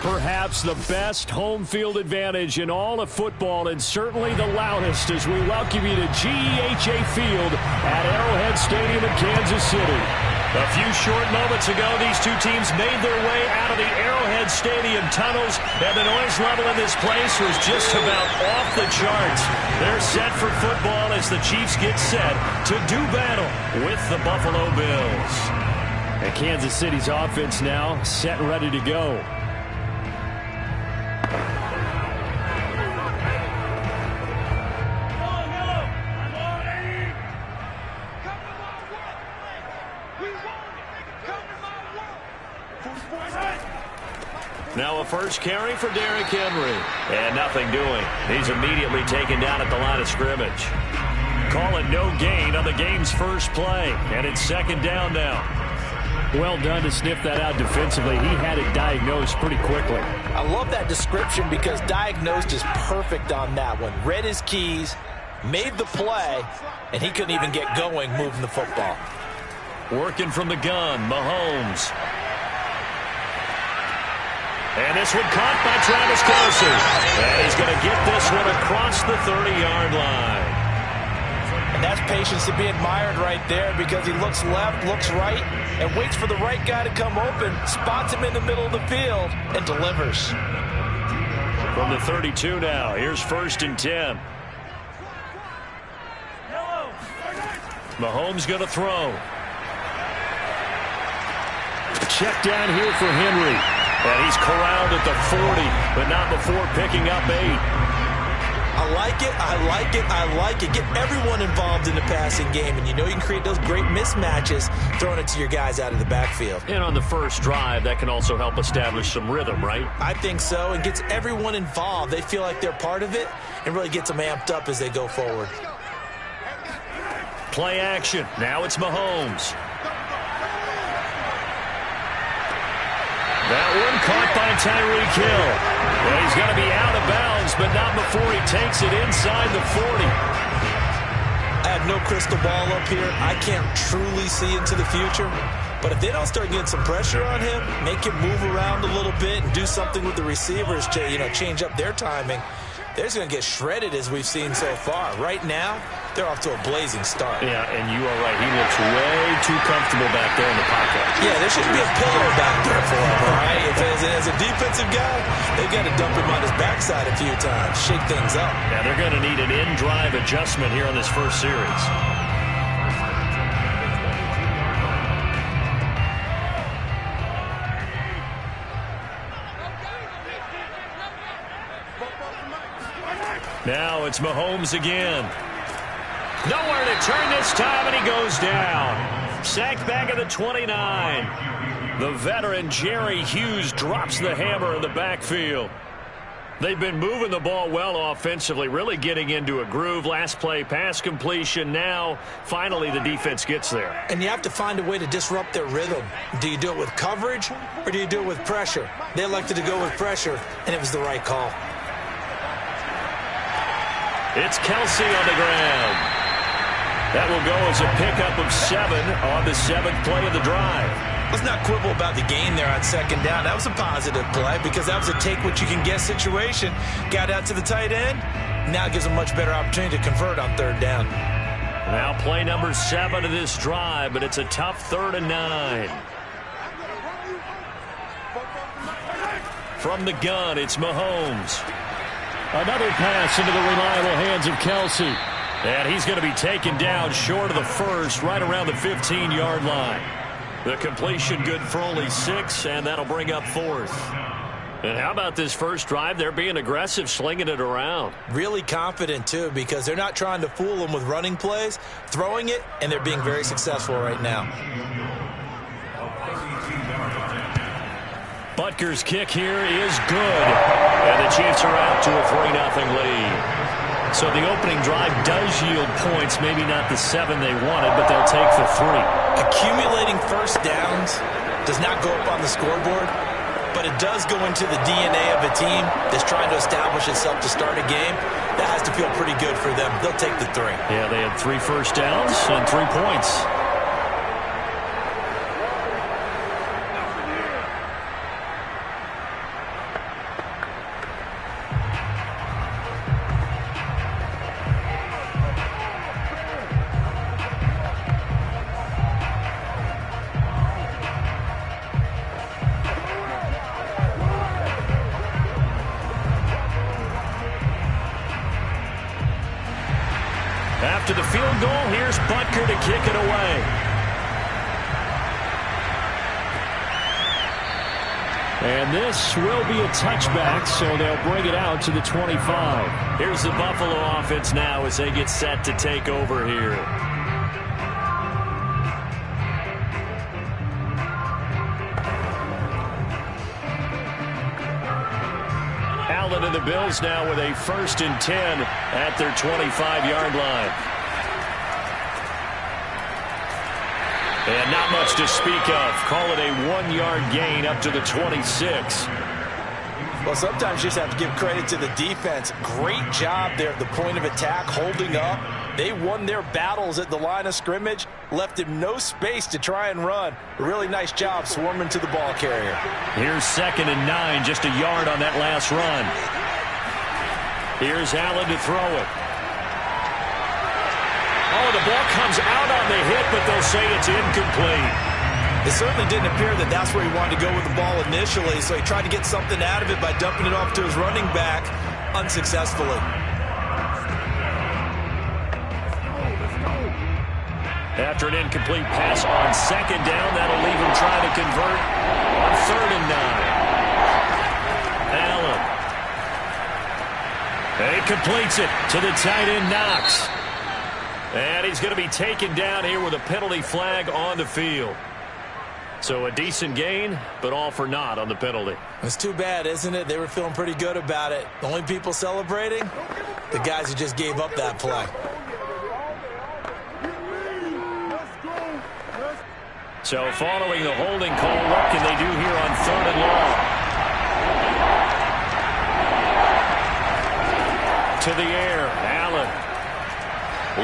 Perhaps the best home field advantage in all of football, and certainly the loudest, as we welcome you to GEHA Field at Arrowhead Stadium in Kansas City. A few short moments ago, these two teams made their way out of the Arrowhead Stadium tunnels, and the noise level in this place was just about off the charts. They're set for football as the Chiefs get set to do battle with the Buffalo Bills. And Kansas City's offense now set and ready to go. Now a first carry for Derrick Henry. And nothing doing. He's immediately taken down at the line of scrimmage. Call it no gain on the game's first play. And it's second down now. Well done to sniff that out defensively. He had it diagnosed pretty quickly. I love that description because diagnosed is perfect on that one. Read his keys, made the play, and he couldn't even get going moving the football. Working from the gun, Mahomes. And this one caught by Travis Kelce. And he's going to get this one across the 30-yard line. And that's patience to be admired right there because he looks left, looks right, and waits for the right guy to come open, spots him in the middle of the field, and delivers. From the 32 now, here's 1st and 10. Mahomes going to throw. Check down here for Henry. And he's corralled at the 40, but not before picking up 8. I like it, I like it, I like it. Get everyone involved in the passing game, and you know you can create those great mismatches throwing it to your guys out of the backfield. And on the first drive, that can also help establish some rhythm, right? I think so, and gets everyone involved. They feel like they're part of it, and really gets them amped up as they go forward. Play action. Now it's Mahomes. That one caught by Tyreek Hill. And he's going to be out of bounds, but not before he takes it inside the 40. I have no crystal ball up here. I can't truly see into the future. But if they don't start getting some pressure on him, make him move around a little bit and do something with the receivers to, change up their timing, they're just going to get shredded as we've seen so far. Right now, they're off to a blazing start. Yeah, and you are right. He looks way too comfortable back there in the pocket. Yeah, there shouldn't be a pillow back there for him, all right? As a defensive guy, they've got to dump him on his backside a few times, shake things up. Yeah, they're going to need an in-drive adjustment here on this first series. Now it's Mahomes again. Nowhere to turn this time, and he goes down. Sacked back at the 29. The veteran Jerry Hughes drops the hammer in the backfield. They've been moving the ball well offensively, really getting into a groove. Last play, pass completion. Now, finally, the defense gets there. And you have to find a way to disrupt their rhythm. Do you do it with coverage, or do you do it with pressure? They elected to go with pressure, and it was the right call. It's Kelsey on the ground. That will go as a pickup of 7 on the 7th play of the drive. Let's not quibble about the gain there on second down. That was a positive play because that was a take-what-you-can-get situation. Got out to the tight end. Now gives a much better opportunity to convert on third down. Now play number 7 of this drive, but it's a tough 3rd and 9. From the gun, it's Mahomes. Another pass into the reliable hands of Kelsey. And he's going to be taken down short of the first, right around the 15-yard line. The completion good for only 6, and that'll bring up 4th. And how about this first drive? They're being aggressive, slinging it around. Really confident, too, because they're not trying to fool them with running plays, throwing it, and they're being very successful right now. Butker's kick here is good. And the Chiefs are out to a 3-0 lead. So the opening drive does yield points, maybe not the 7 they wanted, but they'll take the 3. Accumulating first downs does not go up on the scoreboard, but it does go into the DNA of a team that's trying to establish itself to start a game. That has to feel pretty good for them. They'll take the 3. Yeah, they had 3 first downs and 3 points. After the field goal, here's Butker to kick it away. And this will be a touchback, so they'll bring it out to the 25. Here's the Buffalo offense now as they get set to take over here. Allen and the Bills now with a 1st and 10 at their 25-yard line. And not much to speak of. Call it a 1-yard gain up to the 26. Well, sometimes you just have to give credit to the defense. Great job there at the point of attack, holding up. They won their battles at the line of scrimmage, left him no space to try and run. A really nice job swarming to the ball carrier. Here's 2nd and 9, just a yard on that last run. Here's Allen to throw it. Oh, the ball comes out on the hit, but they'll say it's incomplete. It certainly didn't appear that that's where he wanted to go with the ball initially, so he tried to get something out of it by dumping it off to his running back unsuccessfully. After an incomplete pass on 2nd down, that'll leave him trying to convert on 3rd and 9. Allen. He completes it to the tight end, Knox. And he's going to be taken down here with a penalty flag on the field. So a decent gain, but all for naught on the penalty. It's too bad, isn't it? They were feeling pretty good about it. The only people celebrating, the guys who just gave up that play. So following the holding call, what can they do here on 3rd and long? To the air, Allen.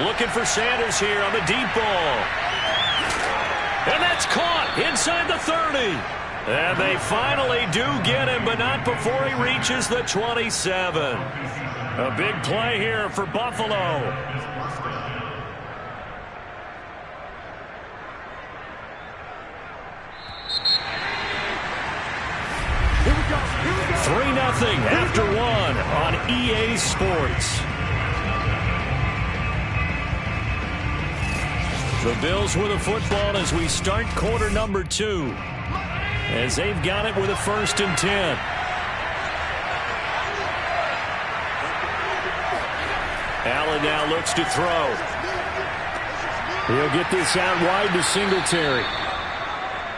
Looking for Sanders here on the deep ball. And that's caught inside the 30. And they finally do get him, but not before he reaches the 27. A big play here for Buffalo. Here we go. 3-0 after 1 on EA Sports. The Bills with the football as we start quarter number 2. As they've got it with a 1st and 10. Allen now looks to throw. He'll get this out wide to Singletary.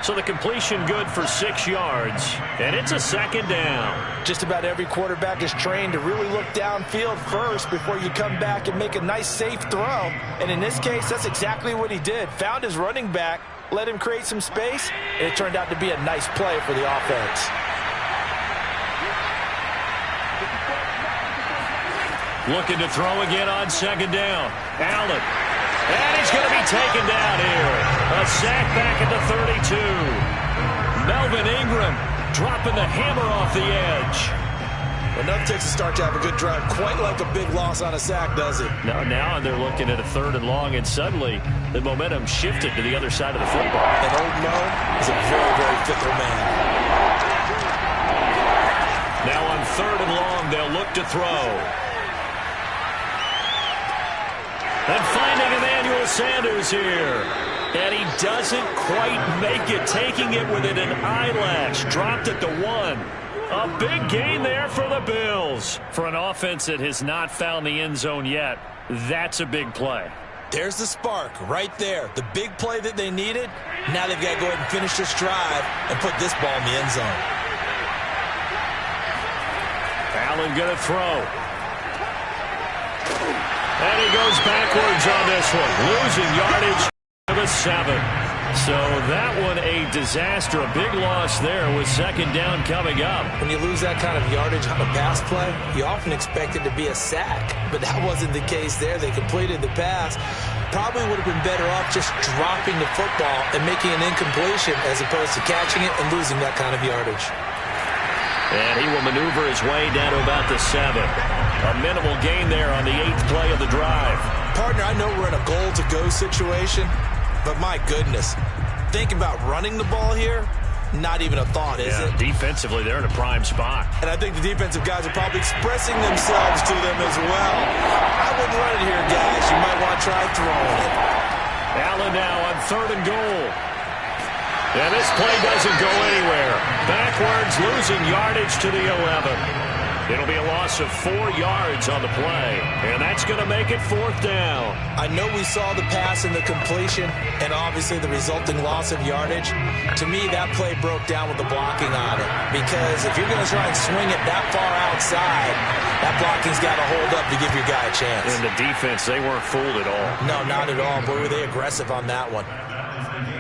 So the completion good for 6 yards. And it's a 2nd down. Just about every quarterback is trained to really look downfield first before you come back and make a nice, safe throw. And in this case, that's exactly what he did. Found his running back, let him create some space, and it turned out to be a nice play for the offense. Looking to throw again on 2nd down. Allen. And he's going to be taken down here. A sack back at the 32. Melvin Ingram dropping the hammer off the edge. Well, nothing takes a start to have a good drive quite like a big loss on a sack, does it? No, now they're looking at a 3rd and long, and suddenly the momentum shifted to the other side of the football. And Old Mo is a very, very fickle man. Now on 3rd and long, they'll look to throw. And finding Emmanuel Sanders here. And he doesn't quite make it, taking it within an eyelash. Dropped it to 1. A big gain there for the Bills. For an offense that has not found the end zone yet, that's a big play. There's the spark right there. The big play that they needed. Now they've got to go ahead and finish this drive and put this ball in the end zone. Allen going to throw. And he goes backwards on this one. Losing yardage to the 7. So that one a disaster. A big loss there with 2nd down coming up. When you lose that kind of yardage on a pass play, you often expect it to be a sack. But that wasn't the case there. They completed the pass. Probably would have been better off just dropping the football and making an incompletion as opposed to catching it and losing that kind of yardage. And he will maneuver his way down to about the 7. A minimal gain there on the 8th play of the drive. Partner, I know we're in a goal-to-go situation, but my goodness, think about running the ball here, not even a thought, is it? Defensively, they're in a prime spot. And I think the defensive guys are probably expressing themselves to them as well. I wouldn't run it here, guys. You might want to try throwing it. Allen now on 3rd and goal. And this play doesn't go anywhere. Backwards, losing yardage to the 11. It'll be a loss of 4 yards on the play, and that's going to make it 4th down. I know we saw the pass and the completion, and obviously the resulting loss of yardage. To me, that play broke down with the blocking on it, because if you're going to try and swing it that far outside, that blocking's got to hold up to give your guy a chance. And the defense, they weren't fooled at all. No, not at all. Boy, were they aggressive on that one.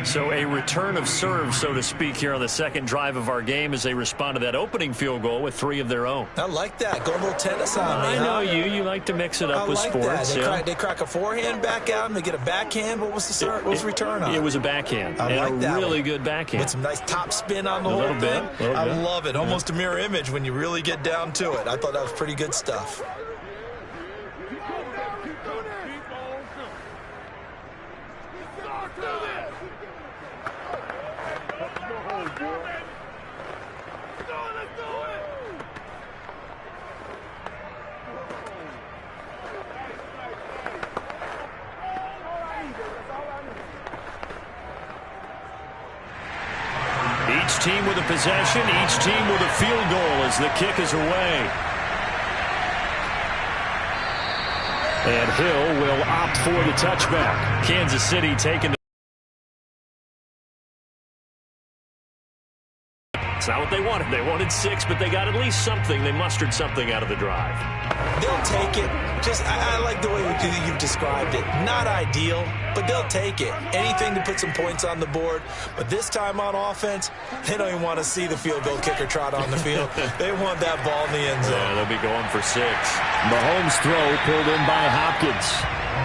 So a return of serve, so to speak, here on the 2nd drive of our game as they respond to that opening field goal with 3 of their own. I like that. Go a little tennis on me. I know you like to mix it up with sports. They crack a forehand back out and they get a backhand. What was the serve? What was the return on? It was a backhand. I like that. Really good backhand. With some nice top spin on the whole thing. Little bit. I love it. Almost a mirror image when you really get down to it. I thought that was pretty good stuff. Each team with a possession, each team with a field goal as the kick is away. And Hill will opt for the touchback. Kansas City taking the It's not what they wanted. They wanted 6, but they got at least something. They mustered something out of the drive. They'll take it. I like the way you've described it. Not ideal, but they'll take it. Anything to put some points on the board. But this time on offense, they don't even want to see the field goal kicker trot on the field. They want that ball in the end zone. Yeah, they'll be going for 6. Mahomes' throw pulled in by Hopkins.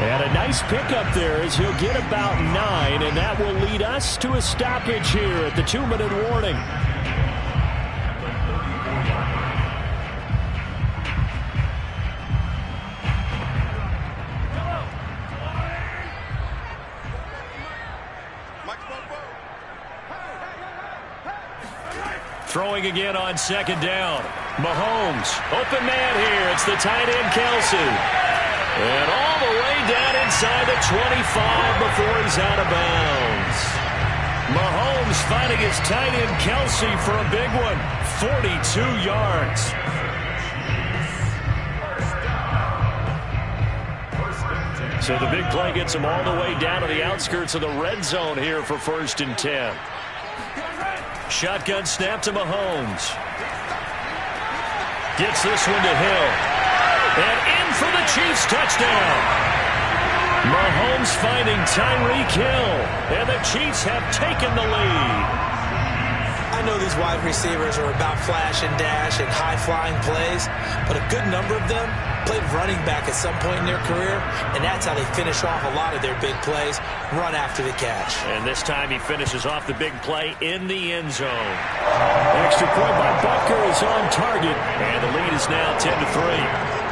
And a nice pickup there as he'll get about 9, and that will lead us to a stoppage here at the 2-minute warning. Throwing again on 2nd down. Mahomes, open man here. It's the tight end, Kelsey. And all the way down inside the 25 before he's out of bounds. Mahomes finding his tight end, Kelsey, for a big one. 42 yards. So the big play gets him all the way down to the outskirts of the red zone here for 1st and 10. Shotgun snap to Mahomes. Gets this one to Hill. And in for the Chiefs touchdown. Mahomes finding Tyreek Hill. And the Chiefs have taken the lead. I know these wide receivers are about flash and dash and high-flying plays, but a good number of them played running back at some point in their career, and that's how they finish off a lot of their big plays, run after the catch. And this time he finishes off the big play in the end zone. Extra point by Butker is on target, and the lead is now 10-3.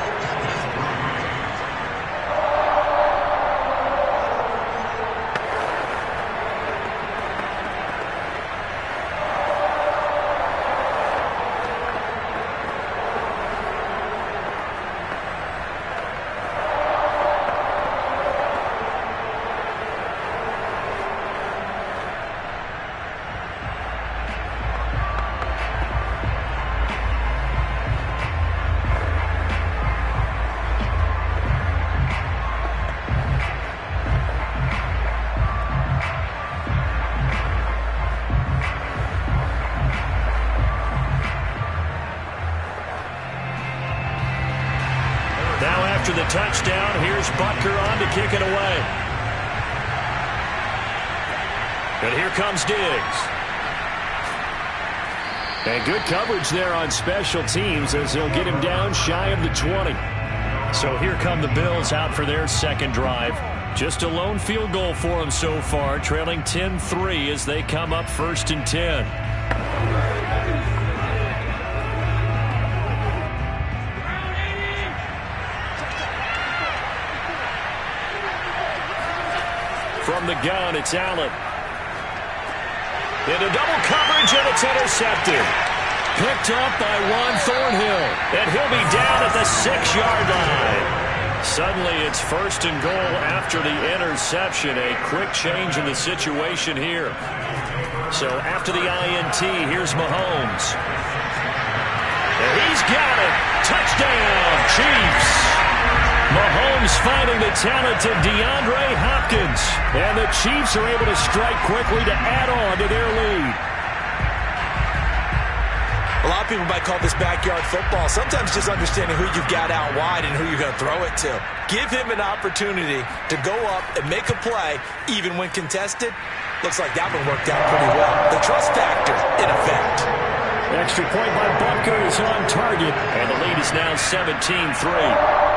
After the touchdown, here's Butker on to kick it away. And here comes Diggs. And good coverage there on special teams as they'll get him down shy of the 20. So here come the Bills out for their second drive. Just a lone field goal for them so far, trailing 10-3 as they come up 1st and 10. From the gun, it's Allen. Into double coverage, and it's intercepted. Picked up by Juan Thornhill, and he'll be down at the 6-yard line. Suddenly, it's 1st and goal after the interception. A quick change in the situation here. So after the INT, here's Mahomes. And he's got it. Touchdown, Chiefs. Mahomes finding the talented DeAndre Hopkins. And the Chiefs are able to strike quickly to add on to their lead. A lot of people might call this backyard football. Sometimes just understanding who you've got out wide and who you're going to throw it to. Give him an opportunity to go up and make a play, even when contested. Looks like that one worked out pretty well. The trust factor in effect. Extra point by Butker is on target. And the lead is now 17-3.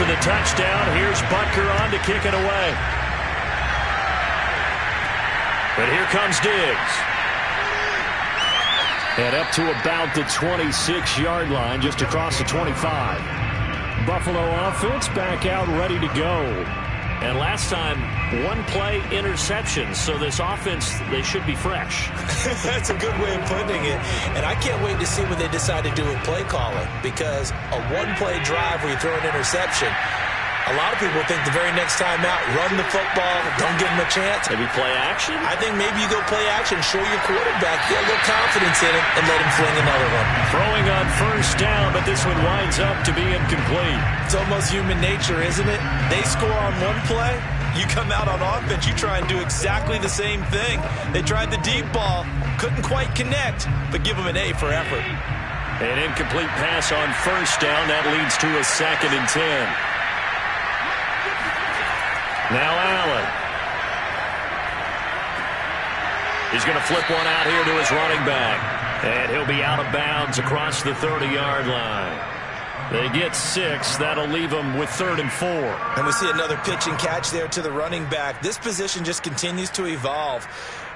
After the touchdown, here's Butker on to kick it away. But here comes Diggs. And up to about the 26-yard line, just across the 25. Buffalo offense back out ready to go. And last time, one-play interception. So this offense, they should be fresh. That's a good way of putting it. And I can't wait to see what they decide to do with play calling. Because a one-play drive where you throw an interception, a lot of people think the very next time out, run the football, don't give them a chance. Maybe play action? I think maybe you go play action, show your quarterback, get a little confidence in him, and let him fling another one. Throwing on first down, but this one winds up to be incomplete. It's almost human nature, isn't it? They score on one play, you come out on offense, you try and do exactly the same thing. They tried the deep ball, couldn't quite connect, but give them an A for effort. An incomplete pass on first down, that leads to a 2nd and 10. Now Allen. He's going to flip one out here to his running back. And he'll be out of bounds across the 30-yard line. They get 6. That'll leave them with 3rd and 4. And we see another pitch and catch there to the running back. This position just continues to evolve.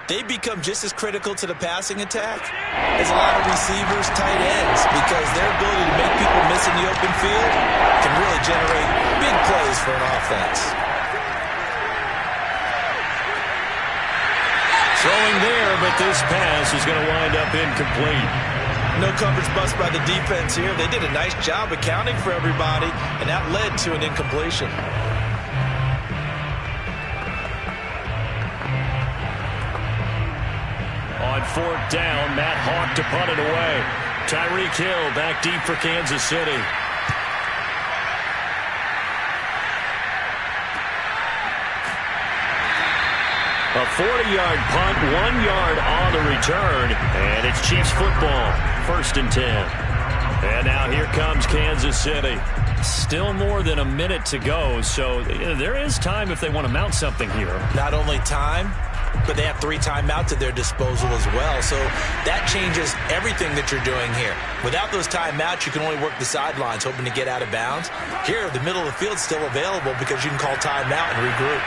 They become just as critical to the passing attack as a lot of receivers, tight ends, because their ability to make people miss in the open field can really generate big plays for an offense. Throwing there, but this pass is going to wind up incomplete. No coverage bust by the defense here. They did a nice job accounting for everybody, and that led to an incompletion. On 4th down, Matt Hawk to punt it away. Tyreek Hill back deep for Kansas City. A 40-yard punt, 1 yard on the return, and it's Chiefs football, 1st and 10. And now here comes Kansas City. Still more than a minute to go, so there is time if they want to mount something here. Not only time, but they have 3 timeouts at their disposal as well, so that changes everything that you're doing here. Without those timeouts, you can only work the sidelines, hoping to get out of bounds. Here, the middle of the field's still available because you can call timeout and regroup.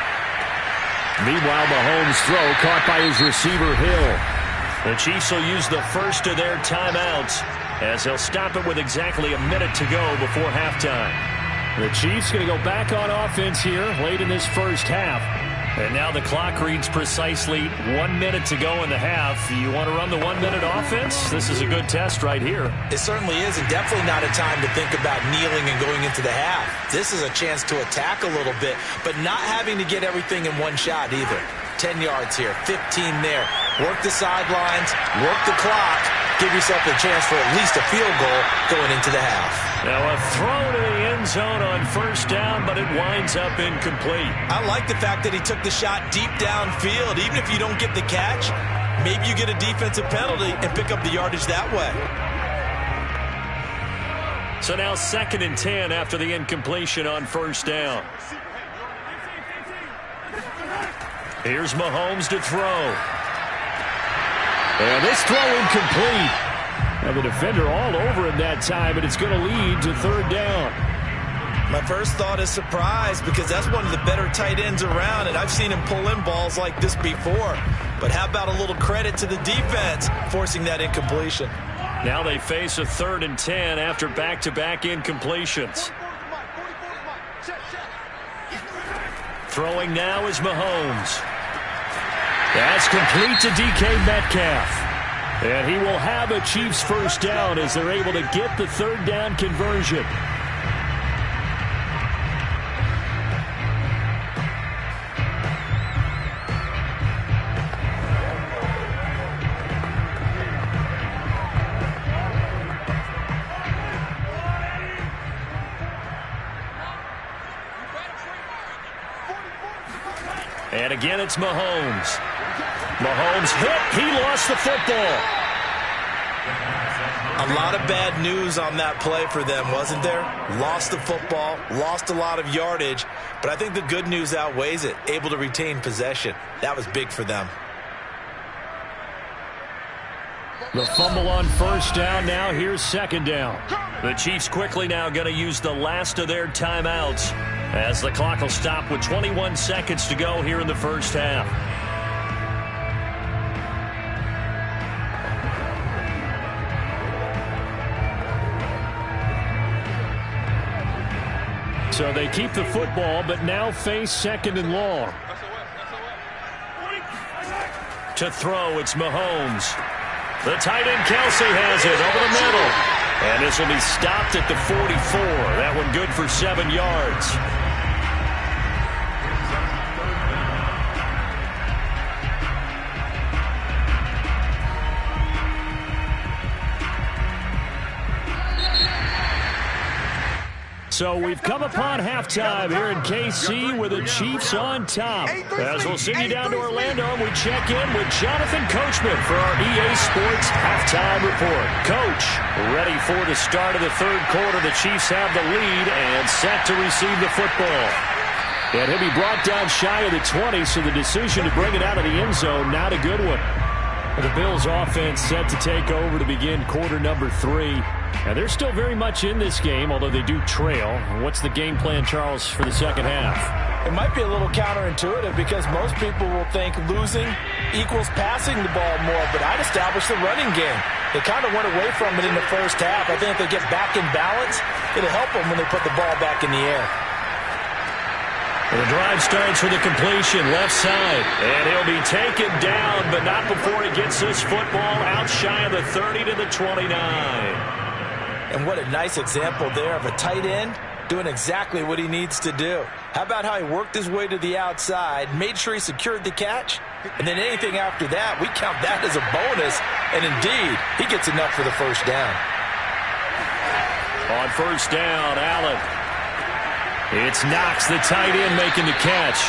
Meanwhile, Mahomes' throw caught by his receiver, Hill. The Chiefs will use the first of their timeouts as they'll stop it with exactly a minute to go before halftime. The Chiefs going to go back on offense here late in this first half. And now the clock reads precisely 1 minute to go in the half. You want to run the 1 minute offense? This is a good test right here. It certainly is, and definitely not a time to think about kneeling and going into the half. This is a chance to attack a little bit, but not having to get everything in one shot either. 10 yards here, 15 there. Work the sidelines, work the clock. Give yourself a chance for at least a field goal going into the half. Now a throw to the end zone on first down, but it winds up incomplete. I like the fact that he took the shot deep downfield. Even if you don't get the catch, maybe you get a defensive penalty and pick up the yardage that way. So now 2nd and 10 after the incompletion on first down. Here's Mahomes to throw. And this throw incomplete. And the defender all over him that time, and it's going to lead to 3rd down. My first thought is surprise because that's one of the better tight ends around, and I've seen him pull in balls like this before. But how about a little credit to the defense forcing that incompletion? Now they face a 3rd and 10 after back-to-back incompletions. Throwing now is Mahomes. That's complete to DK Metcalf. And he will have a Chiefs first down as they're able to get the 3rd down conversion. And again, it's Mahomes. Mahomes hit. He lost the football. A lot of bad news on that play for them, wasn't there? Lost the football, lost a lot of yardage, but I think the good news outweighs it. Able to retain possession. That was big for them. The fumble on first down. Now here's 2nd down. The Chiefs quickly now going to use the last of their timeouts as the clock will stop with 21 seconds to go here in the first half. So they keep the football, but now face second and long. To throw, it's Mahomes. The tight end Kelsey has it over the middle. And this will be stopped at the 44. That one good for 7 yards. So we've come upon halftime here in KC with the Chiefs on top. As we'll send you down to Orlando, and we check in with Jonathan Coachman for our EA Sports Halftime Report. Coach, ready for the start of the third quarter. The Chiefs have the lead and set to receive the football. And he'll be brought down shy of the 20, so the decision to bring it out of the end zone, not a good one. The Bills offense set to take over to begin quarter number 3. And they're still very much in this game, although they do trail. What's the game plan, Charles, for the second half? It might be a little counterintuitive because most people will think losing equals passing the ball more, but I'd establish the running game. They kind of went away from it in the first half. I think if they get back in balance, it'll help them when they put the ball back in the air. The drive starts with a completion left side, and he'll be taken down, but not before he gets this football out shy of the 30 to the 29. And what a nice example there of a tight end doing exactly what he needs to do. How about how he worked his way to the outside, made sure he secured the catch, and then anything after that, we count that as a bonus, and indeed, he gets enough for the first down. On first down, Allen. It's Knox, the tight end, making the catch.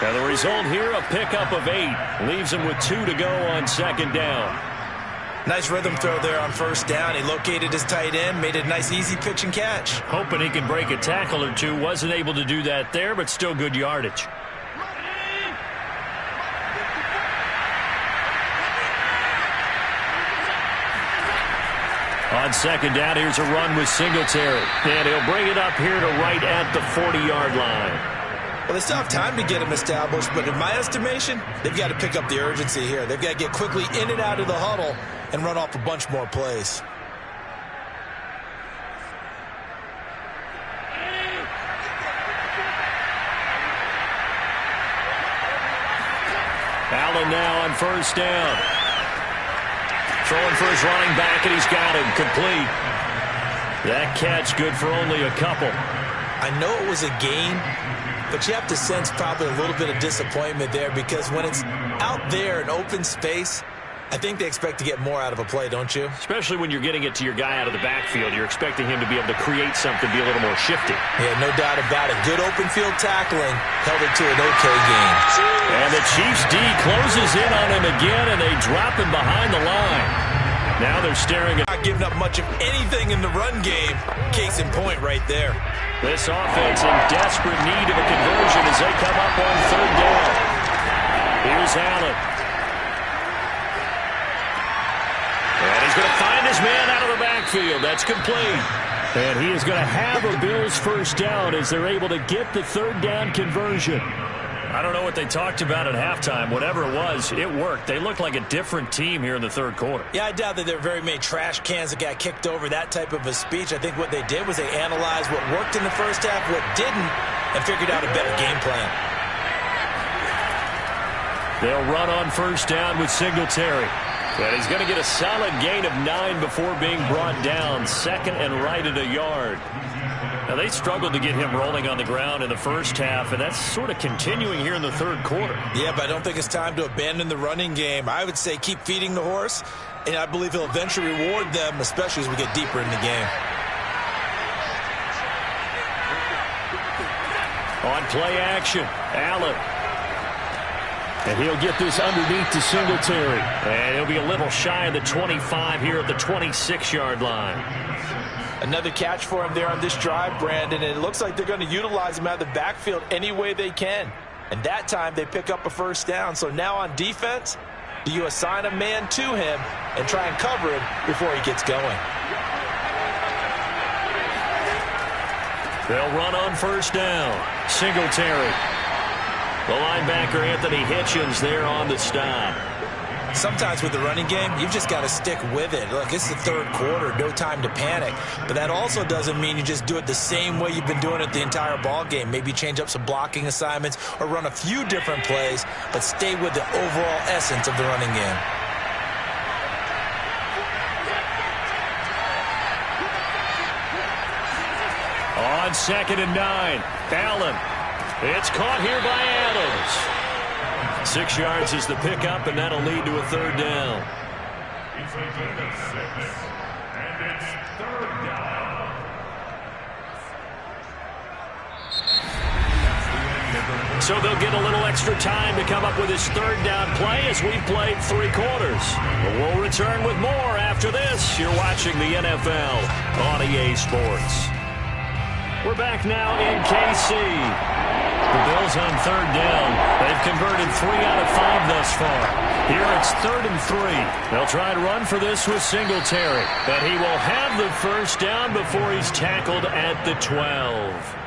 Now the result here, a pickup of 8. Leaves him with 2 to go on second down. Nice rhythm throw there on first down. He located his tight end, made a nice easy pitch and catch. Hoping he can break a tackle or two. Wasn't able to do that there, but still good yardage. On second down, here's a run with Singletary. And he'll bring it up here to right at the 40-yard line. Well, they still have time to get him established, but in my estimation, they've got to pick up the urgency here. They've got to get quickly in and out of the huddle and run off a bunch more plays. Allen now on first down. Throwing for his running back, and he's got him complete. That catch good for only a couple. I know it was a gain, but you have to sense probably a little bit of disappointment there because when it's out there in open space, I think they expect to get more out of a play, don't you? Especially when you're getting it to your guy out of the backfield. You're expecting him to be able to create something, be a little more shifty. Yeah, no doubt about it. Good open field tackling held it to an okay game. And the Chiefs D closes in on him again, and they drop him behind the line. Now they're staring at... Not giving up much of anything in the run game. Case in point right there. This offense in desperate need of a conversion as they come up on third down. Here's Allen. And he's going to find his man out of the backfield. That's complete. And he is going to have a Bills first down as they're able to get the third down conversion. I don't know what they talked about at halftime. Whatever it was, it worked. They look like a different team here in the third quarter. Yeah, I doubt that there are very many trash cans that got kicked over, that type of a speech. I think what they did was they analyzed what worked in the first half, what didn't, and figured out a better game plan. They'll run on first down with Singletary. And he's going to get a solid gain of 9 before being brought down. Second and right at a yard. Now, they struggled to get him rolling on the ground in the first half, and that's sort of continuing here in the third quarter. Yeah, but I don't think it's time to abandon the running game. I would say keep feeding the horse, and I believe he'll eventually reward them, especially as we get deeper in the game. On play action, Allen. And he'll get this underneath to Singletary. And he'll be a little shy of the 25 here at the 26-yard line. Another catch for him there on this drive, Brandon, and it looks like they're going to utilize him out of the backfield any way they can. And that time they pick up a first down. So now on defense, do you assign a man to him and try and cover him before he gets going? They'll run on first down. Singletary. The linebacker, Anthony Hitchens, there on the stop. Sometimes with the running game, you've just got to stick with it. Look, it's the third quarter, no time to panic. But that also doesn't mean you just do it the same way you've been doing it the entire ball game. Maybe change up some blocking assignments or run a few different plays, but stay with the overall essence of the running game. On 2nd and 9, Allen. It's caught here by Adams. 6 yards is the pickup, and that'll lead to a third down. So they'll get a little extra time to come up with his third down play as we've played 3 quarters. But we'll return with more after this. You're watching the NFL on EA Sports. We're back now in KC. The Bills on third down. They've converted 3 out of 5 thus far. Here it's 3rd and 3. They'll try and run for this with Singletary. But he will have the first down before he's tackled at the 12.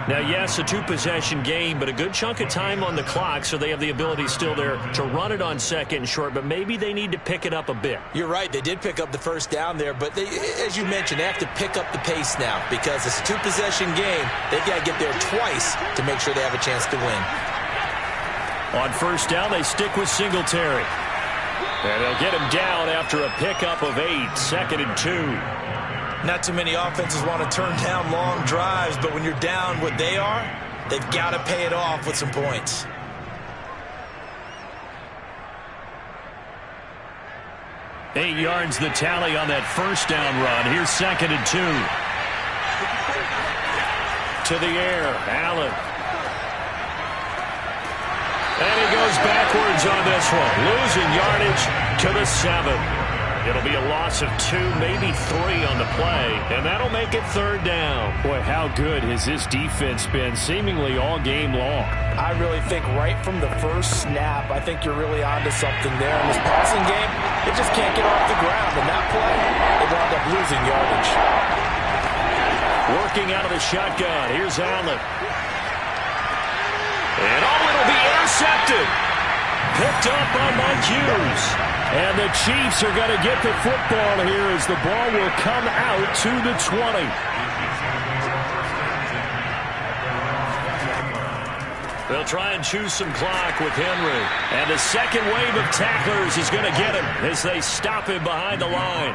Now, yes, a 2-possession game, but a good chunk of time on the clock, so they have the ability still there to run it on 2nd and short, but maybe they need to pick it up a bit. You're right. They did pick up the first down there, but they, as you mentioned, they have to pick up the pace now because it's a 2-possession game. They've got to get there twice to make sure they have a chance to win. On first down, they stick with Singletary. And they'll get him down after a pickup of 8, 2nd and 2. Not too many offenses want to turn down long drives, but when you're down what they are, they've got to pay it off with some points. Eight yards the tally on that first down run. Here's 2nd and 2. To the air, Allen. And he goes backwards on this one, losing yardage to the 7. It'll be a loss of 2, maybe 3 on the play, and that'll make it third down. Boy, how good has this defense been seemingly all game long? I really think right from the first snap, I think you're really onto something there. In this passing game, they just can't get off the ground. And that play, they wound up losing yardage. Working out of the shotgun. Here's Allen. And it'll be intercepted. Picked up by Mike Hughes. And the Chiefs are going to get the football here as the ball will come out to the 20. They'll try and choose some clock with Henry. And the second wave of tacklers is going to get him as they stop him behind the line.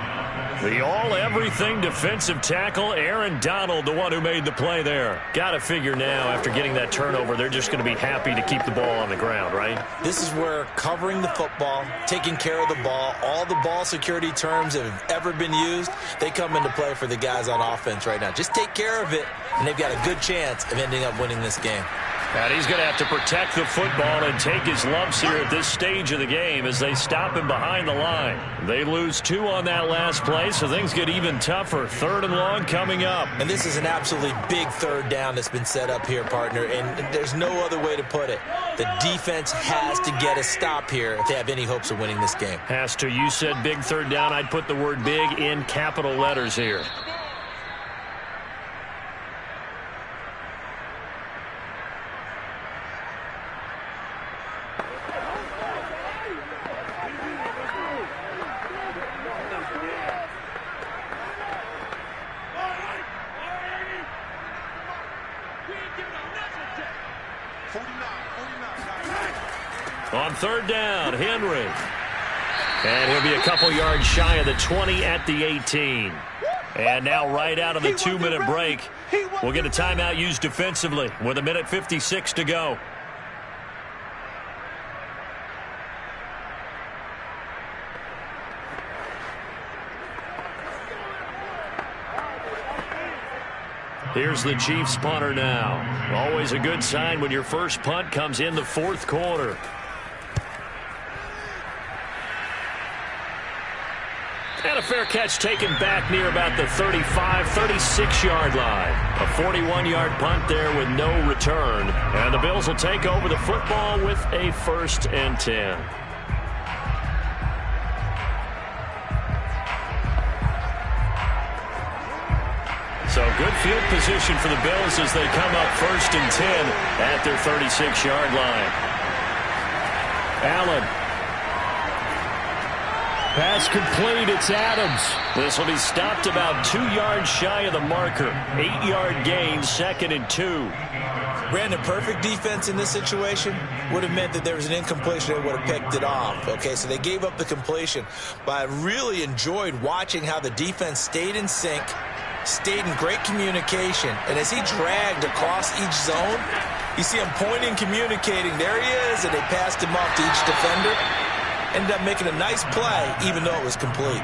The all-everything defensive tackle, Aaron Donald, the one who made the play there. Got to figure now, after getting that turnover, they're just going to be happy to keep the ball on the ground, right? This is where covering the football, taking care of the ball, all the ball security terms that have ever been used, they come into play for the guys on offense right now. Just take care of it, and they've got a good chance of ending up winning this game. And he's going to have to protect the football and take his lumps here at this stage of the game as they stop him behind the line. They lose 2 on that last play, so things get even tougher. 3rd and long coming up. And this is an absolutely big third down that's been set up here, partner, and there's no other way to put it. The defense has to get a stop here if they have any hopes of winning this game. Has to. You said big third down. I'd put the word big in capital letters here. On third down, Henry. And he'll be a couple yards shy of the 20 at the 18. And now right out of the 2-minute break, we'll get a timeout used defensively with 1:56 to go. Here's the Chiefs punter now. Always a good sign when your first punt comes in the 4th quarter. And a fair catch taken back near about the 35, 36-yard line. A 41-yard punt there with no return. And the Bills will take over the football with a 1st and 10. So good field position for the Bills as they come up 1st and 10 at their 36-yard line. Allen Pass complete. It's Adams. This will be stopped about 2 yards shy of the marker. 8-yard gain, 2nd and 2. Brandon, perfect defense in this situation would have meant that there was an incompletion. They would have picked it off. Okay, so they gave up the completion. But I really enjoyed watching how the defense stayed in sync, stayed in great communication. And as he dragged across each zone, you see him pointing, communicating. There he is, and they passed him off to each defender. Ended up making a nice play, even though it was complete.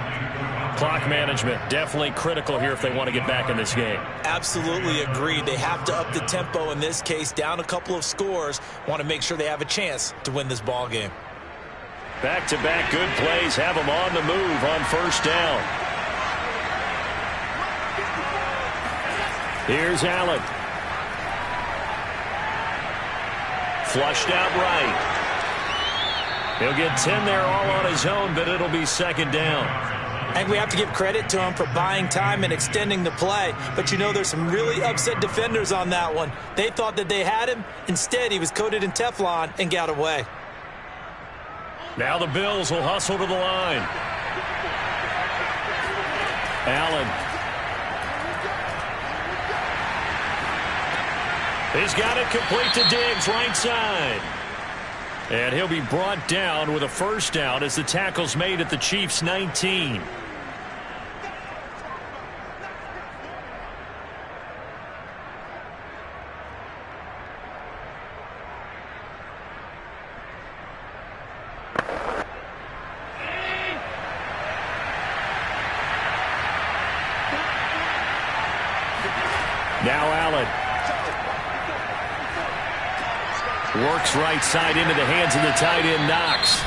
Clock management, definitely critical here if they want to get back in this game. Absolutely agreed. They have to up the tempo in this case, down a couple of scores. Want to make sure they have a chance to win this ball game. Back-to-back good plays have them on the move on first down. Here's Allen. Flushed out right. He'll get 10 there all on his own, but it'll be 2nd down. And we have to give credit to him for buying time and extending the play. But you know, there's some really upset defenders on that one. They thought that they had him. Instead, he was coated in Teflon and got away. Now the Bills will hustle to the line. Allen. He's got it complete to Diggs, right side. And he'll be brought down with a first down as the tackle's made at the Chiefs' 19. Now Allen. Works right side into the hands of the tight end, Knox.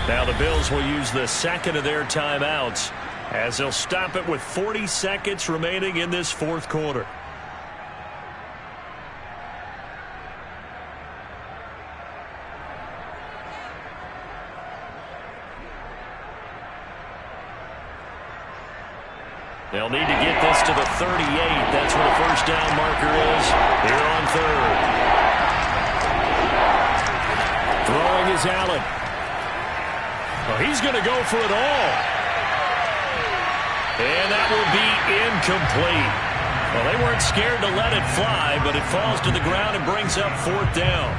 Now the Bills will use the second of their timeouts as they'll stop it with 40 seconds remaining in this fourth quarter. They'll need to get this to the 38. That's where the first down marker is here on third. Throwing is Allen. Oh, he's going to go for it all. And that will be incomplete. Well, they weren't scared to let it fly, but it falls to the ground and brings up 4th down.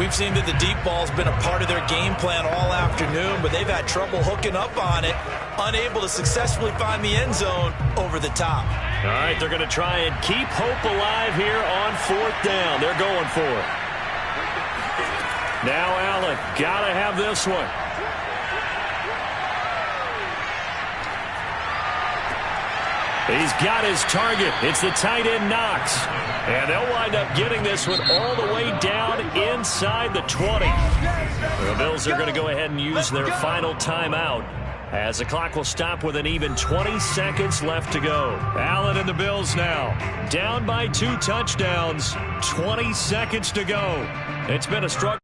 We've seen that the deep ball's been a part of their game plan all afternoon, but they've had trouble hooking up on it, unable to successfully find the end zone over the top. All right, they're going to try and keep hope alive here on 4th down. They're going for it. Now Allen, got to have this one. He's got his target. It's the tight end, Knox. And they'll wind up getting this one all the way down inside the 20. The Bills are going to go ahead and use their final timeout as the clock will stop with an even 20 seconds left to go. Allen and the Bills now down by 2 touchdowns, 20 seconds to go. It's been a struggle.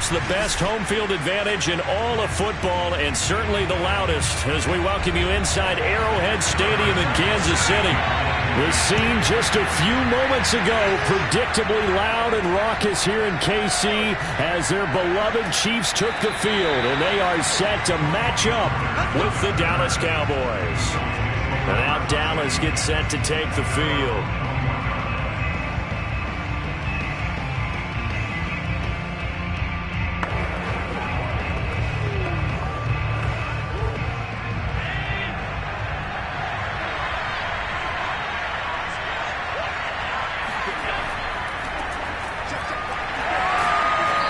perhaps the best home field advantage in all of football, and certainly the loudest, as we welcome you inside Arrowhead Stadium in Kansas City. The scene just a few moments ago, predictably loud and raucous here in KC as their beloved Chiefs took the field, and they are set to match up with the Dallas Cowboys. And now Dallas gets set to take the field.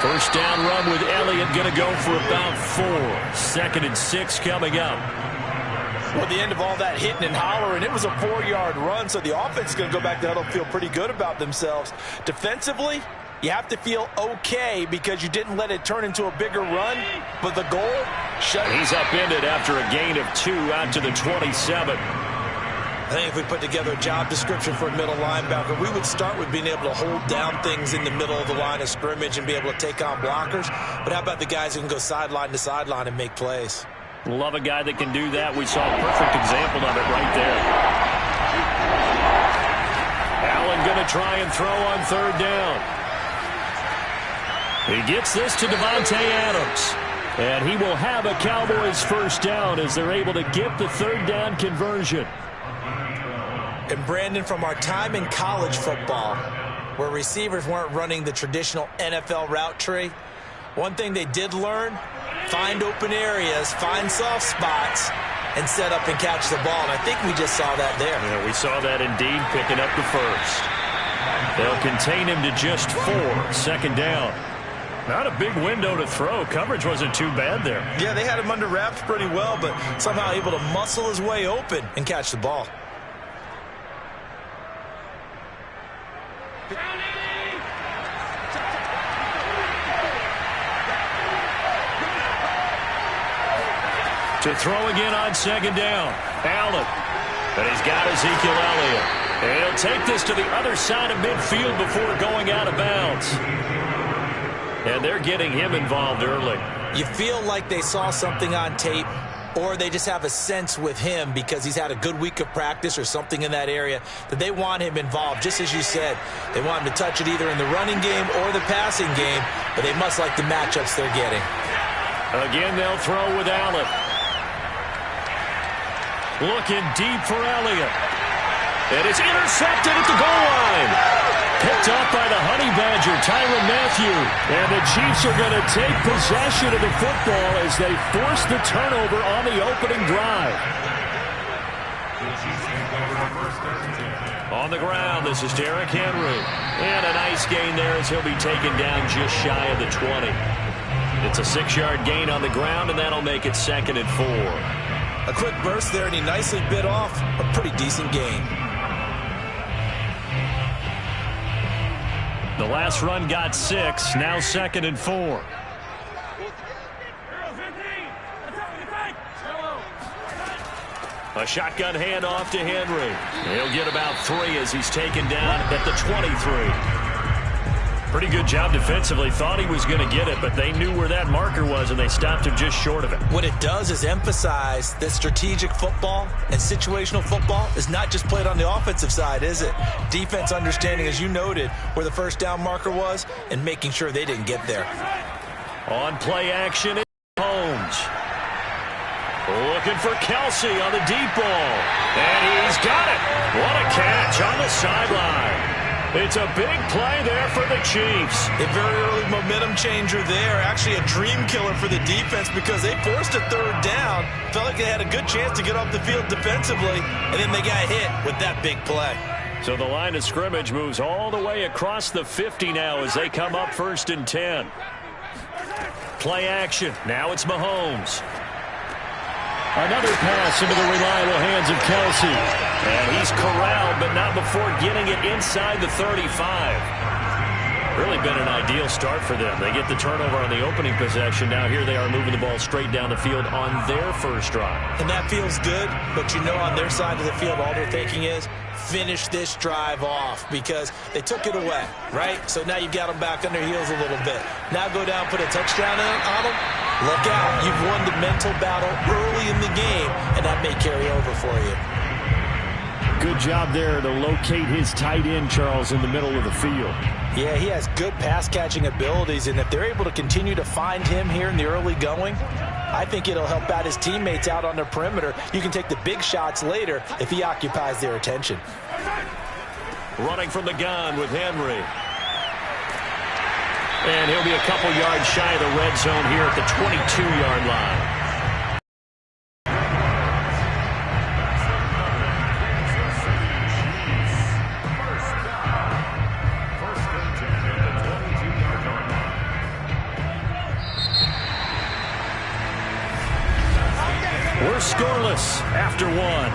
First down run with Elliott, going to go for about 4. 2nd and 6 coming up. Well, the end of all that hitting and hollering, it was a 4-yard run, so the offense is going to go back to huddle, feel pretty good about themselves. Defensively, you have to feel okay because you didn't let it turn into a bigger run, but the goal, he's upended after a gain of 2 out to the 27. I think if we put together a job description for a middle linebacker, we would start with being able to hold down things in the middle of the line of scrimmage and be able to take on blockers. But how about the guys who can go sideline to sideline and make plays? Love a guy that can do that. We saw a perfect example of it right there. Allen going to try and throw on 3rd down. He gets this to Devontae Adams. And he will have a Cowboys first down as they're able to get the 3rd down conversion. And Brandon, from our time in college football, where receivers weren't running the traditional NFL route tree, one thing they did learn, find open areas, find soft spots, and set up and catch the ball. And I think we just saw that there. Yeah, we saw that indeed, picking up the first. They'll contain him to just 4. 2nd down. Not a big window to throw. Coverage wasn't too bad there. Yeah, they had him under wraps pretty well, but somehow able to muscle his way open and catch the ball. To throw again on 2nd down. Allen. And he's got Ezekiel Elliott. And he'll take this to the other side of midfield before going out of bounds. And they're getting him involved early. You feel like they saw something on tape, or they just have a sense with him because he's had a good week of practice or something in that area that they want him involved. Just as you said, they want him to touch it either in the running game or the passing game, but they must like the matchups they're getting. Again, they'll throw with Allen. Looking deep for Elliott. And it's intercepted at the goal line. Picked up by the Honey Badger, Tyrann Mathieu. And the Chiefs are going to take possession of the football as they force the turnover on the opening drive. On the ground, this is Derrick Henry. And a nice gain there as he'll be taken down just shy of the 20. It's a 6-yard gain on the ground, and that'll make it 2nd and 4. A quick burst there, and he nicely bit off a pretty decent gain. The last run got 6, now 2nd and 4. A shotgun handoff to Henry. He'll get about 3 as he's taken down at the 23. Pretty good job defensively. Thought he was going to get it, but they knew where that marker was, and they stopped him just short of it. What it does is emphasize that strategic football and situational football is not just played on the offensive side, is it? Defense understanding, as you noted, where the first down marker was and making sure they didn't get there. On play action, it's Holmes. Looking for Kelsey on the deep ball. And he's got it. What a catch on the sideline. It's a big play there for the Chiefs. A very early momentum changer there. Actually a dream killer for the defense because they forced a 3rd down. Felt like they had a good chance to get off the field defensively, and then they got hit with that big play. So the line of scrimmage moves all the way across the 50 now as they come up 1st and 10. Play action. Now it's Mahomes. Another pass into the reliable hands of Kelsey. And he's corralled, but not before getting it inside the 35. Really been an ideal start for them. They get the turnover on the opening possession. Now here they are moving the ball straight down the field on their first drive. And that feels good, but you know on their side of the field all they're thinking is finish this drive off because they took it away, right? So now you've got them back on their heels a little bit. Now go down, put a touchdown on them. Look out. You've won the mental battle early in the game, and that may carry over for you. Good job there to locate his tight end, Charles, in the middle of the field. Yeah, he has good pass-catching abilities, and if they're able to continue to find him here in the early going, I think it'll help out his teammates out on the perimeter. You can take the big shots later if he occupies their attention. Running from the gun with Henry. And he'll be a couple yards shy of the red zone here at the 22-yard line. We're scoreless after one.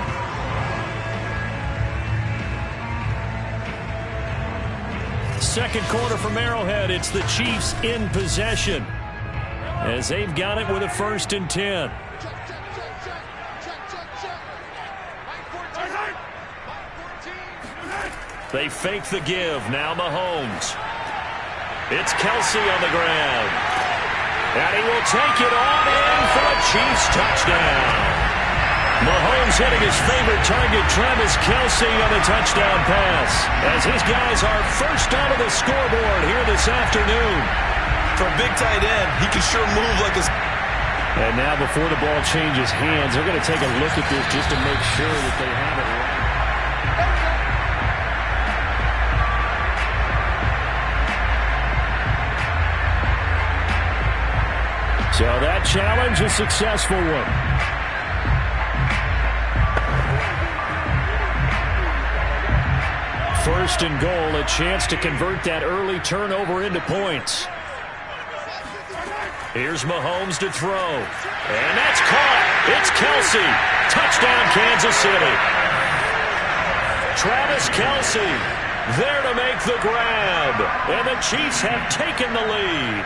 Second quarter from Arrowhead. It's the Chiefs in possession as they've got it with a 1st and 10. They fake the give. Now Mahomes. It's Kelsey on the ground. And he will take it on in for a Chiefs touchdown. Mahomes hitting his favorite target, Travis Kelsey, on the touchdown pass, as his guys are first onto the scoreboard here this afternoon. For a big tight end, he can sure move like a... And now before the ball changes hands, they're going to take a look at this just to make sure that they have it right. So that challenge, a successful one. First and goal, a chance to convert that early turnover into points. Here's Mahomes to throw. And that's caught. It's Kelsey. Touchdown, Kansas City. Travis Kelsey there to make the grab. And the Chiefs have taken the lead.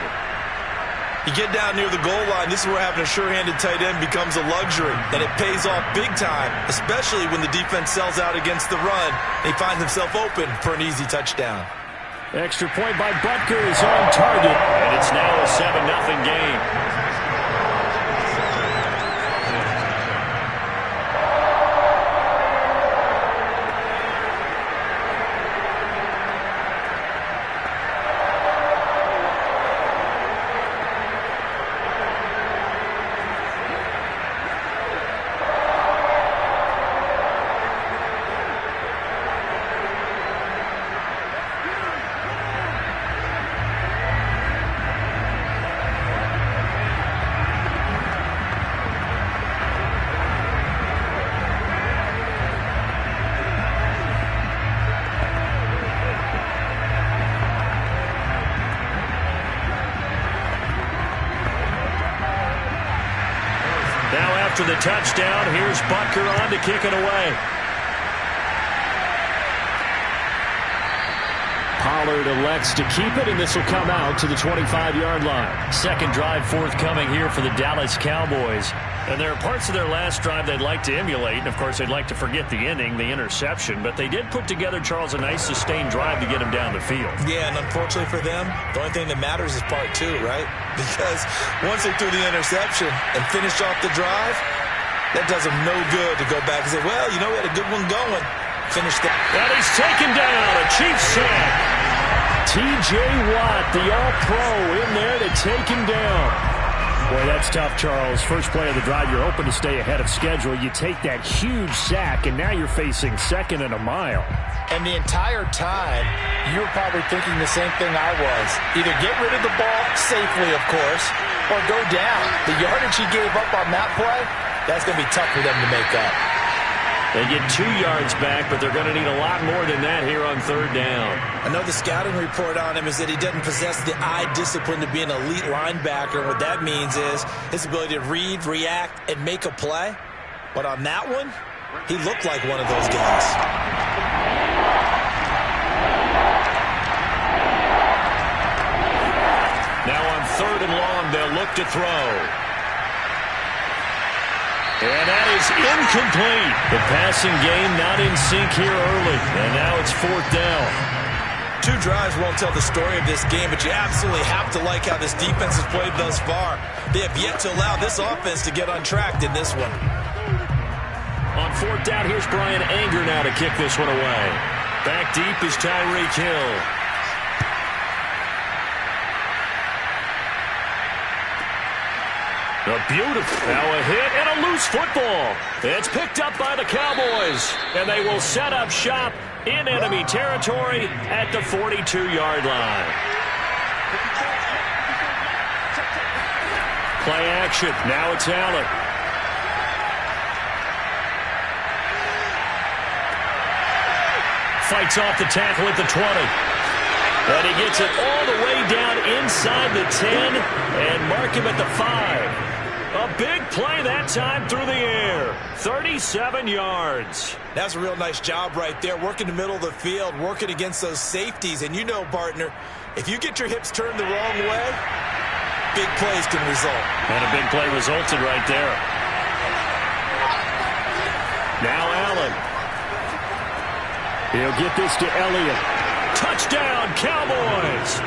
You get down near the goal line, this is where having a sure-handed tight end becomes a luxury, and it pays off big time, especially when the defense sells out against the run. He finds himself open for an easy touchdown. Extra point by Butker is on target, and it's now a 7-0 game. After the touchdown, here's Butker on to kick it away. Pollard elects to keep it, and this will come out to the 25-yard line. Second drive forthcoming here for the Dallas Cowboys. And there are parts of their last drive they'd like to emulate. And, of course, they'd like to forget the ending, the interception. But they did put together, Charles, a nice sustained drive to get him down the field. Yeah, and unfortunately for them, the only thing that matters is part two, right? Because once they threw the interception and finished off the drive, that does them no good to go back and say, well, you know, we had a good one going. Finish that. And he's taken down. A Chiefs sack. T.J. Watt, the All-Pro, in there to take him down. Boy, that's tough, Charles. First play of the drive, you're hoping to stay ahead of schedule. You take that huge sack, and now you're facing 2nd and a mile. And the entire time, you were probably thinking the same thing I was. Either get rid of the ball safely, of course, or go down. The yardage he gave up on that play, that's going to be tough for them to make up. They get 2 yards back, but they're going to need a lot more than that here on 3rd down. I know the scouting report on him is that he doesn't possess the eye discipline to be an elite linebacker. What that means is his ability to read, react, and make a play. But on that one, he looked like one of those guys. Now on 3rd and long, they'll look to throw. And that is incomplete. The passing game not in sync here early. And now it's 4th down. 2 drives won't tell the story of this game, but you absolutely have to like how this defense has played thus far. They have yet to allow this offense to get untracked in this one. On 4th down, here's Brian Anger now to kick this one away. Back deep is Tyreek Hill. A beautiful, now a hit and a loose football. It's picked up by the Cowboys, and they will set up shop in enemy territory at the 42-yard line. Play action. Now it's Allen. Fights off the tackle at the 20. And he gets it all the way down inside the 10 and mark him at the 5. A big play that time through the air. 37 yards. That's a real nice job right there, working the middle of the field, working against those safeties. And you know, partner, if you get your hips turned the wrong way, big plays can result. And a big play resulted right there. Now Allen. He'll get this to Elliott. Touchdown, Cowboys.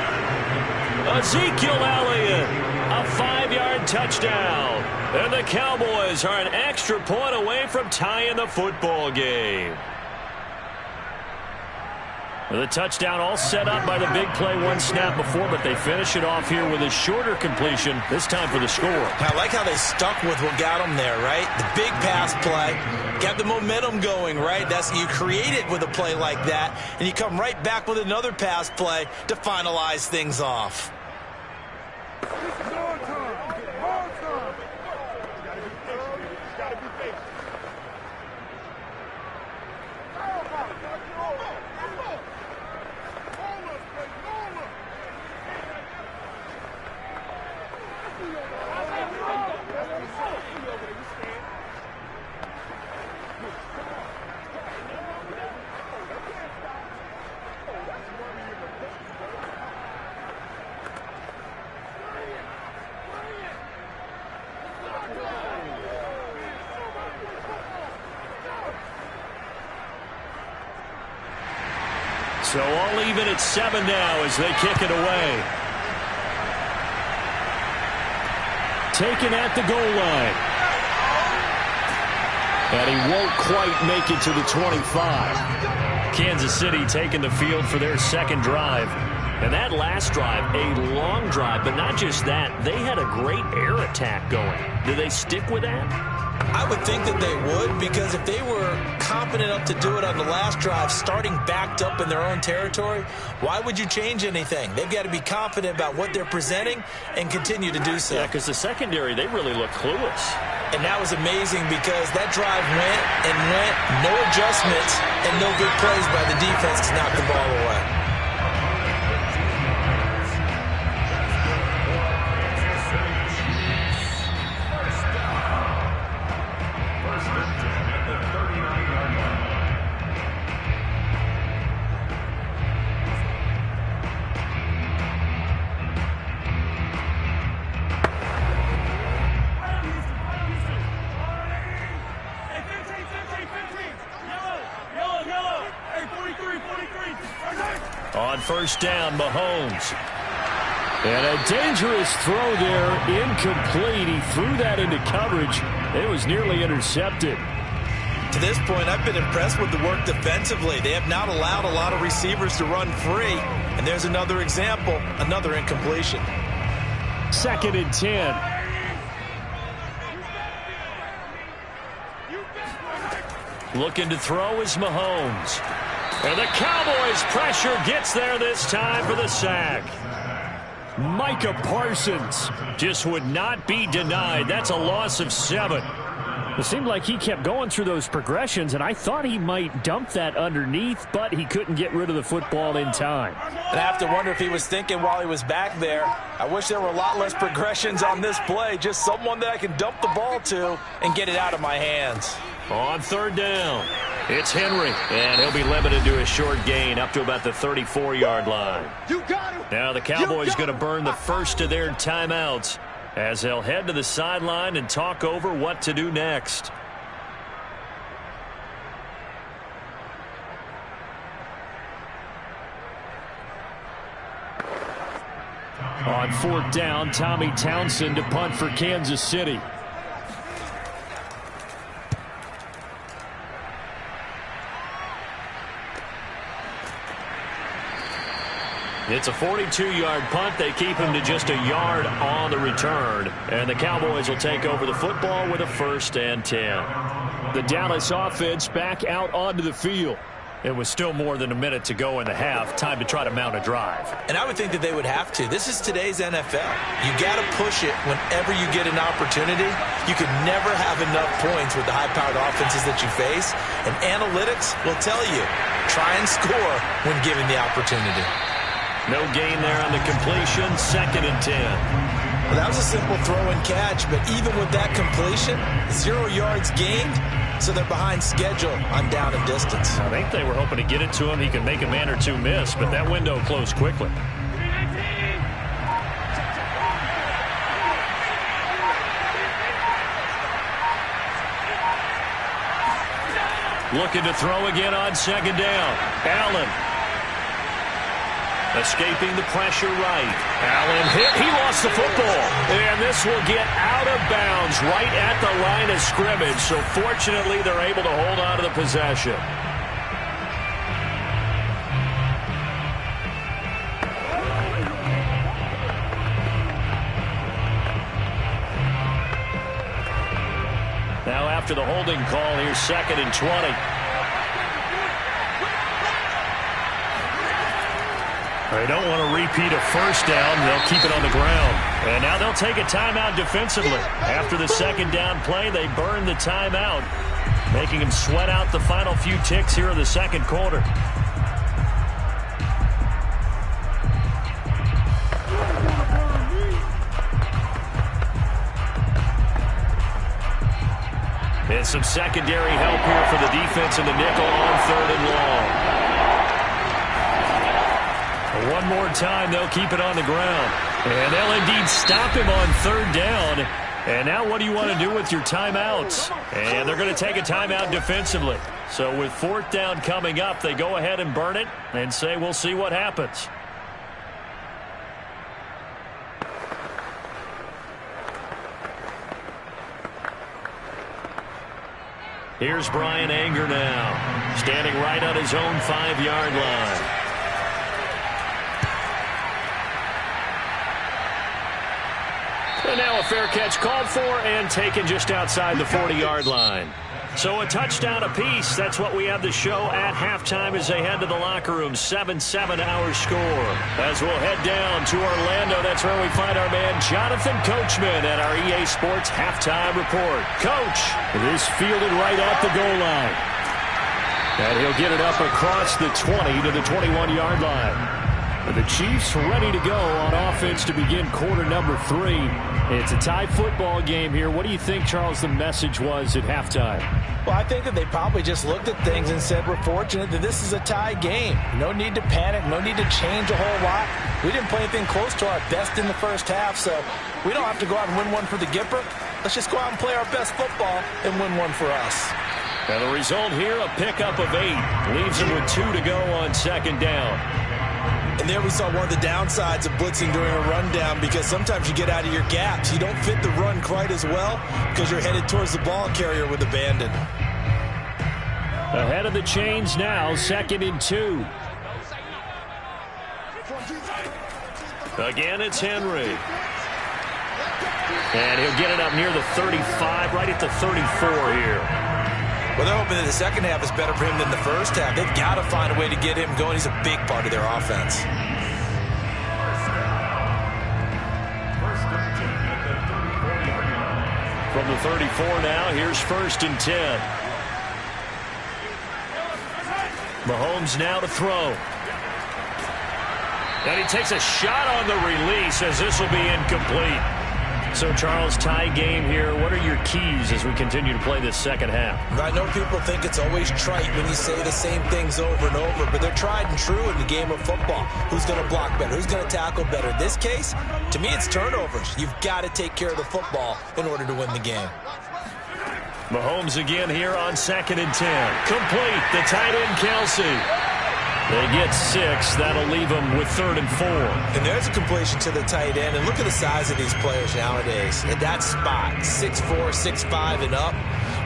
Ezekiel Elliott, a 5-yard touchdown. And the Cowboys are an extra point away from tying the football game. The touchdown all set up by the big play one snap before, but they finish it off here with a shorter completion, this time for the score. I like how they stuck with what got them there, right? The big pass play, got the momentum going, right? That's you create it with a play like that, and you come right back with another pass play to finalize things off. So all even at 7 now as they kick it away. Taken at the goal line. And he won't quite make it to the 25. Kansas City taking the field for their second drive. And that last drive, a long drive, but not just that. They had a great air attack going. Do they stick with that? I would think that they would, because if they were confident enough to do it on the last drive, starting backed up in their own territory, why would you change anything? They've got to be confident about what they're presenting and continue to do so. Yeah, because the secondary, they really look clueless. And that was amazing because that drive went and went, no adjustments, and no good plays by the defense to knock the ball away. On first down, Mahomes. And a dangerous throw there, incomplete. He threw that into coverage. It was nearly intercepted. To this point, I've been impressed with the work defensively. They have not allowed a lot of receivers to run free. And there's another example, another incompletion. 2nd and 10. Looking to throw is Mahomes. And the Cowboys' pressure gets there this time for the sack. Micah Parsons just would not be denied. That's a loss of 7. It seemed like he kept going through those progressions, and I thought he might dump that underneath, but he couldn't get rid of the football in time. And I have to wonder if he was thinking while he was back there, I wish there were a lot less progressions on this play, just someone that I can dump the ball to and get it out of my hands. On 3rd down, it's Henry, and he'll be limited to a short gain up to about the 34-yard line. Now the Cowboys going to burn the first of their timeouts as they'll head to the sideline and talk over what to do next. On 4th down, Tommy Townsend to punt for Kansas City. It's a 42-yard punt. They keep him to just a yard on the return. And the Cowboys will take over the football with a 1st and 10. The Dallas offense back out onto the field. It was still more than a minute to go in the half. Time to try to mount a drive. And I would think that they would have to. This is today's NFL. You got to push it whenever you get an opportunity. You can never have enough points with the high-powered offenses that you face. And analytics will tell you, try and score when given the opportunity. No gain there on the completion. 2nd and 10. Well, that was a simple throw and catch, but even with that completion, 0 yards gained, so they're behind schedule on down and distance. I think they were hoping to get it to him. He could make a man or two miss, but that window closed quickly. Looking to throw again on 2nd down. Allen. Escaping the pressure right. Allen hit. He lost the football. And this will get out of bounds right at the line of scrimmage. So fortunately, they're able to hold on to the possession. Now after the holding call, here's 2nd and 20. They don't want to repeat a 1st down. They'll keep it on the ground. And now they'll take a timeout defensively. After the 2nd down play, they burn the timeout, making them sweat out the final few ticks here in the 2nd quarter. And some secondary help here for the defense in the nickel on 3rd and long. One more time, they'll keep it on the ground. And they'll indeed stop him on 3rd down. And now what do you want to do with your timeouts? And they're going to take a timeout defensively. So with 4th down coming up, they go ahead and burn it and say we'll see what happens. Here's Brian Anger now, standing right on his own 5-yard line. And now a fair catch called for and taken just outside the 40-yard line. So a touchdown apiece. That's what we have to show at halftime as they head to the locker room. 7-7 our score. As we'll head down to Orlando, that's where we find our man Jonathan Coachman at our EA Sports Halftime Report. Coach, it is fielded right at the goal line. And he'll get it up across the 20 to the 21-yard line. The Chiefs ready to go on offense to begin quarter number 3. It's a tie football game here. What do you think, Charles, the message was at halftime? Well, I think that they probably just looked at things and said, we're fortunate that this is a tie game. No need to panic. No need to change a whole lot. We didn't play anything close to our best in the first half, so we don't have to go out and win one for the Gipper. Let's just go out and play our best football and win one for us. And the result here, a pickup of 8. Leaves them with 2 to go on 2nd down. And there we saw one of the downsides of blitzing during a rundown, because sometimes you get out of your gaps. You don't fit the run quite as well because you're headed towards the ball carrier with abandon. Ahead of the chains now, 2nd and 2. Again, it's Henry. And he'll get it up near the 35, right at the 34 here. Well, they're hoping that the second half is better for him than the first half. They've got to find a way to get him going. He's a big part of their offense. From the 34 now, here's 1st and 10. Mahomes now to throw. And he takes a shot on the release as this will be incomplete. So, Charles, tie game here. What are your keys as we continue to play this second half? I know people think it's always trite when you say the same things over and over, but they're tried and true in the game of football. Who's going to block better? Who's going to tackle better? In this case, to me, it's turnovers. You've got to take care of the football in order to win the game. Mahomes again here on 2nd and 10. Complete. The tight end, Kelsey. They get 6. That'll leave them with 3rd and 4. And there's a completion to the tight end. And look at the size of these players nowadays. At that spot, 6'4", 6'5", and up.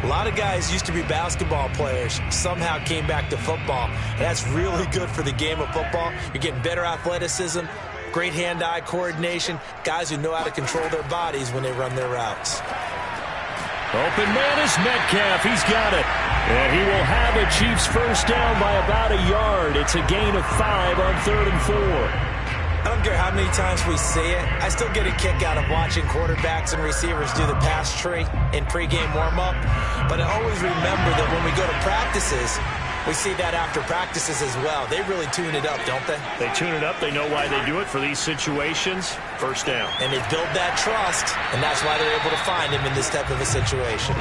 A lot of guys used to be basketball players, somehow came back to football. And that's really good for the game of football. You're getting better athleticism, great hand-eye coordination, guys who know how to control their bodies when they run their routes. Open man is Metcalf. He's got it. And he will have a Chiefs first down by about a yard. It's a gain of 5 on 3rd and 4. I don't care how many times we see it. I still get a kick out of watching quarterbacks and receivers do the pass tree in pregame warm-up. But I always remember that when we go to practices, we see that after practices as well. They really tune it up, don't they? They tune it up. They know why they do it for these situations. First down. And they build that trust, and that's why they're able to find him in this type of a situation.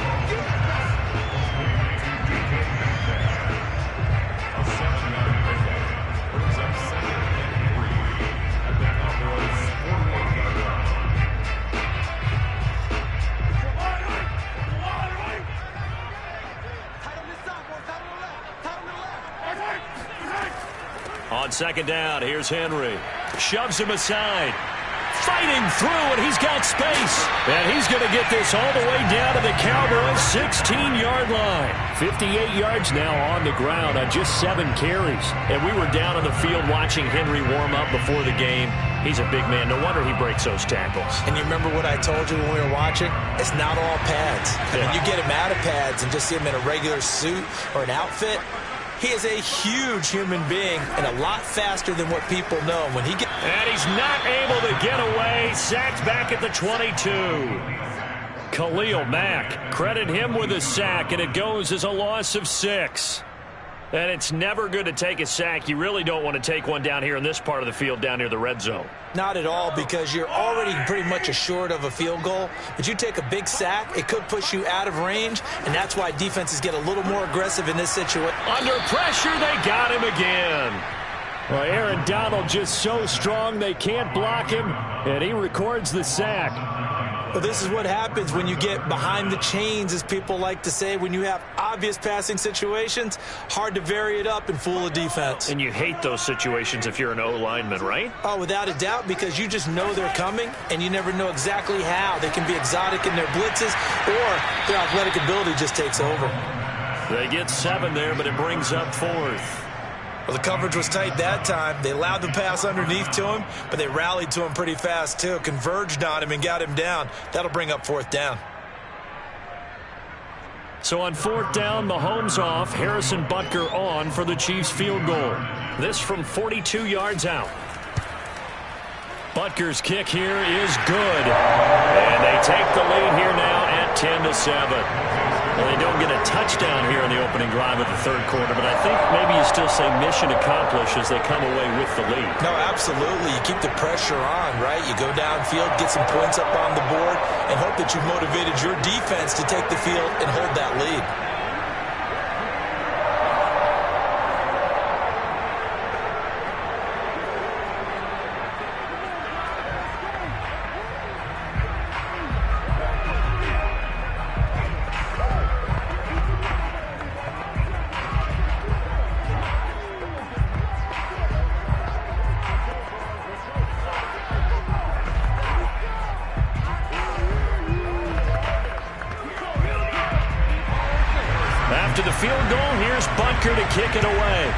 On 2nd down, here's Henry. Shoves him aside. Fighting through, and he's got space. And he's going to get this all the way down to the Cowboys' 16-yard line. 58 yards now on the ground on just 7 carries. And we were down on the field watching Henry warm up before the game. He's a big man. No wonder he breaks those tackles. And you remember what I told you when we were watching? It's not all pads. I mean, you get him out of pads and just see him in a regular suit or an outfit. He is a huge human being and a lot faster than what people know. And he's not able to get away. Sacked back at the 22. Khalil Mack, credit him with a sack, and it goes as a loss of 6. And it's never good to take a sack. You really don't want to take one down here in this part of the field down near the red zone. Not at all, because you're already pretty much assured of a field goal. But you take a big sack, it could push you out of range, and that's why defenses get a little more aggressive in this situation. Under pressure, they got him again. Well, Aaron Donald just so strong they can't block him, and he records the sack. Well, this is what happens when you get behind the chains, as people like to say. When you have obvious passing situations, hard to vary it up and fool a defense. And you hate those situations if you're an O-lineman, right? Oh, without a doubt, because you just know they're coming, and you never know exactly how. They can be exotic in their blitzes, or their athletic ability just takes over. They get 7 there, but it brings up 4th. Well, the coverage was tight that time. They allowed the pass underneath to him, but they rallied to him pretty fast, too. Converged on him and got him down. That'll bring up 4th down. So on 4th down, Mahomes off. Harrison Butker on for the Chiefs field goal. This from 42 yards out. Butker's kick here is good. And they take the lead here now at 10-7. Well, they don't get a touchdown here in the opening drive of the 3rd quarter, but I think maybe you still say mission accomplished as they come away with the lead. No, absolutely. You keep the pressure on, right? You go downfield, get some points up on the board, and hope that you've motivated your defense to take the field and hold that lead. After the field goal, here's Butker to kick it away.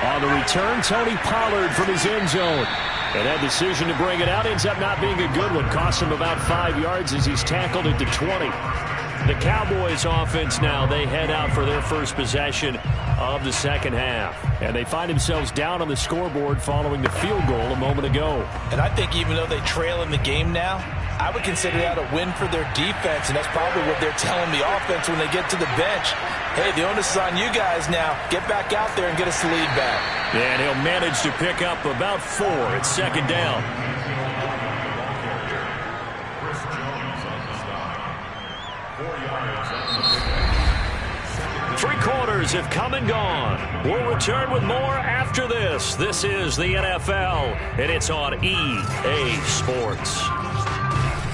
On the return, Tony Pollard from his end zone. And that decision to bring it out ends up not being a good one. Costs him about 5 yards as he's tackled at the 20. The Cowboys offense now, they head out for their first possession of the second half. And they find themselves down on the scoreboard following the field goal a moment ago. And I think even though they trail in the game now, I would consider that a win for their defense, and that's probably what they're telling the offense when they get to the bench. Hey, the onus is on you guys now. Get back out there and get us the lead back. And he'll manage to pick up about 4. It's second down. Three quarters have come and gone. We'll return with more after this. This is the NFL, and it's on EA Sports.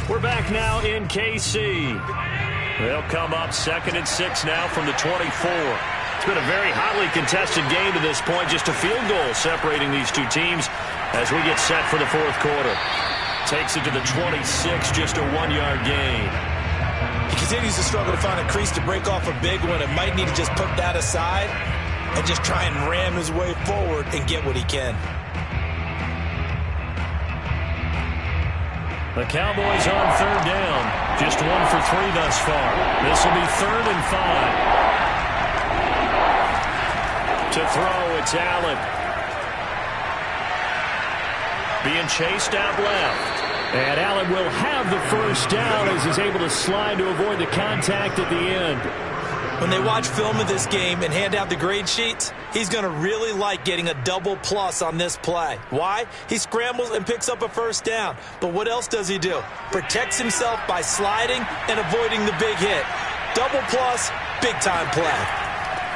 We're back now in KC. They'll come up 2nd and 6 now from the 24. It's been a very hotly contested game to this point. Just a field goal separating these two teams as we get set for the fourth quarter. Takes it to the 26, just a 1-yard gain. He continues to struggle to find a crease to break off a big one and might need to just put that aside and just try and ram his way forward and get what he can. The Cowboys on third down. Just 1 for 3 thus far. This will be 3rd and 5. To throw, it's Allen. Being chased out left. And Allen will have the first down as he's able to slide to avoid the contact at the end. When they watch film of this game and hand out the grade sheets, he's going to really like getting a double plus on this play. Why? He scrambles and picks up a first down. But what else does he do? Protects himself by sliding and avoiding the big hit. Double plus, big-time play.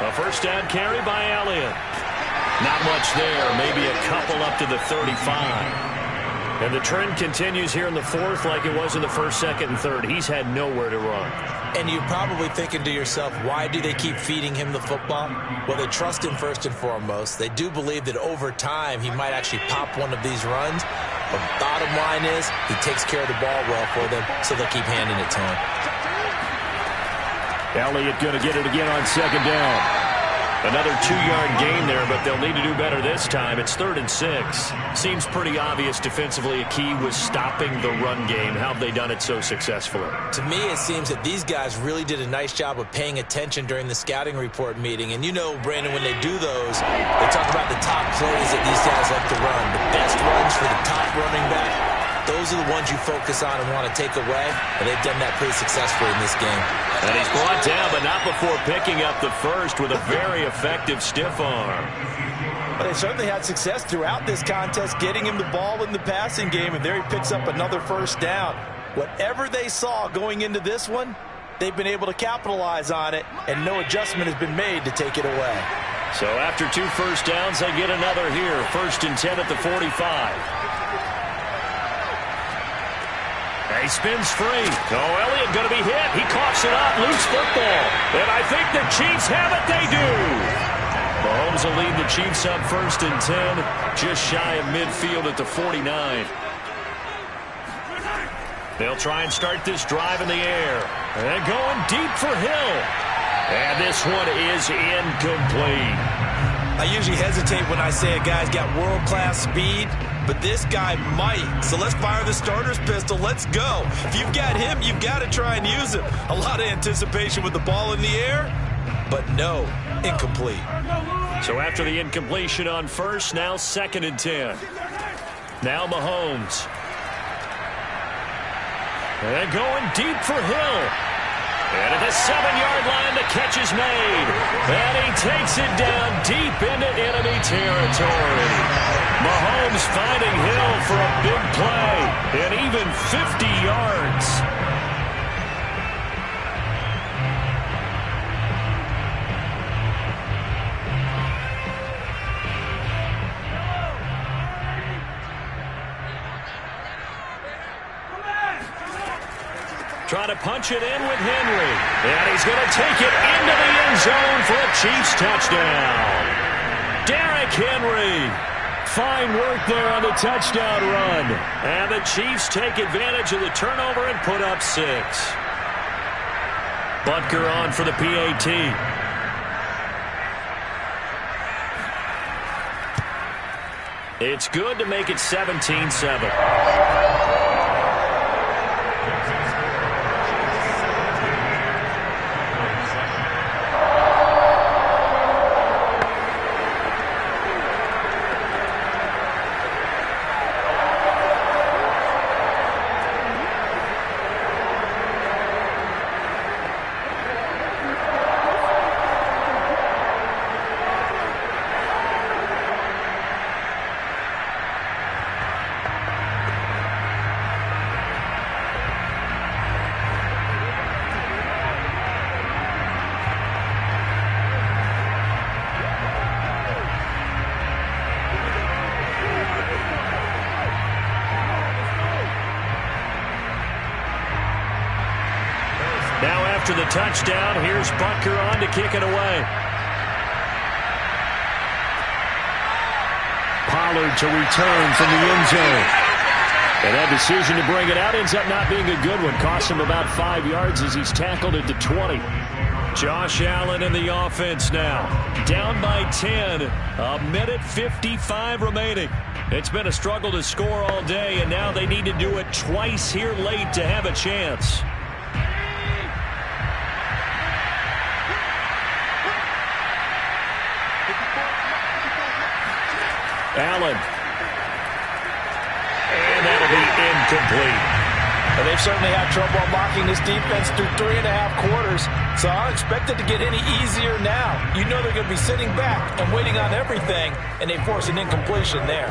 A first down carry by Elliott. Not much there, maybe a couple up to the 35. And the trend continues here in the fourth like it was in the first, second, and third. He's had nowhere to run. And you're probably thinking to yourself, why do they keep feeding him the football? Well, they trust him first and foremost. They do believe that over time he might actually pop one of these runs. But bottom line is he takes care of the ball well for them, so they'll keep handing it to him. Elliott going to get it again on second down. Another 2-yard gain there, but they'll need to do better this time. It's 3rd and 6. Seems pretty obvious defensively a key was stopping the run game. How have they done it so successfully? To me, it seems that these guys really did a nice job of paying attention during the scouting report meeting. And you know, Brandon, when they do those, they talk about the top plays that these guys like to run. The best runs for the top running back. Those are the ones you focus on and want to take away, and they've done that pretty successfully in this game. And he's brought down, but not before picking up the first with a very effective stiff arm. Well, they certainly had success throughout this contest, getting him the ball in the passing game, and there he picks up another first down. Whatever they saw going into this one, they've been able to capitalize on it, and no adjustment has been made to take it away. So after 2 first downs, they get another here. 1st and 10 at the 45. He spins free. Oh, Elliott going to be hit. He coughs it up. Loose football. And I think the Chiefs have it. They do. Mahomes will lead the Chiefs up 1st and 10. Just shy of midfield at the 49. They'll try and start this drive in the air. And going deep for Hill. And this one is incomplete. I usually hesitate when I say a guy's got world-class speed, but this guy might. So let's fire the starter's pistol. Let's go. If you've got him, you've got to try and use him. A lot of anticipation with the ball in the air, but no, incomplete. So after the incompletion on first, now 2nd and 10. Now Mahomes. And going deep for Hill. And at the 7-yard line, the catch is made. And he takes it down deep into enemy territory. Mahomes finding Hill for a big play. And even 50 yards. Trying to punch it in with Henry. And he's going to take it into the end zone for a Chiefs touchdown. Derrick Henry. Fine work there on the touchdown run. And the Chiefs take advantage of the turnover and put up 6. Butker on for the PAT. It's good to make it 17-7. Now after the touchdown, here's Butker on to kick it away. Pollard to return from the end zone. And that decision to bring it out ends up not being a good one. Cost him about 5 yards as he's tackled at the 20. Josh Allen in the offense now. Down by 10. A minute 55 remaining. It's been a struggle to score all day, and now they need to do it twice here late to have a chance. Allen. And that'll be incomplete. Well, they've certainly had trouble unlocking this defense through 3.5 quarters, so I don't expect it to get any easier now. You know they're going to be sitting back and waiting on everything, and they force an incompletion there.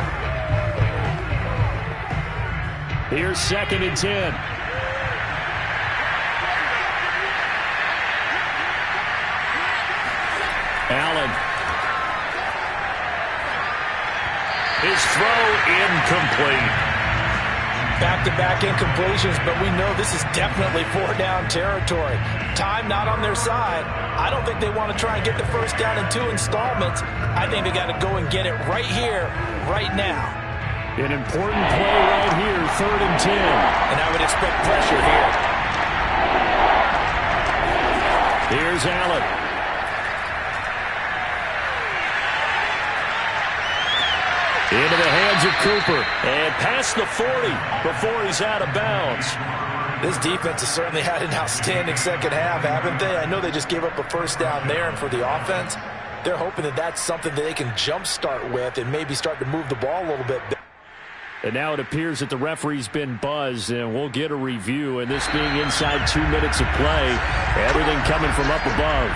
Here's 2nd and 10. Allen. His throw incomplete. Back-to-back incompletions, but we know this is definitely 4-down territory. Time not on their side. I don't think they want to try and get the first down in 2 installments. I think they got to go and get it right here, right now. An important play right here, 3rd and 10. And I would expect pressure here. Here's Allen. Into the hands of Cooper. And past the 40 before he's out of bounds. This defense has certainly had an outstanding second half, haven't they? I know they just gave up a first down there, and for the offense, they're hoping that that's something that they can jumpstart with and maybe start to move the ball a little bit. And now it appears that the referee's been buzzed, and we'll get a review. And this being inside 2 minutes of play, everything coming from up above.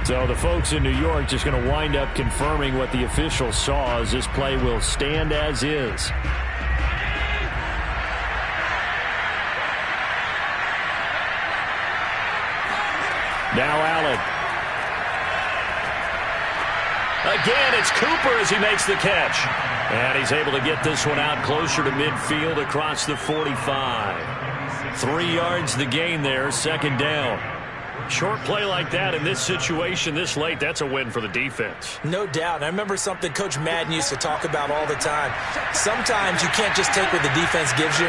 So the folks in New York just going to wind up confirming what the officials saw, as this play will stand as is. Now Allen. Again, it's Cooper as he makes the catch. And he's able to get this one out closer to midfield across the 45. 3 yards the gain there, 2nd down. Short play like that in this situation this late, that's a win for the defense. No doubt. I remember something Coach Madden used to talk about all the time. Sometimes you can't just take what the defense gives you.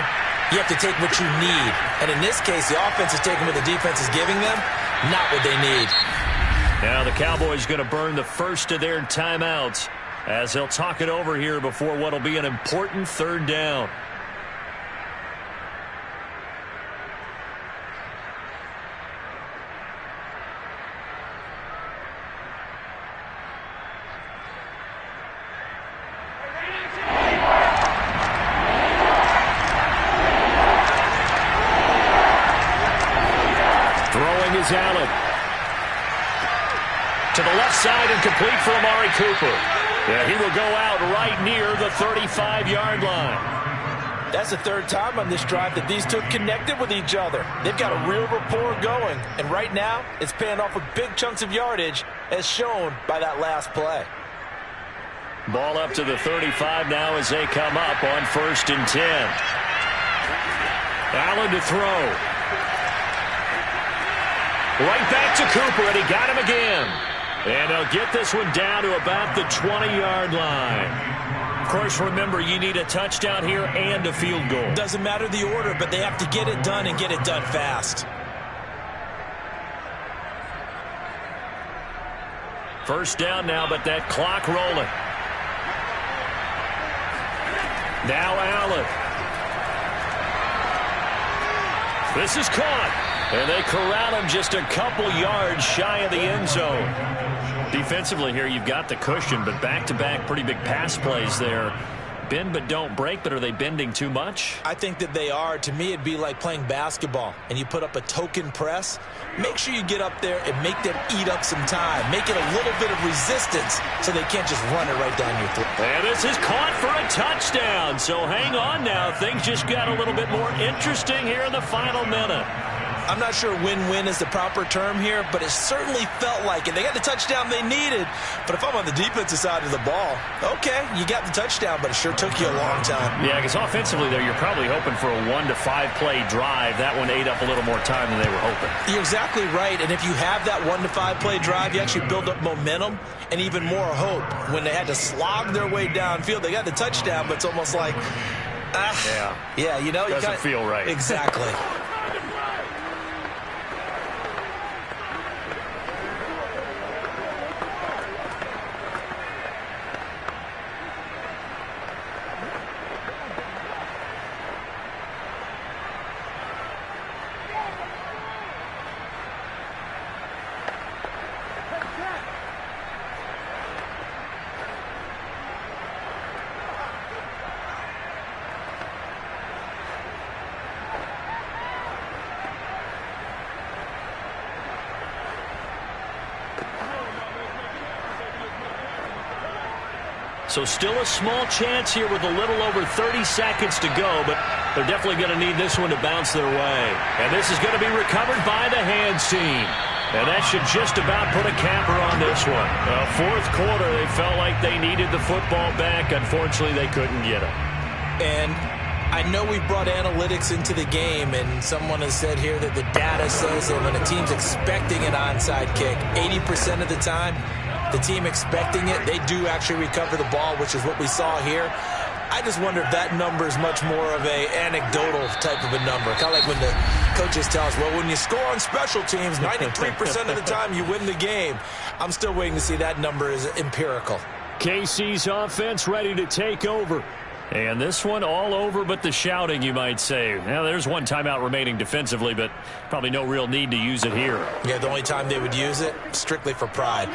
You have to take what you need. And in this case, the offense is taking what the defense is giving them, not what they need. Now the Cowboys going to burn the first of their timeouts as they'll talk it over here before what will be an important 3rd down. Allen to the left side and complete for Amari Cooper. Yeah, he will go out right near the 35-yard line. That's the 3rd time on this drive that these two connected with each other. They've got a real rapport going, and right now it's paying off with big chunks of yardage as shown by that last play. Ball up to the 35 now as they come up on 1st and 10. Allen to throw. Right back to Cooper, and he got him again. And they'll get this one down to about the 20-yard line. Of course, remember, you need a touchdown here and a field goal. Doesn't matter the order, but they have to get it done and get it done fast. 1st down now, but that clock rolling. Now Allen. This is caught. And they corral him just a couple yards shy of the end zone. Defensively here, you've got the cushion, but back-to-back pretty big pass plays there. Bend but don't break, but are they bending too much? I think that they are. To me, it'd be like playing basketball, and you put up a token press. Make sure you get up there and make them eat up some time. Make it a little bit of resistance so they can't just run it right down your throat. And this is caught for a touchdown. So hang on now. Things just got a little bit more interesting here in the final minute. I'm not sure win-win is the proper term here, but it certainly felt like it. They got the touchdown they needed, but if I'm on the defensive side of the ball, okay, you got the touchdown, but it sure took you a long time. Yeah, because offensively there, you're probably hoping for a 1 to 5 play drive. That one ate up a little more time than they were hoping. You're exactly right, and if you have that 1 to 5 play drive, you actually build up momentum and even more hope. When they had to slog their way downfield, they got the touchdown, but it's almost like, yeah, you know, doesn't feel right. Exactly. So still a small chance here with a little over 30 seconds to go, but they're definitely going to need this one to bounce their way. And this is going to be recovered by the hands team. And that should just about put a capper on this one. Fourth quarter, they felt like they needed the football back. Unfortunately, they couldn't get it. And I know we brought analytics into the game, and someone has said here that the data says that when a team's expecting an onside kick, 80% of the time, the team expecting it, they do actually recover the ball, which is what we saw here. I just wonder if that number is much more of a anecdotal type of a number. Kind of like when the coaches tell us, well, when you score on special teams, 93% of the time you win the game. I'm still waiting to see that number is empirical. KC's offense ready to take over. And this one all over but the shouting, you might say. Now, there's one timeout remaining defensively, but probably no real need to use it here. Yeah, the only time they would use it, strictly for pride.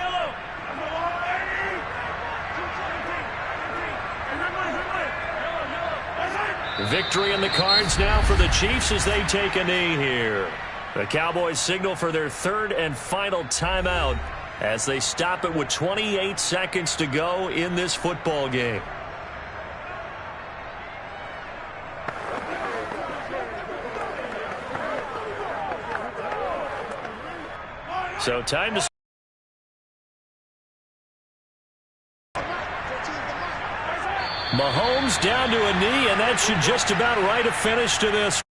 Victory in the cards now for the Chiefs as they take a knee here. The Cowboys signal for their third and final timeout as they stop it with 28 seconds to go in this football game. So time to... Mahomes down to a knee, and that should just about write a finish to this.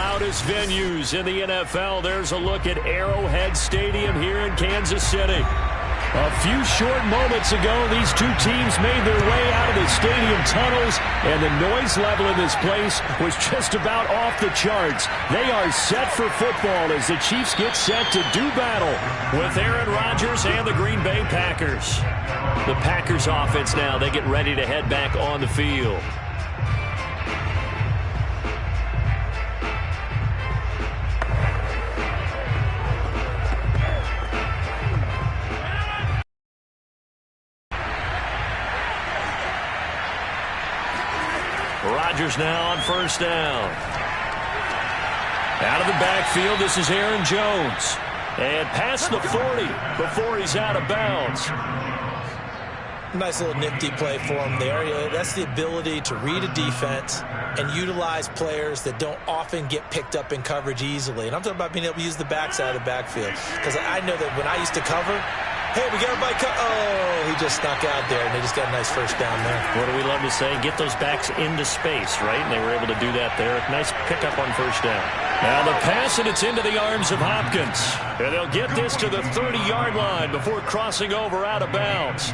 loudest venues in the NFL. There's a look at Arrowhead Stadium here in Kansas City. A few short moments ago, these two teams made their way out of the stadium tunnels, and the noise level in this place was just about off the charts. They are set for football as the Chiefs get set to do battle with Aaron Rodgers and the Green Bay Packers. The Packers offense now, they get ready to head back on the field. Rodgers now on first down. Out of the backfield, this is Aaron Jones. And past the 40 before he's out of bounds. Nice little nifty play for him there. That's the ability to read a defense and utilize players that don't often get picked up in coverage easily. And I'm talking about being able to use the backside of the backfield. Because I know that when I used to cover, hey, we got everybody oh, he just snuck out there, and they just got a nice first down there. What do we love to say? Get those backs into space, right? And they were able to do that there. Nice pickup on first down. Now the pass, and it's into the arms of Hopkins. And they'll get this to the 30-yard line before crossing over out of bounds.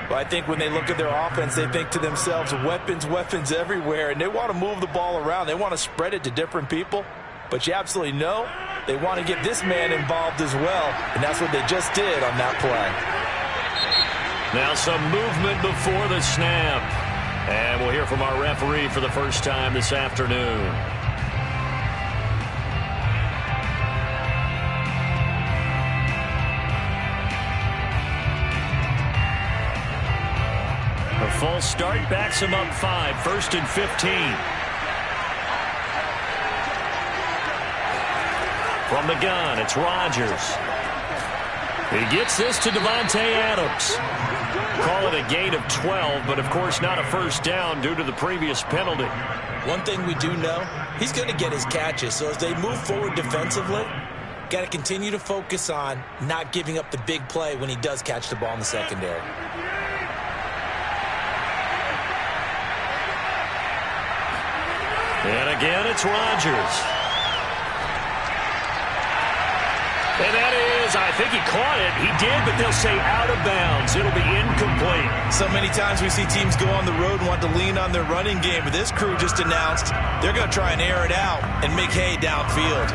Well, I think when they look at their offense, they think to themselves, weapons, weapons everywhere, and they want to move the ball around. They want to spread it to different people. But you absolutely know they want to get this man involved as well, and that's what they just did on that play. Now some movement before the snap. And we'll hear from our referee for the first time this afternoon. A false start backs him up 5, 1st and 15. From the gun, it's Rodgers. He gets this to Davante Adams. Call it a gain of 12, but of course not a first down due to the previous penalty. One thing we do know, he's going to get his catches. So as they move forward defensively, got to continue to focus on not giving up the big play when he does catch the ball in the secondary. And again, it's Rodgers. And that is, I think he caught it. He did, but they'll say out of bounds. It'll be incomplete. So many times we see teams go on the road and want to lean on their running game, but this crew just announced they're going to try and air it out and make hay downfield.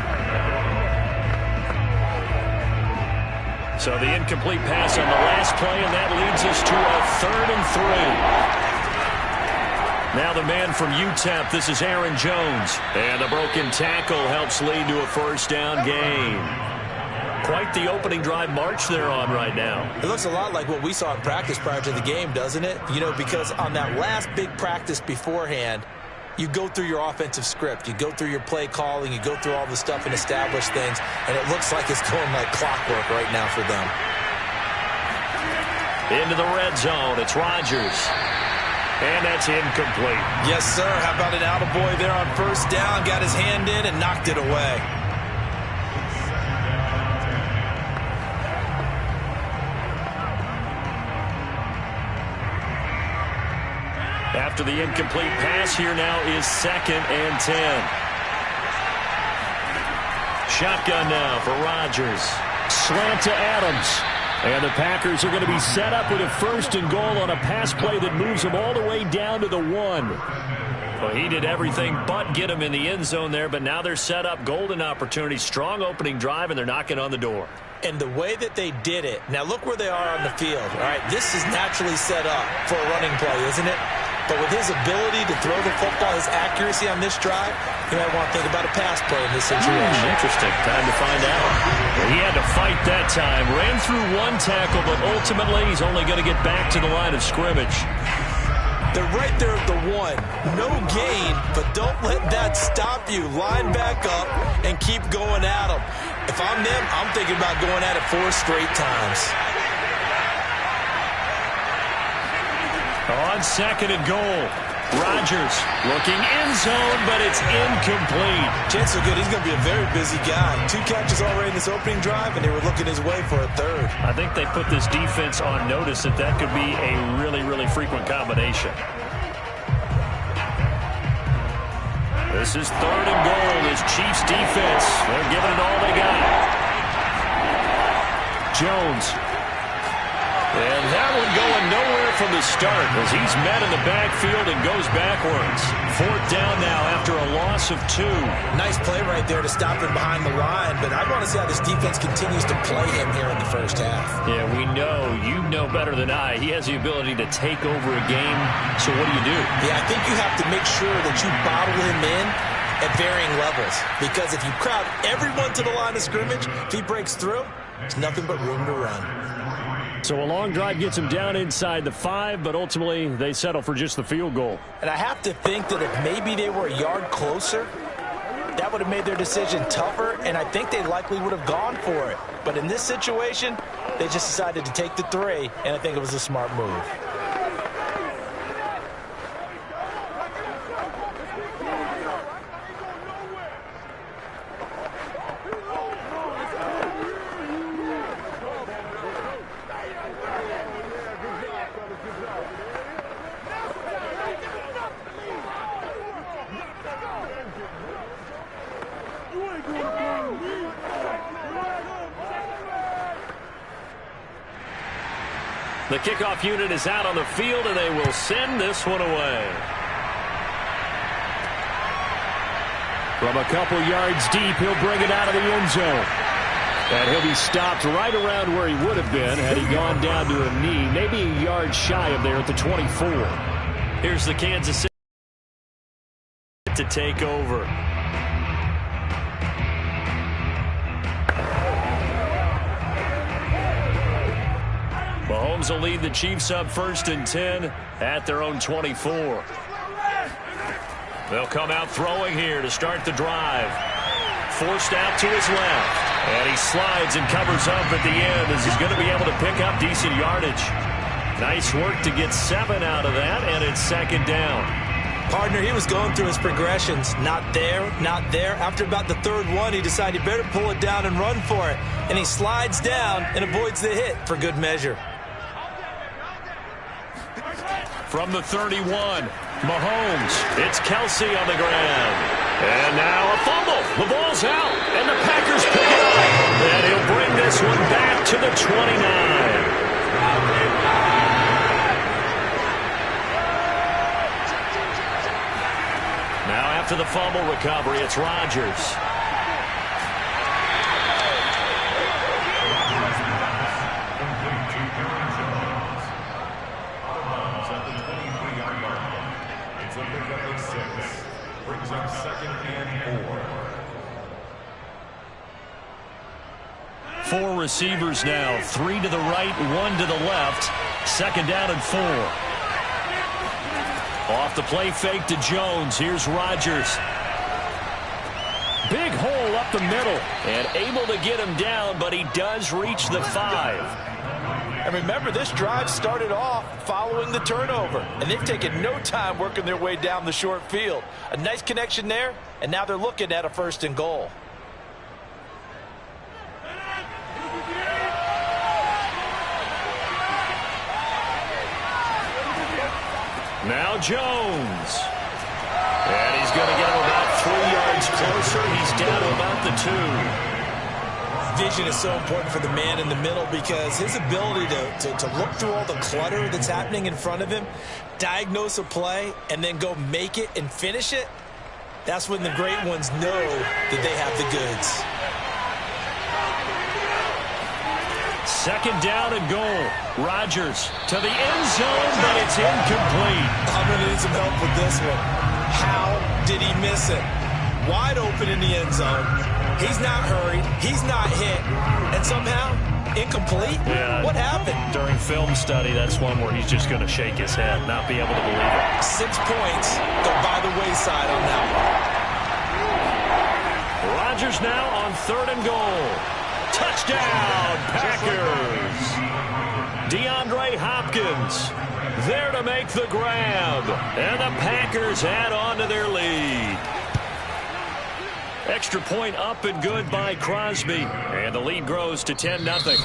So the incomplete pass on the last play, and that leads us to a 3rd and 3. Now the man from UTEP, this is Aaron Jones. And the broken tackle helps lead to a first down gain. Quite the opening drive march they're on right now. It looks a lot like what we saw in practice prior to the game, doesn't it? You know, because on that last big practice beforehand, you go through your offensive script. You go through your play calling. You go through all the stuff and establish things. And it looks like it's going like clockwork right now for them. Into the red zone. It's Rodgers. And that's incomplete. Yes, sir. How about an attaboy there on first down? Got his hand in and knocked it away. After the incomplete pass, here now is 2nd and 10. Shotgun now for Rodgers. Slant to Adams. And the Packers are going to be set up with a 1st and goal on a pass play that moves them all the way down to the 1. Well, he did everything but get him in the end zone there, but now they're set up. Golden opportunity, strong opening drive, and they're knocking on the door. And the way that they did it, now look where they are on the field. All right, this is naturally set up for a running play, isn't it? But with his ability to throw the football, his accuracy on this drive, you might want to think about a pass play in this situation. Interesting. Time to find out. Well, he had to fight that time. Ran through one tackle, but ultimately he's only going to get back to the line of scrimmage. They're right there at the 1. No gain, but don't let that stop you. Line back up and keep going at them. If I'm them, I'm thinking about going at it 4 straight times. On 2nd and goal, Rodgers looking end zone, but it's incomplete. Chances are good. He's going to be a very busy guy. 2 catches already in this opening drive, and they were looking his way for a 3rd. I think they put this defense on notice that that could be a really, really frequent combination. This is 3rd and goal. This Chiefs defense, they're giving it all they got. Jones. And that one going nowhere from the start as he's met in the backfield and goes backwards. 4th down now after a loss of 2. Nice play right there to stop him behind the line, but I want to see how this defense continues to play him here in the first half. Yeah, we know, you know better than I, he has the ability to take over a game. So what do? Yeah, I think you have to make sure that you bottle him in at varying levels, because if you crowd everyone to the line of scrimmage, if he breaks through, it's nothing but room to run. So a long drive gets him down inside the 5, but ultimately they settle for just the field goal. And I have to think that if maybe they were a yard closer, that would have made their decision tougher, and I think they likely would have gone for it. But in this situation, they just decided to take the 3, and I think it was a smart move. The kickoff unit is out on the field, and they will send this one away. From a couple yards deep, he'll bring it out of the end zone. And he'll be stopped right around where he would have been had he gone down to a knee, maybe a yard shy of there at the 24. Here's the Kansas City to take over. Mahomes will lead the Chiefs up 1st and 10 at their own 24. They'll come out throwing here to start the drive. Forced out to his left. And he slides and covers up at the end as he's going to be able to pick up decent yardage. Nice work to get 7 out of that, and it's 2nd down. Partner, he was going through his progressions. Not there, not there. After about the 3rd one, he decided he better pull it down and run for it. And he slides down and avoids the hit for good measure. From the 31, Mahomes. It's Kelsey on the ground. And now a fumble. The ball's out, and the Packers pick it up. And he'll bring this one back to the 29. Now after the fumble recovery, it's Rodgers. Four receivers now, 3 to the right, 1 to the left. 2nd down and 4. Off the play fake to Jones. Here's Rodgers. Big hole up the middle and able to get him down, but he does reach the 5. And remember, this drive started off following the turnover, and they've taken no time working their way down the short field. A nice connection there, and now they're looking at a 1st and goal. Now Jones. And he's going to get him about 3 yards closer. He's down to about the 2. Vision is so important for the man in the middle because his ability to look through all the clutter that's happening in front of him, diagnose a play, and then go make it and finish it, that's when the great ones know that they have the goods. 2nd down and goal. Rodgers to the end zone, but it's incomplete. I'm going to need some help with this one. How did he miss it? Wide open in the end zone. He's not hurried. He's not hit. And somehow, incomplete? Yeah, what happened? During film study, that's one where he's just going to shake his head, not be able to believe it. 6 points go by the wayside on that one. Rodgers now on 3rd and goal. Touchdown, Packers. DeAndre Hopkins there to make the grab. And the Packers add on to their lead. Extra point up and good by Crosby. And the lead grows to 10-0.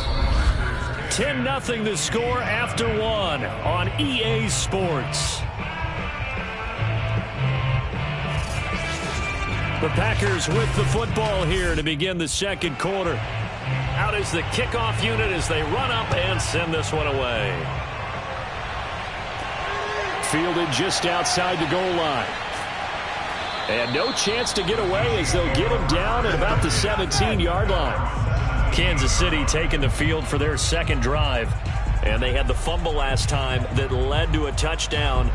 10-0 the score after 1 on EA Sports. The Packers with the football here to begin the second quarter. Out is the kickoff unit as they run up and send this one away. Fielded just outside the goal line. And no chance to get away as they'll get him down at about the 17-yard line. Kansas City taking the field for their second drive. And they had the fumble last time that led to a touchdown.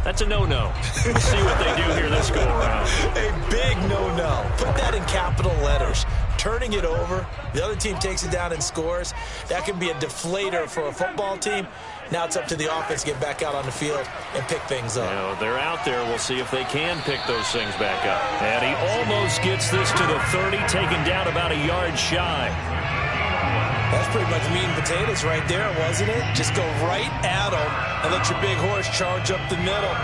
That's a no-no. We'll see what they do here this go-around. A big no-no. Put that in capital letters. Turning it over, the other team takes it down and scores. That can be a deflator for a football team. Now it's up to the offense to get back out on the field and pick things up. They're out there. We'll see if they can pick those things back up. And he almost gets this to the 30, taken down about a yard shy. That's pretty much meat and potatoes right there, wasn't it? Just go right at them and let your big horse charge up the middle.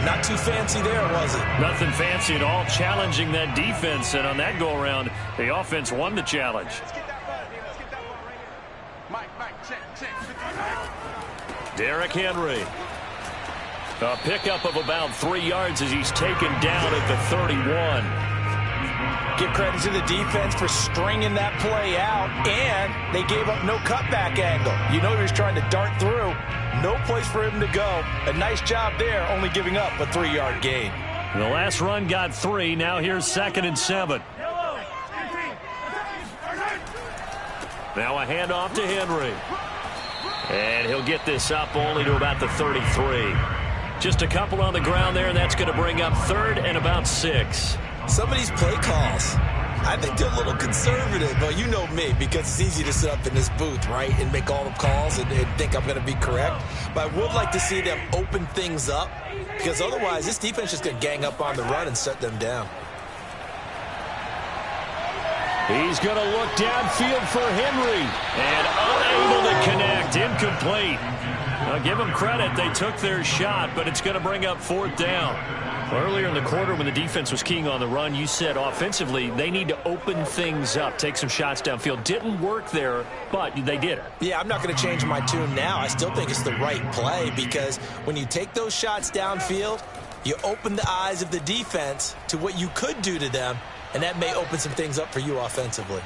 Not too fancy there, was it? Nothing fancy at all, challenging that defense. And on that go-around, the offense won the challenge. Derrick Henry. A pickup of about 3 yards as he's taken down at the 31. Give credit to the defense for stringing that play out, and they gave up no cutback angle. You know he was trying to dart through. No place for him to go. A nice job there, only giving up a 3-yard gain. The last run got 3. Now here's 2nd and 7. Now a handoff to Henry. And he'll get this up only to about the 33. Just a couple on the ground there, and that's going to bring up 3rd and about 6. Some of these play calls, I think they're a little conservative, but you know me, because it's easy to sit up in this booth, right, and make all the calls and think I'm going to be correct. But I would like to see them open things up, because otherwise this defense is going to gang up on the run and shut them down. He's going to look downfield for Henry, and unable to connect, incomplete. Now give them credit, they took their shot, but it's going to bring up 4th down. Earlier in the quarter when the defense was keying on the run, you said offensively they need to open things up, take some shots downfield. Didn't work there, but they did it. Yeah, I'm not going to change my tune now. I still think it's the right play because when you take those shots downfield, you open the eyes of the defense to what you could do to them, and that may open some things up for you offensively.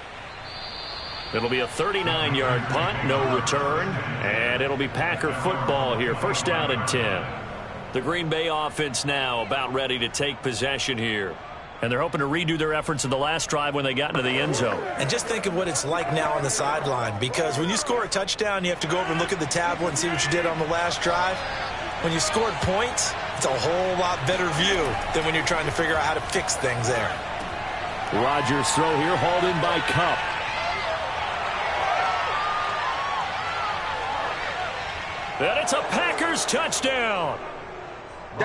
It'll be a 39-yard punt, no return, and it'll be Packer football here. 1st down and 10. The Green Bay offense now about ready to take possession here. And they're hoping to redo their efforts in the last drive when they got into the end zone. And just think of what it's like now on the sideline, because when you score a touchdown, you have to go over and look at the tablet and see what you did on the last drive. When you scored points, it's a whole lot better view than when you're trying to figure out how to fix things there. Rodgers' throw here hauled in by Kupp. And it's a Packers touchdown.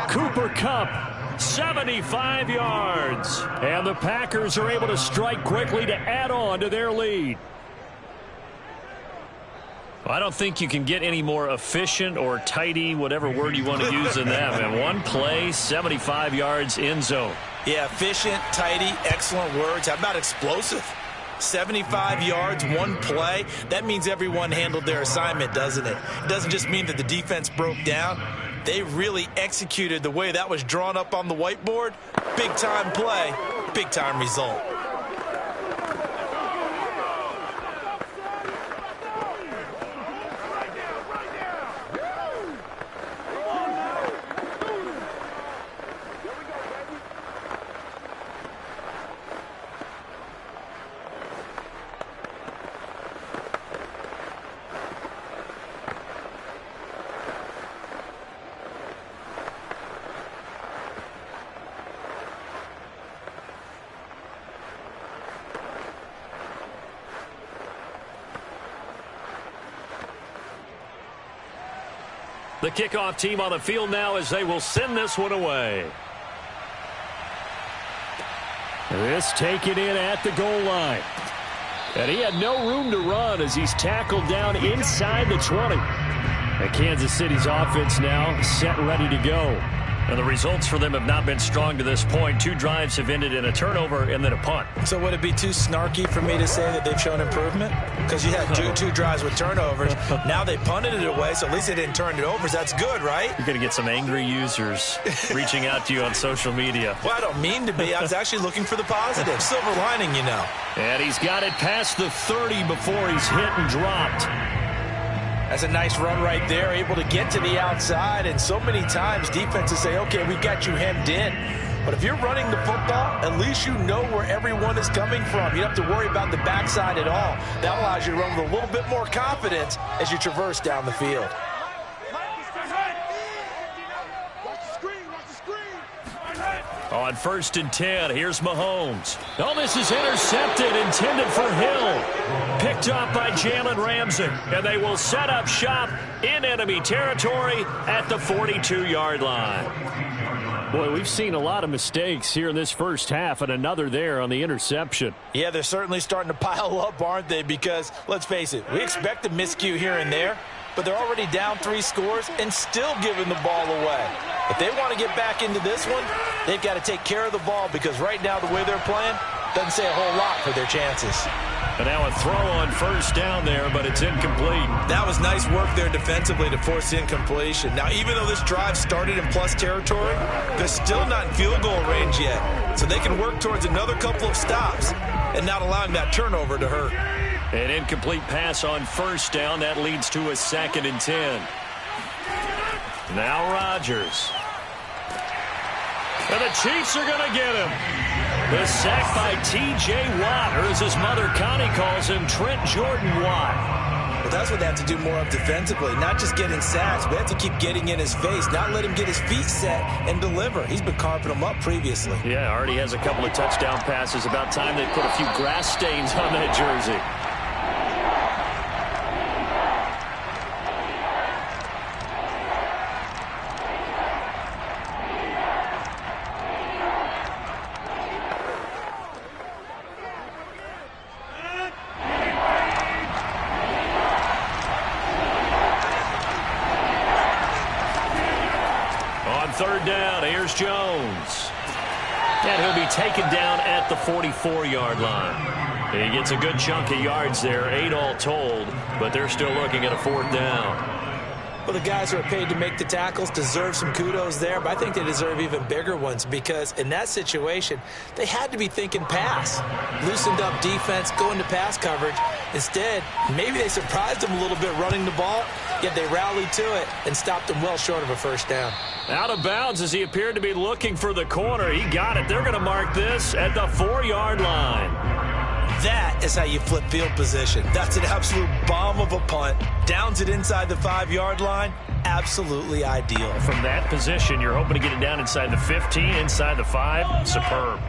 Cooper Kupp, 75 yards. And the Packers are able to strike quickly to add on to their lead. I don't think you can get any more efficient or tidy, whatever word you want to use in that. And one play, 75 yards in zone. Yeah, efficient, tidy, excellent words. How about explosive? 75 yards, one play. That means everyone handled their assignment, doesn't it? It doesn't just mean that the defense broke down. They really executed the way that was drawn up on the whiteboard. Big-time play, big-time result. The kickoff team on the field now as they will send this one away. This taken in at the goal line. And he had no room to run as he's tackled down inside the 20. And Kansas City's offense now set ready to go. And the results for them have not been strong to this point. 2 drives have ended in a turnover and then a punt. So would it be too snarky for me to say that they've shown improvement? Because you had two drives with turnovers. Now they punted it away, so at least they didn't turn it over. So that's good, right? You're going to get some angry users reaching out to you on social media. Well, I don't mean to be. I was actually looking for the positive. Silver lining, you know. And he's got it past the 30 before he's hit and dropped. That's a nice run right there, able to get to the outside. And so many times defenses say, okay, we've got you hemmed in. But if you're running the football, at least you know where everyone is coming from. You don't have to worry about the backside at all. That allows you to run with a little bit more confidence as you traverse down the field. On 1st and 10, here's Mahomes. Oh, this is intercepted, intended for Hill. Picked up by Jalen Ramsey. And they will set up shop in enemy territory at the 42-yard line. Boy, we've seen a lot of mistakes here in this first half, and another there on the interception. Yeah, they're certainly starting to pile up, aren't they? Because, let's face it, we expect a miscue here and there, but they're already down 3 scores and still giving the ball away. If they want to get back into this one, they've got to take care of the ball, because right now the way they're playing doesn't say a whole lot for their chances. And now a throw on 1st down there, but it's incomplete. That was nice work there defensively to force incompletion. Now, even though this drive started in plus territory, they're still not in field goal range yet. So they can work towards another couple of stops and not allowing that turnover to hurt. An incomplete pass on 1st down. That leads to a 2nd and 10. Now Rodgers. And the Chiefs are going to get him. The sack by T.J. Watt, or as his mother Connie calls him, Trent Jordan Watt. Well, that's what they have to do more of defensively. Not just getting sacks, but they have to keep getting in his face, not let him get his feet set and deliver. He's been carving them up previously. Yeah, already has a couple of touchdown passes. About time they put a few grass stains on that jersey. Jones. And he'll be taken down at the 44-yard line. He gets a good chunk of yards there, 8 all told, but they're still looking at a 4th down. Well, the guys who are paid to make the tackles deserve some kudos there, but I think they deserve even bigger ones, because in that situation, they had to be thinking pass. Loosened up defense, going to pass coverage. Instead, maybe they surprised them a little bit running the ball, yet they rallied to it and stopped them well short of a 1st down. Out of bounds as he appeared to be looking for the corner. He got it. They're going to mark this at the 4-yard line. That is how you flip field position. That's an absolute bomb of a punt. Downs it inside the 5-yard line. Absolutely ideal. From that position, you're hoping to get it down inside the 15, inside the 5. Superb.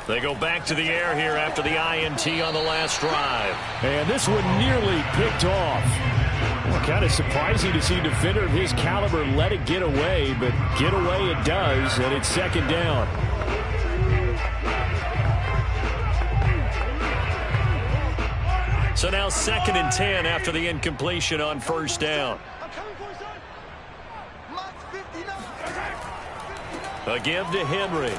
They go back to the air here after the INT on the last drive. And this one nearly picked off. Well, kind of surprising to see a defender of his caliber let it get away, but get away it does, and it's 2nd down. So now 2nd and 10 after the incompletion on 1st down. A give to Henry.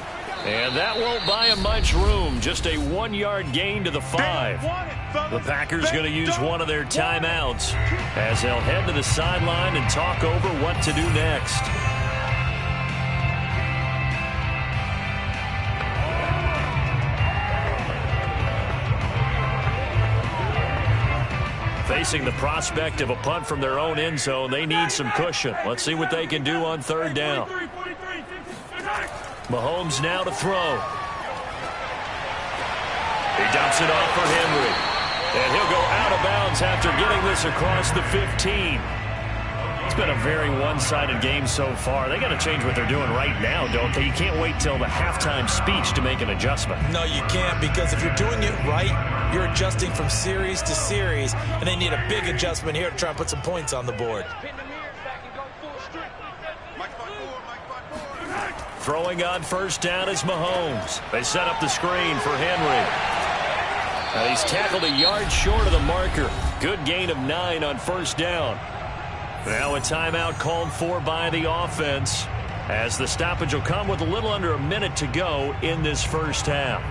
And that won't buy him much room. Just a 1-yard gain to the 5. The Packers going to use one of their timeouts as they'll head to the sideline and talk over what to do next. Facing the prospect of a punt from their own end zone, they need some cushion. Let's see what they can do on 3rd down. Mahomes now to throw. He dumps it off for Henry. And he'll go out of bounds after getting this across the 15. It's been a very one-sided game so far. They got to change what they're doing right now, don't they? You can't wait till the halftime speech to make an adjustment. No, you can't, because if you're doing it right, you're adjusting from series to series, and they need a big adjustment here to try and put some points on the board. Throwing on 1st down is Mahomes. They set up the screen for Henry. And he's tackled a yard short of the marker. Good gain of 9 on first down. Now a timeout called for by the offense, as the stoppage will come with a little under a minute to go in this first half.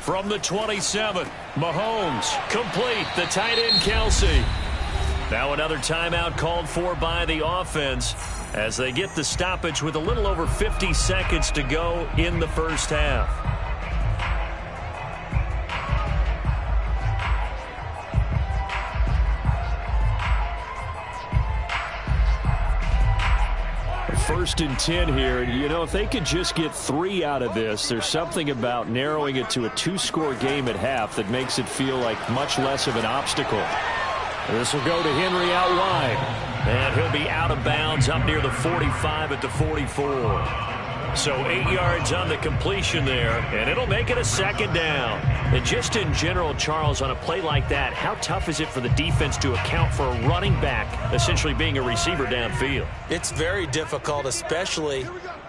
From the 27, Mahomes, complete, the tight end Kelsey. Now another timeout called for by the offense as they get the stoppage with a little over 50 seconds to go in the first half. First and 10 here, and you know, if they could just get 3 out of this, there's something about narrowing it to a 2-score game at half that makes it feel like much less of an obstacle. This will go to Henry out wide, and he'll be out of bounds up near the 45 at the 44. So 8 yards on the completion there, and it'll make it a second down. And just in general, Charles, on a play like that, how tough is it for the defense to account for a running back essentially being a receiver downfield? It's very difficult, especially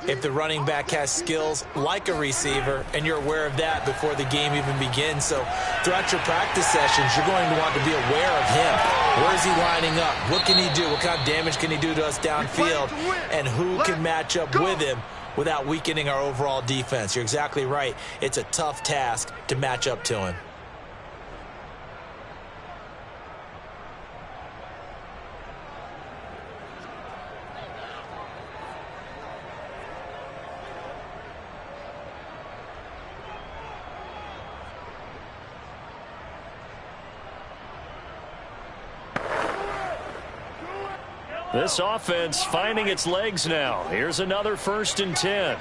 if the running back has skills like a receiver, and you're aware of that before the game even begins. So throughout your practice sessions, you're going to want to be aware of him. Where is he lining up? What can he do? What kind of damage can he do to us downfield? And who can match up with him without weakening our overall defense? You're exactly right. It's a tough task to match up to him. This offense finding its legs now. Here's another 1st and 10.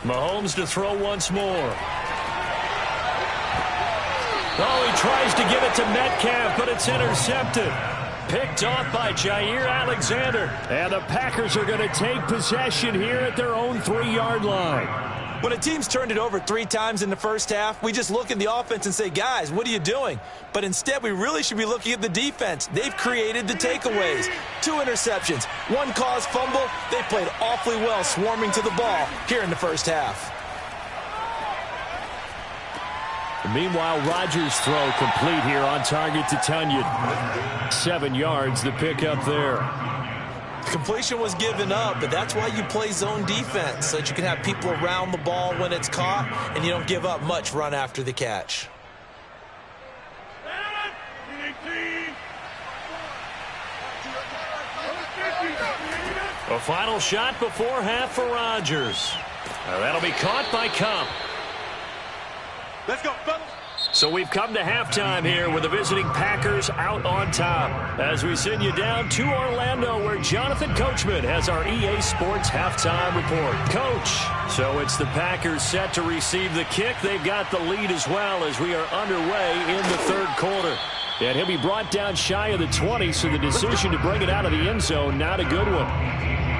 Mahomes to throw once more. Oh, he tries to give it to Metcalf, but it's intercepted. Picked off by Jair Alexander. And the Packers are going to take possession here at their own 3-yard line. When a team's turned it over 3 times in the first half, we just look at the offense and say, guys, what are you doing? But instead, we really should be looking at the defense. They've created the takeaways. 2 interceptions, 1 caused fumble. They played awfully well swarming to the ball here in the first half. Meanwhile, Rodgers' throw complete here on target to Tunyon. 7 yards, the pickup there. Completion was given up, but that's why you play zone defense, so that you can have people around the ball when it's caught, and you don't give up much run after the catch. A final shot before half for Rodgers. Now that'll be caught by Cup. Let's go, fellas. So we've come to halftime here with the visiting Packers out on top. As we send you down to Orlando, where Jonathan Coachman has our EA Sports halftime report. Coach, so it's the Packers set to receive the kick. They've got the lead as well as we are underway in the 3rd quarter. And he'll be brought down shy of the 20, so the decision to bring it out of the end zone, not a good one.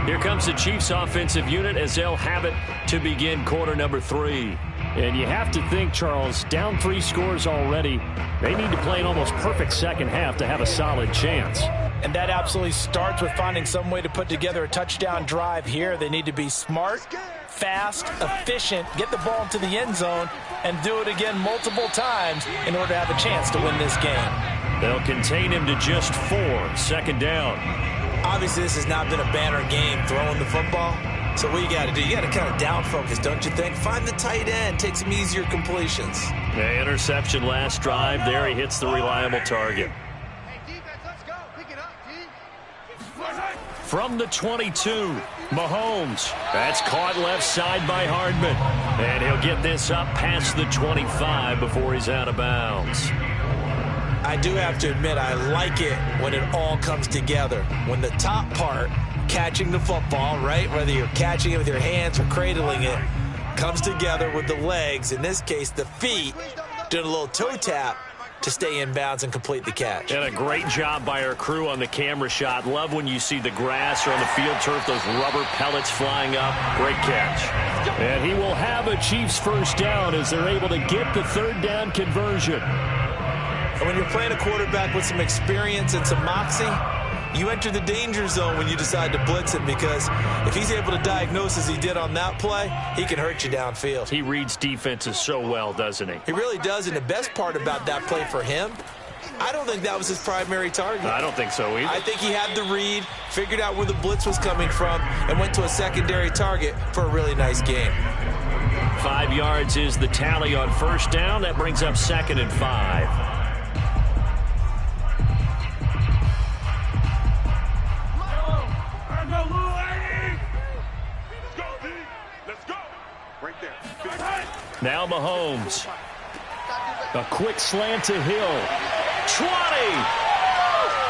Here comes the Chiefs offensive unit as they'll have it to begin quarter number 3. And you have to think, Charles, down 3 scores already. They need to play an almost perfect second half to have a solid chance. And that absolutely starts with finding some way to put together a touchdown drive here. They need to be smart, fast, efficient, get the ball into the end zone, and do it again multiple times in order to have a chance to win this game. They'll contain him to just 4. 2nd down. Obviously, this has not been a banner game throwing the football. So what you got to do, you got to kind of down focus, don't you think? Find the tight end, take some easier completions. The interception last drive. There he hits the reliable target. Hey, defense, let's go. Pick it up, team. From the 22, Mahomes. That's caught left side by Hardman. And he'll get this up past the 25 before he's out of bounds. I do have to admit, I like it when it all comes together. When the top part, catching the football, right, whether you're catching it with your hands or cradling it, comes together with the legs, in this case the feet, doing a little toe tap. to stay in bounds and complete the catch. And a great job by our crew on the camera shot. Love when you see the grass or on the field turf, those rubber pellets flying up. Great catch. And he will have a Chiefs first down as they're able to get the third down conversion. And when you're playing a quarterback with some experience and some moxie, you enter the danger zone when you decide to blitz him, because if he's able to diagnose as he did on that play, he can hurt you downfield. He reads defenses so well, doesn't he? He really does, and the best part about that play for him, I don't think that was his primary target. I don't think so either. I think he had the read, figured out where the blitz was coming from, and went to a secondary target for a really nice game. 5 yards is the tally on first down. That brings up 2nd and 5. Now Mahomes. A quick slant to Hill. 20.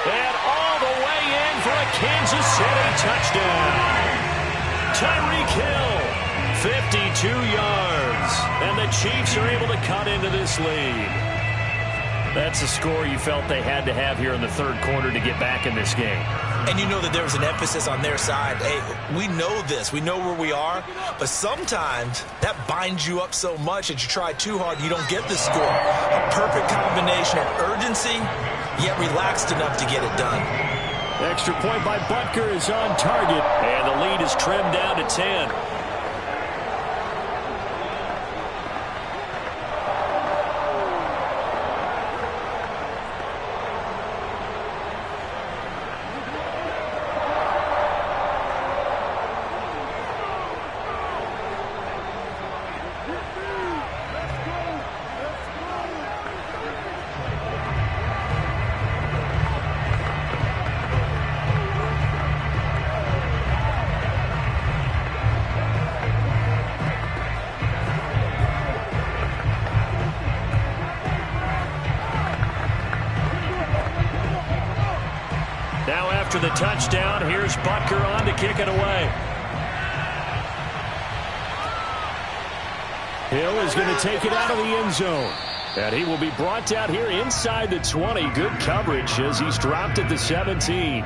And all the way in for a Kansas City touchdown. Tyreek Hill, 52 yards. And the Chiefs are able to cut into this lead. That's a score you felt they had to have here in the third quarter to get back in this game. And you know that there was an emphasis on their side. Hey, we know this. We know where we are. But sometimes that binds you up so much that you try too hard, you don't get the score. A perfect combination of urgency, yet relaxed enough to get it done. Extra point by Butker is on target. And the lead is trimmed down to 10. After the touchdown, here's Butker on to kick it away. Hill is going to take it out of the end zone. And he will be brought down here inside the 20. Good coverage as he's dropped at the 17.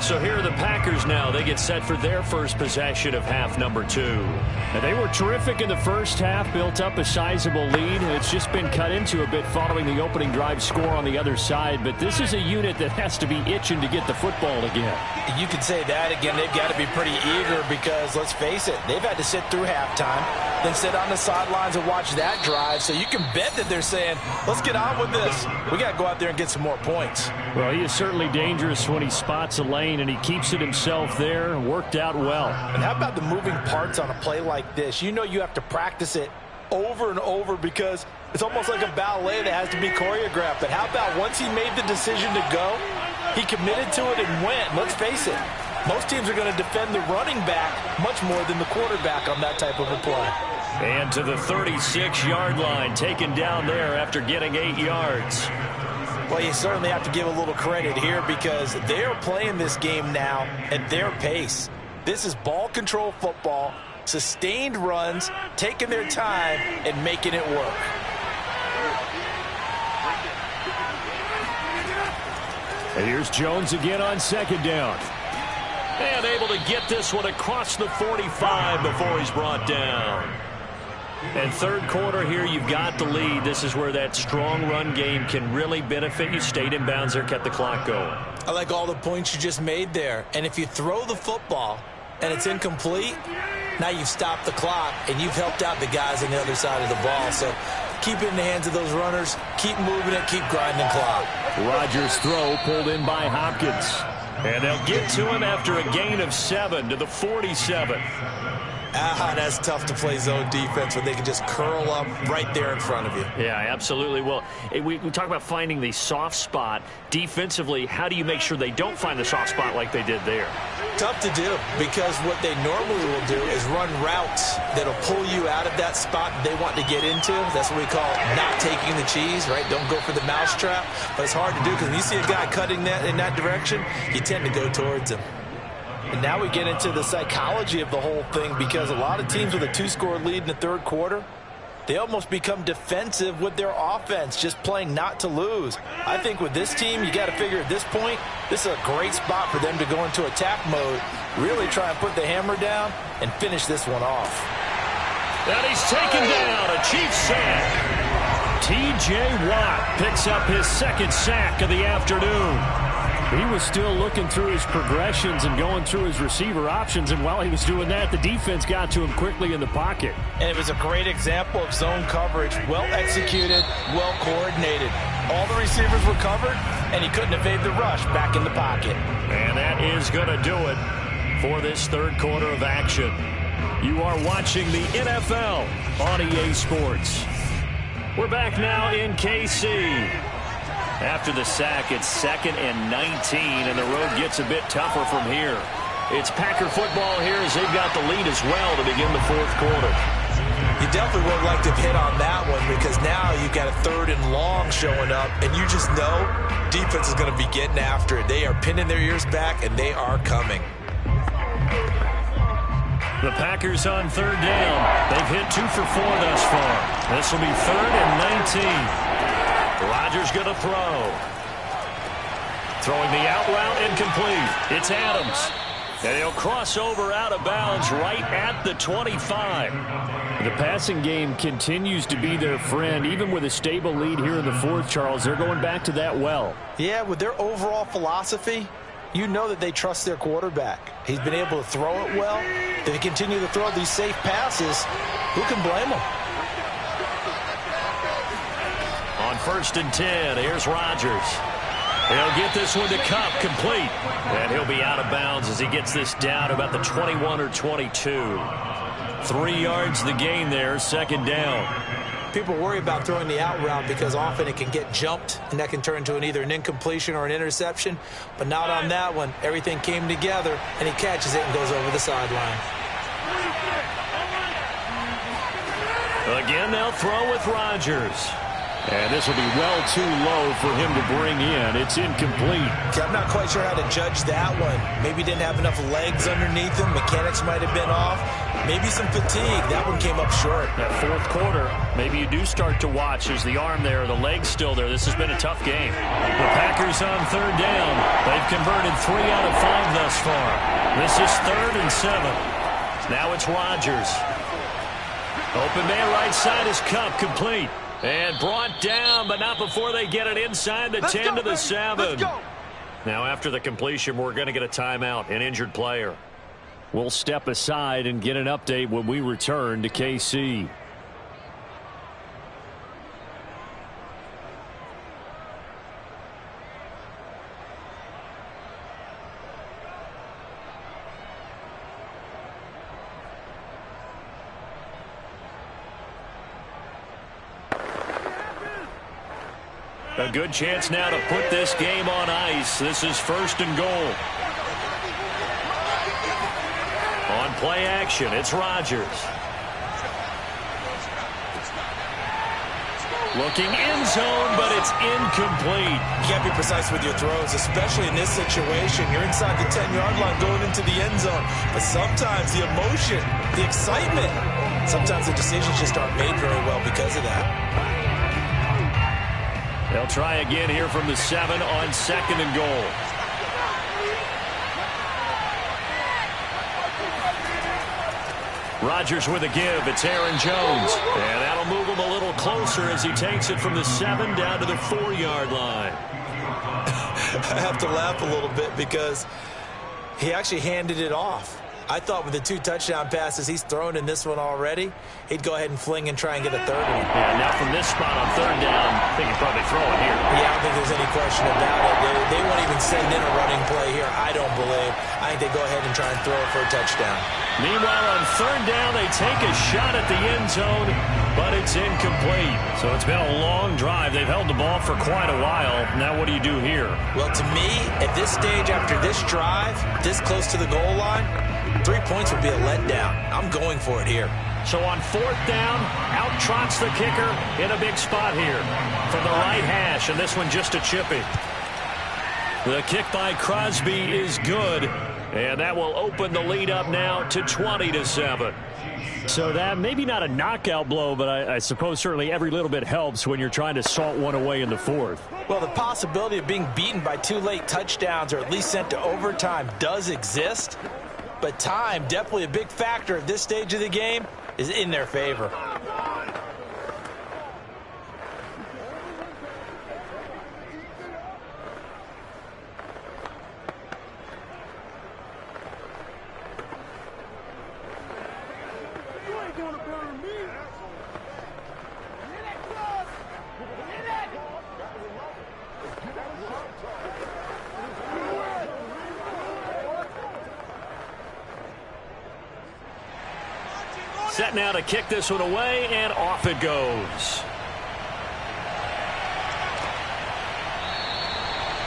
So here are the Packers now. They get set for their first possession of half number 2. And they were terrific in the first half, built up a sizable lead. It's just been cut into a bit following the opening drive score on the other side. But this is a unit that has to be itching to get the football again. You could say that again. They've got to be pretty eager because, let's face it, they've had to sit through halftime, then sit on the sidelines and watch that drive. So you can bet that they're saying, let's get on with this. We got to go out there and get some more points. Well, he is certainly dangerous when he spots a lane, and he keeps it himself there. Worked out well. And how about the moving parts on a play like this? You know you have to practice it over and over because it's almost like a ballet that has to be choreographed. But how about once he made the decision to go, he committed to it and went. Let's face it, most teams are going to defend the running back much more than the quarterback on that type of a play. And to the 36-yard line, taken down there after getting 8 yards. Well, you certainly have to give a little credit here because they're playing this game now at their pace. This is ball control football, sustained runs, taking their time and making it work. And here's Jones again on second down. And able to get this one across the 45 before he's brought down. And third quarter here, you've got the lead. This is where that strong run game can really benefit you. Stayed in bounds there, kept the clock going. I like all the points you just made there. And if you throw the football and it's incomplete, now you've stopped the clock and you've helped out the guys on the other side of the ball. So keep it in the hands of those runners. Keep moving it. Keep grinding clock. Rodgers' throw pulled in by Hopkins. And they'll get to him after a gain of 7 to the 47. That's tough to play zone defense when they can just curl up right there in front of you. Yeah, absolutely. Well, we talk about finding the soft spot. Defensively, how do you make sure they don't find the soft spot like they did there? Tough to do because what they normally will do is run routes that'll pull you out of that spot they want to get into. That's what we call not taking the cheese, right? Don't go for the mousetrap. But it's hard to do because when you see a guy cutting that in that direction, you tend to go towards him. And now we get into the psychology of the whole thing because a lot of teams with a 2-score lead in the third quarter, they almost become defensive with their offense, just playing not to lose. I think with this team, you got to figure at this point, this is a great spot for them to go into attack mode, really try and put the hammer down and finish this one off. And he's taken down, a Chiefs sack. T.J. Watt picks up his second sack of the afternoon. He was still looking through his progressions and going through his receiver options, and while he was doing that, the defense got to him quickly in the pocket. And it was a great example of zone coverage, well executed, well coordinated. All the receivers were covered, and he couldn't evade the rush back in the pocket. And that is going to do it for this third quarter of action. You are watching the NFL on EA Sports. We're back now in KC. After the sack, it's 2nd and 19, and the road gets a bit tougher from here. It's Packer football here as they've got the lead as well to begin the fourth quarter. You definitely would like to hit on that one because now you've got a 3rd and long showing up, and you just know defense is going to be getting after it. They are pinning their ears back, and they are coming. The Packers on 3rd down. They've hit 2 for 4 thus far. This will be 3rd and 19. Rodgers going to throw. Throwing the out route incomplete. It's Adams. And he'll cross over out of bounds right at the 25. The passing game continues to be their friend. Even with a stable lead here in the fourth, Charles, they're going back to that well. Yeah, with their overall philosophy, you know that they trust their quarterback. He's been able to throw it well. If they continue to throw these safe passes, who can blame them? On 1st and 10, here's Rodgers. He'll get this one to Kupp, complete. And he'll be out of bounds as he gets this down about the 21 or 22. 3 yards the gain there, 2nd down. People worry about throwing the out route because often it can get jumped, and that can turn into either an incompletion or an interception. But not on that one. Everything came together, and he catches it and goes over the sideline. Again, they'll throw with Rodgers. And this will be well too low for him to bring in. It's incomplete. Okay, I'm not quite sure how to judge that one. Maybe he didn't have enough legs underneath him. Mechanics might have been off. Maybe some fatigue. That one came up short. That fourth quarter, maybe you do start to watch as the arm there, the leg's still there. This has been a tough game. The Packers on 3rd down. They've converted 3 out of 5 thus far. This is 3rd and 7. Now it's Rodgers. Open man right side is Kupp, complete. And brought down, but not before they get it inside the 10 to the 7. Now after the completion, we're going to get a timeout, an injured player. We'll step aside and get an update when we return to KC. A good chance now to put this game on ice. This is 1st and goal. On play action, it's Rodgers. Looking end zone, but it's incomplete. You can't be precise with your throws, especially in this situation. You're inside the 10-yard line going into the end zone. But sometimes the emotion, the excitement, sometimes the decisions just aren't made very well because of that. They'll try again here from the 7 on 2nd and goal. Rodgers with a give. It's Aaron Jones. And that'll move him a little closer as he takes it from the 7 down to the 4-yard line. I have to laugh a little bit because he actually handed it off. I thought with the 2 touchdown passes he's thrown in this one already, he'd go ahead and fling and try and get a 3rd one. Yeah, now from this spot on 3rd down, I think he'd probably throw it here. Yeah, I don't think there's any question about it. They won't even send in a running play here, I don't believe. I think they go ahead and try and throw it for a touchdown. Meanwhile, on 3rd down, they take a shot at the end zone, but it's incomplete. So it's been a long drive. They've held the ball for quite a while. Now what do you do here? Well, to me, at this stage, after this drive, this close to the goal line, 3 points would be a letdown. I'm going for it here. So on 4th down, out trots the kicker in a big spot here from the right hash, and this one just a chippy. The kick by Crosby is good, and that will open the lead up now to 20-7. So that maybe not a knockout blow, but I suppose certainly every little bit helps when you're trying to salt one away in the fourth. Well, the possibility of being beaten by 2 late touchdowns or at least sent to overtime does exist, but time, definitely a big factor at this stage of the game, is in their favor. Set now to kick this one away, and off it goes.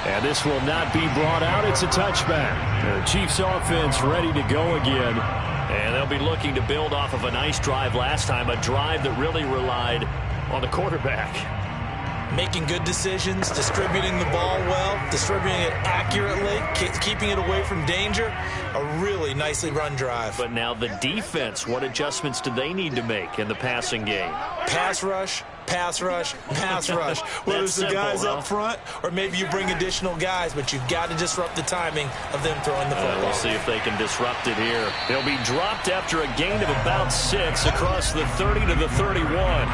And this will not be brought out. It's a touchback. The Chiefs offense ready to go again. And they'll be looking to build off of a nice drive last time, a drive that really relied on the quarterback. Making good decisions, distributing the ball well, distributing it accurately, keeping it away from danger. A really nicely run drive. But now the defense, what adjustments do they need to make in the passing game? Pass rush, pass rush, pass rush. Whether it's the guys up front or maybe you bring additional guys, but you've got to disrupt the timing of them throwing the football. We'll see if they can disrupt it here. They'll be dropped after a gain of about 6 across the 30 to the 31.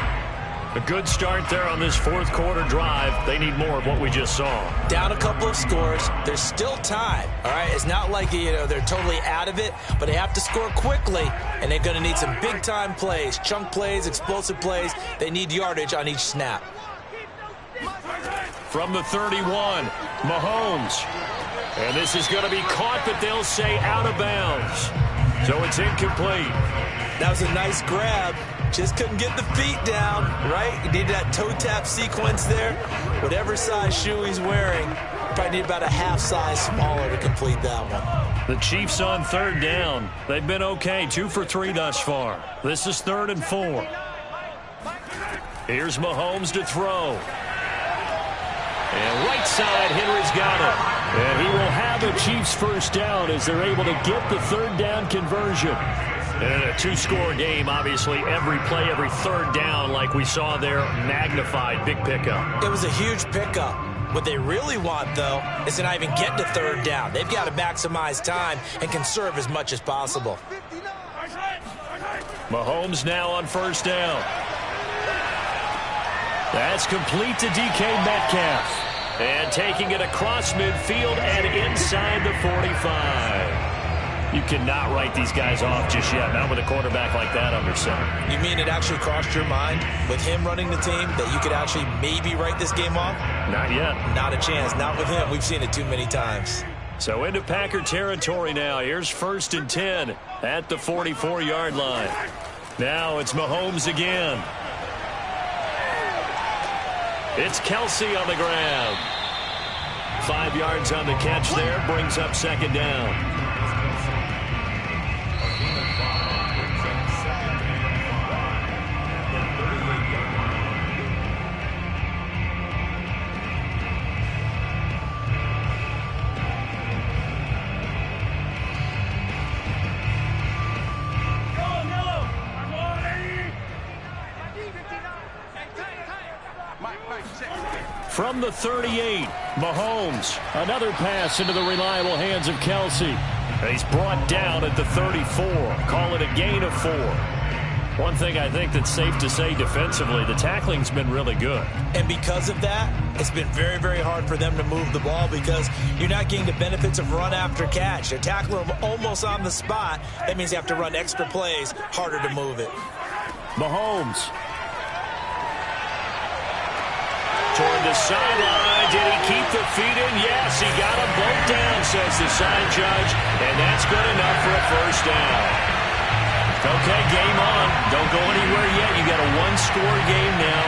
A good start there on this fourth quarter drive. They need more of what we just saw. Down a couple of scores. There's still time. All right, it's not like they're totally out of it, but they have to score quickly, and they're going to need some big-time plays, chunk plays, explosive plays. They need yardage on each snap. From the 31, Mahomes. And this is going to be caught, but they'll say out of bounds. So it's incomplete. That was a nice grab. Just couldn't get the feet down, right? You need that toe tap sequence there. Whatever size shoe he's wearing, probably need about a half size smaller to complete that one. The Chiefs on third down. They've been okay, 2 for 3 thus far. This is 3rd and 4. Here's Mahomes to throw. And right side, Henry's got it. And he will have a Chiefs first down as they're able to get the 3rd down conversion. And a 2-score game, obviously, every play, every 3rd down, like we saw there, magnified, big pickup. It was a huge pickup. What they really want, though, is to not even get to 3rd down. They've got to maximize time and conserve as much as possible. Mahomes now on 1st down. That's complete to DK Metcalf. And taking it across midfield and inside the 45. You cannot write these guys off just yet, not with a quarterback like that under center. You mean it actually crossed your mind with him running the team that you could actually maybe write this game off? Not yet. Not a chance. Not with him. We've seen it too many times. So into Packer territory now. Here's 1st and 10 at the 44-yard line. Now it's Mahomes again. It's Kelsey on the ground. 5 yards on the catch there. Brings up 2nd down. From the 38, Mahomes. Another pass into the reliable hands of Kelsey. He's brought down at the 34. Call it a gain of 4. One thing I think that's safe to say defensively, the tackling's been really good. And because of that, it's been very, very hard for them to move the ball because you're not getting the benefits of run after catch. They're tackling them almost on the spot. That means you have to run extra plays, harder to move it. Mahomes. Toward the sideline. Did he keep the feet in? Yes, he got them both down, says the side judge. And that's good enough for a 1st down. Okay, game on. Don't go anywhere yet. You got a 1-score game now.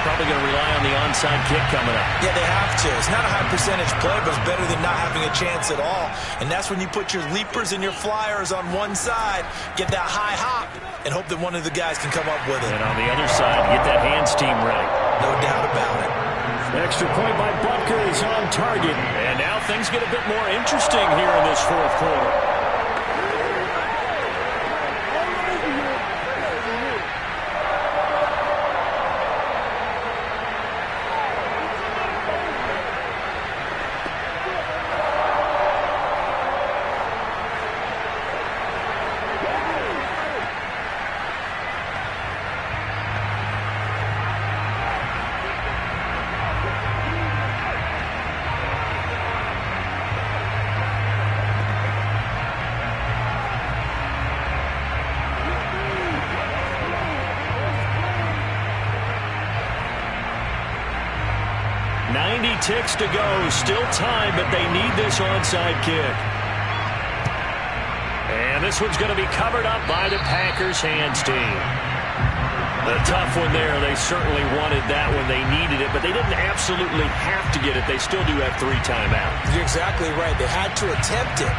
Probably going to rely on the onside kick coming up. Yeah, they have to. It's not a high percentage play, but it's better than not having a chance at all. And that's when you put your leapers and your flyers on one side, get that high hop, and hope that one of the guys can come up with it. And on the other side, get that hands team ready. No doubt about it. Extra point by Butker is on target. And now things get a bit more interesting here in this 4th quarter. 90 ticks to go. Still time, but they need this onside kick. And this one's going to be covered up by the Packers hands team. A tough one there. They certainly wanted that when they needed it, but they didn't absolutely have to get it. They still do have 3 timeouts. You're exactly right. They had to attempt it.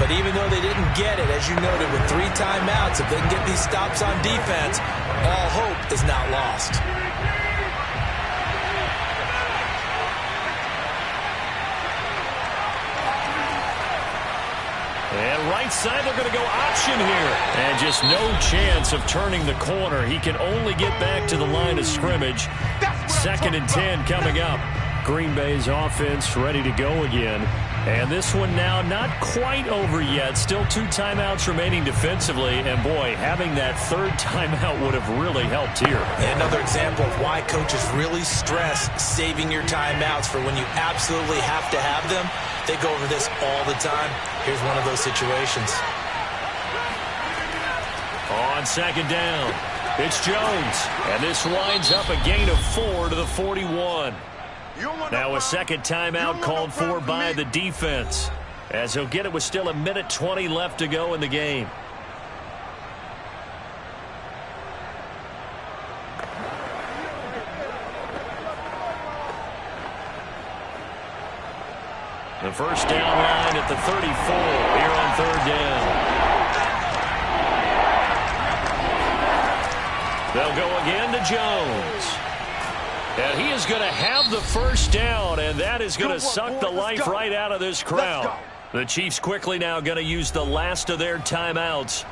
But even though they didn't get it, as you noted, with 3 timeouts, if they can get these stops on defense, all hope is not lost. And right side, they're going to go option here. And just no chance of turning the corner. He can only get back to the line of scrimmage. 2nd and 10 coming up. Green Bay's offense ready to go again. And this one now not quite over yet. Still 2 timeouts remaining defensively. And, boy, having that 3rd timeout would have really helped here. And another example of why coaches really stress saving your timeouts for when you absolutely have to have them. They go over this all the time. Here's one of those situations. On 2nd down, it's Jones. And this winds up a gain of 4 to the 41. Now a 2nd timeout called for by the defense, as he'll get it with still 1:20 left to go in the game. The first down line at the 34 here on 3rd down. They'll go again to Jones. And he is going to have the first down, and that is going to suck the life right out of this crowd. The Chiefs quickly now going to use the last of their timeouts.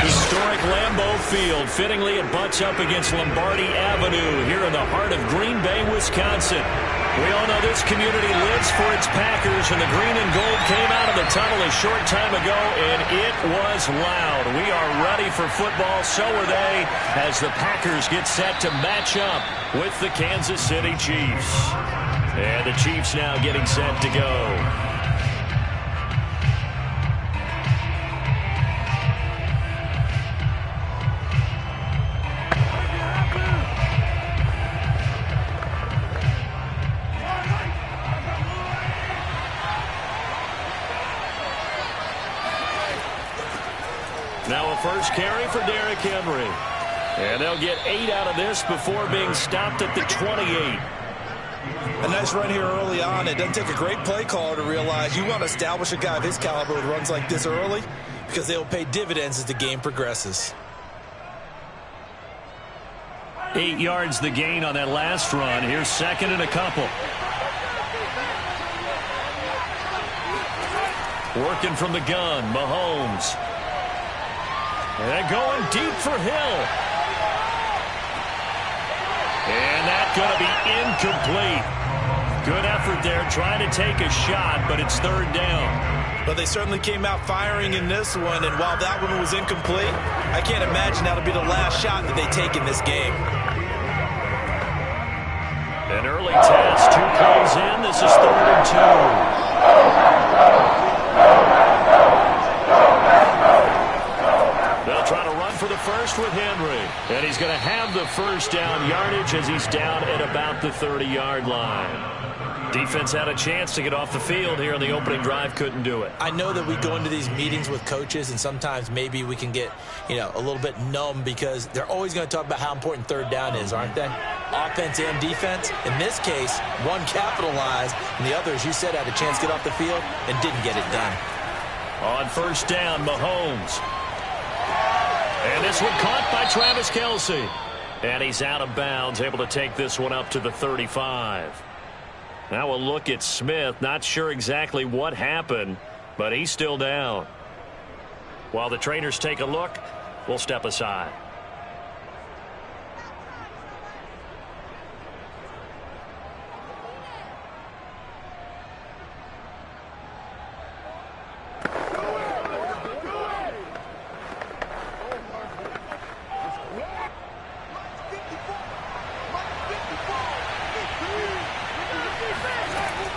Historic Lambeau Field. Fittingly, it butts up against Lombardi Avenue here in the heart of Green Bay, Wisconsin. We all know this community lives for its Packers, and the green and gold came out of the tunnel a short time ago, and it was loud. We are ready for football, so are they, as the Packers get set to match up with the Kansas City Chiefs. And the Chiefs now getting set to go. Now a first carry for Derrick Henry. And they'll get 8 out of this before being stopped at the 28. A nice run here early on. It doesn't take a great play caller to realize you want to establish a guy of his caliber with runs like this early, because they'll pay dividends as the game progresses. 8 yards the gain on that last run. Here's 2nd and a couple. Working from the gun, Mahomes. And going deep for Hill. And that's going to be incomplete. Good effort there, trying to take a shot, but it's 3rd down. But they certainly came out firing in this one, and while that one was incomplete, I can't imagine that'll be the last shot that they take in this game. An early test, 2 plays in. This is 3rd and 2. They'll try to run for the first with Henry. And he's going to have the first down yardage as he's down at about the 30-yard line. Defense had a chance to get off the field here on the opening drive, couldn't do it. I know that we go into these meetings with coaches, and sometimes maybe we can get, a little bit numb because they're always going to talk about how important third down is, aren't they? Offense and defense. In this case, one capitalized, and the other, as you said, had a chance to get off the field and didn't get it done. On first down, Mahomes. And this one caught by Travis Kelce. And he's out of bounds, able to take this one up to the 35. Now we'll look at Smith. Not sure exactly what happened, but he's still down. While the trainers take a look, we'll step aside.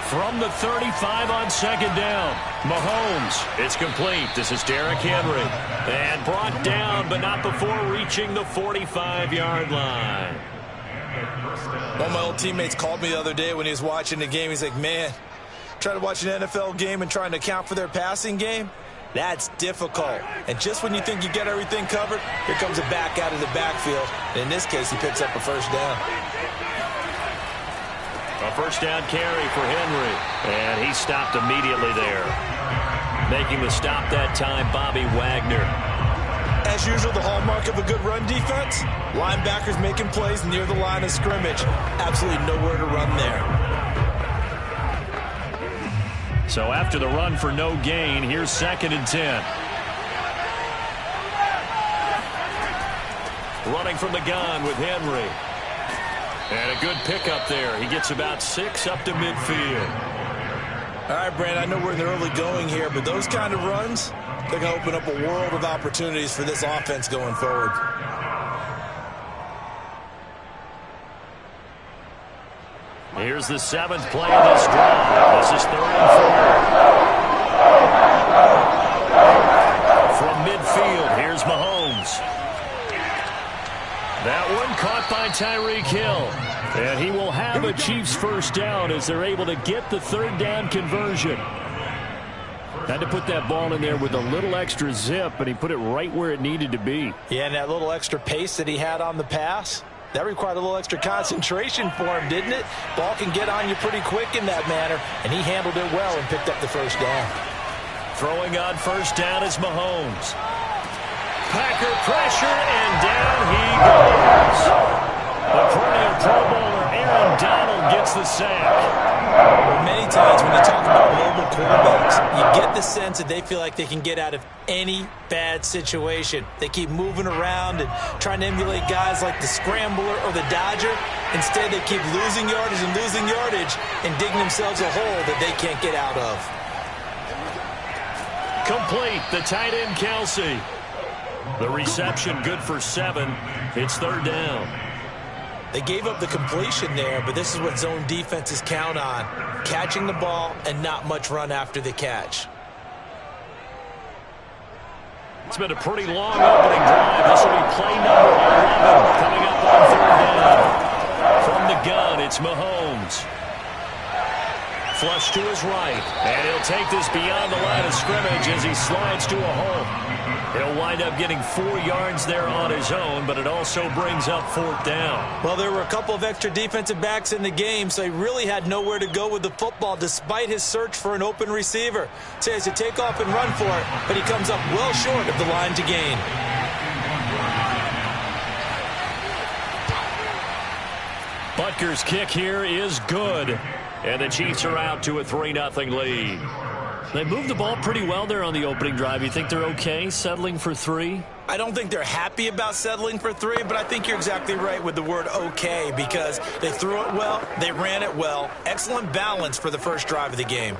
From the 35 on second down, Mahomes. It's complete. This is Derrick Henry. And brought down, but not before reaching the 45-yard line. One of my old teammates called me the other day when he was watching the game. He's like, man, trying to watch an NFL game and trying to account for their passing game? That's difficult. And just when you think you get everything covered, here comes a back out of the backfield. And in this case, he picks up a first down. A first down carry for Henry, and he stopped immediately there. Making the stop that time, Bobby Wagner. As usual, the hallmark of a good run defense, linebackers making plays near the line of scrimmage. Absolutely nowhere to run there. So after the run for no gain, here's 2nd and 10. Running from the gun with Henry. And a good pickup there. He gets about 6 up to midfield. All right, Brand, I know we're in the early going here, but those kind of runs, they're going to open up a world of opportunities for this offense going forward. Here's the 7th play of this drive. This is 3rd and 4. From midfield, here's Mahomes. That one caught by Tyreek Hill. And he will have a Chiefs first down as they're able to get the 3rd down conversion. Had to put that ball in there with a little extra zip, and he put it right where it needed to be. Yeah, and that little extra pace that he had on the pass, that required a little extra concentration for him, didn't it? Ball can get on you pretty quick in that manner, and he handled it well and picked up the first down. Throwing on first down is Mahomes. Packer pressure, and down he goes. The perennial Pro Bowler Aaron Donald gets the sack. Many times when you talk about mobile quarterbacks, you get the sense that they feel like they can get out of any bad situation. They keep moving around and trying to emulate guys like the Scrambler or the Dodger. Instead, they keep losing yardage and digging themselves a hole that they can't get out of. Complete, the tight end Kelce. The reception good for 7. It's 3rd down. They gave up the completion there, but this is what zone defenses count on. Catching the ball and not much run after the catch. It's been a pretty long opening drive. This will be play number 11 coming up on 3rd down. From the gun, it's Mahomes. Flush to his right, and he'll take this beyond the line of scrimmage as he slides to a hole. He'll wind up getting 4 yards there on his own, but it also brings up 4th down. Well, there were a couple of extra defensive backs in the game, so he really had nowhere to go with the football despite his search for an open receiver. So he has to take off and run for it, but he comes up well short of the line to gain. Butker's kick here is good, and the Chiefs are out to a 3-0 lead. They moved the ball pretty well there on the opening drive. You think they're okay settling for 3? I don't think they're happy about settling for 3, but I think you're exactly right with the word okay because they threw it well, they ran it well. Excellent balance for the first drive of the game.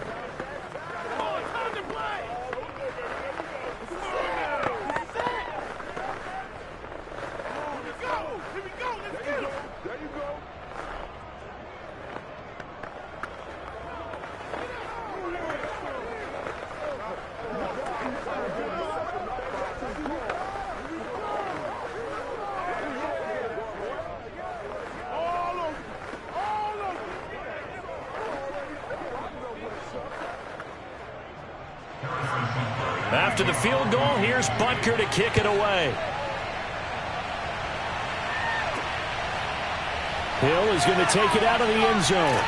After the field goal, here's Butker to kick it away. Hill is going to take it out of the end zone.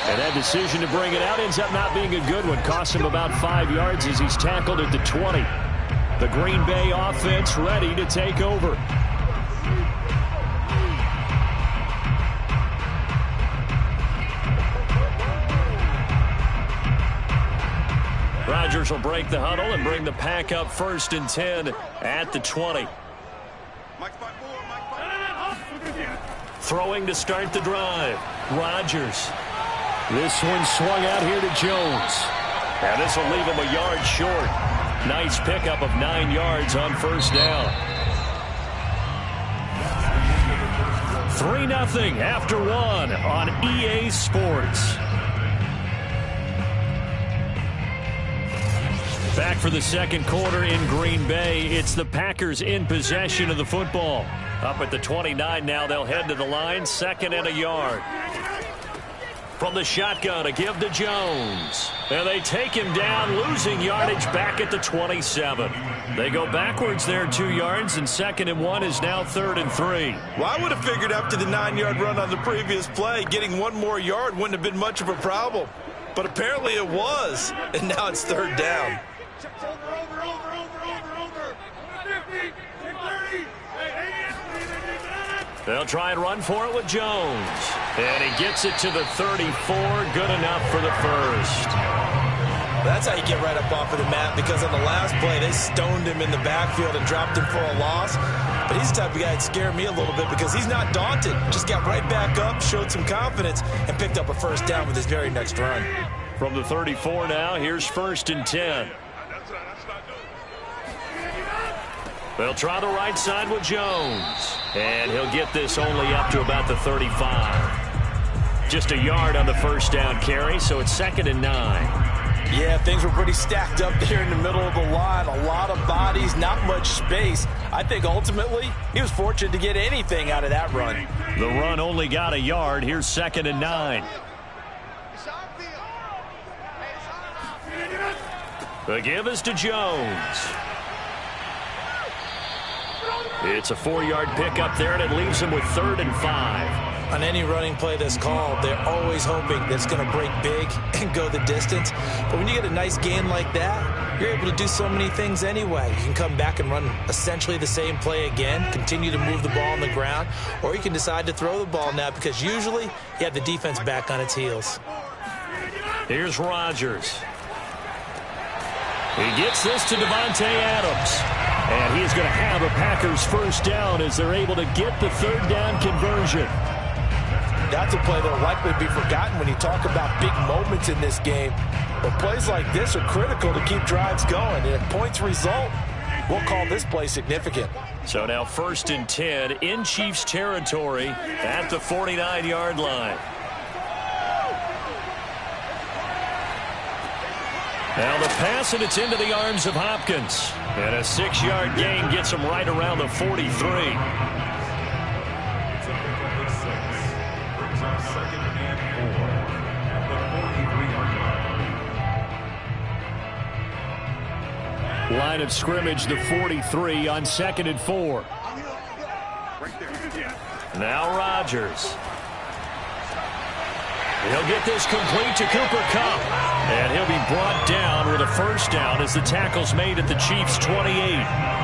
And that decision to bring it out ends up not being a good one. Cost him about 5 yards as he's tackled at the 20. The Green Bay offense ready to take over. Rodgers will break the huddle and bring the pack up 1st and 10 at the 20. Throwing to start the drive. Rodgers. This one swung out here to Jones. And this will leave him a yard short. Nice pickup of 9 yards on 1st down. 3-0 after 1 on EA Sports. Back for the second quarter in Green Bay. It's the Packers in possession of the football. Up at the 29 now, they'll head to the line, 2nd and a yard. From the shotgun, a give to Jones. And they take him down, losing yardage back at the 27. They go backwards there 2 yards, and 2nd and 1 is now 3rd and 3. Well, I would have figured after the 9-yard run on the previous play, getting 1 more yard wouldn't have been much of a problem. But apparently it was, and now it's 3rd down. They'll try and run for it with Jones. And he gets it to the 34. Good enough for the 1st. That's how you get right up off of the mat, because on the last play, they stoned him in the backfield and dropped him for a loss. But he's the type of guy that scared me a little bit because he's not daunted. Just got right back up, showed some confidence, and picked up a 1st down with his very next run. From the 34 now, here's 1st and 10. They'll try the right side with Jones. And he'll get this only up to about the 35. Just a yard on the 1st down carry, so it's 2nd and 9. Yeah, things were pretty stacked up there in the middle of the line. A lot of bodies, not much space. I think ultimately he was fortunate to get anything out of that run. The run only got a yard. Here's 2nd and 9. The give is to Jones. It's a 4-yard pickup there, and it leaves him with 3rd and 5. On any running play that's called, they're always hoping that it's going to break big and go the distance. But when you get a nice gain like that, you're able to do so many things anyway. You can come back and run essentially the same play again, continue to move the ball on the ground, or you can decide to throw the ball now because usually you have the defense back on its heels. Here's Rodgers. He gets this to Devontae Adams. And he's going to have a Packers 1st down as they're able to get the 3rd down conversion. That's a play that will likely be forgotten when you talk about big moments in this game. But plays like this are critical to keep drives going. And if points result, we'll call this play significant. So now 1st and 10 in Chiefs territory at the 49-yard line. Now the pass, and it's into the arms of Hopkins. And a 6-yard gain gets him right around the 43. Line of scrimmage, the 43 on 2nd and 4. Now Rodgers. He'll get this complete to Cooper Kupp. And he'll be brought down with a 1st down as the tackle's made at the Chiefs' 28.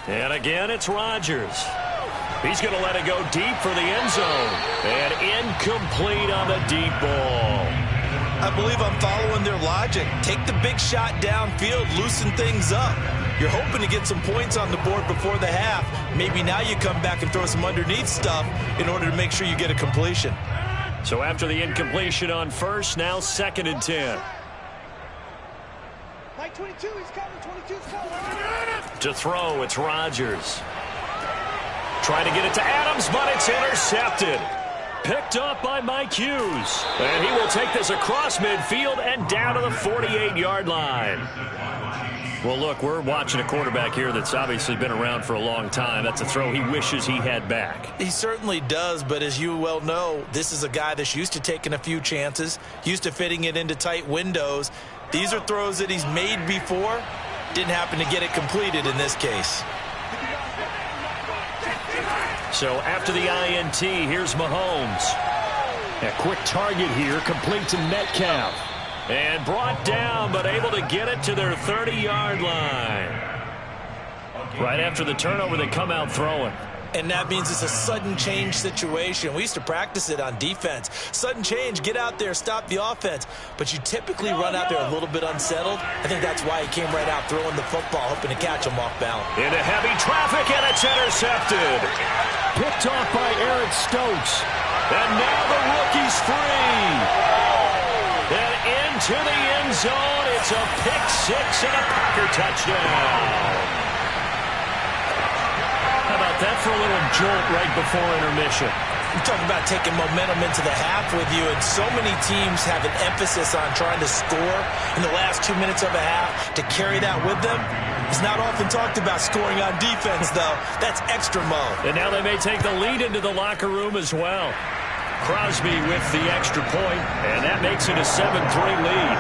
And again, it's Rodgers. He's going to let it go deep for the end zone. And incomplete on the deep ball. I believe I'm following their logic. Take the big shot downfield, loosen things up. You're hoping to get some points on the board before the half. Maybe now you come back and throw some underneath stuff in order to make sure you get a completion. So after the incompletion on 1st, now 2nd and 10. 22, he's coming. 22's coming. To throw, it's Rodgers. Trying to get it to Adams, but it's intercepted. Picked up by Mike Hughes. And he will take this across midfield and down to the 48-yard line. Well, look, we're watching a quarterback here that's obviously been around for a long time. That's a throw he wishes he had back. He certainly does, but as you well know, this is a guy that's used to taking a few chances, used to fitting it into tight windows. These are throws that he's made before. Didn't happen to get it completed in this case. So after the INT, here's Mahomes. A quick target here, complete to Metcalf. And brought down, but able to get it to their 30-yard line. Right after the turnover, they come out throwing. And that means it's a sudden change situation. We used to practice it on defense. Sudden change, get out there, stop the offense. But you typically run out there a little bit unsettled. I think that's why he came right out throwing the football, hoping to catch him off balance. Into heavy traffic, and it's intercepted. Picked off by Eric Stokes. And now the rookie's free. And into the end zone, it's a pick six and a Packer touchdown. How about that for a little jolt right before intermission? You're talking about taking momentum into the half with you, and so many teams have an emphasis on trying to score in the last 2 minutes of a half. To carry that with them, it's not often talked about scoring on defense, though. That's extra mode. And now they may take the lead into the locker room as well. Crosby with the extra point, and that makes it a 7-3 lead.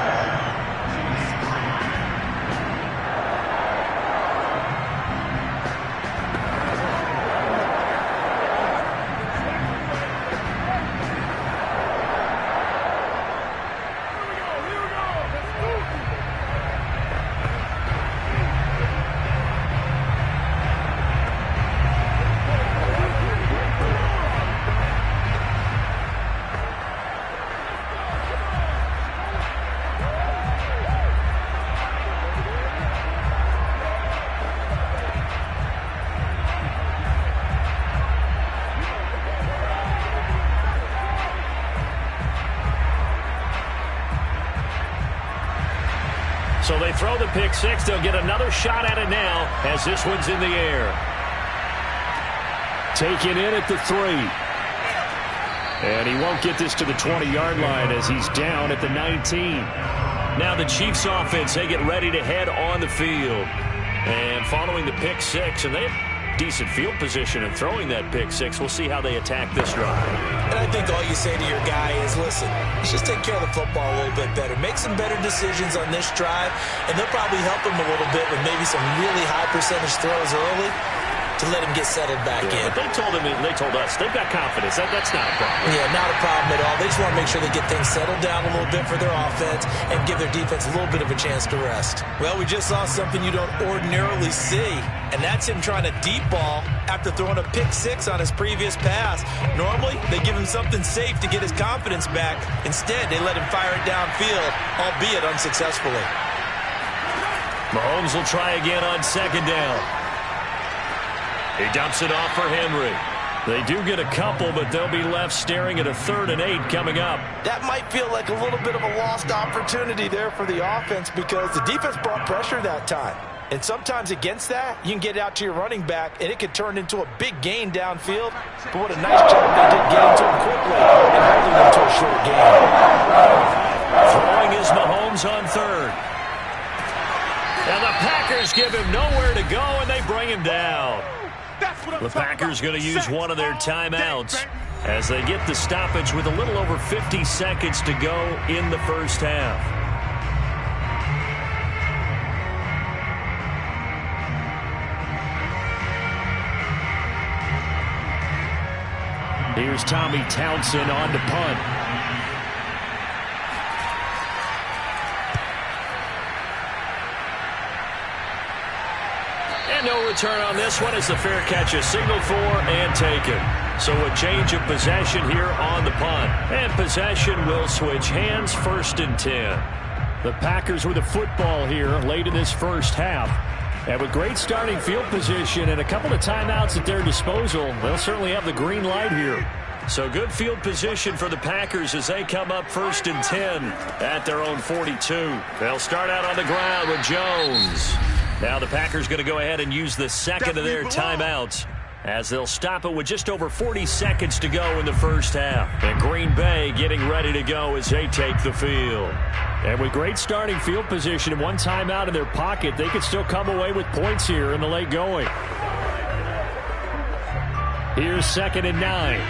So they throw the pick six. They'll get another shot at it now as this one's in the air. Taken in at the 3. And he won't get this to the 20-yard line as he's down at the 19. Now the Chiefs offense, they get ready to head on the field. And following the pick six, and they have decent field position and throwing that pick six. We'll see how they attack this drive. And I think all you say to your guy is, listen, let's just take care of the football a little bit better. Make some better decisions on this drive, and they'll probably help him a little bit with maybe some really high percentage throws early to let him get settled back in. But they told us they've got confidence. That's not a problem. Yeah, not a problem at all. They just want to make sure they get things settled down a little bit for their offense and give their defense a little bit of a chance to rest. Well, we just saw something you don't ordinarily see, and that's him trying to deep ball after throwing a pick six on his previous pass. Normally, they give him something safe to get his confidence back. Instead, they let him fire it downfield, albeit unsuccessfully. Mahomes will try again on second down. He dumps it off for Henry. They do get a couple, but they'll be left staring at a 3rd and 8 coming up. That might feel like a little bit of a lost opportunity there for the offense because the defense brought pressure that time. And sometimes against that, you can get out to your running back, and it could turn into a big gain downfield. But what a nice job they did getting to him quickly and holding him to a short gain. Throwing is Mahomes on 3rd. And the Packers give him nowhere to go, and they bring him down. The Packers going to use one of their timeouts as they get the stoppage with a little over 50 seconds to go in the first half. Here's Tommy Townsend on to punt. No return on this one as the fair catch is signaled for and taken. So a change of possession here on the punt. And possession will switch hands, 1st and 10. The Packers with a football here late in this first half. And with great starting field position and a couple of timeouts at their disposal, they'll certainly have the green light here. So good field position for the Packers as they come up 1st and 10 at their own 42. They'll start out on the ground with Jones. Now the Packers going to go ahead and use the second of their timeouts as they'll stop it with just over 40 seconds to go in the first half. And Green Bay getting ready to go as they take the field. And with great starting field position and one timeout in their pocket, they could still come away with points here in the late going. Here's 2nd and 9.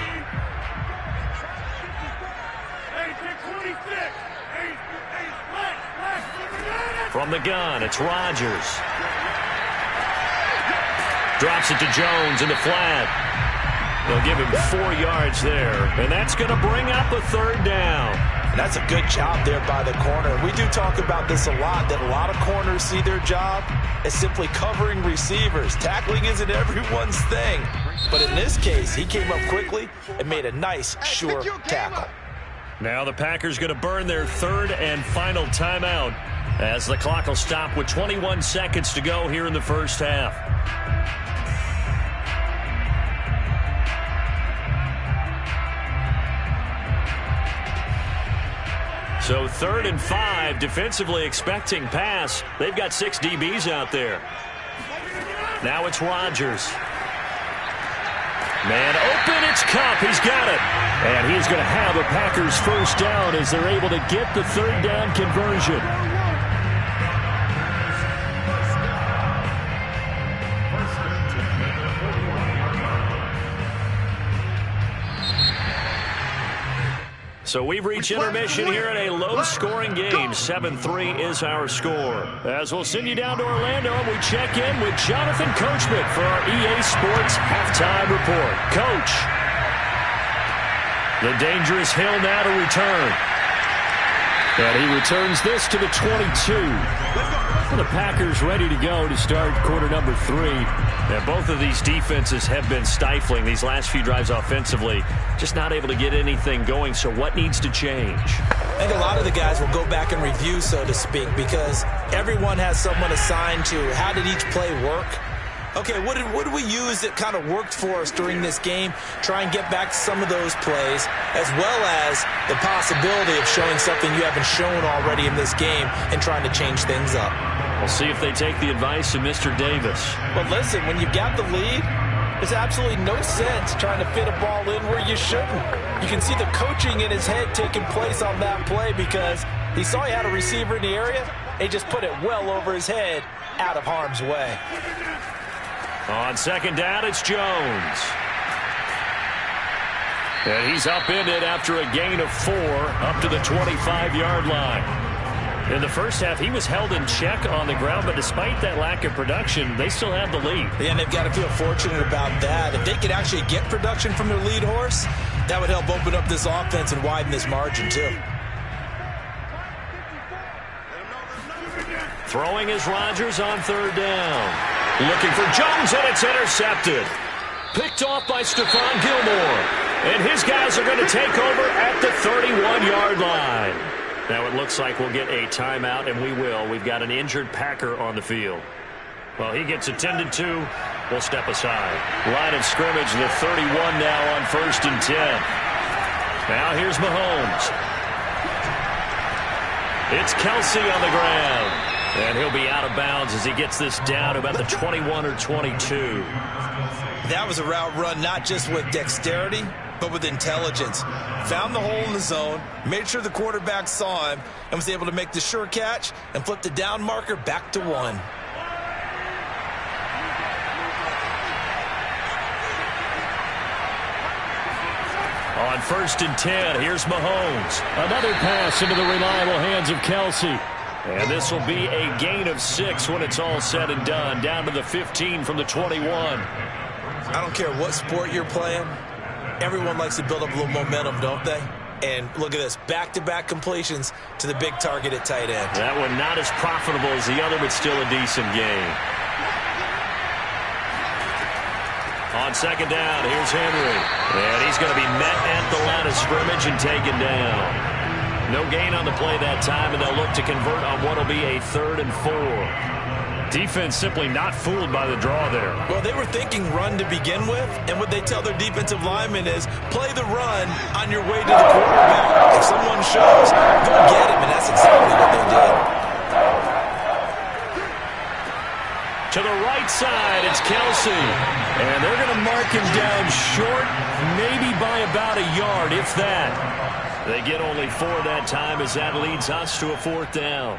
From the gun, it's Rodgers. Drops it to Jones in the flat. They'll give him 4 yards there. And that's going to bring up a 3rd down. And that's a good job there by the corner. We do talk about this a lot, that a lot of corners see their job as simply covering receivers. Tackling isn't everyone's thing. But in this case, he came up quickly and made a nice, sure tackle. Now the Packers going to burn their 3rd and final timeout as the clock will stop with 21 seconds to go here in the first half. So 3rd and 5, defensively expecting pass. They've got 6 DBs out there. Now it's Rodgers. Man open, it's Cup. He's got it. And he's going to have a Packers 1st down as they're able to get the 3rd down conversion. So we've reached intermission here in a low-scoring game. 7-3 is our score. As we'll send you down to Orlando, and we check in with Jonathan Coachman for our EA Sports Halftime Report. Coach, the dangerous hill now to return. And he returns this to the 22. And the Packers ready to go to start quarter number 3. And both of these defenses have been stifling these last few drives offensively. Just not able to get anything going. So what needs to change? I think a lot of the guys will go back and review, so to speak, because everyone has someone assigned to how did each play work. Okay, what did we use that kind of worked for us during this game? Try and get back to some of those plays, as well as the possibility of showing something you haven't shown already in this game and trying to change things up. We'll see if they take the advice of Mr. Davis. Well, listen, when you've got the lead, there's absolutely no sense trying to fit a ball in where you shouldn't. You can see the coaching in his head taking place on that play because he saw he had a receiver in the area. He just put it well over his head out of harm's way. On 2nd down, it's Jones. And he's upended after a gain of 4 up to the 25-yard line. In the first half, he was held in check on the ground, but despite that lack of production, they still have the lead. Yeah, and they've got to feel fortunate about that. If they could actually get production from their lead horse, that would help open up this offense and widen this margin, too. Throwing is Rodgers on 3rd down. Looking for Jones, and it's intercepted. Picked off by Stephon Gilmore. And his guys are going to take over at the 31-yard line. Now it looks like we'll get a timeout, and we will. We've got an injured Packer on the field. Well, he gets attended to. We'll step aside. Line of scrimmage, the 31 now on 1st and 10. Now here's Mahomes. It's Kelsey on the ground. And he'll be out of bounds as he gets this down to about the 21 or 22. That was a route run not just with dexterity, but with intelligence. Found the hole in the zone, made sure the quarterback saw him, and was able to make the sure catch and flip the down marker back to 1. On 1st and 10, here's Mahomes. Another pass into the reliable hands of Kelsey. And this will be a gain of 6 when it's all said and done. Down to the 15 from the 21. I don't care what sport you're playing. Everyone likes to build up a little momentum, don't they? And look at this, back-to-back completions to the big target at tight end. That one not as profitable as the other, but still a decent gain. On 2nd down, here's Henry. And he's going to be met at the line of scrimmage and taken down. No gain on the play that time, and they'll look to convert on what will be a 3rd and 4. Defense simply not fooled by the draw there. Well, they were thinking run to begin with, and what they tell their defensive linemen is play the run on your way to the quarterback. If someone shows, go get him, and that's exactly what they did. To the right side, it's Kelsey. And they're going to mark him down short, maybe by about a yard, if that. They get only 4 that time as that leads us to a 4th down.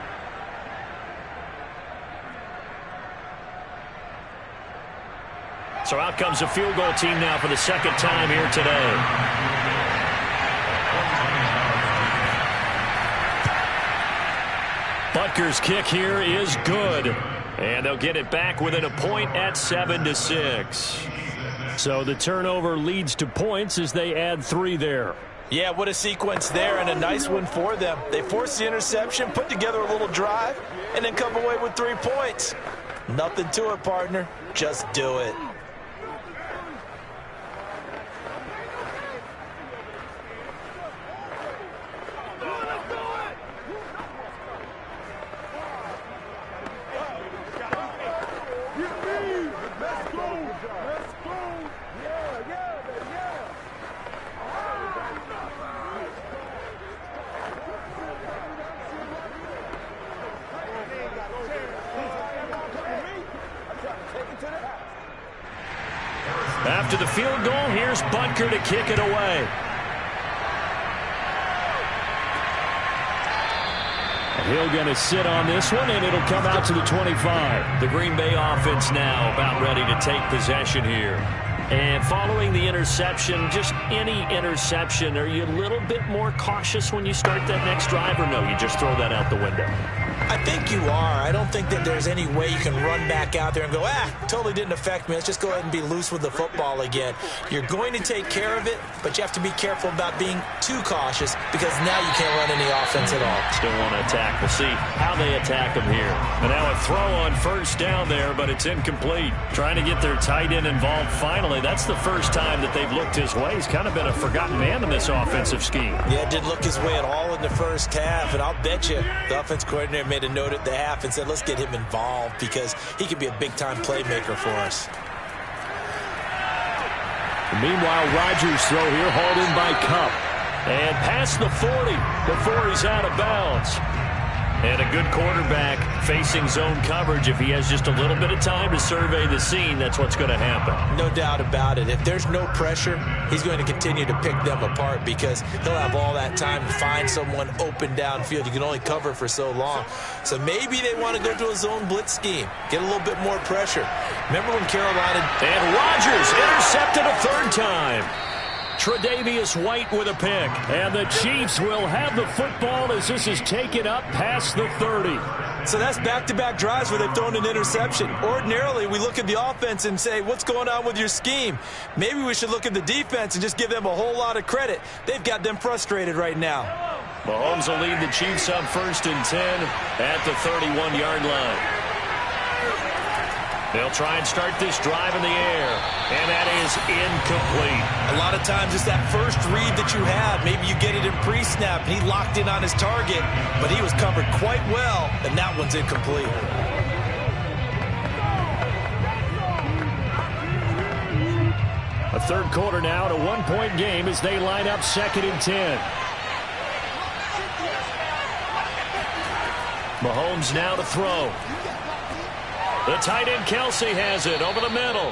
So out comes a field goal team now for the 2nd time here today. Butker's kick here is good. And they'll get it back within a point at 7-6. So the turnover leads to points as they add 3 there. Yeah, what a sequence there, and a nice one for them. They forced the interception, put together a little drive, and then come away with 3 points. Nothing to it, partner. Just do it. After the field goal, here's Butker to kick it away. He'll going to sit on this one, and it'll come out to the 25. The Green Bay offense now about ready to take possession here. And following the interception, just any interception, are you a little bit more cautious when you start that next drive, or no, you just throw that out the window? I think you are. I don't think that there's any way you can run back out there and go, totally didn't affect me. Let's just go ahead and be loose with the football again. You're going to take care of it, but you have to be careful about being too cautious because now you can't run any offense at all. Still want to attack. We'll see how they attack them here. And now a throw on 1st down there, but it's incomplete. Trying to get their tight end involved finally. That's the first time that they've looked his way. He's kind of been a forgotten man in this offensive scheme. Yeah, it didn't look his way at all in the first half, and I'll bet you the offense coordinator made a note at the half and said, let's get him involved because he could be a big-time playmaker for us. Meanwhile, Rodgers' throw here hauled in by Cup. And past the 40 before he's out of bounds. And a good quarterback facing zone coverage. If he has just a little bit of time to survey the scene, that's what's going to happen. No doubt about it. If there's no pressure, he's going to continue to pick them apart because he'll have all that time to find someone open downfield. You can only cover for so long. So maybe they want to go to a zone blitz scheme, get a little bit more pressure. Remember when Carolina... And Rodgers intercepted a 3rd time. Tre'Davious White with a pick. And the Chiefs will have the football as this is taken up past the 30. So that's back-to-back drives where they've thrown an interception. Ordinarily, we look at the offense and say, what's going on with your scheme? Maybe we should look at the defense and just give them a whole lot of credit. They've got them frustrated right now. Mahomes will lead the Chiefs on 1st and 10 at the 31-yard line. They'll try and start this drive in the air, and that is incomplete. A lot of times it's that first read that you have. Maybe you get it in pre-snap, and he locked in on his target, but he was covered quite well, and that one's incomplete. A 3rd quarter now, and a 1-point game as they line up 2nd and 10. Mahomes now to throw. The tight end Kelsey has it over the middle.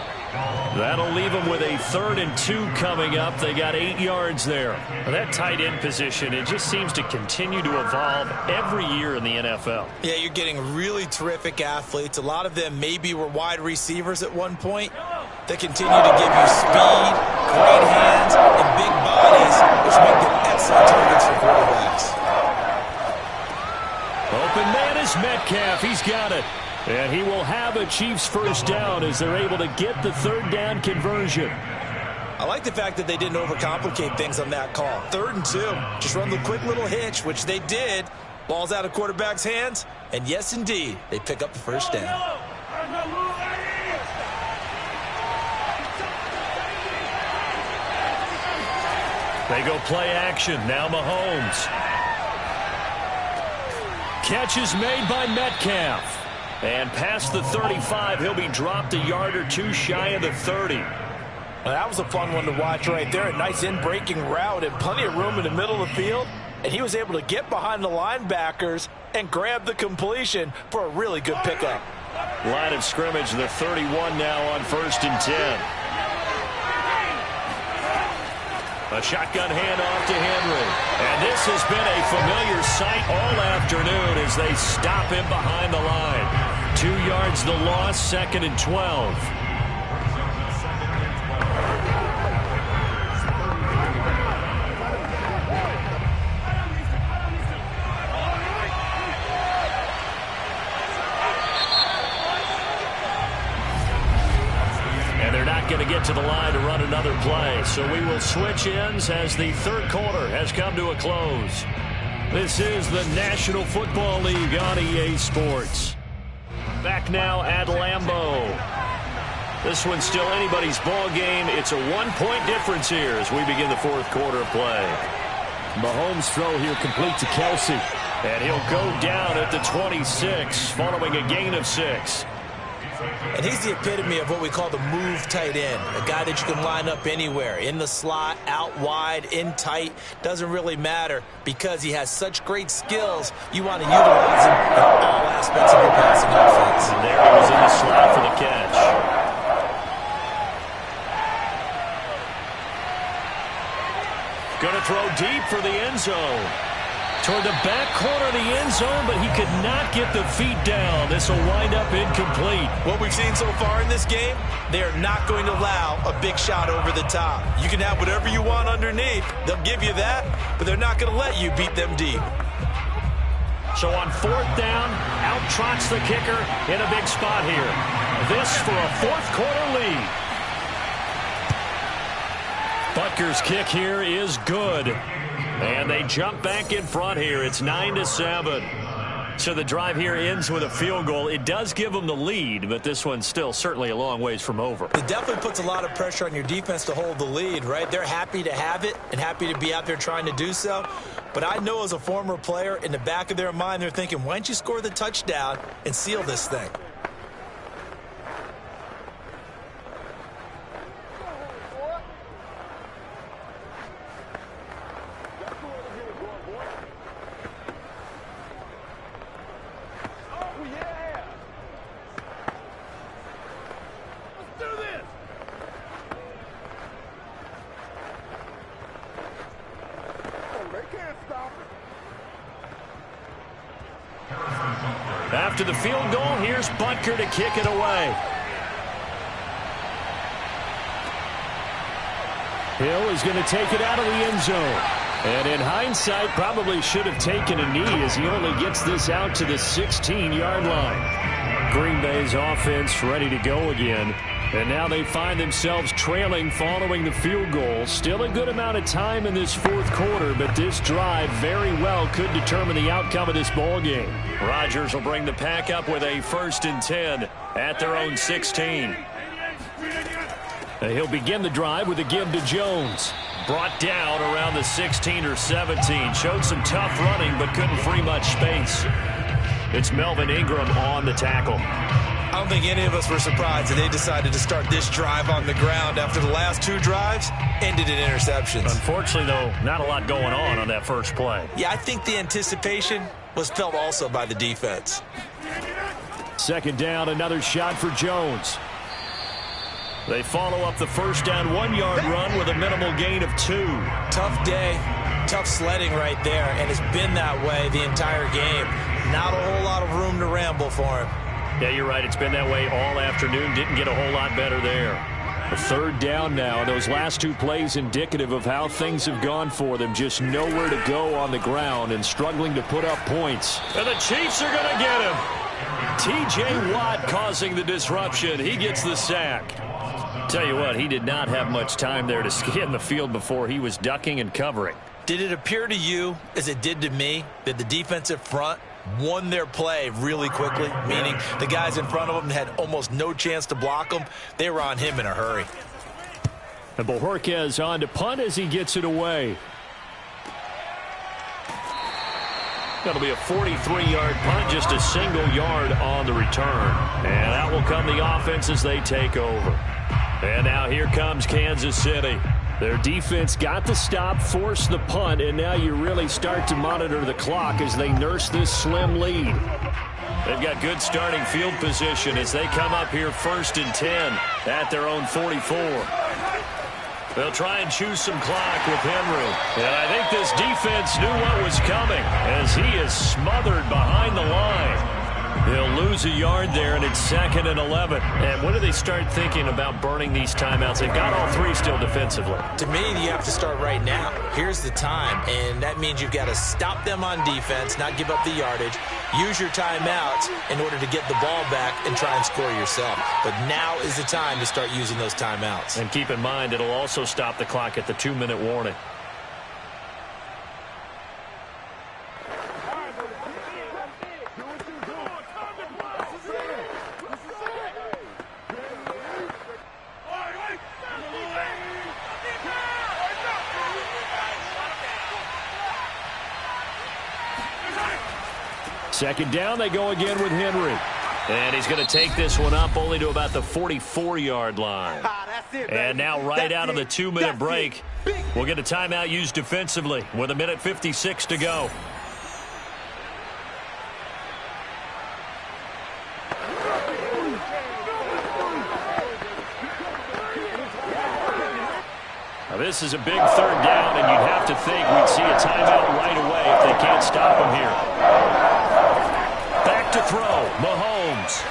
That'll leave them with a 3rd and 2 coming up. They got 8 yards there. That tight end position, it just seems to continue to evolve every year in the NFL. Yeah, you're getting really terrific athletes. A lot of them maybe were wide receivers at one point. They continue to give you speed, great hands, and big bodies, which make them excellent targets for quarterbacks. Open man is Metcalf. He's got it. And he will have a Chiefs 1st down as they're able to get the 3rd down conversion. I like the fact that they didn't overcomplicate things on that call. 3rd and 2. Just run the quick little hitch, which they did. Ball's out of quarterback's hands. And yes, indeed, they pick up the 1st down. They go play action. Now Mahomes. Catch is made by Metcalf. And past the 35, he'll be dropped a yard or two shy of the 30. Well, that was a fun one to watch right there. A nice in-breaking route and plenty of room in the middle of the field. And he was able to get behind the linebackers and grab the completion for a really good pickup. Line of scrimmage, the 31 now on 1st and 10. A shotgun handoff to Henry. And this has been a familiar sight all afternoon as they stop him behind the line. 2 yards the loss, 2nd and 12. Going to get to the line to run another play. So we will switch ends as the third quarter has come to a close. This is the National Football League on EA Sports. Back now at Lambeau. This one's still anybody's ball game. It's a 1-point difference here as we begin the fourth quarter of play. Mahomes' throw here complete to Kelsey. And he'll go down at the 26 following a gain of 6. And he's the epitome of what we call the move tight end, a guy that you can line up anywhere, in the slot, out wide, in tight, doesn't really matter because he has such great skills. You want to utilize him in all aspects of your passing offense. And there he was in the slot for the catch. Going to throw deep for the end zone. Toward the back corner of the end zone, but he could not get the feet down. This will wind up incomplete. What we've seen so far in this game, they are not going to allow a big shot over the top. You can have whatever you want underneath. They'll give you that, but they're not going to let you beat them deep. So on 4th down, out trots the kicker in a big spot here. This for a fourth quarter lead. Butker's kick here is good. And they jump back in front here. It's 9-7. So the drive here ends with a field goal. It does give them the lead, but this one's still certainly a long ways from over. It definitely puts a lot of pressure on your defense to hold the lead, right? They're happy to have it and happy to be out there trying to do so. But I know as a former player, in the back of their mind, they're thinking, why don't you score the touchdown and seal this thing? After the field goal, here's Butker to kick it away. Hill is going to take it out of the end zone. And in hindsight, probably should have taken a knee as he only gets this out to the 16-yard line. Green Bay's offense ready to go again. And now they find themselves trailing following the field goal. Still a good amount of time in this fourth quarter, but this drive very well could determine the outcome of this ball game. Rodgers will bring the pack up with a 1st and 10 at their own 16. He'll begin the drive with a give to Jones. Brought down around the 16 or 17. Showed some tough running, but couldn't free much space. It's Melvin Ingram on the tackle. I don't think any of us were surprised that they decided to start this drive on the ground after the last 2 drives ended in interceptions. Unfortunately, though, not a lot going on that first play. Yeah, I think the anticipation was felt also by the defense. 2nd down, another shot for Jones. They follow up the 1st down 1-yard run with a minimal gain of 2. Tough day, tough sledding right there, and it's been that way the entire game. Not a whole lot of room to ramble for him. Yeah, you're right. It's been that way all afternoon. Didn't get a whole lot better there. A 3rd down now. Those last 2 plays indicative of how things have gone for them. Just nowhere to go on the ground and struggling to put up points. And the Chiefs are going to get him. T.J. Watt causing the disruption. He gets the sack. Tell you what, he did not have much time there to scan the field before he was ducking and covering. Did it appear to you, as it did to me, that the defensive front won their play really quickly, meaning the guys in front of them had almost no chance to block him? They were on him in a hurry. And Bojorquez on to punt as he gets it away. That'll be a 43-yard punt, just a single yard on the return. And out will come the offense as they take over. And now here comes Kansas City. Their defense got the stop, forced the punt, and now you really start to monitor the clock as they nurse this slim lead. They've got good starting field position as they come up here 1st and 10 at their own 44. They'll try and choose some clock with Henry. And I think this defense knew what was coming as he is smothered behind the line. He'll lose a yard there, and it's 2nd and 11. And when do they start thinking about burning these timeouts? They've got all three still defensively. To me, you have to start right now. Here's the time, and that means you've got to stop them on defense, not give up the yardage, use your timeouts in order to get the ball back and try and score yourself. But now is the time to start using those timeouts. And keep in mind, it'll also stop the clock at the 2-minute warning. Second down, they go again with Henry. And he's going to take this one up only to about the 44-yard line. And now right out of the 2-minute break, we'll get a timeout used defensively with 1:56 to go. Now this is a big 3rd down, and you'd have to think we'd see a timeout right away if they can't stop him here. Back to throw, Mahomes.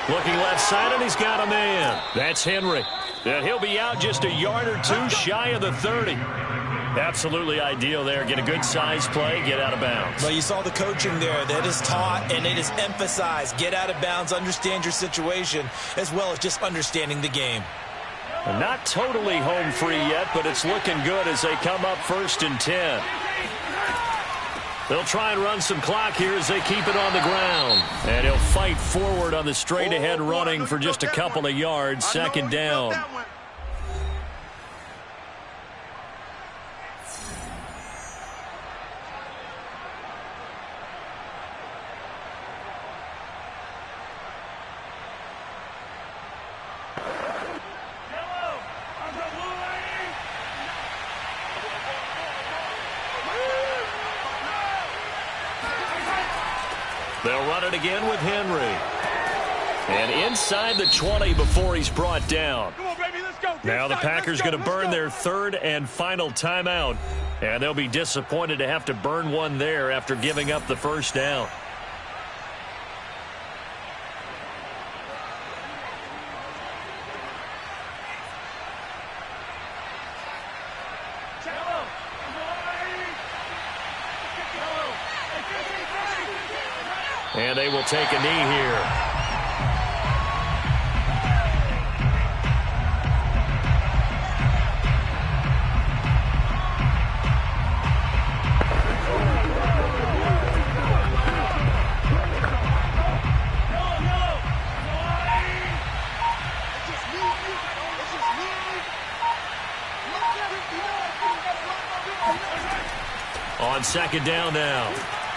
Looking left side, and he's got a man. That's Henry. And he'll be out just a yard or two shy of the 30. Absolutely ideal there. Get a good size play, get out of bounds. Well, you saw the coaching there. That is taught and it is emphasized. Get out of bounds, understand your situation, as well as just understanding the game. Not totally home free yet, but it's looking good as they come up 1st and 10. They'll try and run some clock here as they keep it on the ground. And he'll fight forward on the straight-ahead running for just a couple of yards. 2nd down. They'll run it again with Henry. And inside the 20 before he's brought down. Now the Packers going to burn their 3rd and final timeout. And they'll be disappointed to have to burn one there after giving up the 1st down. And they will take a knee here. On 2nd down now,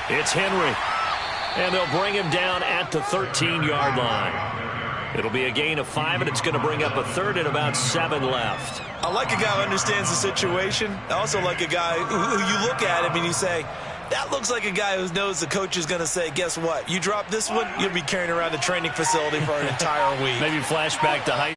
it's Henry. And they'll bring him down at the 13-yard line. It'll be a gain of 5, and it's going to bring up a 3rd and about 7 left. I like a guy who understands the situation. I also like a guy who you look at him and you say, that looks like a guy who knows the coach is going to say, guess what? You drop this one, you'll be carrying around the training facility for an entire week. Maybe flashback to high.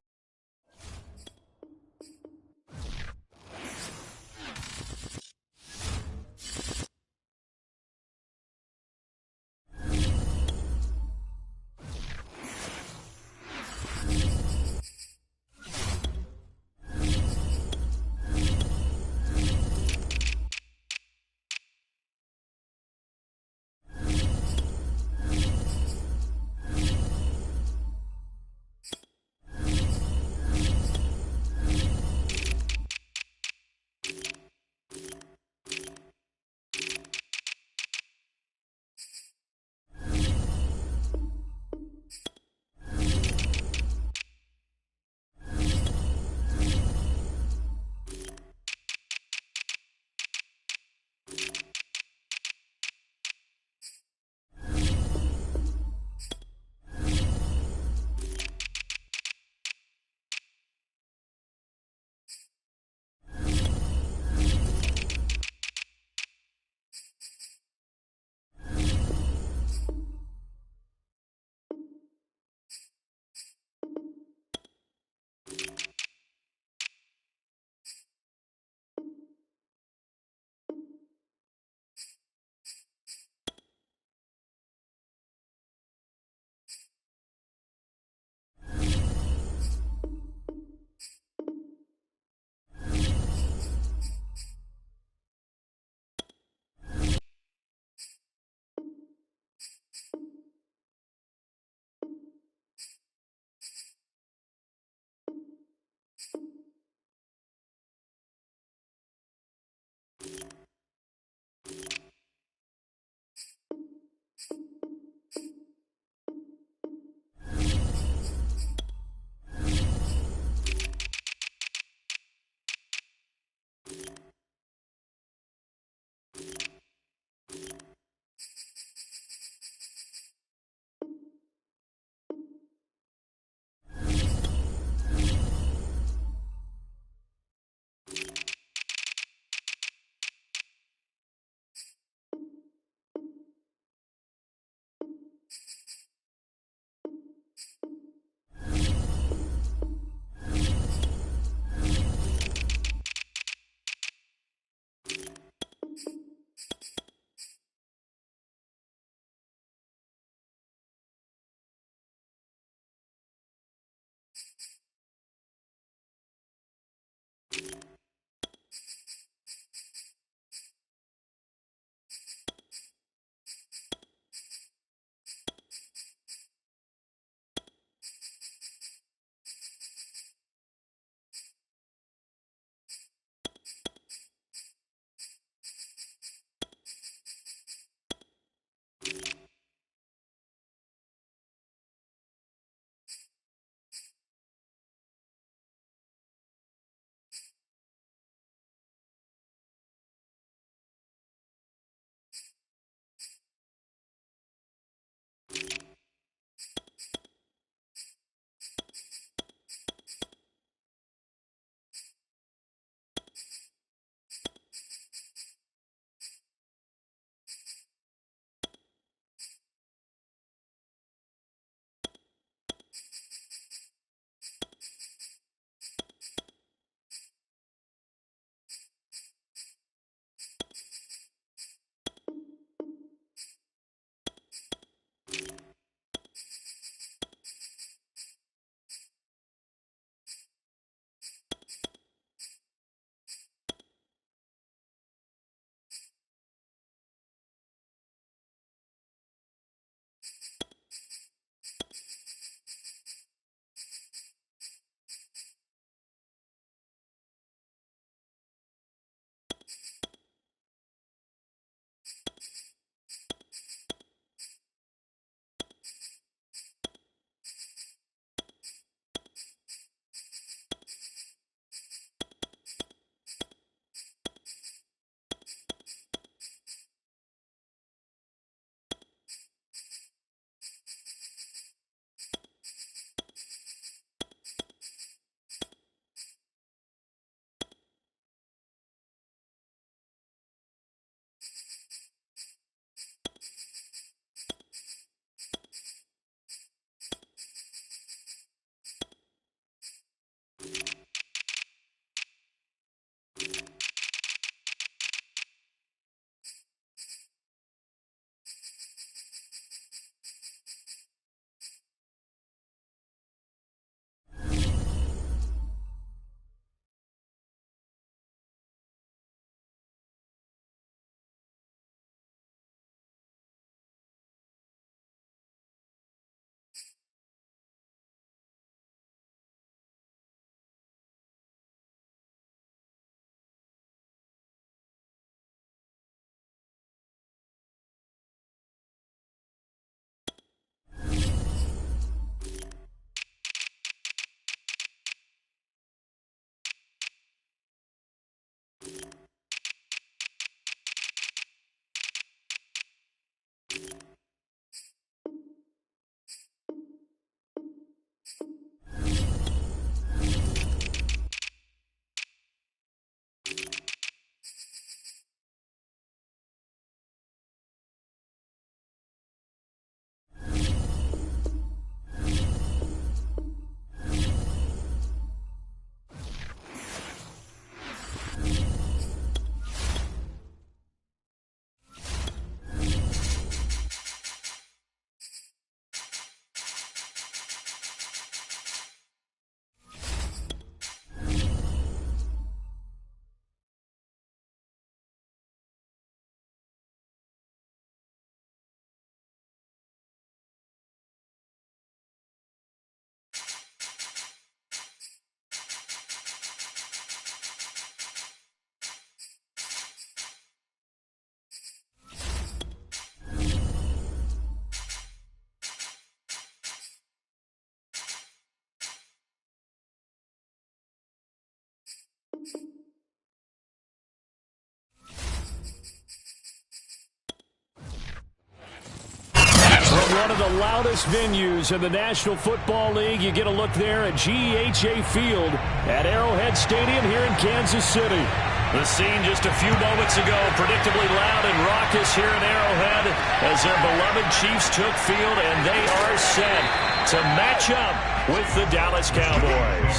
one of the loudest venues in the National Football League. You get a look there at GEHA Field at Arrowhead Stadium here in Kansas City. The scene just a few moments ago, predictably loud and raucous here in Arrowhead as their beloved Chiefs took field, and they are set to match up with the Dallas Cowboys.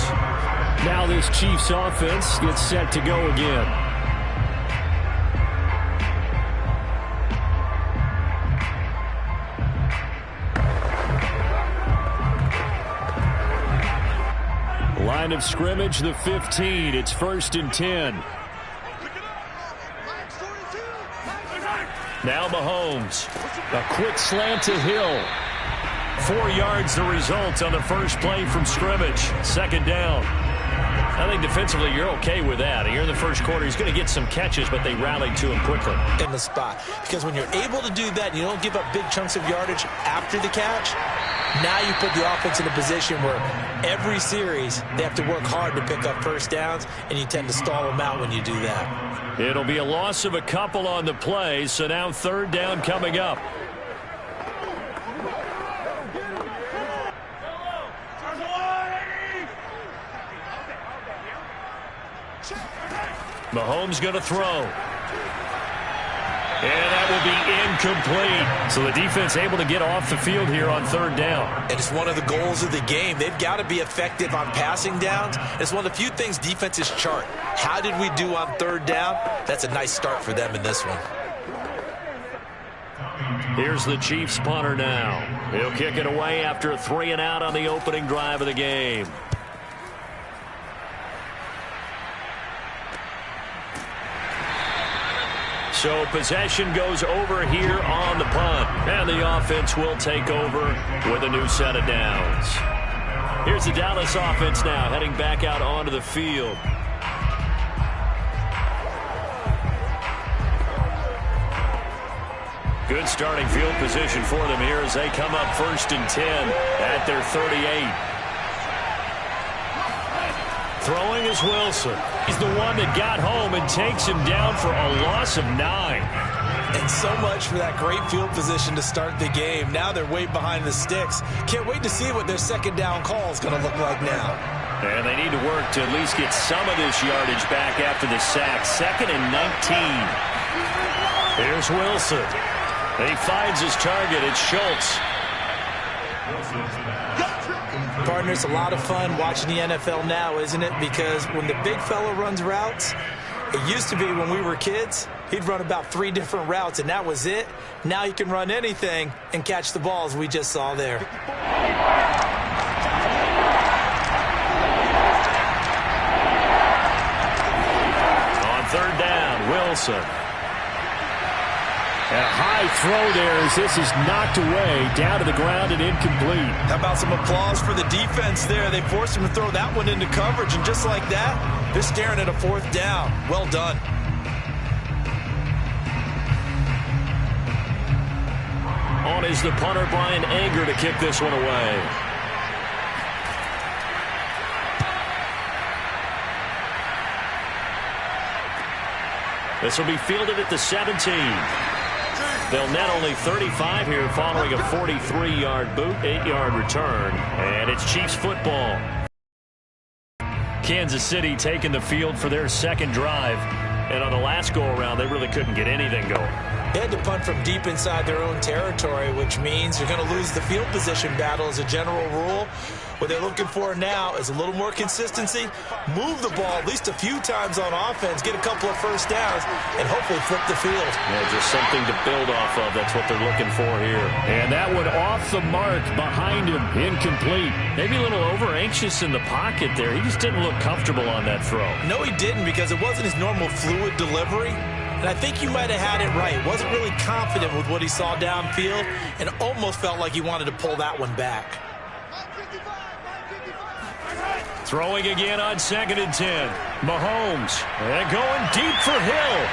Now this Chiefs offense gets set to go again. Line of scrimmage, the 15. It's 1st and 10. Now Mahomes. A quick slant to Hill. 4 yards the result on the first play from scrimmage. 2nd down. I think defensively you're okay with that. Here in the first quarter, he's going to get some catches, but they rallied to him quickly. In the spot. Because when you're able to do that, you don't give up big chunks of yardage after the catch. Now you put the offense in a position where every series they have to work hard to pick up first downs, and you tend to stall them out when you do that. It'll be a loss of a couple on the play, so now 3rd down coming up. Mahomes going to throw. And that will be incomplete. So the defense able to get off the field here on 3rd down. And it's one of the goals of the game. They've got to be effective on passing downs. It's one of the few things defenses chart. How did we do on 3rd down? That's a nice start for them in this one. Here's the Chiefs punter now. He'll kick it away after a 3-and-out on the opening drive of the game. So possession goes over here on the punt. And the offense will take over with a new set of downs. Here's the Dallas offense now heading back out onto the field. Good starting field position for them here as they come up 1st and 10 at their 38. Throwing is Wilson. He's the one that got home and takes him down for a loss of 9. And so much for that great field position to start the game. Now they're way behind the sticks. Can't wait to see what their 2nd down call is going to look like now. And they need to work to at least get some of this yardage back after the sack. 2nd and 19. Here's Wilson. He finds his target. It's Schultz. Partner, it's a lot of fun watching the NFL now, isn't it? Because when the big fella runs routes, it used to be when we were kids, he'd run about 3 different routes, and that was it. Now he can run anything and catch the balls we just saw there. On 3rd down, Wilson. A high throw there as this is knocked away, down to the ground and incomplete. How about some applause for the defense there? They forced him to throw that one into coverage, and just like that, they're staring at a 4th down. Well done. On is the punter, Brian Anger, to kick this one away. This will be fielded at the 17. They'll net only 35 here following a 43-yard boot, 8-yard return. And it's Chiefs football. Kansas City taking the field for their 2nd drive. And on the last go-around, they really couldn't get anything going. They had to punt from deep inside their own territory, which means you're going to lose the field position battle as a general rule. What they're looking for now is a little more consistency, move the ball at least a few times on offense, get a couple of first downs, and hopefully flip the field. Yeah, just something to build off of. That's what they're looking for here. And that one off the mark behind him, incomplete. Maybe a little over-anxious in the pocket there. He just didn't look comfortable on that throw. No, he didn't, because it wasn't his normal fluid delivery. And I think you might have had it right. Wasn't really confident with what he saw downfield and almost felt like he wanted to pull that one back. Throwing again on 2nd and 10. Mahomes. And going deep for Hill.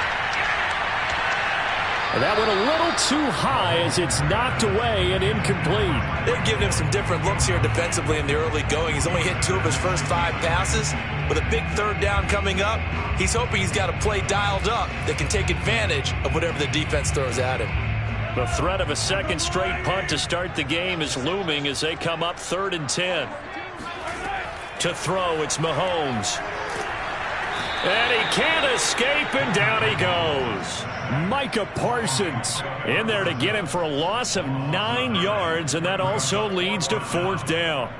And that went a little too high as it's knocked away and incomplete. They're giving him some different looks here defensively in the early going. He's only hit 2 of his first 5 passes. With a big 3rd down coming up, he's hoping he's got a play dialed up that can take advantage of whatever the defense throws at him. The threat of a second straight punt to start the game is looming as they come up 3rd and 10. To throw, it's Mahomes. And he can't escape, and down he goes. Micah Parsons In there to get him for a loss of 9 yards, and that also leads to 4th down.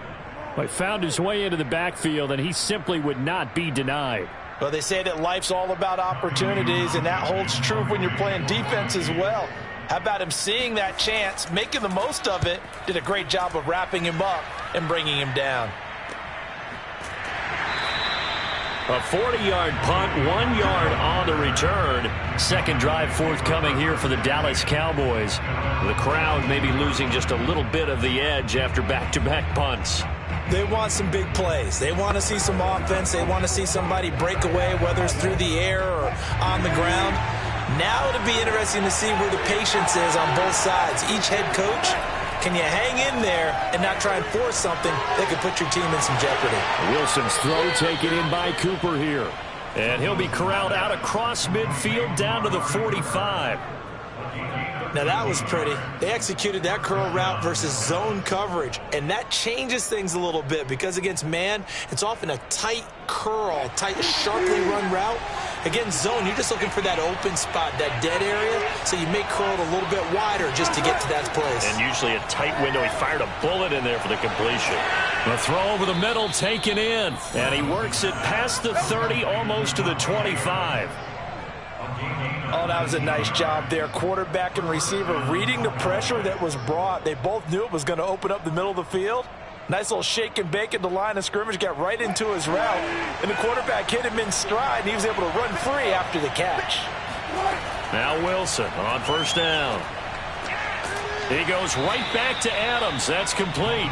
He found his way into the backfield, and he simply would not be denied. Well, they say that life's all about opportunities, and that holds true when you're playing defense as well. How about him seeing that chance, making the most of it, did a great job of wrapping him up and bringing him down. A 40-yard punt, 1 yard on the return. Second drive forthcoming here for the Dallas Cowboys. The crowd maybe losing just a little bit of the edge after back-to-back punts. They want some big plays. They want to see some offense. They want to see somebody break away, whether it's through the air or on the ground. Now it'll be interesting to see where the patience is on both sides. Each head coach, can you hang in there and not try and force something that could put your team in some jeopardy? Wilson's throw taken in by Cooper here. And he'll be corralled out across midfield down to the 45. Now that was pretty. They executed that curl route versus zone coverage, and that changes things a little bit because against man, it's often a tight curl, tight, sharply run route. Against zone, you're just looking for that open spot, that dead area, so you may curl it a little bit wider just to get to that place. And usually a tight window. He fired a bullet in there for the completion. The throw over the middle taken in. And he works it past the 30, almost to the 25. Oh, that was a nice job there. Quarterback and receiver reading the pressure that was brought. They both knew it was going to open up the middle of the field. Nice little shake and bake at the line of scrimmage, got right into his route, and the quarterback hit him in stride, and he was able to run free after the catch. Now Wilson on first down. He goes right back to Adams. That's complete.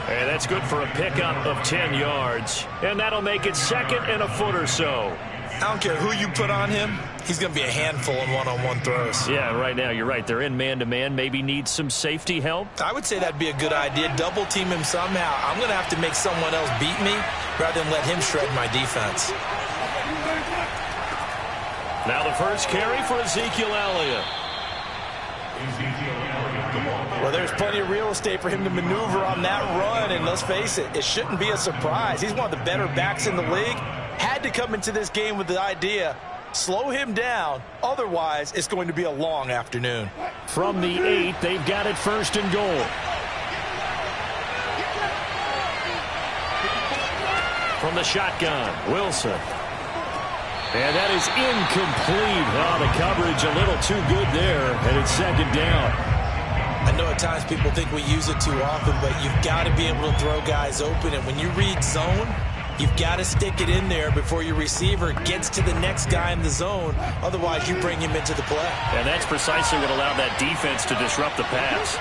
And that's good for a pickup of 10 yards. And that'll make it 2nd and a foot or so. I don't care who you put on him. He's going to be a handful in one-on-one throws. Yeah, right now you're right. They're in man-to-man. Maybe needs some safety help. I would say that'd be a good idea. Double team him somehow. I'm going to have to make someone else beat me rather than let him shred my defense. Now the first carry for Ezekiel Elliott. Well, there's plenty of real estate for him to maneuver on that run, and let's face it, it shouldn't be a surprise. He's one of the better backs in the league. Had to come into this game with the idea, slow him down, otherwise it's going to be a long afternoon. From the 8, they've got it 1st and goal. From the shotgun, Wilson. And that is incomplete. Oh, the coverage a little too good there, and it's 2nd down. I know at times people think we use it too often, but you've got to be able to throw guys open, and when you read zone, you've got to stick it in there before your receiver gets to the next guy in the zone. Otherwise, you bring him into the play. And that's precisely what allowed that defense to disrupt the pass.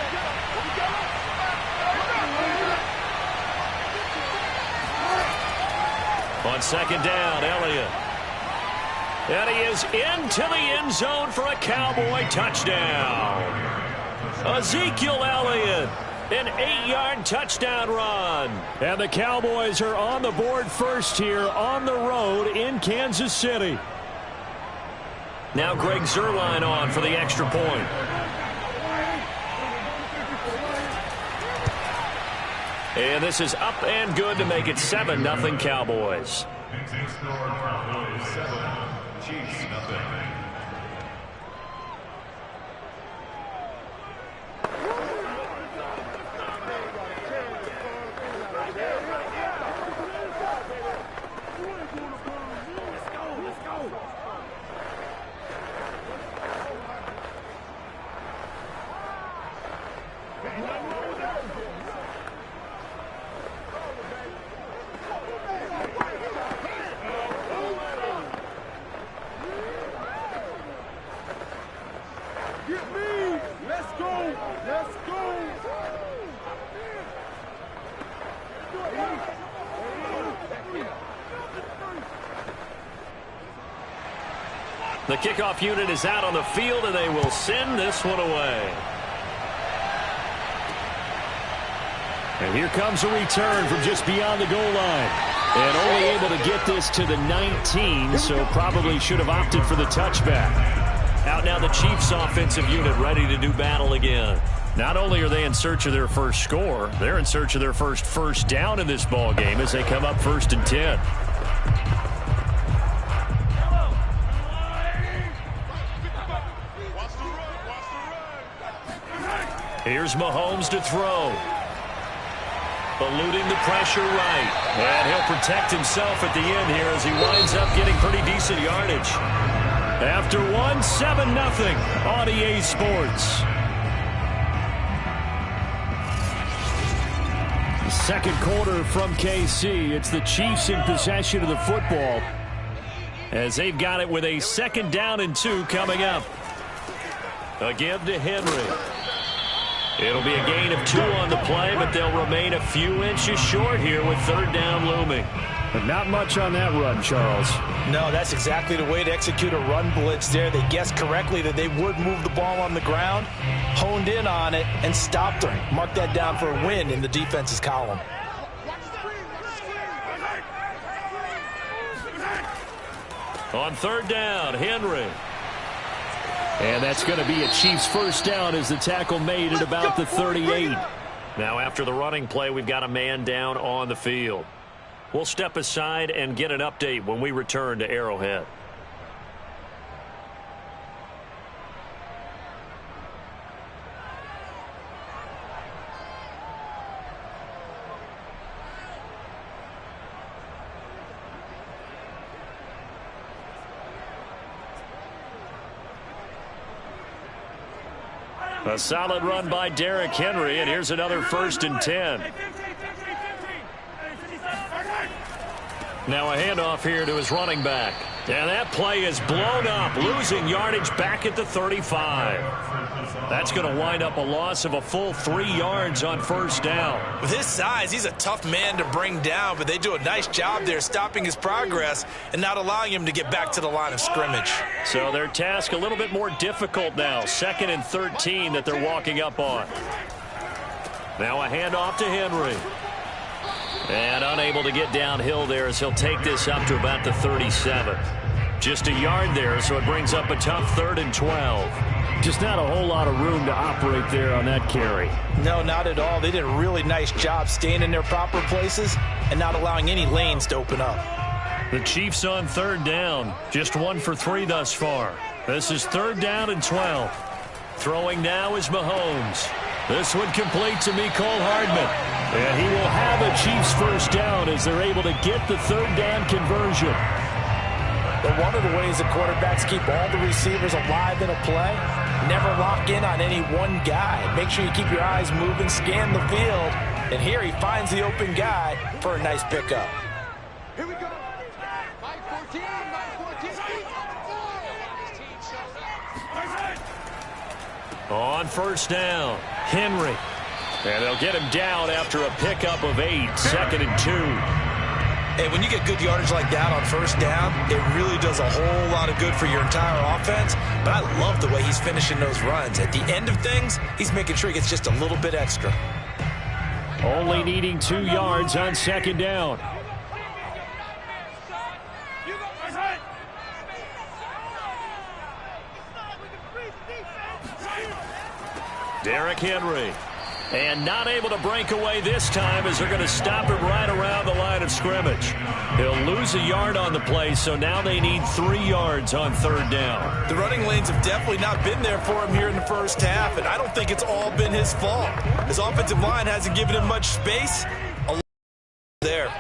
On 2nd down, Elliott. And he is into the end zone for a Cowboy touchdown. Ezekiel Elliott. An 8-yard touchdown run. And the Cowboys are on the board first here on the road in Kansas City. Now Greg Zuerlein on for the extra point. And this is up and good to make it 7-0 Cowboys. The kickoff unit is out on the field, and they will send this one away. And here comes a return from just beyond the goal line. And only able to get this to the 19, so probably should have opted for the touchback. Out now the Chiefs offensive unit ready to do battle again. Not only are they in search of their first score, they're in search of their first down in this ball game as they come up 1st and 10. Here's Mahomes to throw. Eluding the pressure right. And he'll protect himself at the end here as he winds up getting pretty decent yardage. After one, 7-0 on EA Sports. The second quarter from KC. It's the Chiefs in possession of the football as they've got it with a 2nd down and 2 coming up. A give to Henry. It'll be a gain of 2 on the play, but they'll remain a few inches short here with 3rd down looming. But not much on that run, Charles. No, that's exactly the way to execute a run blitz there. They guessed correctly that they would move the ball on the ground, honed in on it, and stopped them. Mark that down for a win in the defense's column. On 3rd down, Henry. And that's going to be a Chiefs first down as the tackle made at about the 38. Now after the running play, we've got a man down on the field. We'll step aside and get an update when we return to Arrowhead. A solid run by Derrick Henry, and here's another 1st and 10. Now a handoff here to his running back. And that play is blown up, losing yardage back at the 35. That's going to wind up a loss of a full 3 yards on 1st down. With his size, he's a tough man to bring down, but they do a nice job there stopping his progress and not allowing him to get back to the line of scrimmage. So their task a little bit more difficult now. 2nd and 13 that they're walking up on. Now a handoff to Henry. And unable to get downhill there as he'll take this up to about the 37. Just a yard there, so it brings up a tough 3rd and 12. Just not a whole lot of room to operate there on that carry. No, not at all. They did a really nice job staying in their proper places and not allowing any lanes to open up. The Chiefs on 3rd down. Just 1 for 3 thus far. This is 3rd down and 12. Throwing now is Mahomes. This one complete to Mecole Hardman. And he will have a Chiefs first down as they're able to get the 3rd down conversion. But one of the ways the quarterbacks keep all the receivers alive in a play, never lock in on any one guy. Make sure you keep your eyes moving, scan the field. And here he finds the open guy for a nice pickup. Here we go. 5-14, 5-14. On 1st down, Henry. And they'll get him down after a pickup of 8, 2nd and 2. Hey, when you get good yardage like that on 1st down, it really does a whole lot of good for your entire offense. But I love the way he's finishing those runs. At the end of things, he's making sure he gets just a little bit extra. Only needing 2 yards on 2nd down. Derrick Henry. And not able to break away this time as they're going to stop him right around the line of scrimmage. He'll lose a yard on the play, so now they need 3 yards on 3rd down. The running lanes have definitely not been there for him here in the first half, and I don't think it's all been his fault. His offensive line hasn't given him much space. A lot there.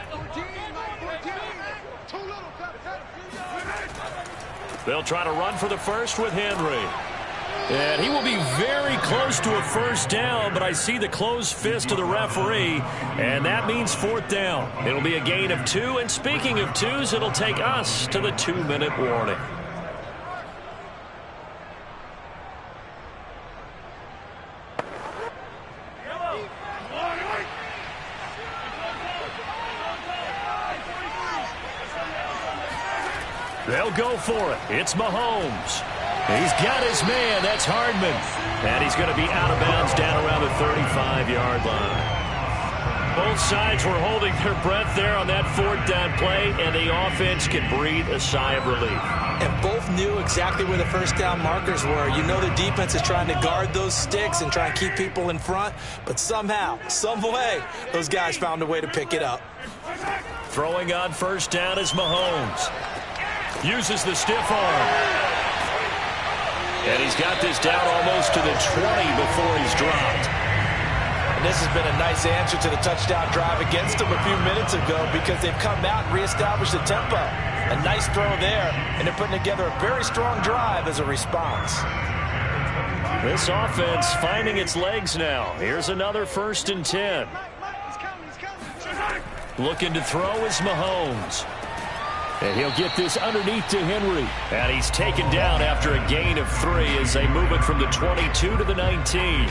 They'll try to run for the first with Henry. And he will be very close to a first down, but I see the closed fist of the referee, and that means 4th down. It'll be a gain of 2, and speaking of 2s, it'll take us to the 2-minute warning. They'll go for it. It's Mahomes. He's got his man. That's Hardman. And he's going to be out of bounds down around the 35-yard line. Both sides were holding their breath there on that fourth down play, and the offense can breathe a sigh of relief. And both knew exactly where the first down markers were. You know the defense is trying to guard those sticks and try and keep people in front, but somehow, some way, those guys found a way to pick it up. Throwing on first down is Mahomes. Uses the stiff arm. And he's got this down almost to the 20 before he's dropped. And this has been a nice answer to the touchdown drive against them a few minutes ago because they've come out and reestablished the tempo. A nice throw there, and they're putting together a very strong drive as a response. This offense finding its legs now. Here's another 1st and 10. Looking to throw is Mahomes. And he'll get this underneath to Henry. And he's taken down after a gain of 3 as they move it from the 22 to the 19.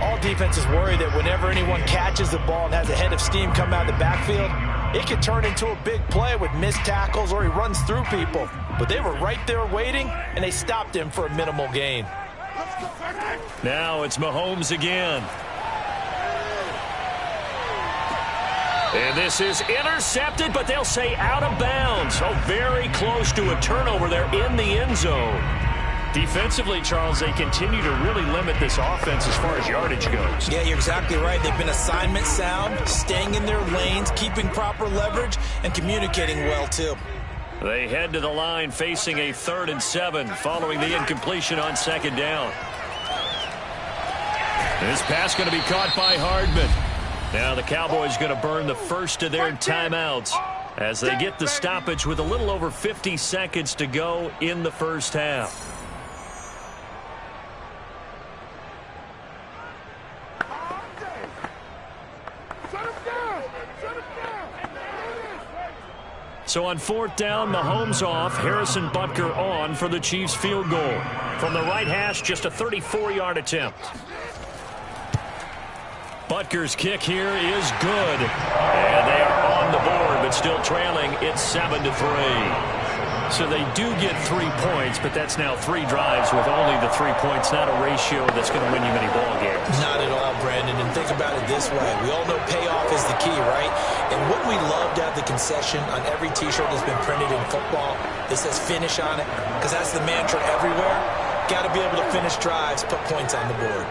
All defenses worry that whenever anyone catches the ball and has a head of steam come out of the backfield, it could turn into a big play with missed tackles or he runs through people. But they were right there waiting, and they stopped him for a minimal gain. Now it's Mahomes again. And this is intercepted, but they'll say out of bounds. Oh, very close to a turnover there in the end zone. Defensively, Charles, they continue to really limit this offense as far as yardage goes. Yeah, you're exactly right. They've been assignment sound, staying in their lanes, keeping proper leverage, and communicating well, too. They head to the line facing a 3rd and 7 following the incompletion on 2nd down. This pass going to be caught by Hardman. Now the Cowboys going to burn the first of their timeouts as they get the stoppage with a little over 50 seconds to go in the first half. So on 4th down, Mahomes off, Harrison Butker on for the Chiefs field goal. From the right hash, just a 34-yard attempt. Butker's kick here is good. And they are on the board, but still trailing. It's 7-3. So they do get 3 points, but that's now 3 drives with only the 3 points, not a ratio that's going to win you many ball games. Not at all, Brandon. And think about it this way. We all know payoff is the key, right? And what we love to have the concession on every T-shirt that's been printed in football that says finish on it, because that's the mantra everywhere. Got to be able to finish drives, put points on the board.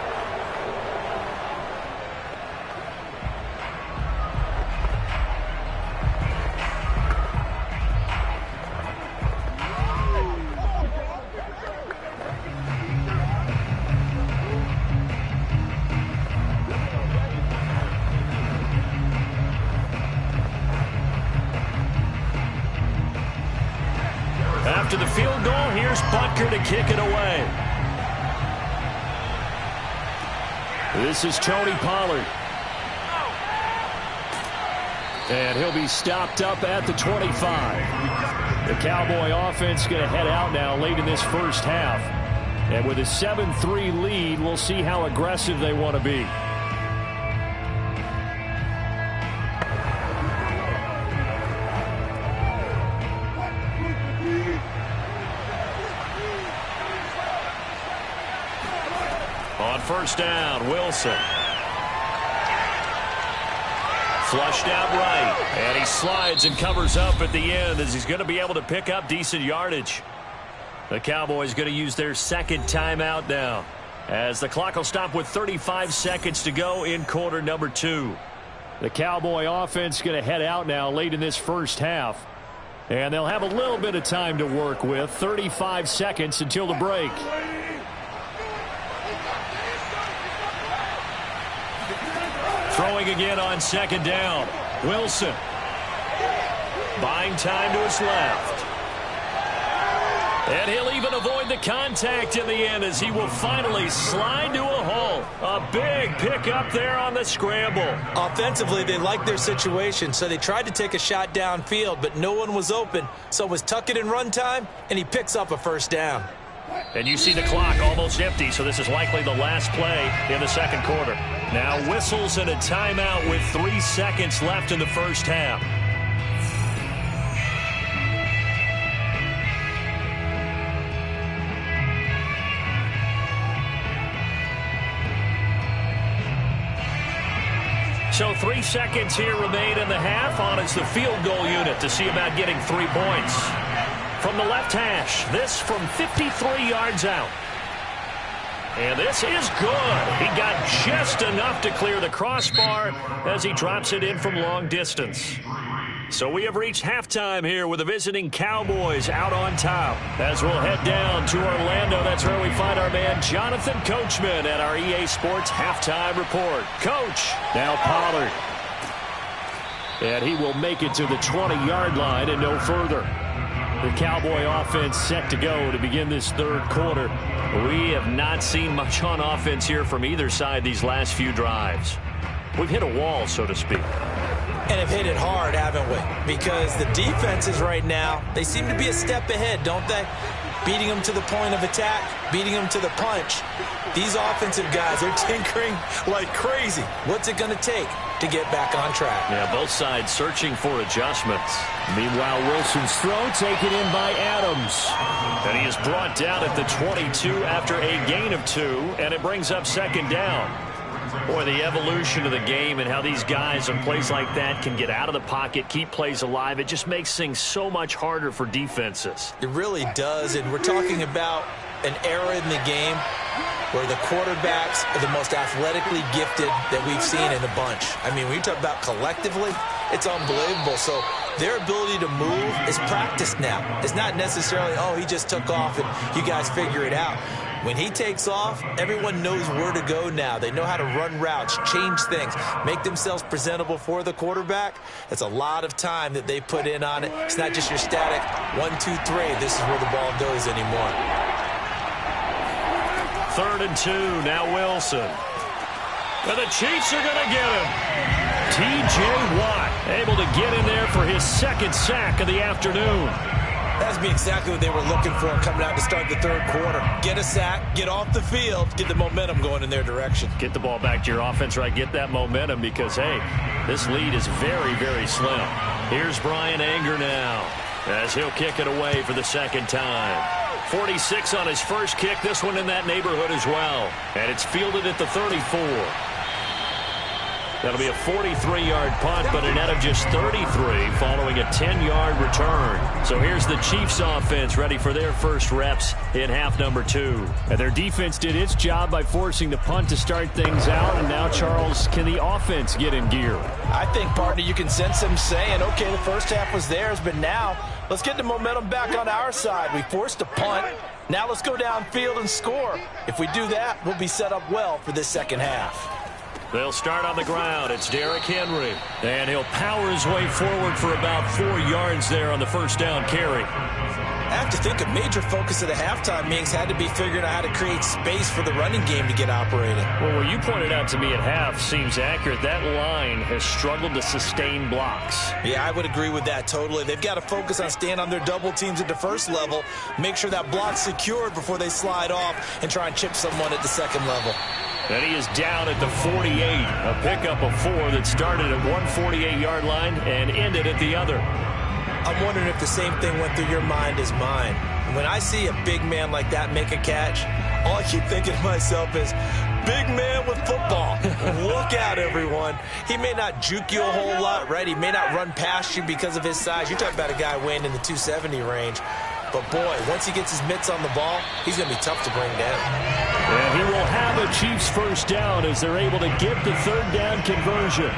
After the field goal, here's Butker to kick it away. This is Tony Pollard. And he'll be stopped up at the 25. The Cowboy offense going to head out now late in this first half. And with a 7-3 lead, we'll see how aggressive they want to be. On first down, Wilson. Flushed out right. And he slides and covers up at the end as he's going to be able to pick up decent yardage. The Cowboys going to use their 2nd timeout now, as the clock will stop with 35 seconds to go in quarter number 2. The Cowboy offense going to head out now late in this first half. And they'll have a little bit of time to work with. 35 seconds until the break. Throwing again on 2nd down. Wilson. Buying time to his left. And he'll even avoid the contact in the end as he will finally slide to a halt. A big pickup there on the scramble. Offensively, they liked their situation, so they tried to take a shot downfield, but no one was open. So it was tuck it in run time, and he picks up a first down. And you see the clock almost empty, so this is likely the last play in the 2nd quarter. Now whistles and a timeout with 3 seconds left in the first half. So 3 seconds here remain in the half. On is the field goal unit to see about getting 3 points. From the left hash, this from 53 yards out. And this is good. He got just enough to clear the crossbar as he drops it in from long distance. So we have reached halftime here with the visiting Cowboys out on top. As we'll head down to Orlando, that's where we find our man Jonathan Coachman at our EA Sports Halftime Report. Coach, now Pollard. And he will make it to the 20-yard line and no further. The Cowboy offense set to go to begin this third quarter. We have not seen much on offense here from either side these last few drives. We've hit a wall, so to speak. And have hit it hard, haven't we? Because the defenses right now, they seem to be a step ahead, don't they? Beating them to the point of attack, beating them to the punch. These offensive guys are tinkering like crazy. What's it going to take to get back on track? Yeah, both sides searching for adjustments. Meanwhile, Wilson's throw taken in by Adams. And he is brought down at the 22 after a gain of 2, and it brings up second down. Boy, the evolution of the game and how these guys in plays like that can get out of the pocket, keep plays alive, it just makes things so much harder for defenses. It really does, and we're talking about an era in the game where the quarterbacks are the most athletically gifted that we've seen in a bunch. I mean, when you talk about collectively, it's unbelievable. So their ability to move is practiced now. It's not necessarily, oh, he just took off and you guys figure it out. When he takes off, everyone knows where to go now. They know how to run routes, change things, make themselves presentable for the quarterback. It's a lot of time that they put in on it. It's not just your static 1, 2, 3. This is where the ball goes anymore. 3rd and 2, now Wilson. And the Chiefs are going to get him. T.J. Watt able to get in there for his 2nd sack of the afternoon. That's be exactly what they were looking for coming out to start the third quarter. Get a sack, get off the field, get the momentum going in their direction. Get the ball back to your offense, right? Get that momentum because, hey, this lead is very, very slim. Here's Brian Anger now as he'll kick it away for the 2nd time. 46 on his first kick, this one in that neighborhood as well. And it's fielded at the 34. That'll be a 43-yard punt, but a net of just 33 following a 10-yard return. So here's the Chiefs offense ready for their first reps in half number 2. And their defense did its job by forcing the punt to start things out. And now, Charles, can the offense get in gear? I think, partner, you can sense them saying, okay, the first half was theirs, but now let's get the momentum back on our side. We forced a punt. Now let's go downfield and score. If we do that, we'll be set up well for this second half. They'll start on the ground. It's Derrick Henry. And he'll power his way forward for about 4 yards there on the first down carry. I have to think a major focus of the halftime meetings had to be figuring out how to create space for the running game to get operating. Well, what you pointed out to me at half seems accurate. That line has struggled to sustain blocks. Yeah, I would agree with that totally. They've got to focus on staying on their double teams at the first level, make sure that block's secured before they slide off and try and chip someone at the second level. And he is down at the 48. A pickup of 4 that started at one 48-yard line and ended at the other. I'm wondering if the same thing went through your mind as mine. When I see a big man like that make a catch, all I keep thinking to myself is, big man with football. Look out, everyone. He may not juke you a whole lot, right? He may not run past you because of his size. You're talking about a guy weighing in the 270 range. But, boy, once he gets his mitts on the ball, he's going to be tough to bring down. And he will have a Chiefs first down as they're able to get the 3rd down conversion.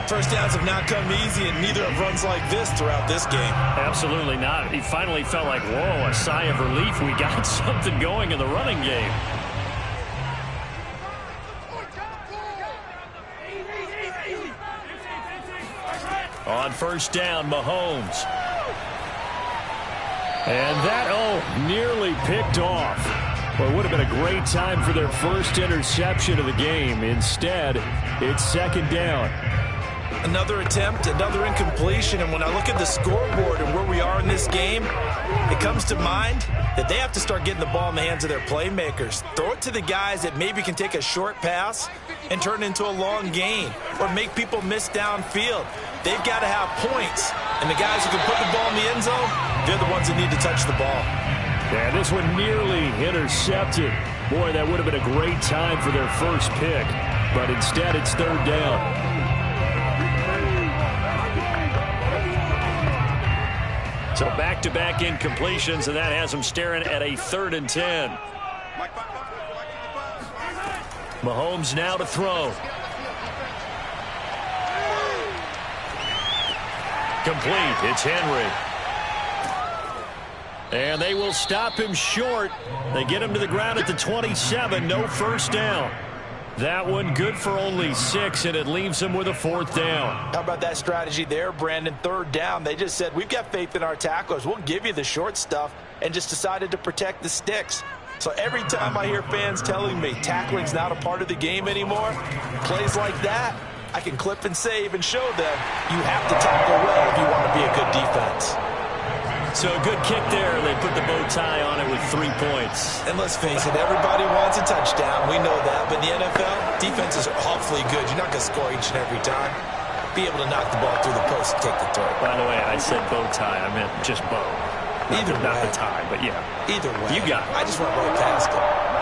First downs have not come easy, and neither have runs like this throughout this game. Absolutely not. He finally felt like, whoa, a sigh of relief. We got something going in the running game. On first down, Mahomes. And that, nearly picked off. Well, it would have been a great time for their first interception of the game. Instead, it's 2nd down. Another attempt, another incompletion, and when I look at the scoreboard and where we are in this game, it comes to mind that they have to start getting the ball in the hands of their playmakers. Throw it to the guys that maybe can take a short pass and turn it into a long gain or make people miss downfield. They've got to have points, and the guys who can put the ball in the end zone, they're the ones that need to touch the ball. Yeah, this one nearly intercepted. Boy, that would have been a great time for their first pick, but instead it's 3rd down. So back-to-back incompletions, and that has them staring at a 3rd and 10. Mahomes now to throw. Complete. It's Henry. And they will stop him short. They get him to the ground at the 27. No first down. That one good for only 6, and it leaves him with a 4th down. How about that strategy there, Brandon? 3rd down. They just said, we've got faith in our tacklers. We'll give you the short stuff, and just decided to protect the sticks. So every time I hear fans telling me tackling's not a part of the game anymore, plays like that, I can clip and save and show them you have to tackle well if you want to be a good defense. So a good kick there. They put the bow tie on it with 3 points. And let's face it, everybody wants a touchdown. We know that. But in the NFL, defenses are awfully good. You're not going to score each and every time. Be able to knock the ball through the post and take the throw. By the way, I said bow tie. I meant just bow. Not the tie, but yeah. Either way. You got it. I just went right past it.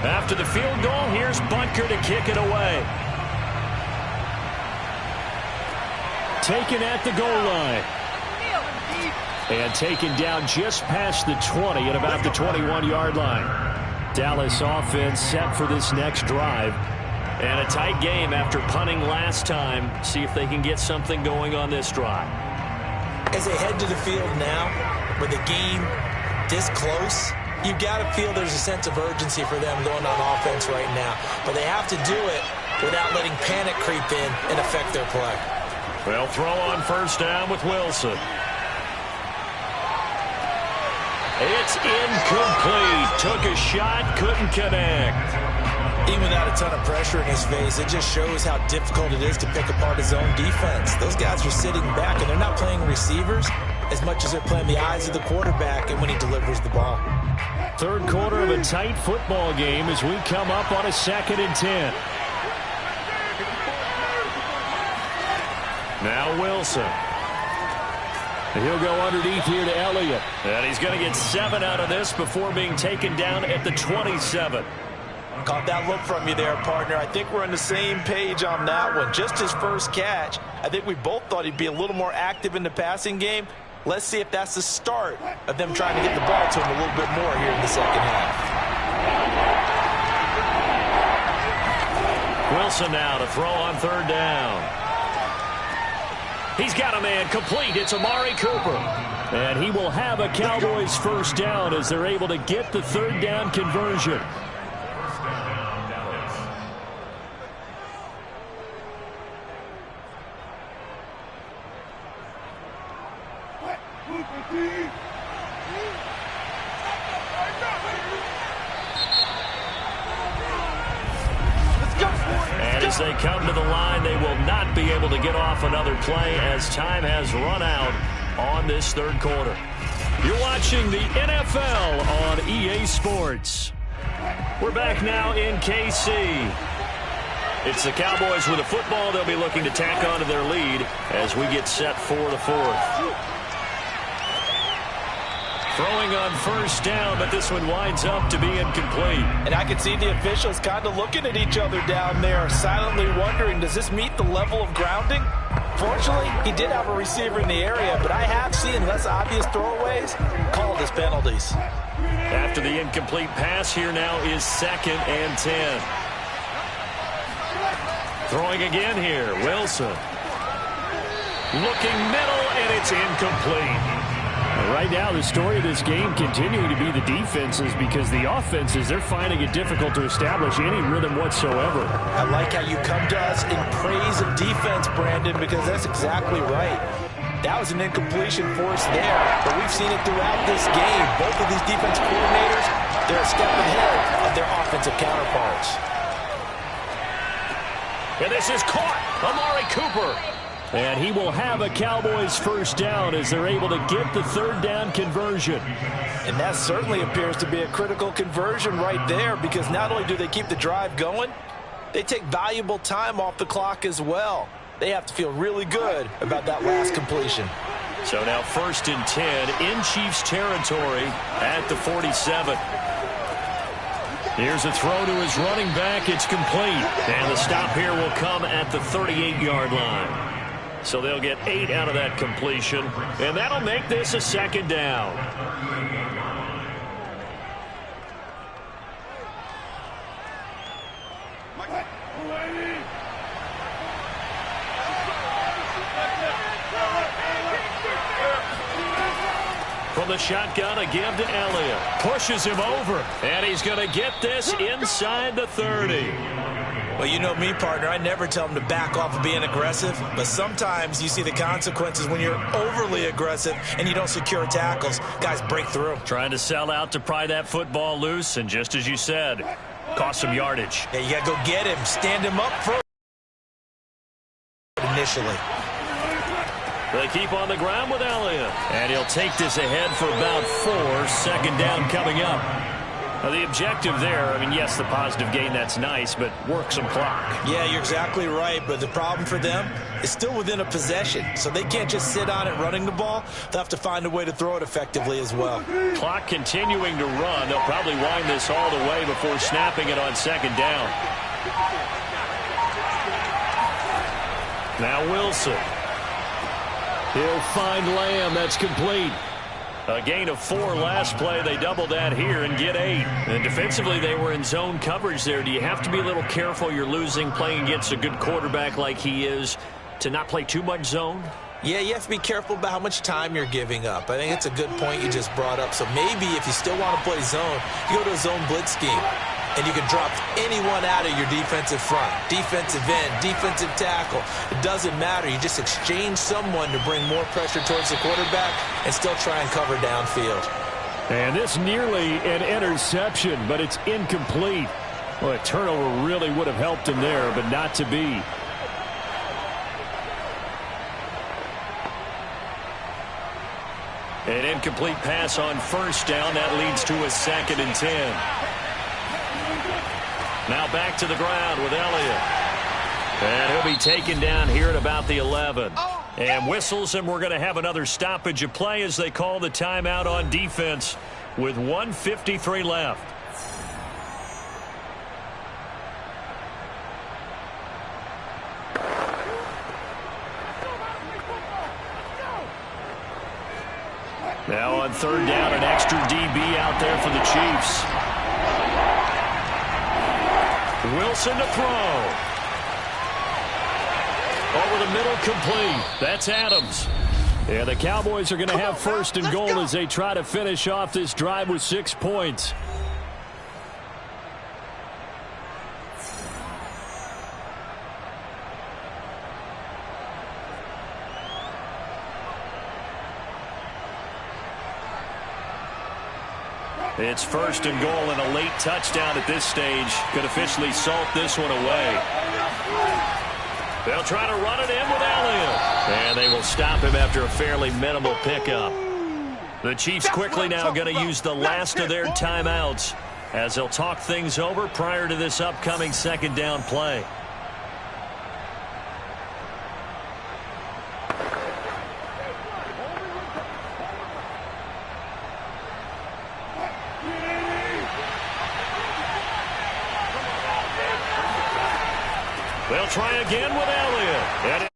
After the field goal, here's Butker to kick it away. Taken at the goal line. And taken down just past the 20 at about the 21-yard line. Dallas offense set for this next drive. And a tight game after punting last time. See if they can get something going on this drive. As they head to the field now, with the game this close, you've got to feel there's a sense of urgency for them going on offense right now. But they have to do it without letting panic creep in and affect their play. They'll throw on first down with Wilson. It's incomplete. Took a shot, couldn't connect. Even without a ton of pressure in his face, it just shows how difficult it is to pick apart his own defense. Those guys are sitting back, and they're not playing receivers as much as they're playing the eyes of the quarterback and when he delivers the ball. Third quarter of a tight football game as we come up on a 2nd and 10. Now Wilson. He'll go underneath here to Elliott. And he's going to get 7 out of this before being taken down at the 27. Caught that look from you there, partner. I think we're on the same page on that one. Just his first catch. I think we both thought he'd be a little more active in the passing game. Let's see if that's the start of them trying to get the ball to him a little bit more here in the second half. Wilson now to throw on third down. He's got a man complete. It's Amari Cooper. And he will have a Cowboys first down as they're able to get the third down conversion. And as they come to the line, they will not be able to get off another play as time has run out on this third quarter. You're watching the NFL on EA Sports. We're back now in KC. It's the Cowboys with a football. They'll be looking to tack on to their lead as we get set for the fourth. Throwing on first down, but this one winds up to be incomplete. And I can see the officials kind of looking at each other down there, silently wondering, does this meet the level of grounding? Fortunately, he did have a receiver in the area, but I have seen less obvious throwaways called as penalties. After the incomplete pass, here now is 2nd and 10. Throwing again here, Wilson. Looking middle, and it's incomplete. Right now, the story of this game continuing to be the defenses, because the offenses, they're finding it difficult to establish any rhythm whatsoever. I like how you come to us in praise of defense, Brandon, because that's exactly right. That was an incompletion force there, but we've seen it throughout this game. Both of these defense coordinators, they're a step ahead of their offensive counterparts. And this is caught. Amari Cooper. And he will have a Cowboys first down as they're able to get the third down conversion. And that certainly appears to be a critical conversion right there, because not only do they keep the drive going, they take valuable time off the clock as well. They have to feel really good about that last completion. So now 1st and 10 in Chiefs territory at the 47. Here's a throw to his running back. It's complete. And the stop here will come at the 38-yard line. So they'll get 8 out of that completion. And that'll make this a 2nd down. From the shotgun, a give to Elliott. Pushes him over. And he's going to get this inside the 30. Well, you know me, partner. I never tell them to back off of being aggressive. But sometimes you see the consequences when you're overly aggressive and you don't secure tackles. Guys break through. Trying to sell out to pry that football loose. And just as you said, cost some yardage. Yeah, you got to go get him. Stand him up first initially. They keep on the ground with Elliott. And he'll take this ahead for about 4. 2nd down coming up. Now the objective there, I mean, yes, the positive gain, that's nice, but work some clock. Yeah, you're exactly right. But the problem for them is still within a possession. So they can't just sit on it running the ball. They'll have to find a way to throw it effectively as well. Clock continuing to run. They'll probably wind this all the way before snapping it on 2nd down. Now Wilson. He'll find Lamb. That's complete. A gain of 4 last play. They double that here and get 8. And defensively, they were in zone coverage there. Do you have to be a little careful? You're losing playing against a good quarterback like he is to not play too much zone? Yeah, you have to be careful about how much time you're giving up. I think it's a good point you just brought up. So maybe if you still want to play zone, you go to a zone blitz scheme. And you can drop anyone out of your defensive front, defensive end, defensive tackle. It doesn't matter. You just exchange someone to bring more pressure towards the quarterback and still try and cover downfield. And this nearly an interception, but it's incomplete. Well, a turnover really would have helped him there, but not to be. An incomplete pass on 1st down. That leads to a 2nd and 10. Now back to the ground with Elliott. And he'll be taken down here at about the 11. And whistles, and we're going to have another stoppage of play as they call the timeout on defense with 1:53 left. Now on 3rd down, an extra DB out there for the Chiefs. Wilson to throw. Over the middle, complete. That's Adams. Yeah, the Cowboys are going to have 1st and goal as they try to finish off this drive with 6 points. It's 1st and goal, and a late touchdown at this stage could officially salt this one away. They'll try to run it in with Elliott. And they will stop him after a fairly minimal pickup. The Chiefs quickly now going to use the last of their timeouts as they'll talk things over prior to this upcoming 2nd down play. They'll try again with Elliott.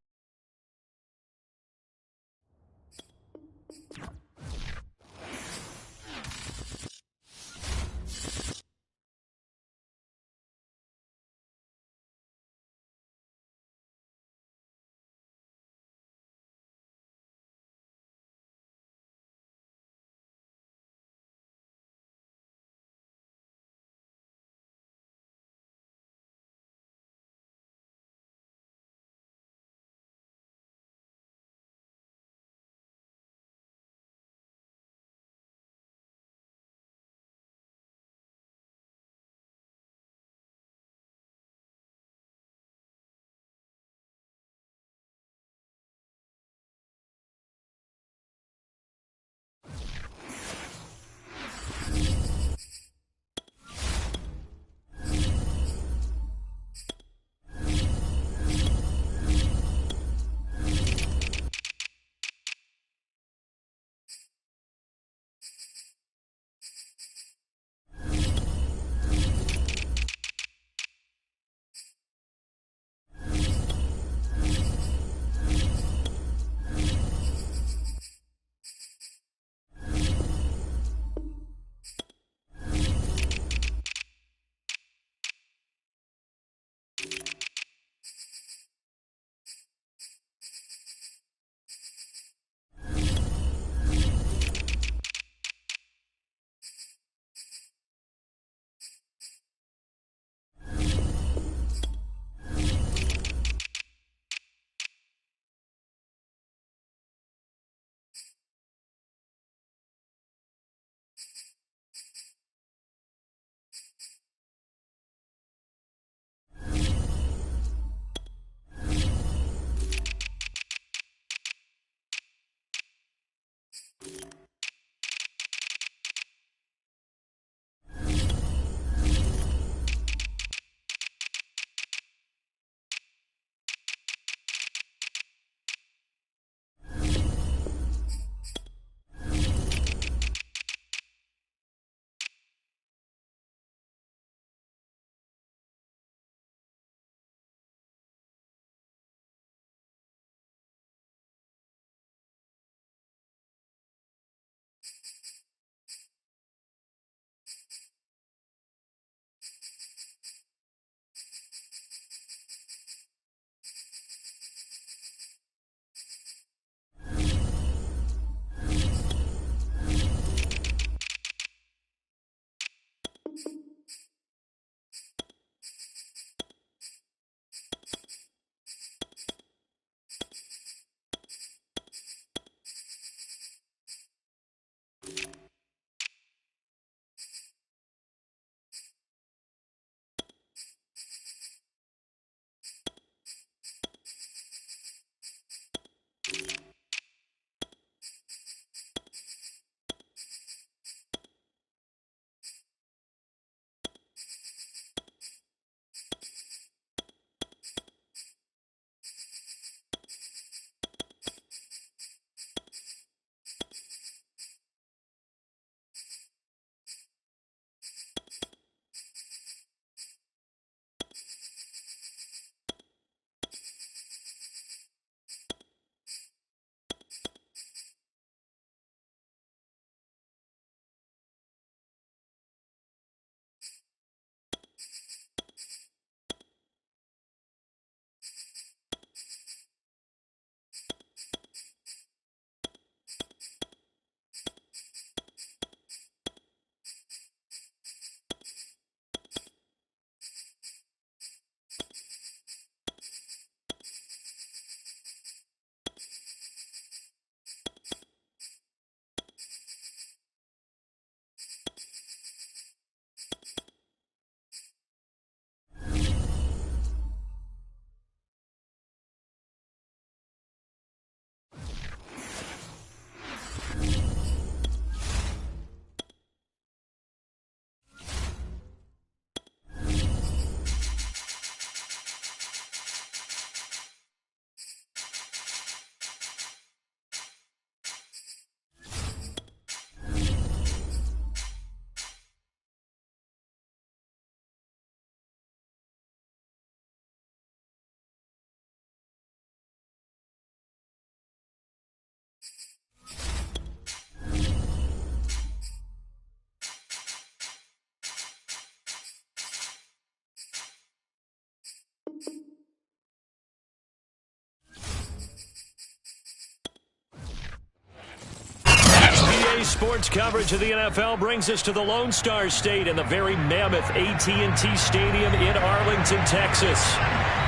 Sports coverage of the NFL brings us to the Lone Star State and the very mammoth AT&T Stadium in Arlington, Texas.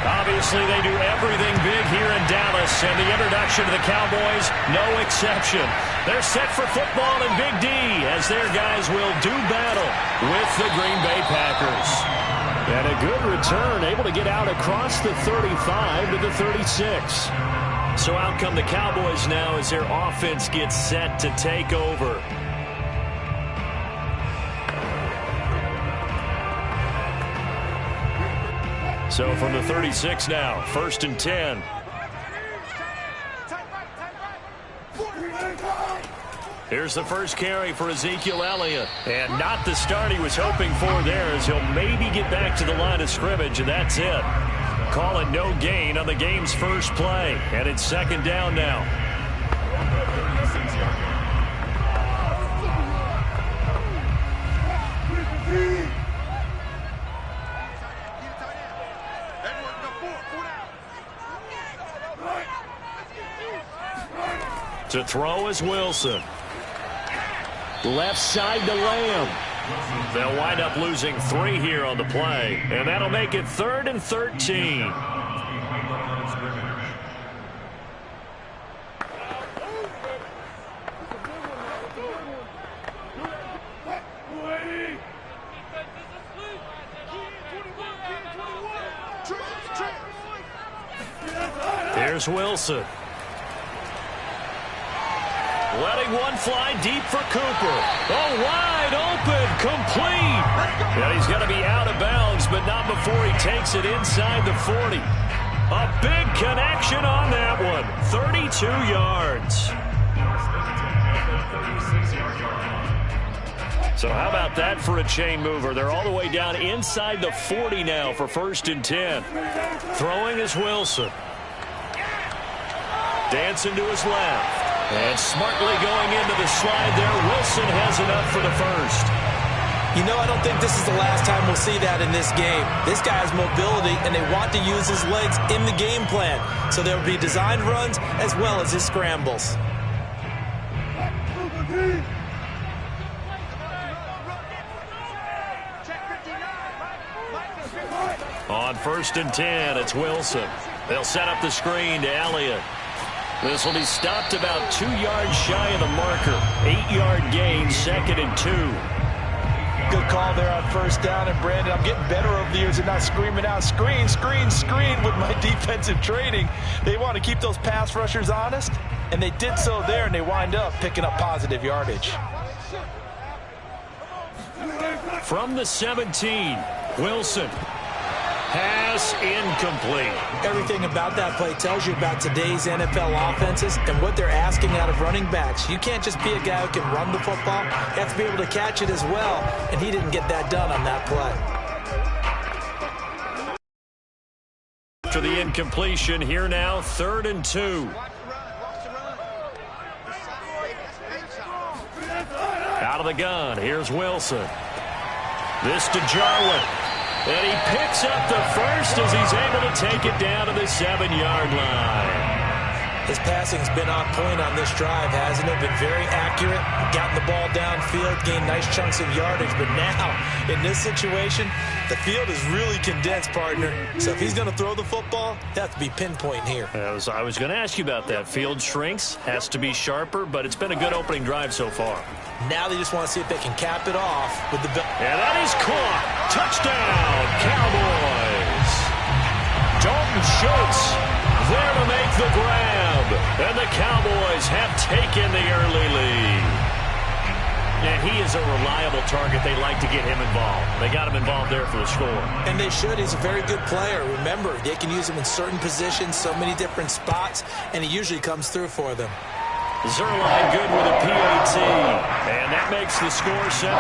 Obviously, they do everything big here in Dallas, and the introduction to the Cowboys, no exception. They're set for football in Big D as their guys will do battle with the Green Bay Packers. And a good return, able to get out across the 35 to the 36. So out come the Cowboys now as their offense gets set to take over. So from the 36 now, 1st and 10. Here's the first carry for Ezekiel Elliott. And not the start he was hoping for there, as he'll maybe get back to the line of scrimmage, and that's it. Call it no gain on the game's first play. And it's 2nd down now. To throw is Wilson. Left side to Lamb. They'll wind up losing 3 here on the play, and that'll make it 3rd and 13. Here's Wilson. Letting one fly deep for Cooper. Oh, wide open, complete. And he's going to be out of bounds, but not before he takes it inside the 40. A big connection on that one. 32 yards. So how about that for a chain mover? They're all the way down inside the 40 now for 1st and 10. Throwing is Wilson. Dancing to his left. And smartly going into the slide there. Wilson has enough for the first. You know, I don't think this is the last time we'll see that in this game. This guy has mobility, and they want to use his legs in the game plan. So there will be designed runs as well as his scrambles. On 1st and 10, it's Wilson. They'll set up the screen to Elliott. This will be stopped about 2 yards shy of the marker. 8-yard gain, 2nd and 2. Good call there on 1st down. And, Brandon, I'm getting better over the years and not screaming out, screen, screen, screen with my defensive training. They want to keep those pass rushers honest, and they did so there, and they wind up picking up positive yardage. From the 17, Wilson. Pass incomplete. Everything about that play tells you about today's NFL offenses and what they're asking out of running backs. You can't just be a guy who can run the football. You have to be able to catch it as well, and he didn't get that done on that play. After the incompletion, here now, 3rd and 2. Out of the gun, here's Wilson. This to Jarwin. And he picks up the first as he's able to take it down to the 7-yard line. His passing's been on point on this drive, hasn't it? Been very accurate, gotten the ball downfield, gained nice chunks of yardage. But now, in this situation, the field is really condensed, partner. So if he's going to throw the football, that has to be pinpoint here. I was going to ask you about that. Field shrinks, has to be sharper, but it's been a good opening drive so far. Now they just want to see if they can cap it off with the... And that is caught. Touchdown, Cowboys. Dalton Schultz there to make the grab. And the Cowboys have taken the early lead. And he is a reliable target. They like to get him involved. They got him involved there for the score. And they should. He's a very good player. Remember, they can use him in certain positions, so many different spots, and he usually comes through for them. Zerline good with a PAT. And that makes the score 7-0.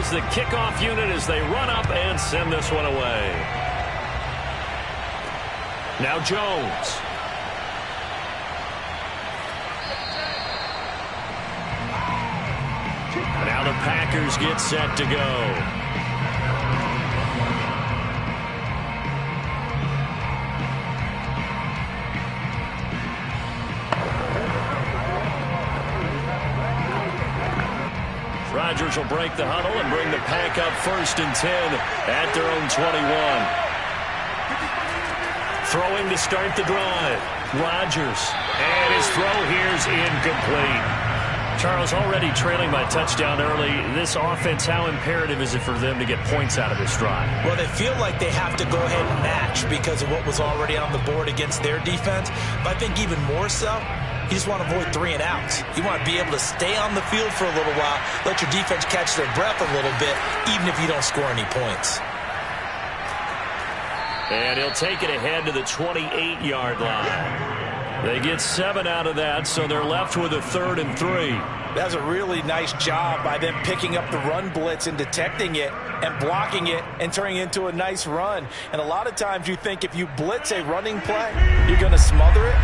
is the kickoff unit as they run up and send this one away. Now Jones. Now the Packers get set to go. Rodgers will break the huddle and bring the Pack up 1st and 10 at their own 21. Throwing to start the drive. Rodgers. And his throw here's incomplete. Charles, already trailing by touchdown early. This offense, how imperative is it for them to get points out of this drive? Well, they feel like they have to go ahead and match because of what was already on the board against their defense. But I think even more so, you just want to avoid 3 and outs. You want to be able to stay on the field for a little while, let your defense catch their breath a little bit, even if you don't score any points. And he'll take it ahead to the 28-yard line. They get 7 out of that, so they're left with a 3rd and 3. That's a really nice job by them picking up the run blitz and detecting it and blocking it and turning it into a nice run. And a lot of times you think if you blitz a running play, you're going to smother it.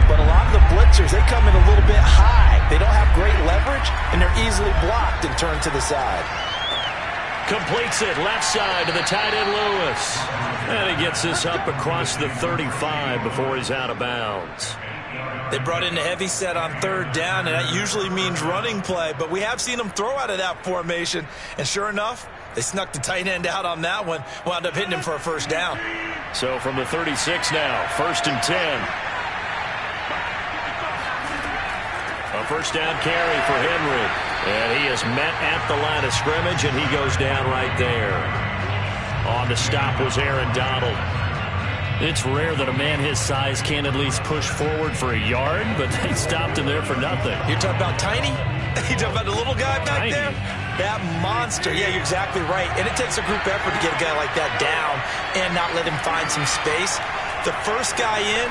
But a lot of the blitzers, they come in a little bit high. They don't have great leverage, and they're easily blocked and turned to the side. Completes it left side to the tight end Lewis. And he gets this up across the 35 before he's out of bounds. They brought in a heavy set on 3rd down, and that usually means running play. But we have seen them throw out of that formation. And sure enough, they snuck the tight end out on that one. Wound up hitting him for a 1st down. So from the 36 now, 1st and 10. A 1st down carry for Henry. And he is met at the line of scrimmage, and he goes down right there. On the stop was Aaron Donald. It's rare that a man his size can't at least push forward for a yard, but they stopped him there for nothing. You're talking about tiny? You're talking about the little guy back there? That monster. Yeah, you're exactly right. And it takes a group effort to get a guy like that down and not let him find some space. The first guy in,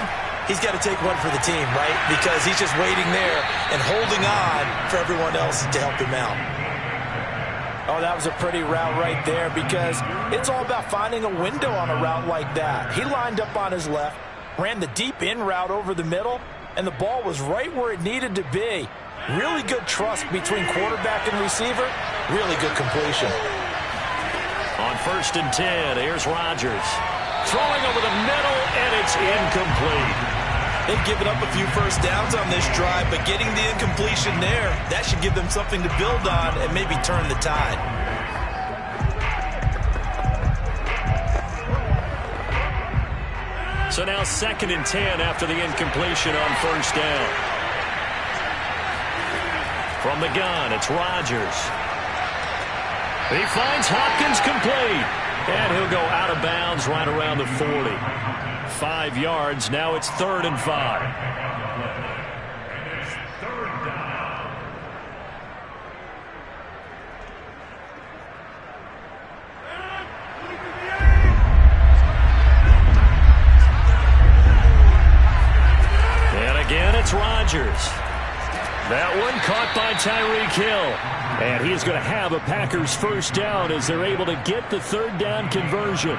he's got to take one for the team, right? Because he's just waiting there and holding on for everyone else to help him out. Oh, that was a pretty route right there because it's all about finding a window on a route like that. He lined up on his left, ran the deep in route over the middle, and the ball was right where it needed to be. Really good trust between quarterback and receiver. Really good completion. On 1st and 10, here's Rodgers. Throwing over the middle, and it's incomplete. They've given up a few 1st downs on this drive, but getting the incompletion there, that should give them something to build on and maybe turn the tide. So now 2nd and 10 after the incompletion on 1st down. From the gun, it's Rodgers. He finds Hopkins complete. And he'll go out of bounds right around the 40. 5 yards. Now it's 3rd and 5. And again, it's Rodgers. That one caught by Tyreek Hill. And he's going to have a Packers 1st down as they're able to get the 3rd down conversion.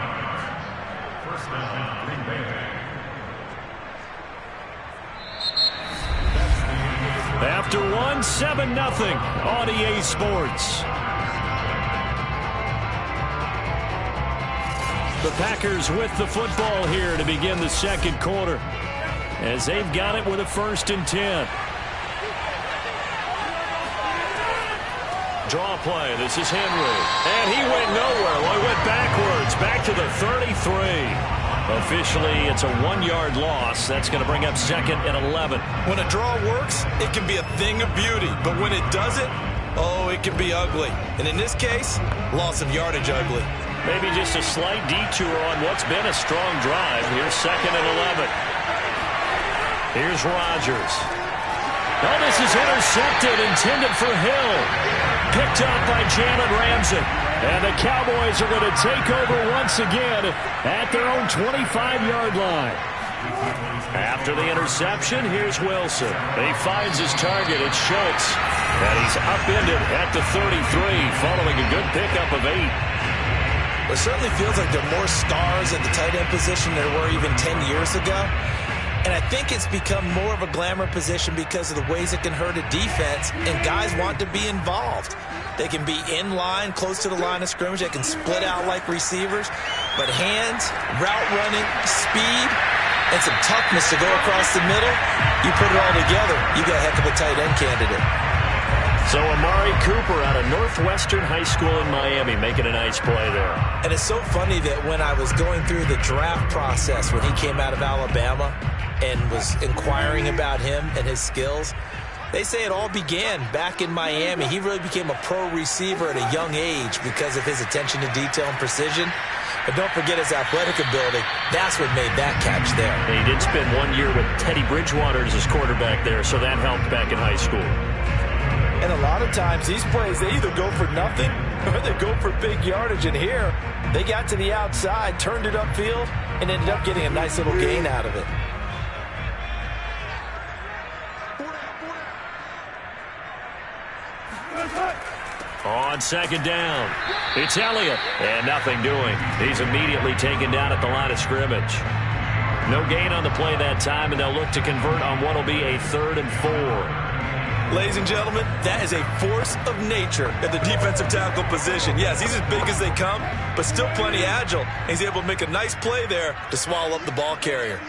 After 1, 7-0 on EA Sports. The Packers with the football here to begin the 2nd quarter as they've got it with a 1st and 10. Draw play. This is Henry. And he went nowhere. Well, he went backwards. Back to the 33. Officially, it's a 1-yard loss. That's going to bring up 2nd and 11. When a draw works, it can be a thing of beauty. But when it doesn't, oh, it can be ugly. And in this case, loss of yardage ugly. Maybe just a slight detour on what's been a strong drive. Here's 2nd and 11. Here's Rodgers. Oh, this is intercepted, intended for Hill. Picked up by Jalen Ramsey. And the Cowboys are going to take over once again at their own 25-yard line. After the interception, here's Wilson. He finds his target. It's Schultz. And he's upended at the 33 following a good pickup of 8. It certainly feels like there are more stars at the tight end position than there were even 10 years ago. And I think it's become more of a glamour position because of the ways it can hurt a defense, and guys want to be involved. They can be in line, close to the line of scrimmage. They can split out like receivers. But hands, route running, speed, and some toughness to go across the middle, you put it all together, you got a heck of a tight end candidate. So Amari Cooper out of Northwestern High School in Miami making a nice play there. And it's so funny that when I was going through the draft process when he came out of Alabama and was inquiring about him and his skills, they say it all began back in Miami. He really became a pro receiver at a young age because of his attention to detail and precision. But don't forget his athletic ability. That's what made that catch there. He did spend 1 year with Teddy Bridgewater as his quarterback there, so that helped back in high school. And a lot of times these plays, they either go for nothing or they go for big yardage. And here, they got to the outside, turned it upfield, and ended up getting a nice little gain out of it. On second down, it's Elliott, and nothing doing. He's immediately taken down at the line of scrimmage. No gain on the play that time, and they'll look to convert on what will be a 3rd and 4. Ladies and gentlemen, that is a force of nature at the defensive tackle position. Yes, he's as big as they come, but still plenty agile. He's able to make a nice play there to swallow up the ball carrier.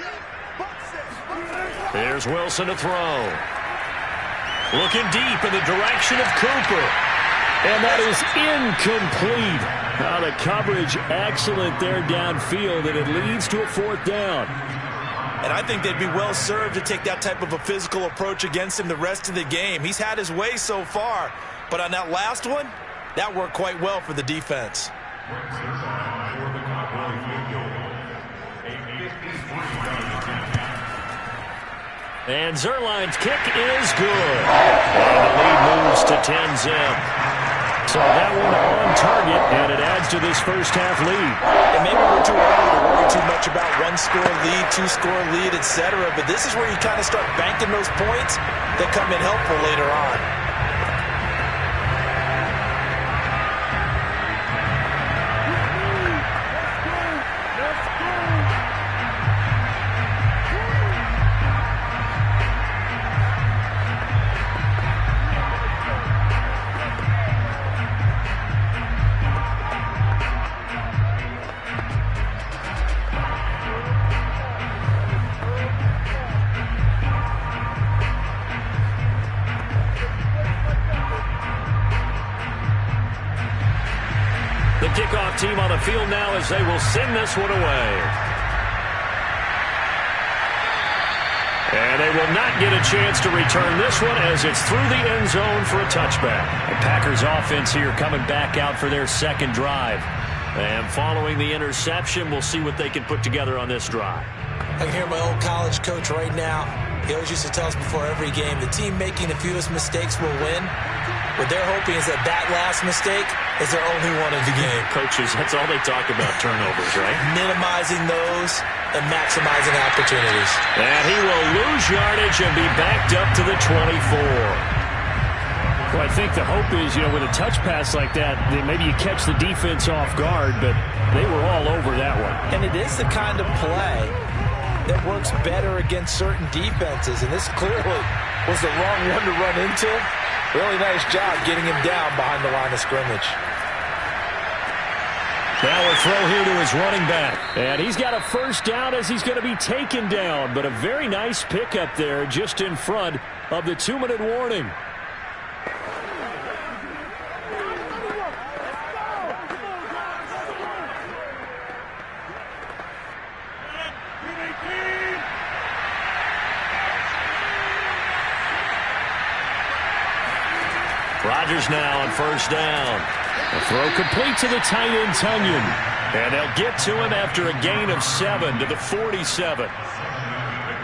Here's Wilson to throw. Looking deep in the direction of Cooper. And that is incomplete. Now the coverage excellent there downfield, and it leads to a 4th down. And I think they'd be well served to take that type of a physical approach against him the rest of the game. He's had his way so far, but on that last one, that worked quite well for the defense. And Zerline's kick is good. And the lead moves to 10-zip. So that one on target, and it adds to this first half lead. And maybe we're too early to worry too much about 1-score lead, 2-score lead, etc. But this is where you kind of start banking those points that come in helpful later on. The kickoff team on the field now as they will send this one away. And they will not get a chance to return this one as it's through the end zone for a touchback. The Packers offense here coming back out for their second drive. And following the interception, we'll see what they can put together on this drive. I can hear my old college coach right now. He always used to tell us before every game, the team making the fewest mistakes will win. What they're hoping is that that last mistake is their only one of the game. Coaches, that's all they talk about, turnovers, right? Minimizing those and maximizing opportunities. And he will lose yardage and be backed up to the 24. Well, I think the hope is, with a touch pass like that, maybe you catch the defense off guard, but they were all over that one. And it is the kind of play that works better against certain defenses, and this clearly was the wrong one to run into. Really nice job getting him down behind the line of scrimmage. Now a throw here to his running back. And he's got a first down as he's going to be taken down. But a very nice pickup there just in front of the 2-minute warning. Rodgers now on first down. A throw complete to the tight end, Tunyon. And they'll get to him after a gain of 7 to the 47.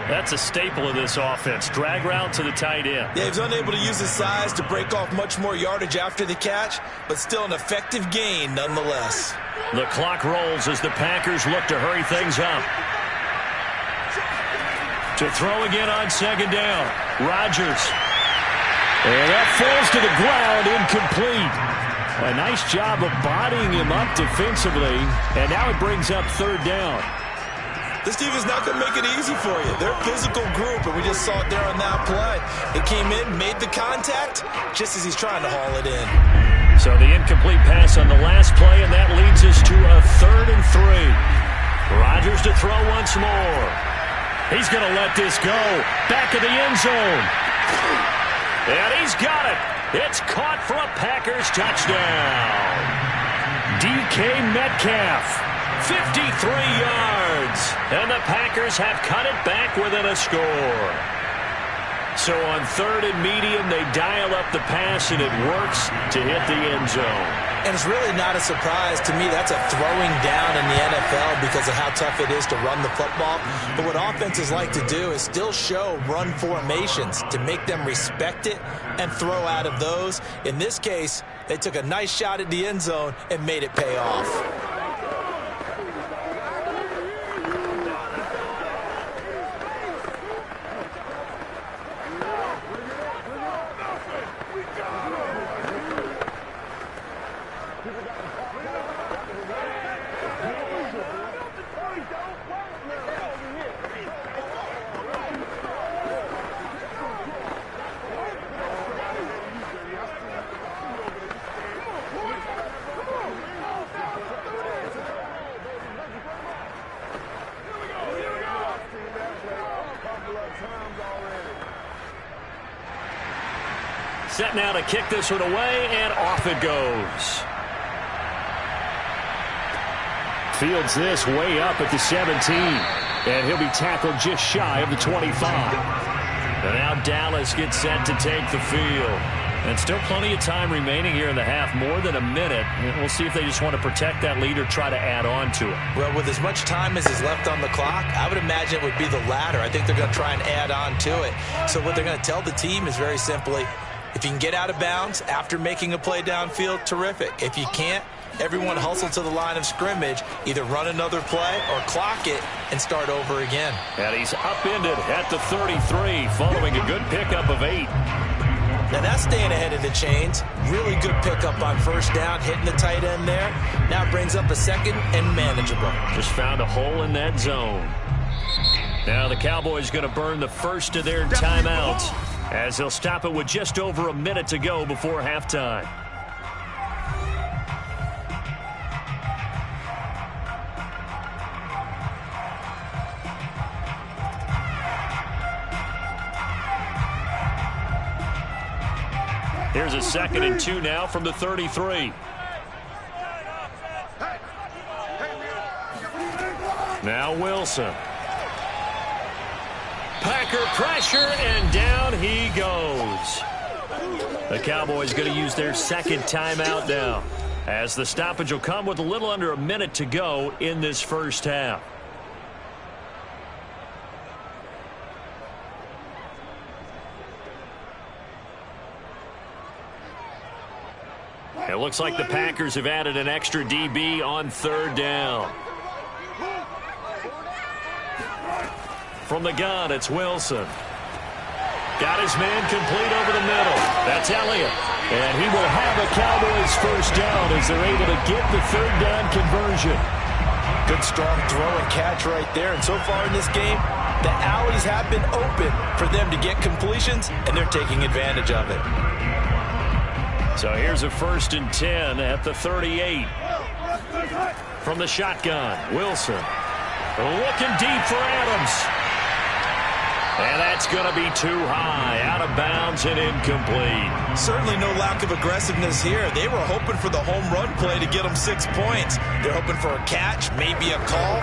That's a staple of this offense. Drag route to the tight end. Yeah, he's unable to use his size to break off much more yardage after the catch, but still an effective gain nonetheless. The clock rolls as the Packers look to hurry things up. To throw again on second down. Rodgers. And that falls to the ground, incomplete. A nice job of bodying him up defensively, and now it brings up third down. This team is not going to make it easy for you. They're a physical group, and we just saw it there on that play. It came in, made the contact, just as he's trying to haul it in. So the incomplete pass on the last play, and that leads us to a 3rd and 3. Rodgers to throw once more. He's going to let this go. Back of the end zone. And he's got it. It's caught for a Packers touchdown. DK Metcalf, 53 yards. And the Packers have cut it back within a score. So on 3rd and medium, they dial up the pass, and it works to hit the end zone. And it's really not a surprise. To me, that's a throwing down in the NFL because of how tough it is to run the football. But what offenses like to do is still show run formations to make them respect it and throw out of those. In this case, they took a nice shot at the end zone and made it pay off. Set now to kick this one away, and off it goes. Fields this way up at the 17, and he'll be tackled just shy of the 25. And now Dallas gets set to take the field. And still plenty of time remaining here in the half, more than a minute. We'll see if they just want to protect that lead or try to add on to it. Well, with as much time as is left on the clock, I would imagine it would be the latter. I think they're going to try and add on to it. So what they're going to tell the team is very simply, if you can get out of bounds after making a play downfield, terrific. If you can't, everyone hustle to the line of scrimmage, either run another play or clock it and start over again. And he's upended at the 33 following a good pickup of 8. Now that's staying ahead of the chains. Really good pickup on first down, hitting the tight end there. Now brings up a 2nd and manageable. Just found a hole in that zone. Now the Cowboys going to burn the first of their timeouts, as they'll stop it with just over a minute to go before halftime. Here's a 2nd and 2 now from the 33. Now Wilson. Packer pressure, and down he goes. The Cowboys going to use their 2nd timeout now, as the stoppage will come with a little under a minute to go in this first half. It looks like the Packers have added an extra DB on 3rd down. From the gun, it's Wilson. Got his man complete over the middle. That's Elliott. And he will have a Cowboys first down as they're able to get the 3rd down conversion. Good strong throw and catch right there. And so far in this game, the alleys have been open for them to get completions, and they're taking advantage of it. So here's a 1st and 10 at the 38. From the shotgun, Wilson. Looking deep for Adams. And that's going to be too high, out of bounds and incomplete. Certainly no lack of aggressiveness here. They were hoping for the home run play to get them 6 points. They're hoping for a catch, maybe a call,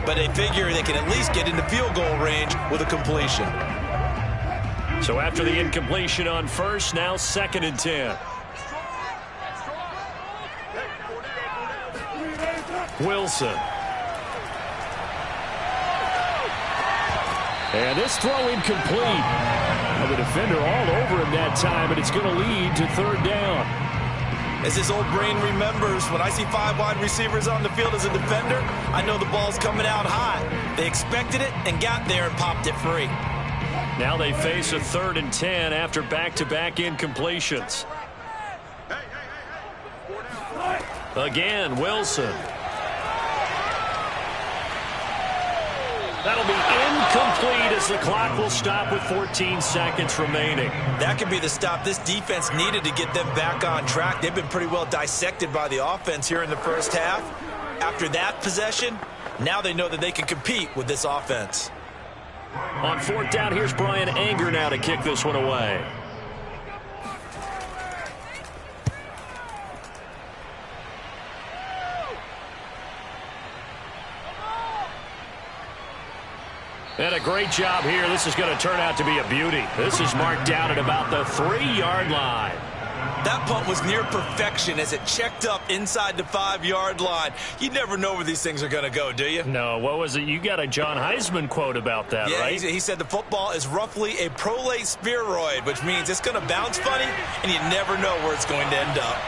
but they figure they can at least get into field goal range with a completion. So after the incompletion on first, now 2nd and 10. Wilson. And this throw incomplete. The defender all over him that time, and it's going to lead to 3rd down. As his old brain remembers, when I see 5 wide receivers on the field as a defender, I know the ball's coming out hot. They expected it and got there and popped it free. Now they face a 3rd and 10 after back-to-back incompletions. Again, Wilson. That'll be incomplete as the clock will stop with 14 seconds remaining. That could be the stop this defense needed to get them back on track. They've been pretty well dissected by the offense here in the first half. After that possession, now they know that they can compete with this offense. On 4th down, here's Brian Anger now to kick this one away. And a great job here. This is going to turn out to be a beauty. This is marked down at about the 3-yard line. That punt was near perfection as it checked up inside the 5-yard line. You never know where these things are going to go, do you? No, what was it? You got a John Heisman quote about that, yeah, right? He said the football is roughly a prolate spheroid, which means it's going to bounce funny, and you never know where it's going to end up.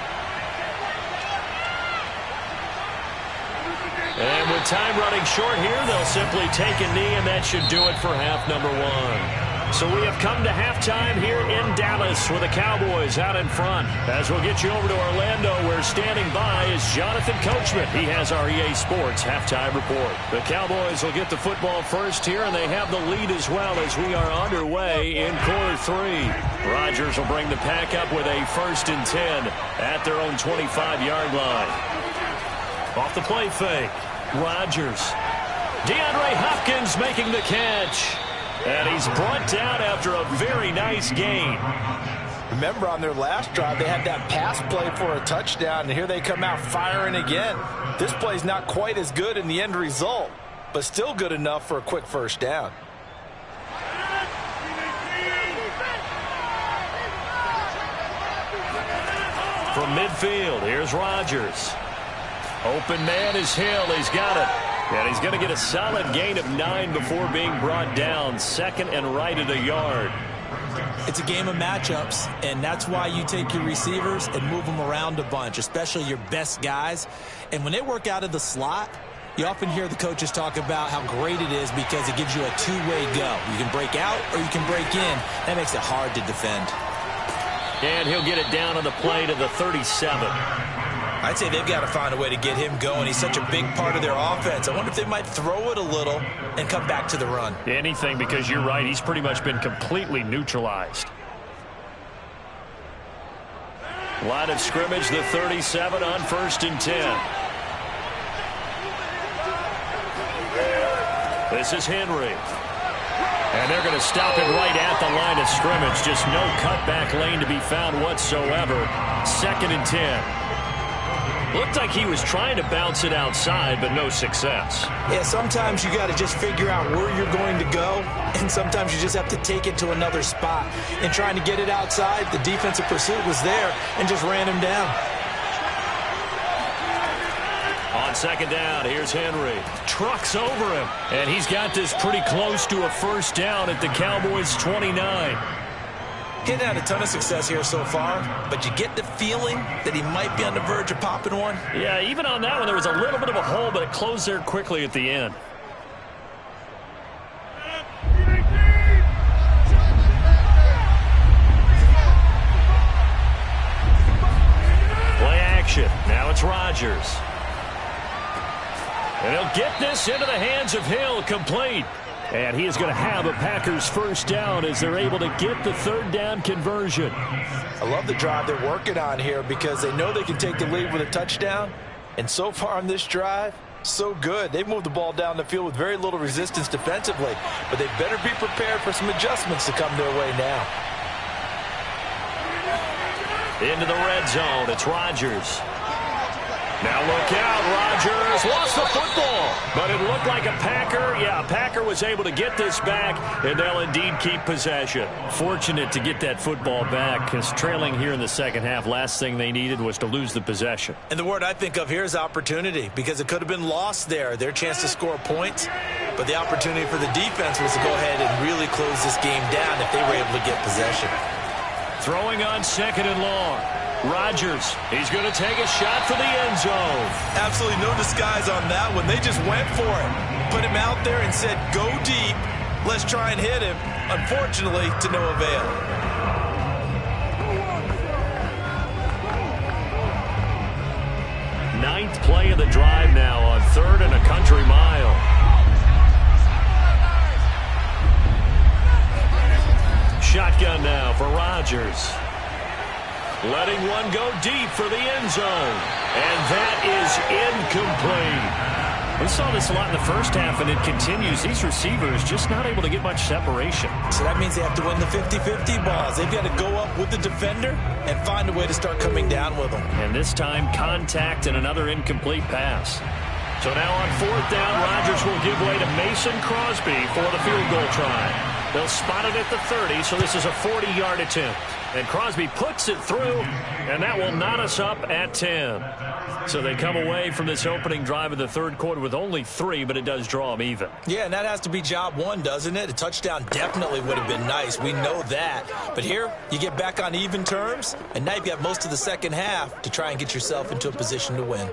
And with time running short here, they'll simply take a knee, and that should do it for half number 1. So we have come to halftime here in Dallas with the Cowboys out in front. As we'll get you over to Orlando, where standing by is Jonathan Coachman. He has our EA Sports halftime report. The Cowboys will get the football first here, and they have the lead as well as we are underway in quarter 3. Rodgers will bring the pack up with a 1st and 10 at their own 25-yard line. Off the play fake. Rodgers. DeAndre Hopkins making the catch. And he's brought down after a very nice gain. Remember, on their last drive, they had that pass play for a touchdown, and here they come out firing again. This play's not quite as good in the end result, but still good enough for a quick 1st down. From midfield, here's Rodgers. Open man is Hill. He's got it. And he's going to get a solid gain of 9 before being brought down. 2nd and right at a yard. It's a game of matchups, and that's why you take your receivers and move them around a bunch, especially your best guys. And when they work out of the slot, you often hear the coaches talk about how great it is because it gives you a two-way go. You can break out or you can break in. That makes it hard to defend. And he'll get it down on the play to the 37. I'd say they've got to find a way to get him going. He's such a big part of their offense. I wonder if they might throw it a little and come back to the run. Anything, because you're right. He's pretty much been completely neutralized. Line of scrimmage, the 37 on 1st and 10. This is Henry. And they're going to stop it right at the line of scrimmage. Just no cutback lane to be found whatsoever. 2nd and 10. Looked like he was trying to bounce it outside, but no success. Yeah, sometimes you got to just figure out where you're going to go, and sometimes you just have to take it to another spot. And trying to get it outside, the defensive pursuit was there and just ran him down. On 2nd down, here's Henry. Trucks over him, and he's got this pretty close to a 1st down at the Cowboys' 29. He's had a ton of success here so far, but you get the feeling that he might be on the verge of popping one. Yeah, even on that one, there was a little bit of a hole, but it closed there quickly at the end. Play action. Now it's Rodgers. And he'll get this into the hands of Hill, complete. And he is going to have a Packers 1st down as they're able to get the 3rd down conversion. I love the drive they're working on here because they know they can take the lead with a touchdown. And so far on this drive, so good. They've moved the ball down the field with very little resistance defensively. But they better be prepared for some adjustments to come their way now. Into the red zone, it's Rodgers. Now look out, Rodgers lost the football, but it looked like a Packer. Yeah, a Packer was able to get this back, and they'll indeed keep possession. Fortunate to get that football back, because trailing here in the 2nd half, last thing they needed was to lose the possession. And the word I think of here is opportunity, because it could have been lost there, their chance to score points. But the opportunity for the defense was to go ahead and really close this game down if they were able to get possession. Throwing on 2nd and long. Rodgers, he's going to take a shot for the end zone. Absolutely no disguise on that one. They just went for it. Put him out there and said, go deep. Let's try and hit him. Unfortunately, to no avail. Ninth play of the drive now on 3rd and a country mile. Shotgun now for Rodgers. Letting one go deep for the end zone. And that is incomplete. We saw this a lot in the first half, and it continues. These receivers just not able to get much separation. So that means they have to win the 50-50 balls. They've got to go up with the defender and find a way to start coming down with them. And this time, contact and another incomplete pass. So now on 4th down, Rodgers will give way to Mason Crosby for the field goal try. They'll spot it at the 30, so this is a 40-yard attempt. And Crosby puts it through, and that will knot us up at 10. So they come away from this opening drive of the 3rd quarter with only 3, but it does draw them even. Yeah, and that has to be job 1, doesn't it? A touchdown definitely would have been nice. We know that. But here, you get back on even terms, and now you've got most of the second half to try and get yourself into a position to win.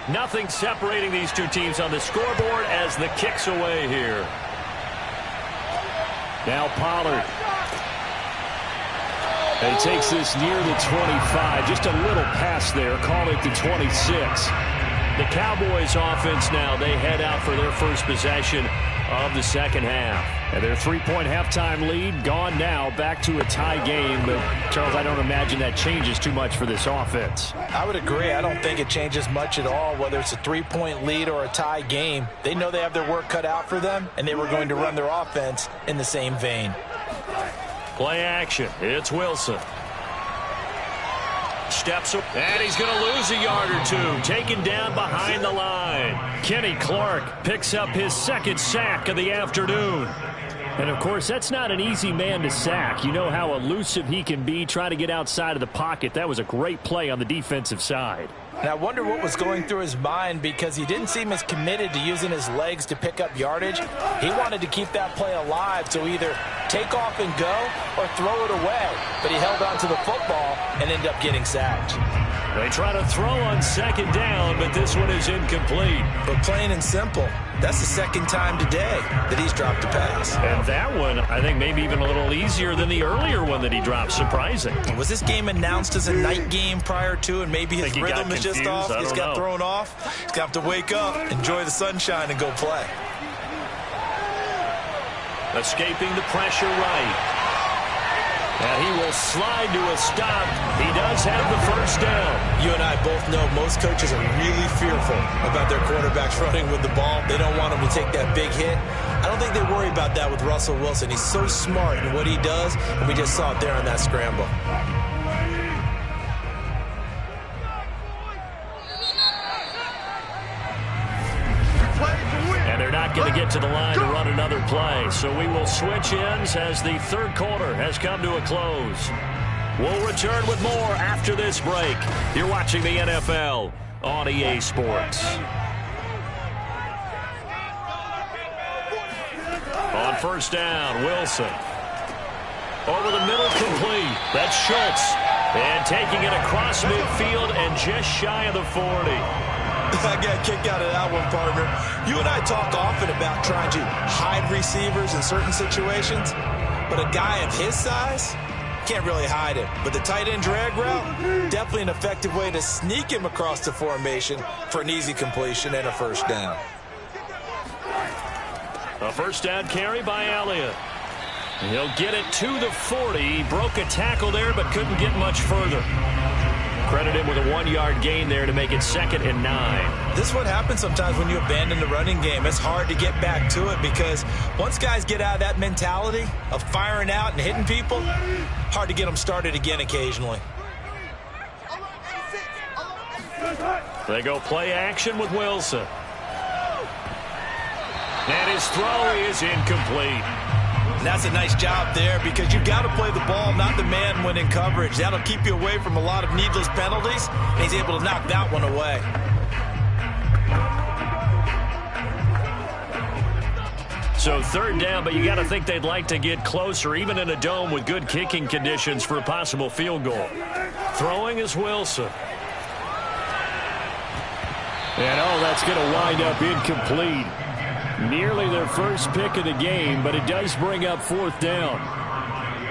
Nothing separating these two teams on the scoreboard as the kick's away here. Now Pollard. And he takes this near the 25. Just a little pass there. Call it the 26. The Cowboys offense now, they head out for their first possession of the second half. And their 3-point halftime lead gone now, back to a tie game. But, Charles, I don't imagine that changes too much for this offense. I would agree. I don't think it changes much at all, whether it's a 3-point lead or a tie game. They know they have their work cut out for them, and they were going to run their offense in the same vein. Play action. It's Wilson. Steps up, and he's going to lose a yard or two. Taken down behind the line. Kenny Clark picks up his 2nd sack of the afternoon. And, of course, that's not an easy man to sack. You know how elusive he can be, try to get outside of the pocket. That was a great play on the defensive side. And I wonder what was going through his mind, because he didn't seem as committed to using his legs to pick up yardage. He wanted to keep that play alive, so either take off and go or throw it away. But he held on to the football and ended up getting sacked. They try to throw on 2nd down, but this one is incomplete. But plain and simple, that's the 2nd time today that he's dropped a pass. And that one, I think, maybe even a little easier than the earlier one that he dropped. Surprising. Was this game announced as a night game prior to, and maybe his rhythm is just off? He's got thrown off. He's going to have to wake up, enjoy the sunshine, and go play. Escaping the pressure right. And he will slide to a stop. He does have the 1st down. You and I both know most coaches are really fearful about their quarterbacks running with the ball. They don't want him to take that big hit. I don't think they worry about that with Russell Wilson. He's so smart in what he does, and we just saw it there on that scramble. Going to get to the line to run another play. So we will switch ends as the 3rd quarter has come to a close. We'll return with more after this break. You're watching the NFL on EA Sports. On 1st down, Wilson. Over the middle, complete. That's Schultz. And taking it across midfield and just shy of the 40. I got a kick out of that one, partner. You and I talk often about trying to hide receivers in certain situations, but a guy of his size can't really hide him. But the tight end drag route, definitely an effective way to sneak him across the formation for an easy completion and a 1st down. A 1st down carry by Elliott. He'll get it to the 40. He broke a tackle there, but couldn't get much further. Credit him with a 1-yard gain there to make it 2nd and 9. This is what happens sometimes when you abandon the running game. It's hard to get back to it because once guys get out of that mentality of firing out and hitting people, hard to get them started again occasionally. They go play action with Wilson. And his throw is incomplete. And that's a nice job there because you've got to play the ball, not the man when in coverage. That'll keep you away from a lot of needless penalties, and he's able to knock that one away. So third down, but you got to think they'd like to get closer, even in a dome with good kicking conditions for a possible field goal. Throwing is Wilson. And, that's going to wind up incomplete. Nearly their first pick of the game, but it does bring up fourth down.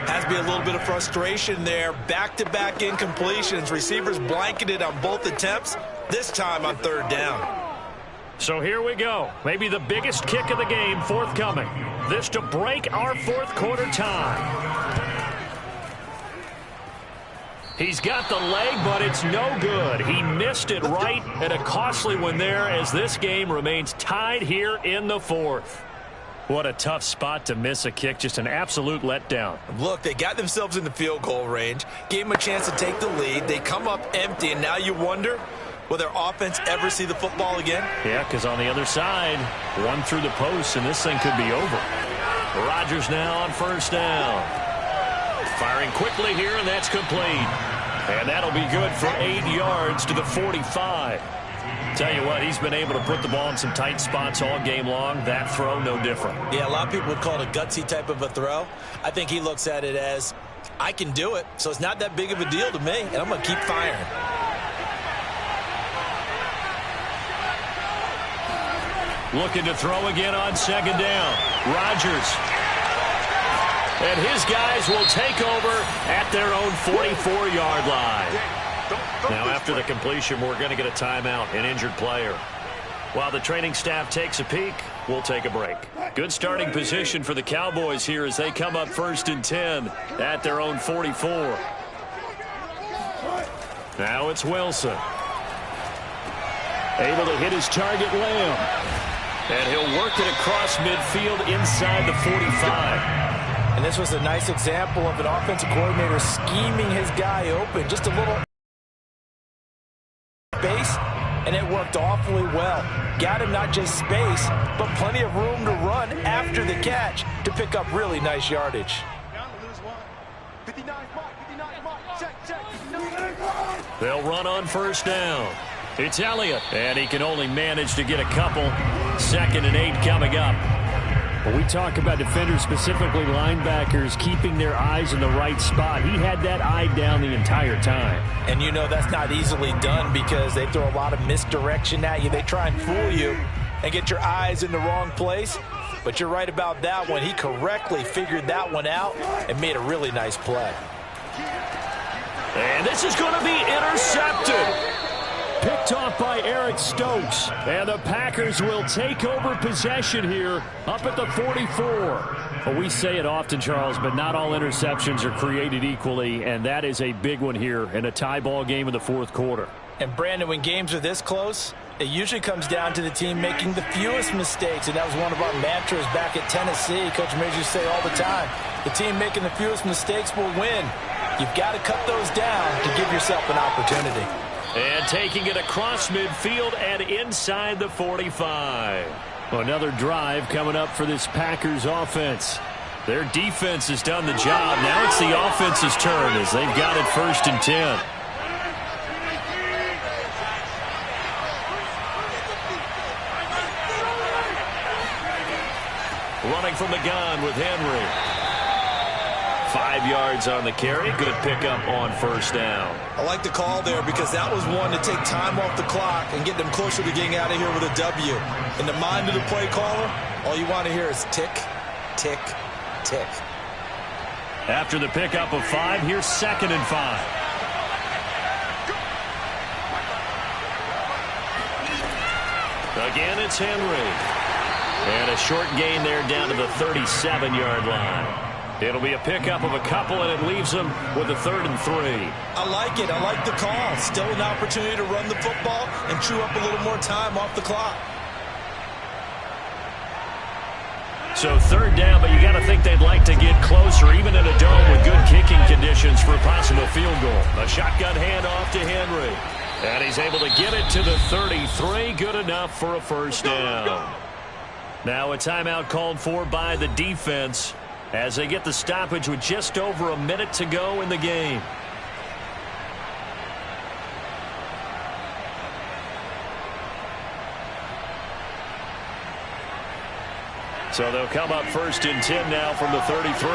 Has to be a little bit of frustration there. Back-to-back incompletions. Receivers blanketed on both attempts, this time on third down. So here we go. Maybe the biggest kick of the game forthcoming. This to break our fourth quarter tie. He's got the leg, but it's no good. He missed it right, and a costly one there as this game remains tied here in the fourth. What a tough spot to miss a kick. Just an absolute letdown. Look, they got themselves in the field goal range, gave them a chance to take the lead. They come up empty, and now you wonder, will their offense ever see the football again? Yeah, because on the other side, one through the post, and this thing could be over. Rodgers now on first down. Firing quickly here, and that's complete. And that'll be good for 8 yards to the 45. Tell you what, he's been able to put the ball in some tight spots all game long. That throw, no different. Yeah, a lot of people would call it a gutsy type of a throw. I think he looks at it as, I can do it, so it's not that big of a deal to me, and I'm going to keep firing. Looking to throw again on second down. Rodgers. And his guys will take over at their own 44-yard line. Now, after the completion, we're going to get a timeout, an injured player. While the training staff takes a peek, we'll take a break. Good starting position for the Cowboys here as they come up 1st and 10 at their own 44. Now it's Wilson. Able to hit his target, Lamb. And he'll work it across midfield inside the 45. And this was a nice example of an offensive coordinator scheming his guy open. Just a little space, and it worked awfully well. Got him not just space, but plenty of room to run after the catch to pick up really nice yardage. They'll run on first down. It's Elliott, and he can only manage to get a couple. 2nd and 8 coming up. When we talk about defenders, specifically linebackers, keeping their eyes in the right spot, he had that eye down the entire time. And you know that's not easily done because they throw a lot of misdirection at you. They try and fool you and get your eyes in the wrong place. But you're right about that one. He correctly figured that one out and made a really nice play. And this is going to be intercepted. Picked off by Eric Stokes. And the Packers will take over possession here up at the 44. Well, we say it often, Charles, but not all interceptions are created equally, and that is a big one here in a tie ball game in the fourth quarter. And, Brandon, when games are this close, it usually comes down to the team making the fewest mistakes, and that was one of our mantras back at Tennessee. Coach Major used to say all the time, the team making the fewest mistakes will win. You've got to cut those down to give yourself an opportunity. And taking it across midfield and inside the 45. Another drive coming up for this Packers offense. Their defense has done the job. Now it's the offense's turn as they've got it 1st and 10. Running from the gun with Henry. 5 yards on the carry. Good pickup on first down. I like the call there because that was one to take time off the clock and get them closer to getting out of here with a W. In the mind of the play caller, all you want to hear is tick, tick, tick. After the pickup of 5, here's 2nd and 5. Again, it's Henry. And a short gain there down to the 37-yard line. It'll be a pickup of a couple, and it leaves them with a 3rd and 3. I like it. I like the call. Still an opportunity to run the football and chew up a little more time off the clock. So 3rd down, but you got to think they'd like to get closer, even in a dome with good kicking conditions for a possible field goal. A shotgun handoff to Henry. And he's able to get it to the 33. Good enough for a first down. Now a timeout called for by the defense as they get the stoppage with just over a minute to go in the game. So they'll come up 1st and 10 now from the 33.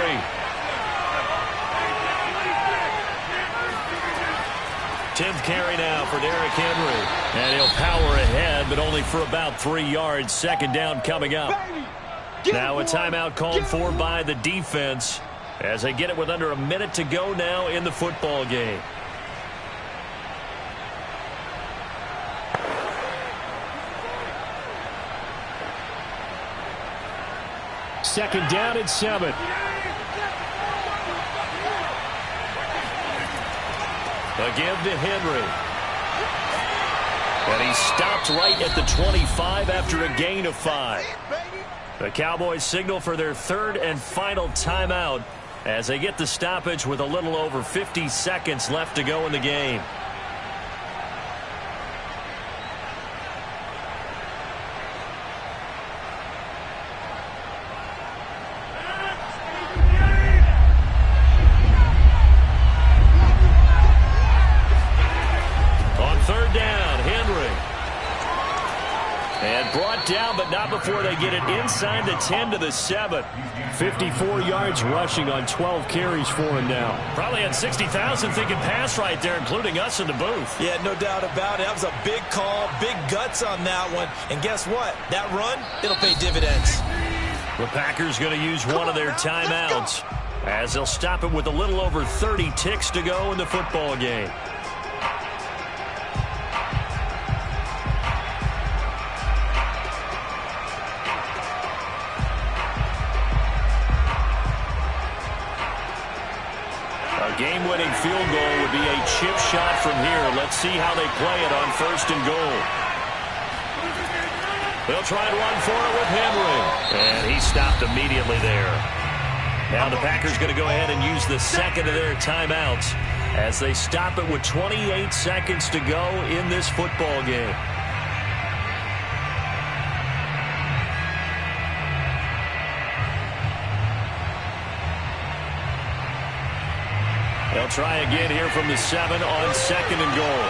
Tenth carry now for Derrick Henry. And he'll power ahead, but only for about 3 yards. Second down coming up. Now a timeout called for by the defense as they get it with under a minute to go now in the football game. Second down and 7. A give to Henry. And he stopped right at the 25 after a gain of 5. The Cowboys signal for their 3rd and final timeout as they get the stoppage with a little over 50 seconds left to go in the game. Down, but not before they get it inside the 10 to the 7. 54 yards rushing on 12 carries for him now. Probably had 60,000 thinking pass right there, including us in the booth. Yeah, no doubt about it. That was a big call, big guts on that one. And guess what? That run, it'll pay dividends. The Packers going to use one of their timeouts as they'll stop it with a little over 30 ticks to go in the football game. Game-winning field goal would be a chip shot from here. Let's see how they play it on 1st and goal. They'll try and run for it with Henry. And he stopped immediately there. Now the Packers going to go ahead and use the 2nd of their timeouts as they stop it with 28 seconds to go in this football game. They'll try again here from the 7 on 2nd and goal.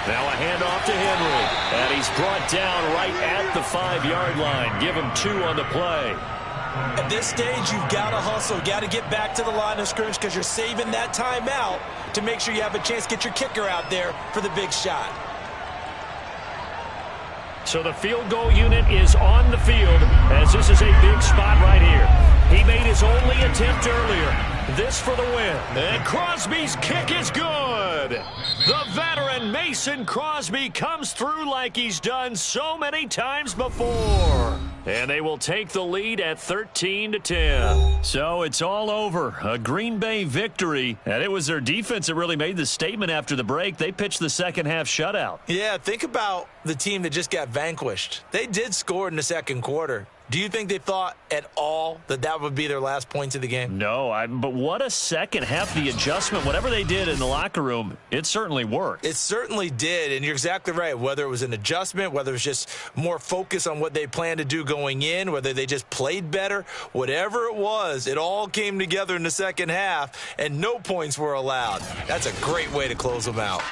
Now a handoff to Henry. And he's brought down right at the 5-yard line. Give him 2 on the play. At this stage, you've got to hustle. Got to get back to the line of scrimmage because you're saving that timeout to make sure you have a chance to get your kicker out there for the big shot. So the field goal unit is on the field as this is a big spot right here. He made his only attempt earlier. This for the win. And Crosby's kick is good. The veteran Mason Crosby comes through like he's done so many times before. And they will take the lead at 13-10. So it's all over. A Green Bay victory. And it was their defense that really made the statement after the break. They pitched the second half shutout. Yeah, think about the team that just got vanquished. They did score in the second quarter. Do you think they thought at all that that would be their last points of the game? No, but what a second half. The adjustment, whatever they did in the locker room, it certainly worked. It certainly did, and you're exactly right. Whether it was an adjustment, whether it was just more focus on what they planned to do going in, whether they just played better, whatever it was, it all came together in the second half, and no points were allowed. That's a great way to close them out.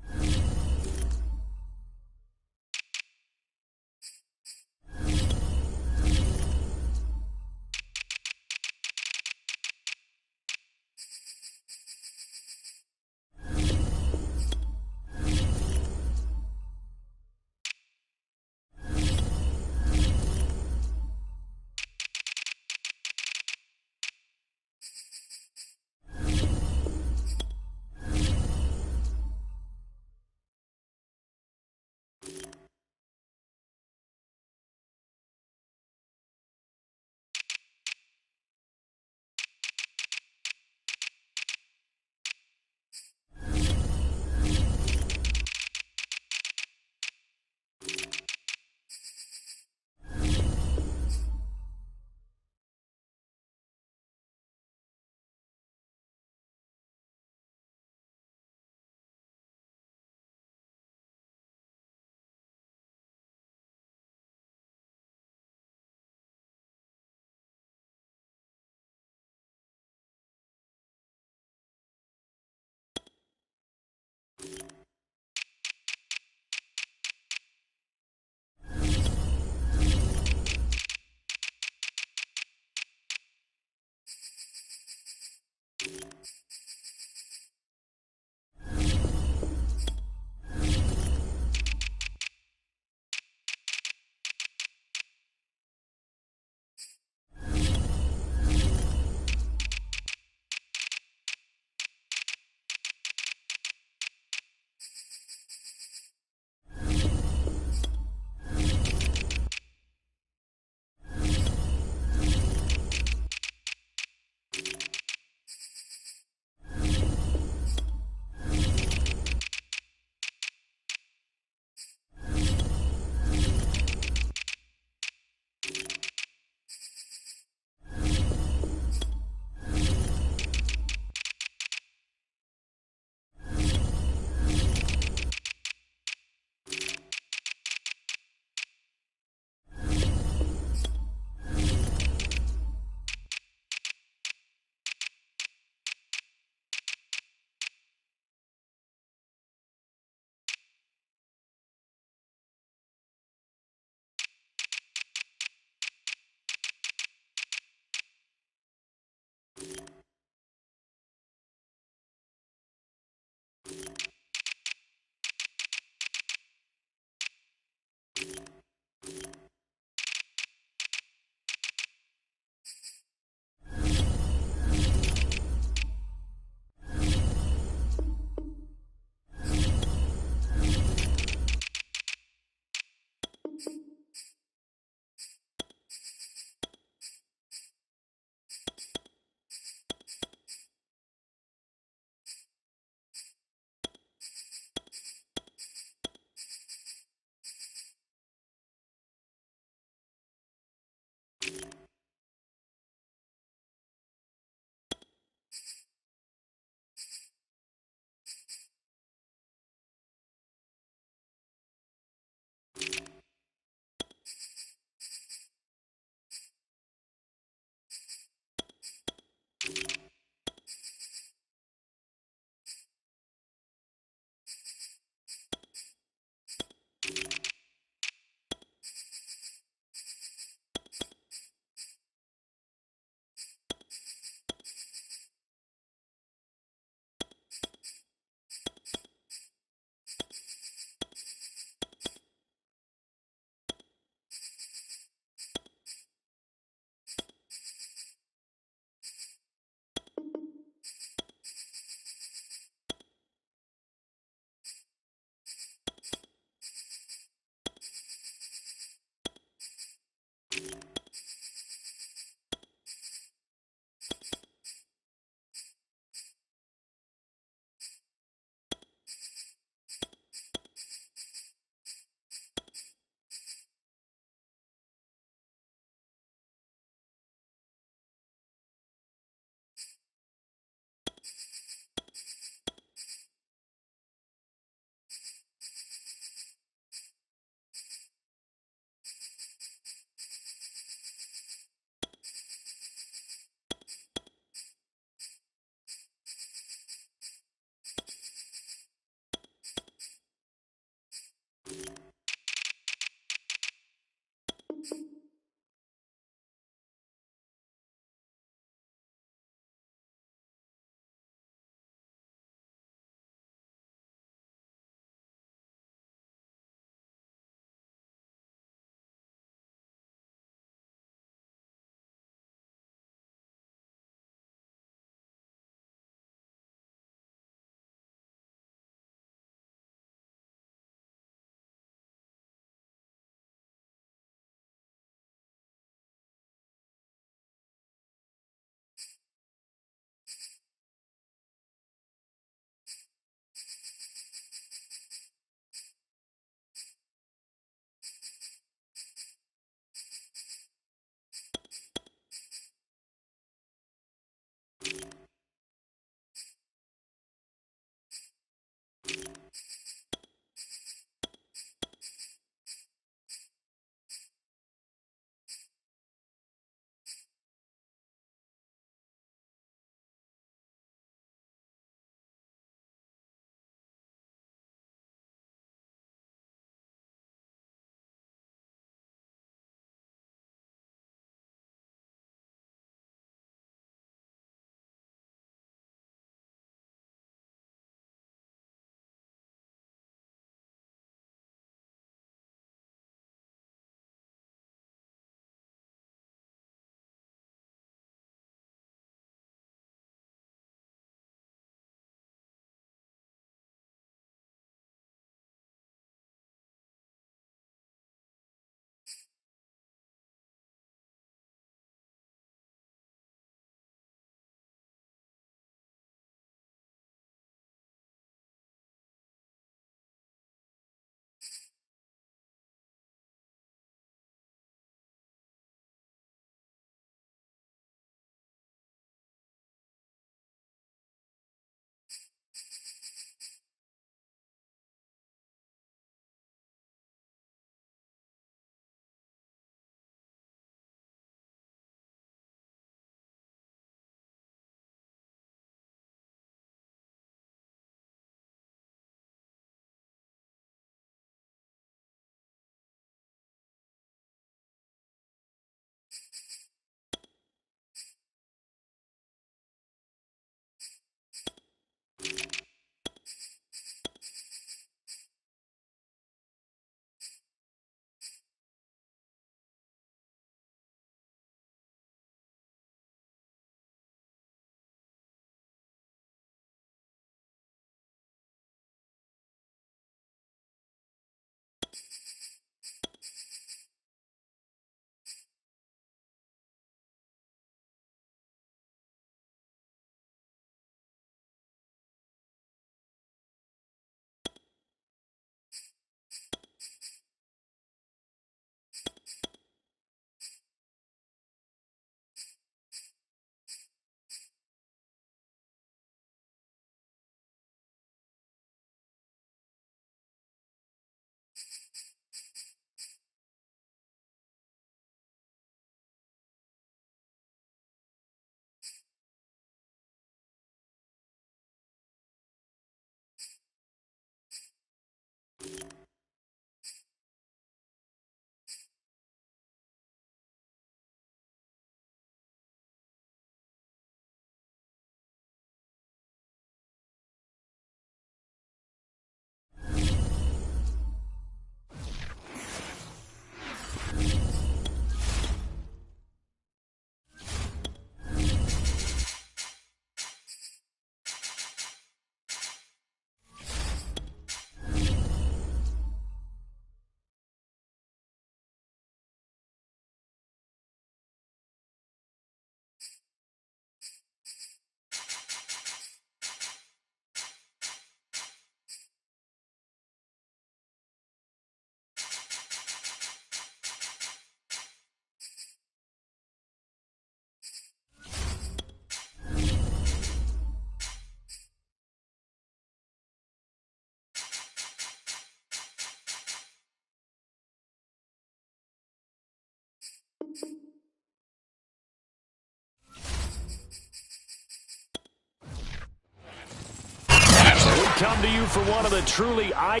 Come to you for one of the truly iconic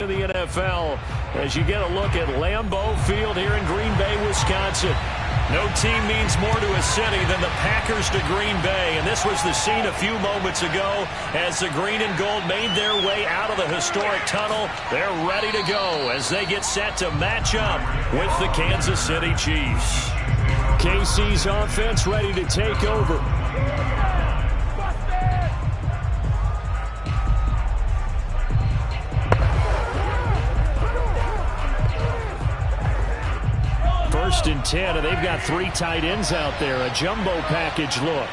of the NFL as you get a look at Lambeau Field here in Green Bay, Wisconsin. No team means more to a city than the Packers to Green Bay, and this was the scene a few moments ago as the green and gold made their way out of the historic tunnel. They're ready to go as they get set to match up with the Kansas City Chiefs. KC's offense ready to take over. First and 10, and they've got 3 tight ends out there. A jumbo package look.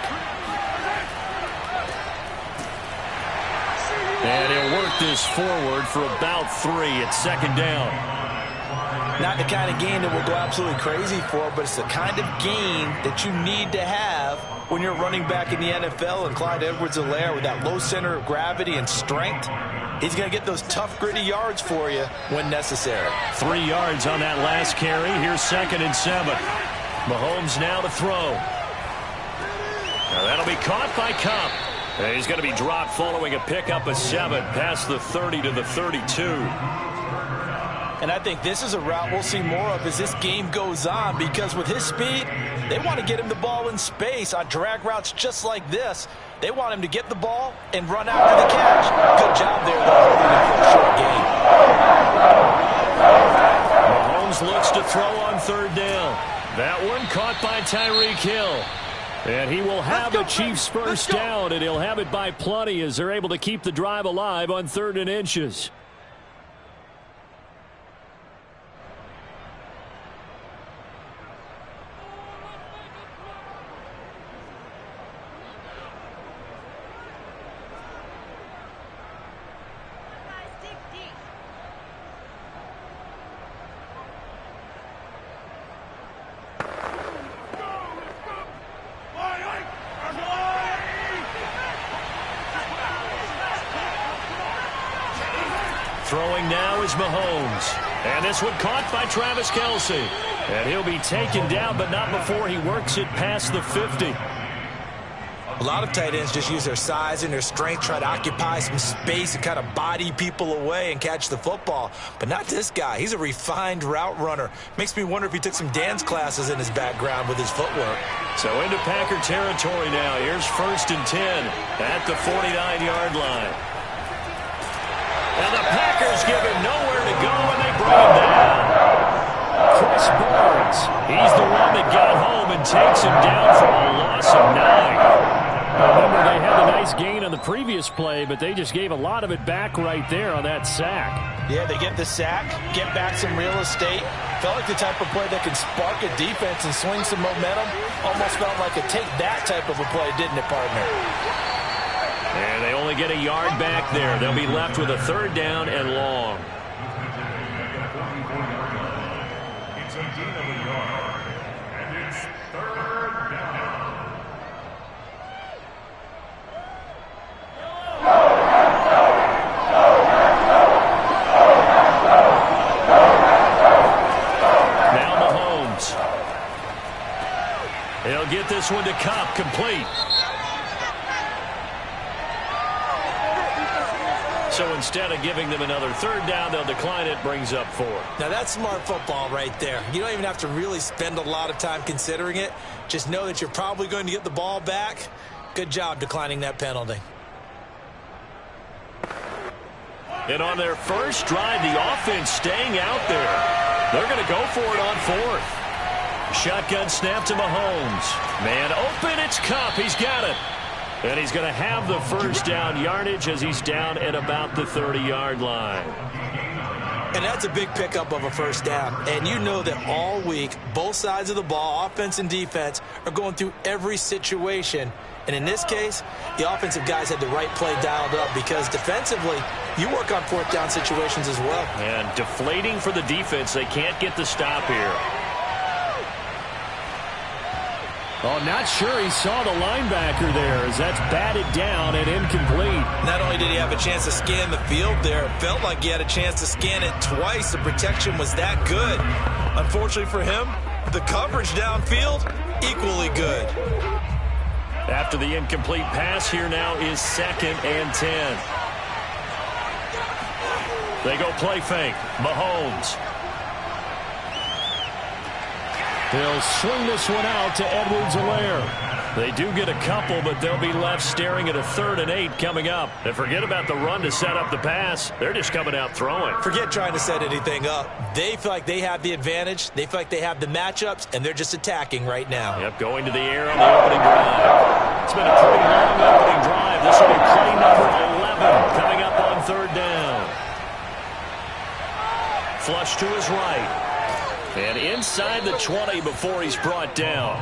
And he'll work this forward for about 3 at second down. Not the kind of game that we'll go absolutely crazy for, but it's the kind of game that you need to have when you're running back in the NFL. And Clyde Edwards-Helaire with that low center of gravity and strength, he's going to get those tough, gritty yards for you when necessary. 3 yards on that last carry. Here's second and 7. Mahomes now to throw. Now that'll be caught by Cup. And he's going to be dropped following a pickup of 7 past the 30 to the 32. And I think this is a route we'll see more of as this game goes on, because with his speed, they want to get him the ball in space on drag routes just like this. They want him to get the ball and run after the catch. Good job there, though, holding it for a short gain. Mahomes looks to throw on third down. That one caught by Tyreek Hill. And he will have a Chiefs first down, and he'll have it by plenty as they're able to keep the drive alive on 3rd and inches. Throwing now is Mahomes. And this one caught by Travis Kelce. And he'll be taken down, but not before he works it past the 50. A lot of tight ends just use their size and their strength, try to occupy some space and kind of body people away and catch the football. But not this guy. He's a refined route runner. Makes me wonder if he took some dance classes in his background with his footwork. So into Packer territory now. Here's 1st and 10 at the 49-yard line. And the Packers give him nowhere to go, and they bring him down. Chris Barnes, he's the one that got home and takes him down for a loss of 9. Remember, they had a nice gain on the previous play, but they just gave a lot of it back right there on that sack. Yeah, they get the sack, get back some real estate. Felt like the type of play that can spark a defense and swing some momentum. Almost felt like a take that type of a play, didn't it, partner? And they only get a yard back there. They'll be left with a 3rd down and long. It's a gain of a yard, and it's 3rd down. Now Mahomes. He'll get this one to Kupp, complete. So instead of giving them another 3rd down, they'll decline it, brings up 4. Now that's smart football right there. You don't even have to really spend a lot of time considering it. Just know that you're probably going to get the ball back. Good job declining that penalty. And on their first drive, the offense staying out there. They're going to go for it on 4th. Shotgun snap to Mahomes. Man open, it's Kupp. He's got it. And he's going to have the 1st down yardage as he's down at about the 30-yard line. And that's a big pickup of a 1st down. And you know that all week, both sides of the ball, offense and defense, are going through every situation. And in this case, the offensive guys had the right play dialed up because defensively, you work on 4th down situations as well. And deflating for the defense. They can't get the stop here. Oh, not sure he saw the linebacker there as that's batted down and incomplete. Not only did he have a chance to scan the field there, it felt like he had a chance to scan it twice. The protection was that good. Unfortunately for him, the coverage downfield, equally good. After the incomplete pass, here now is 2nd and 10. They go play fake. Mahomes. He'll swing this one out to Edwards-Helaire. They do get a couple, but they'll be left staring at a 3rd and 8 coming up. And forget about the run to set up the pass. They're just coming out throwing. Forget trying to set anything up. They feel like they have the advantage. They feel like they have the matchups, and they're just attacking right now. Yep, going to the air on the opening drive. It's been a pretty long opening drive. This will be play number 11 coming up on 3rd down. Flush to his right. And inside the 20 before he's brought down.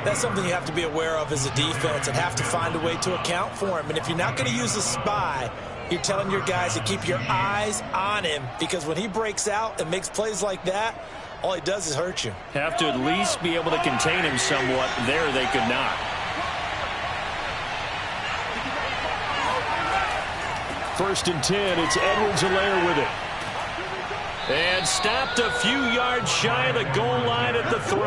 That's something you have to be aware of as a defense and have to find a way to account for him. And if you're not going to use a spy, you're telling your guys to keep your eyes on him because when he breaks out and makes plays like that, all he does is hurt you. Have to at least be able to contain him somewhat. There they could not. 1st and 10, it's Edwards-Helaire with it. And stopped a few yards shy of the goal line at the 3.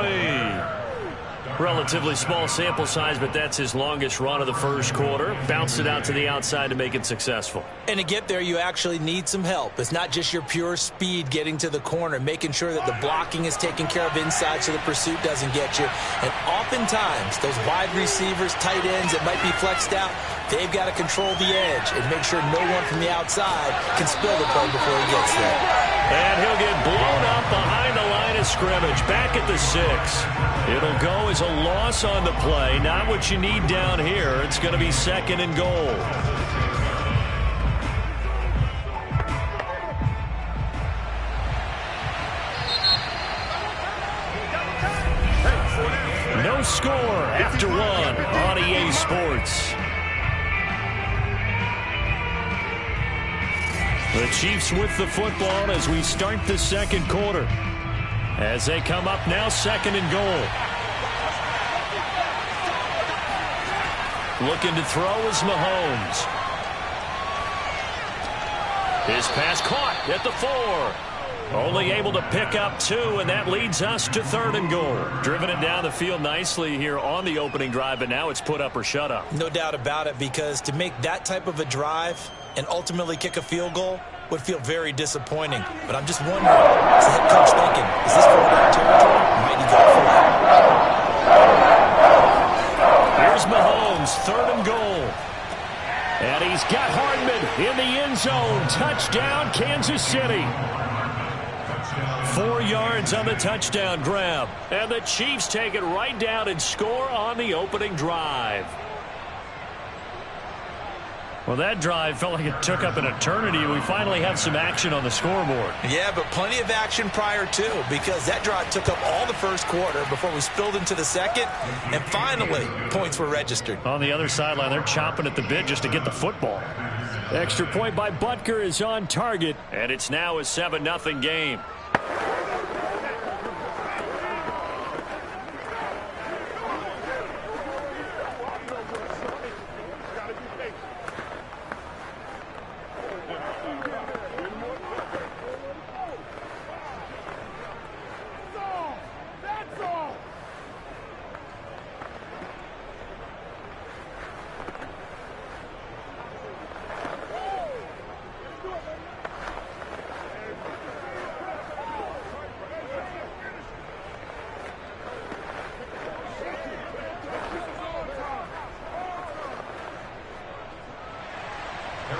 Relatively small sample size, but that's his longest run of the first quarter. Bounced it out to the outside to make it successful. And to get there, you actually need some help. It's not just your pure speed getting to the corner, making sure that the blocking is taken care of inside so the pursuit doesn't get you. And oftentimes, those wide receivers, tight ends that might be flexed out, they've got to control the edge and make sure no one from the outside can spill the play before he gets there. And he'll get blown up behind the line of scrimmage, back at the 6. It'll go as a loss on the play. Not what you need down here. It's going to be 2nd and goal. No score after 1 on EA Sports. The Chiefs with the football as we start the 2nd quarter. As they come up now, 2nd and goal. Looking to throw is Mahomes. His pass caught at the 4. Only able to pick up 2, and that leads us to 3rd and goal. Driven it down the field nicely here on the opening drive, but now it's put up or shut up. No doubt about it, because to make that type of a drive and ultimately kick a field goal would feel very disappointing. But I'm just wondering, is the head coach thinking, is this quarterback territory? Might he go for it? Here's Mahomes, 3rd and goal. And he's got Hardman in the end zone. Touchdown, Kansas City. 4 yards on the touchdown grab. And the Chiefs take it right down and score on the opening drive. Well, that drive felt like it took up an eternity. We finally have some action on the scoreboard. Yeah, but plenty of action prior to, because that drive took up all the first quarter before we spilled into the second, and finally, points were registered. On the other sideline, they're chomping at the bit just to get the football. Extra point by Butker is on target, and it's now a 7-0 game.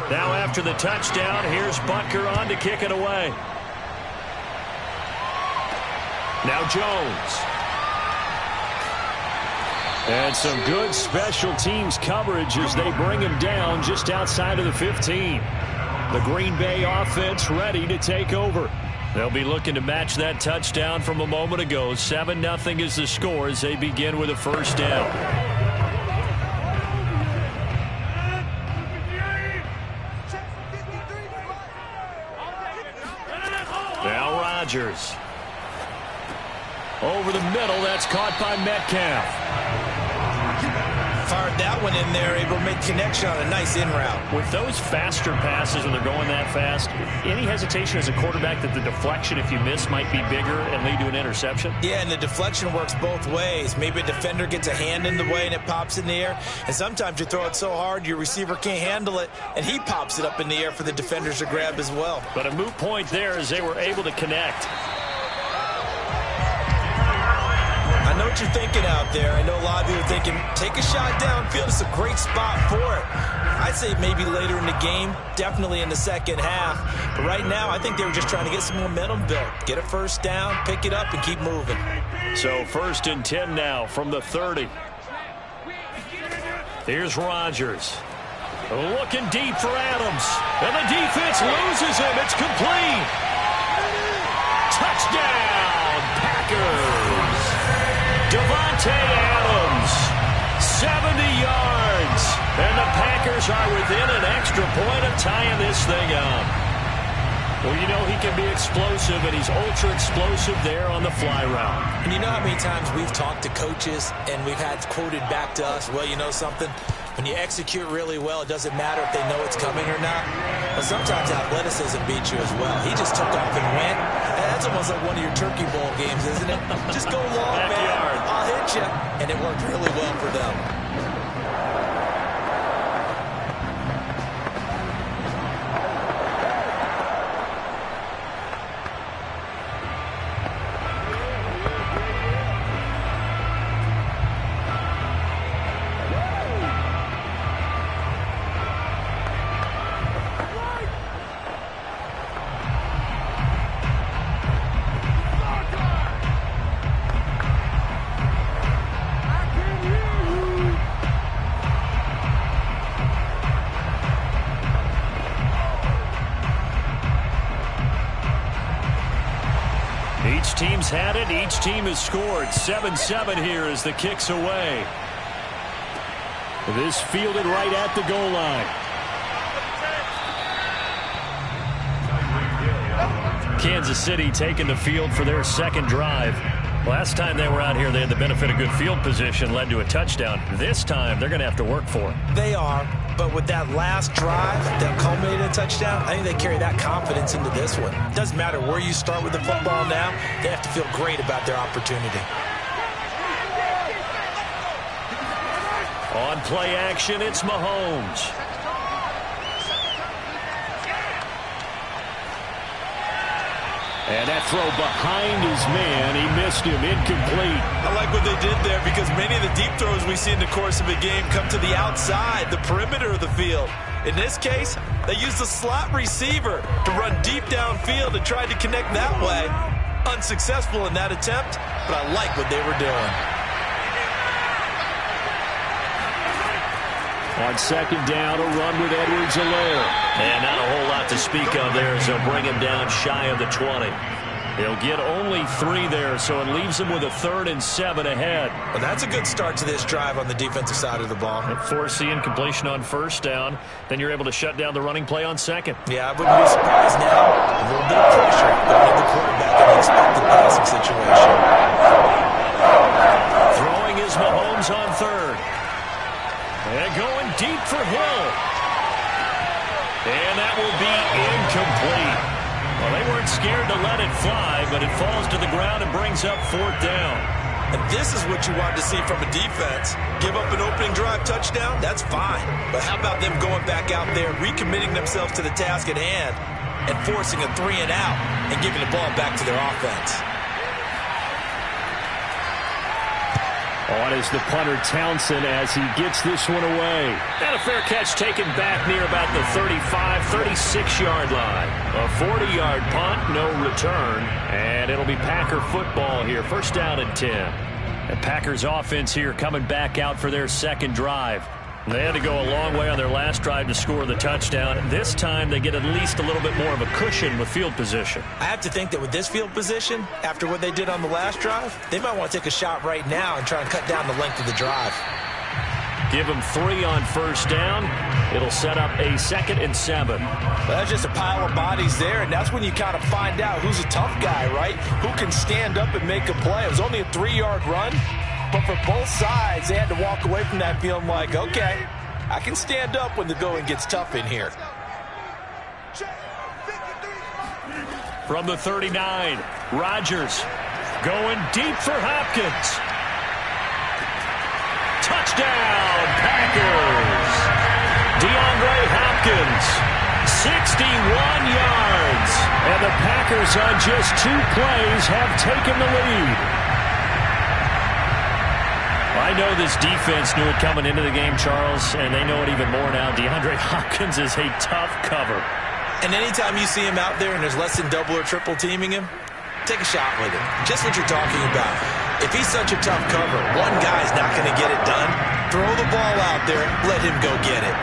Now after the touchdown, here's Butker on to kick it away. Now Jones. And some good special teams coverage as they bring him down just outside of the 15. The Green Bay offense ready to take over. They'll be looking to match that touchdown from a moment ago. 7-0 is the score as they begin with a first down. Now Rodgers. Over the middle, that's caught by Metcalf. Fired that one in there, able to make connection on a nice in route. With those faster passes when they're going that fast, any hesitation as a quarterback that the deflection, if you miss, might be bigger and lead to an interception? Yeah, and the deflection works both ways. Maybe a defender gets a hand in the way and it pops in the air. And sometimes you throw it so hard your receiver can't handle it, and he pops it up in the air for the defenders to grab as well. But a moot point there as they were able to connect. I know what you're thinking out there. I know a lot of you are thinking, take a shot downfield. It's a great spot for it. I'd say maybe later in the game, definitely in the second half. But right now, I think they were just trying to get some momentum built. Get a first down, pick it up, and keep moving. So 1st and 10 now from the 30. Here's Rodgers. Looking deep for Adams. And the defense loses him. It's complete. Touchdown, Packers. Devontae Adams, 70 yards, and the Packers are within an extra point of tying this thing up. Well, you know he can be explosive, and he's ultra-explosive there on the fly route. And you know how many times we've talked to coaches, and we've had quoted back to us, well, you know something? When you execute really well, it doesn't matter if they know it's coming or not. But sometimes athleticism beats you as well. He just took off and went. And that's almost like one of your turkey bowl games, isn't it? Just go long, man. I'll hit you. And it worked really well for them. Each team's had it. Each team has scored. 7-7 here as the kick's away. This fielded right at the goal line. Kansas City taking the field for their second drive. Last time they were out here, they had the benefit of good field position, led to a touchdown. This time, they're going to have to work for it. They are, but with that last drive that culminated in a touchdown, I think they carry that confidence into this one. It doesn't matter where you start with the football now. They have to feel great about their opportunity. On play action, it's Mahomes. And that throw behind his man, he missed him, incomplete. I like what they did there because many of the deep throws we see in the course of a game come to the outside, the perimeter of the field. In this case, they used the slot receiver to run deep downfield and tried to connect that way. Unsuccessful in that attempt, but I like what they were doing. On second down, a run with Edwards-Helaire. And not a whole lot to speak of there as they'll bring him down shy of the 20. He'll get only 3 there, so it leaves him with a 3rd and 7 ahead. Well, that's a good start to this drive on the defensive side of the ball. Force the incompletion on first down. Then you're able to shut down the running play on second. Yeah, I wouldn't be surprised now. A little bit of pressure going to the quarterback in the expected passing situation. Throwing is Mahomes on 3rd. And going deep for Hill. And that will be incomplete. Well, they weren't scared to let it fly, but it falls to the ground and brings up 4th down. And this is what you want to see from a defense. Give up an opening drive touchdown, that's fine. But how about them going back out there, recommitting themselves to the task at hand, and forcing a 3 and out and giving the ball back to their offense. On is the punter Townsend as he gets this one away. And a fair catch taken back near about the 35, 36-yard line. A 40-yard punt, no return. And it'll be Packer football here. 1st down and 10. The Packers offense here coming back out for their second drive. They had to go a long way on their last drive to score the touchdown. This time they get at least a little bit more of a cushion with field position. I have to think that with this field position, after what they did on the last drive, they might want to take a shot right now and try and cut down the length of the drive. Give them 3 on 1st down. It'll set up a 2nd and 7. Well, that's just a pile of bodies there, and that's when you kind of find out who's a tough guy, right? Who can stand up and make a play. It was only a 3-yard run. But for both sides, they had to walk away from that feeling like, okay, I can stand up when the going gets tough in here. From the 39, Rodgers going deep for Hopkins. Touchdown, Packers. DeAndre Hopkins, 61 yards. And the Packers on just 2 plays have taken the lead. I know this defense knew it coming into the game, Charles, and they know it even more now. DeAndre Hopkins is a tough cover. And anytime you see him out there and there's less than double or triple teaming him, take a shot with him. Just what you're talking about. If he's such a tough cover, one guy's not going to get it done. Throw the ball out there, let him go get it.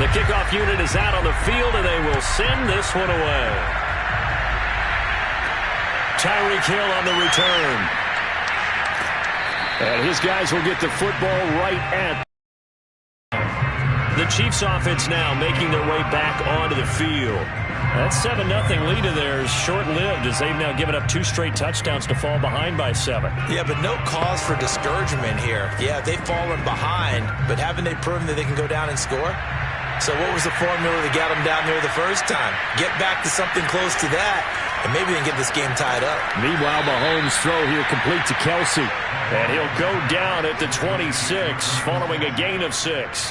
The kickoff unit is out on the field, and they will send this one away. Tyreek Hill on the return. And his guys will get the football right at the Chiefs offense now making their way back onto the field. That 7-0 lead of theirs short-lived as they've now given up 2 straight touchdowns to fall behind by 7. Yeah, but no cause for discouragement here. Yeah, they've fallen behind, but haven't they proven that they can go down and score? So what was the formula that got them down there the first time? Get back to something close to that, and maybe they can get this game tied up. Meanwhile, Mahomes' throw here complete to Kelsey. And he'll go down at the 26 following a gain of 6. Brings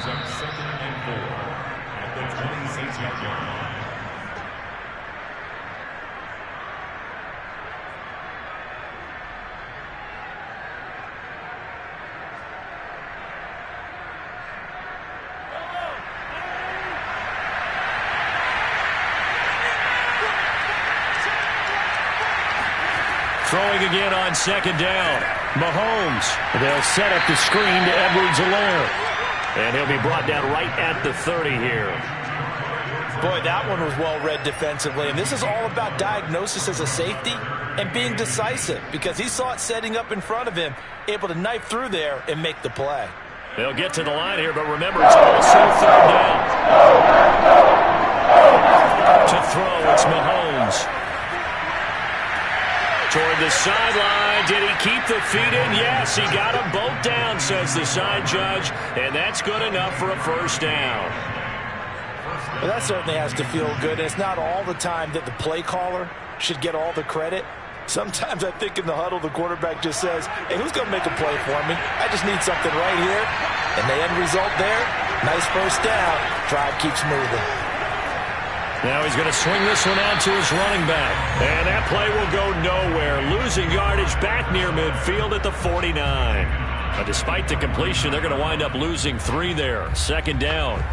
up 2nd and 4 at the 26-yard line. throwing again on second down. Mahomes. They'll set up the screen to Edwards-Helaire. And he'll be brought down right at the 30 here. Boy, that one was well read defensively. And this is all about diagnosis as a safety and being decisive, because he saw it setting up in front of him, able to knife through there and make the play. They'll get to the line here, but remember, it's also third down. To throw, it's Mahomes. Toward the sideline. Did he keep the feet in? Yes, he got them both down, says the side judge, and that's good enough for a first down. Well, that certainly has to feel good. It's not all the time that the play caller should get all the credit. Sometimes I think in the huddle, the quarterback just says, hey, who's going to make a play for me? I just need something right here. And the end result there, nice first down. Drive keeps moving. Now he's going to swing this one out to his running back. And that play will go nowhere. Losing yardage back near midfield at the 49. But despite the completion, they're going to wind up losing 3 there. Second down.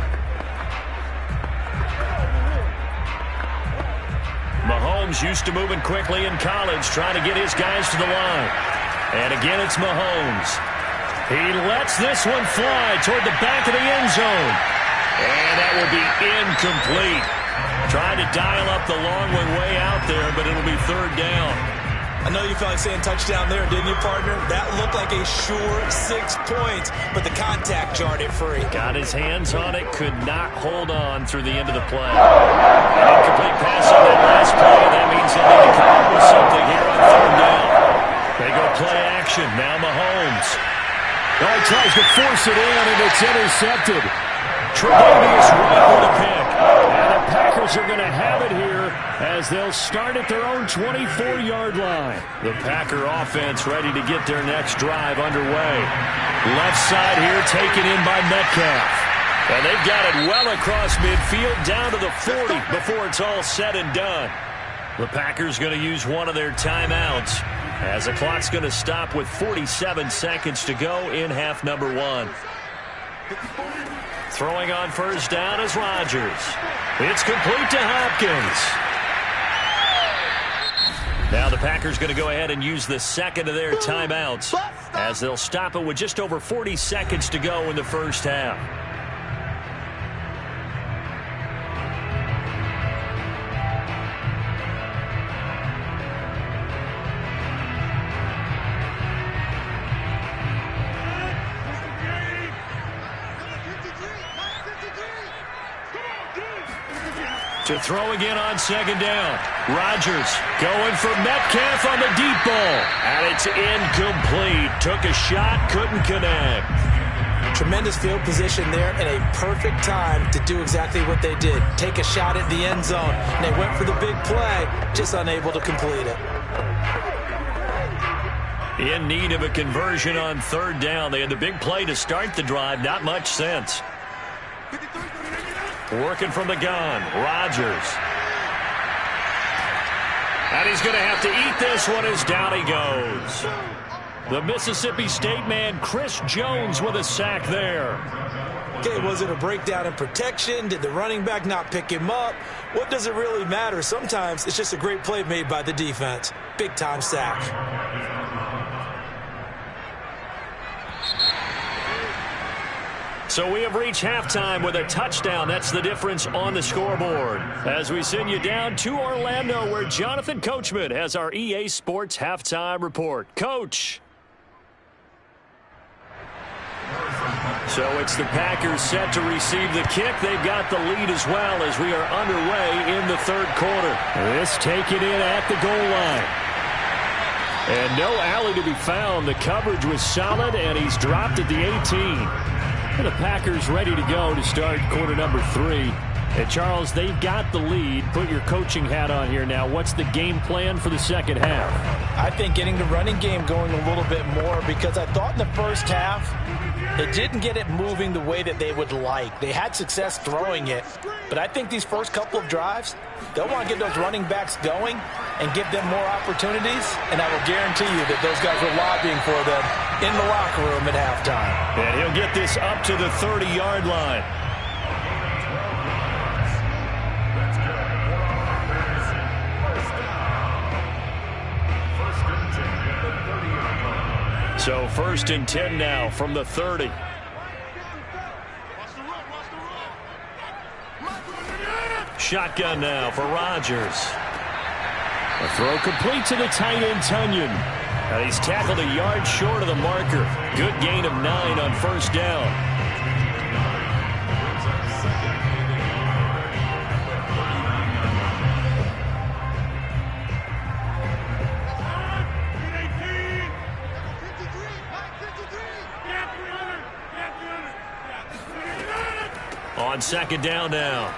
Mahomes used to moving quickly in college, trying to get his guys to the line. And again, it's Mahomes. He lets this one fly toward the back of the end zone. And that will be incomplete. Trying to dial up the long one way out there, but it'll be third down. I know you felt like saying touchdown there, didn't you, partner? That looked like a sure 6 points, but the contact jarred it free. Got his hands on it, could not hold on through the end of the play. An incomplete pass on that last play. That means they'll need to come up with something here on third down. They go play action. Now Mahomes. Oh, he tries to force it in, and it's intercepted. Tre'Davious White with a pick. And the Packers are going to have it here as they'll start at their own 24-yard line. The Packer offense ready to get their next drive underway. Left side here taken in by Metcalf. And they've got it well across midfield down to the 40 before it's all said and done. The Packers going to use one of their timeouts as the clock's going to stop with 47 seconds to go in half number 1. Throwing on first down is Rodgers. It's complete to Hopkins. Now the Packers going to go ahead and use the second of their timeouts as they'll stop it with just over 40 seconds to go in the first half. To throw again on second down. Rodgers going for Metcalf on the deep ball. And it's incomplete. Took a shot, couldn't connect. Tremendous field position there and a perfect time to do exactly what they did. Take a shot at the end zone. And they went for the big play, just unable to complete it. In need of a conversion on third down. They had the big play to start the drive. Not much sense. Working from the gun, Rodgers. And he's going to have to eat this one as down he goes. The Mississippi State man, Chris Jones, with a sack there. Okay, was it a breakdown in protection? Did the running back not pick him up? What does it really matter? Sometimes it's just a great play made by the defense. Big-time sack. So we have reached halftime with a touchdown. That's the difference on the scoreboard. As we send you down to Orlando, where Jonathan Coachman has our EA Sports halftime report. Coach. So it's the Packers set to receive the kick. They've got the lead as well as we are underway in the third quarter. This taken in at the goal line. And no alley to be found. The coverage was solid, and he's dropped at the 18. And the Packers ready to go to start quarter number 3. And Charles, they've got the lead. Put your coaching hat on here now. What's the game plan for the second half? I think getting the running game going a little bit more, because I thought in the first half they didn't get it moving the way that they would like. They had success throwing it, but I think these first couple of drives, they'll want to get those running backs going and give them more opportunities, and I will guarantee you that those guys were lobbying for them in the locker room at halftime. And he'll get this up to the 30-yard line. So 1st and 10 now from the 30. Shotgun now for Rodgers. A throw complete to the tight end, Tunyon. And he's tackled a yard short of the marker. Good gain of 9 on 1st down. On 2nd down now,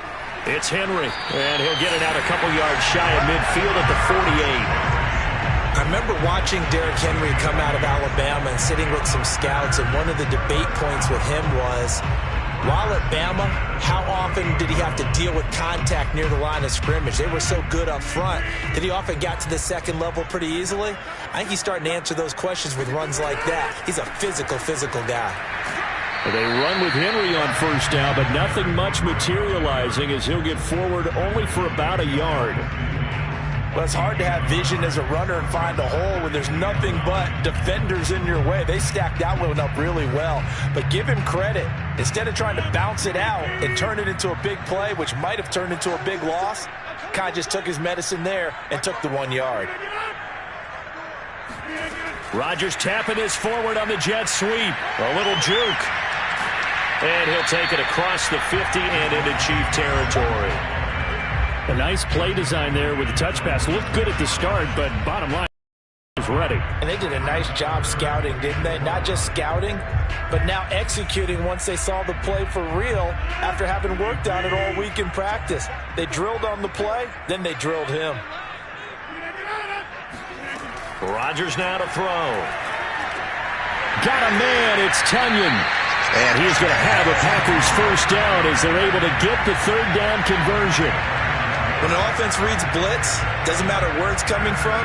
it's Henry, and he'll get it out a couple yards shy of midfield at the 48. I remember watching Derrick Henry come out of Alabama and sitting with some scouts, and one of the debate points with him was, while at Bama, how often did he have to deal with contact near the line of scrimmage? They were so good up front that he often got to the second level pretty easily. I think he's starting to answer those questions with runs like that. He's a physical guy. They run with Henry on 1st down, but nothing much materializing as he'll get forward only for about a yard. Well, it's hard to have vision as a runner and find a hole when there's nothing but defenders in your way. They stacked that one up really well. But give him credit. Instead of trying to bounce it out and turn it into a big play, which might have turned into a big loss, kind of just took his medicine there and took the 1 yard. Rodgers tapping his forward on the jet sweep. A little juke. And he'll take it across the 50 and into Chief territory. A nice play design there with the touch pass. Looked good at the start, but bottom line is ready. And they did a nice job scouting, didn't they? Not just scouting, but now executing once they saw the play for real after having worked on it all week in practice. They drilled on the play, then they drilled him. Rodgers now to throw. Got a man, it's Tunyon. And he's going to have a Packers 1st down as they're able to get the 3rd down conversion. When an offense reads blitz, doesn't matter where it's coming from,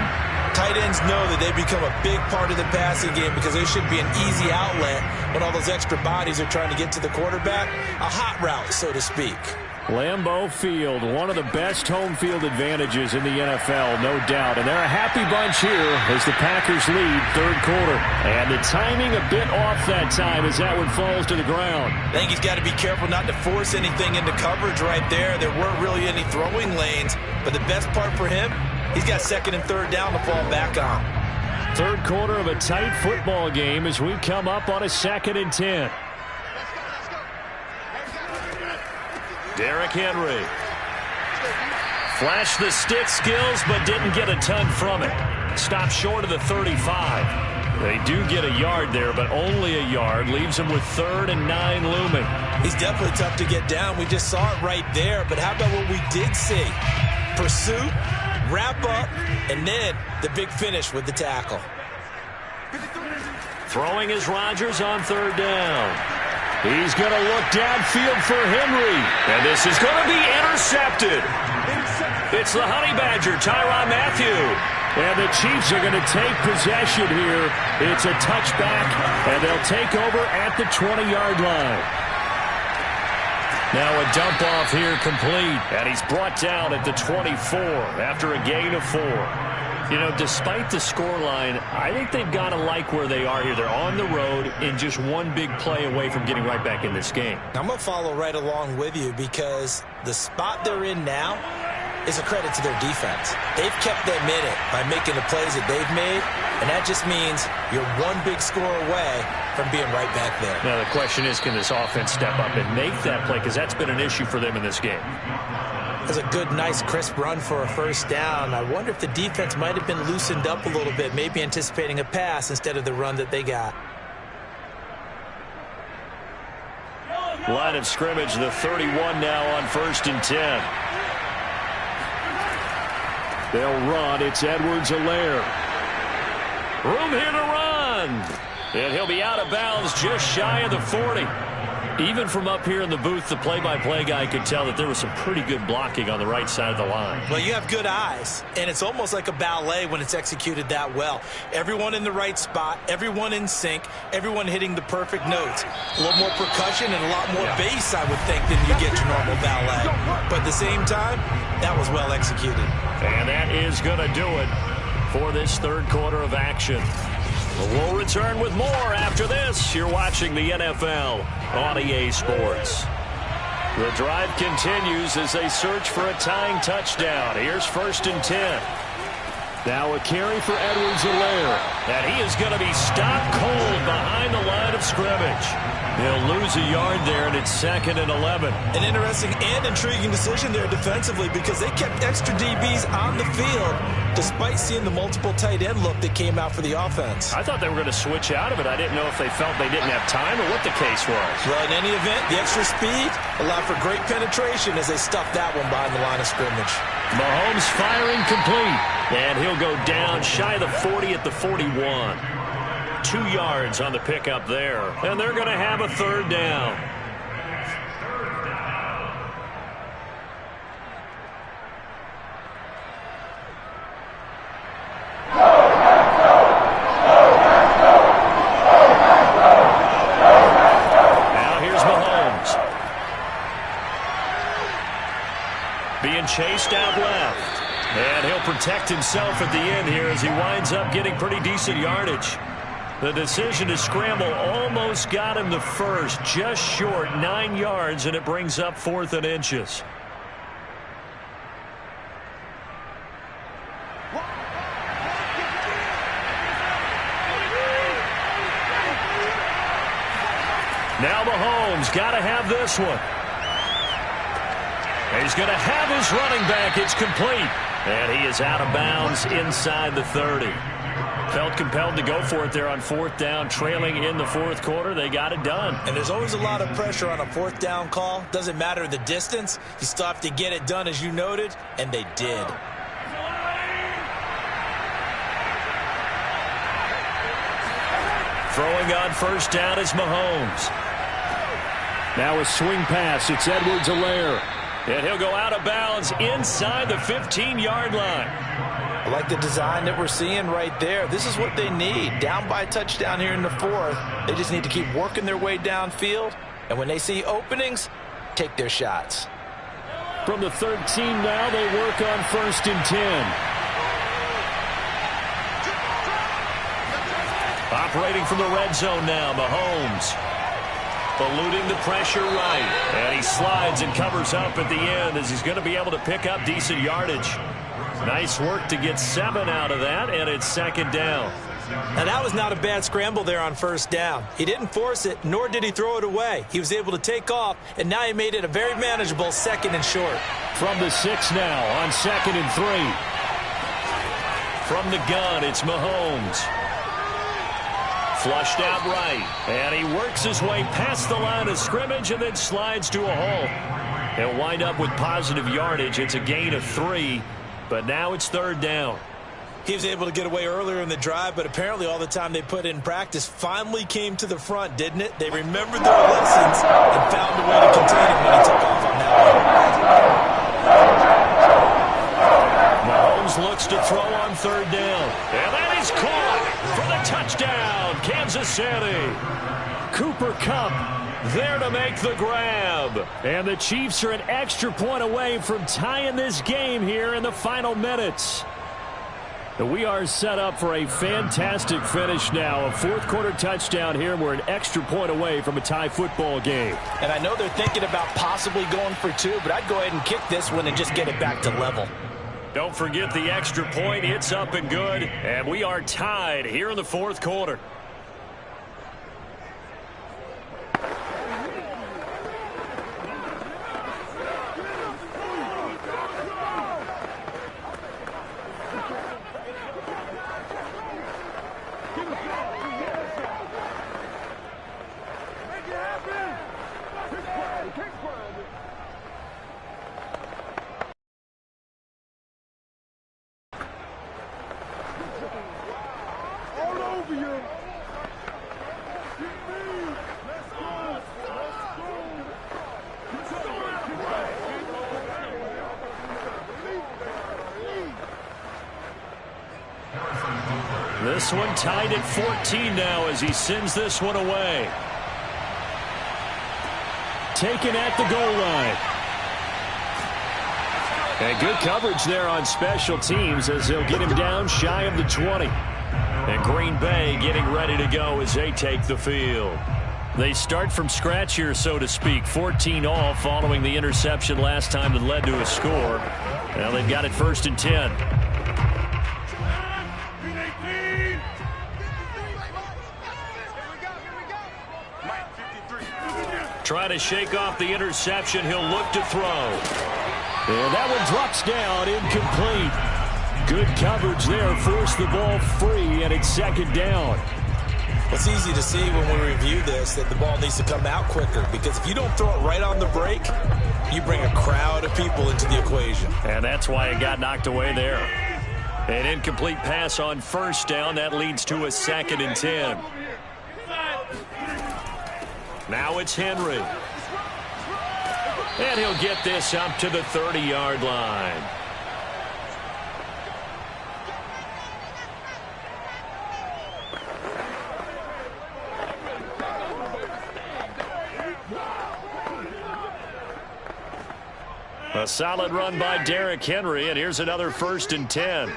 tight ends know that they become a big part of the passing game because they should be an easy outlet when all those extra bodies are trying to get to the quarterback. A hot route, so to speak. Lambeau Field, one of the best home field advantages in the NFL, no doubt. And they're a happy bunch here as the Packers lead 3rd quarter. And the timing a bit off that time as that one falls to the ground. I think he's got to be careful not to force anything into coverage right there. There weren't really any throwing lanes. But the best part for him, he's got 2nd and 3rd down to fall back on. 3rd quarter of a tight football game as we come up on a 2nd and 10. Derrick Henry. Flashed the stick skills, but didn't get a ton from it. Stopped short of the 35. They do get a yard there, but only a yard. Leaves them with 3rd and 9 looming. He's definitely tough to get down. We just saw it right there. But how about what we did see? Pursuit, wrap up, and then the big finish with the tackle. Throwing is Rodgers on 3rd down. He's going to look downfield for Henry. And this is going to be intercepted. It's the Honey Badger, Tyrann Mathieu. And the Chiefs are going to take possession here. It's a touchback, and they'll take over at the 20-yard line. Now a dump off here complete. And he's brought down at the 24 after a gain of 4. You know, despite the scoreline, I think they've got to like where they are here. They're on the road and just one big play away from getting right back in this game. I'm going to follow right along with you because the spot they're in now is a credit to their defense. They've kept them in it by making the plays that they've made, and that just means you're one big score away from being right back there. Now the question is, can this offense step up and make that play? Because that's been an issue for them in this game. That's a good, nice, crisp run for a 1st down. I wonder if the defense might have been loosened up a little bit, maybe anticipating a pass instead of the run that they got. Line of scrimmage, the 31 now on 1st and 10. They'll run. It's Edwards-Helaire. Room here to run. And he'll be out of bounds just shy of the 40. Even from up here in the booth, the play-by-play guy could tell that there was some pretty good blocking on the right side of the line. Well, you have good eyes, and it's almost like a ballet when it's executed that well. Everyone in the right spot, everyone in sync, everyone hitting the perfect notes. A little more percussion and a lot more bass, I would think, than you get your normal ballet. But at the same time, that was well executed. And that is going to do it for this 3rd quarter of action. We'll return with more after this. You're watching the NFL on EA Sports. The drive continues as they search for a tying touchdown. Here's 1st and 10. Now a carry for Edwards-Helaire. And he is going to be stopped cold behind the line of scrimmage. He'll lose a yard there, and it's 2nd and 11. An interesting and intriguing decision there defensively because they kept extra DBs on the field despite seeing the multiple tight end look that came out for the offense. I thought they were going to switch out of it. I didn't know if they felt they didn't have time or what the case was. Well, in any event, the extra speed allowed for great penetration as they stuffed that one behind the line of scrimmage. Mahomes firing complete. And he'll go down shy of the 40 at the 41. 2 yards on the pickup there. And they're going to have a 3rd down. Now here's Mahomes. Being chased out left. And he'll protect himself at the end here as he winds up getting pretty decent yardage. The decision to scramble almost got him the first, just short, 9 yards, and it brings up 4th and inches. Now Mahomes got to have this one. And he's going to have his running back. It's complete. And he is out of bounds inside the 30. Felt compelled to go for it there on 4th down, trailing in the 4th quarter. They got it done. And there's always a lot of pressure on a 4th down call. Doesn't matter the distance. You still have to get it done, as you noted, and they did. Throwing on 1st down is Mahomes. Now a swing pass. It's Edwards-Helaire. And he'll go out of bounds inside the 15-yard line. I like the design that we're seeing right there. This is what they need. Down by a touchdown here in the 4th. They just need to keep working their way downfield. And when they see openings, take their shots. From the 13 now, they work on 1st and 10. Operating from the red zone now, Mahomes. Eluding the pressure right. And he slides and covers up at the end as he's going to be able to pick up decent yardage. Nice work to get 7 out of that, and it's 2nd down. Now, that was not a bad scramble there on 1st down. He didn't force it, nor did he throw it away. He was able to take off, and now he made it a very manageable 2nd and short. From the 6 now on 2nd and 3. From the gun, it's Mahomes. Flushed out right, and he works his way past the line of scrimmage and then slides to a hole. He'll wind up with positive yardage. It's a gain of 3, but now it's 3rd down. He was able to get away earlier in the drive, but apparently all the time they put in practice finally came to the front, didn't it? They remembered their lessons and found a way to contain him when he took off on that one. Mahomes looks to throw on 3rd down, and that is caught for the touchdown, Kansas City. Cooper Kupp there to make the grab. And the Chiefs are an extra point away from tying this game here in the final minutes. We are set up for a fantastic finish now. A 4th quarter touchdown here. We're an extra point away from a tie football game. And I know they're thinking about possibly going for 2, but I'd go ahead and kick this one and just get it back to level. Don't forget the extra point. It's up and good. And we are tied here in the 4th quarter. This one tied at 14 now as he sends this one away. Taken at the goal line. And good coverage there on special teams as they'll get him down shy of the 20. And Green Bay getting ready to go as they take the field. They start from scratch here, so to speak. 14-all following the interception last time that led to a score. Now they've got it 1st and 10. Try to shake off the interception. He'll look to throw. And that one drops down, incomplete. Good coverage there. Forced the ball free, and it's 2nd down. It's easy to see when we review this that the ball needs to come out quicker, because if you don't throw it right on the break, you bring a crowd of people into the equation. And that's why it got knocked away there. An incomplete pass on 1st down. That leads to a 2nd and 10. Now it's Henry. And he'll get this up to the 30-yard line. A solid run by Derrick Henry, and here's another 1st and 10.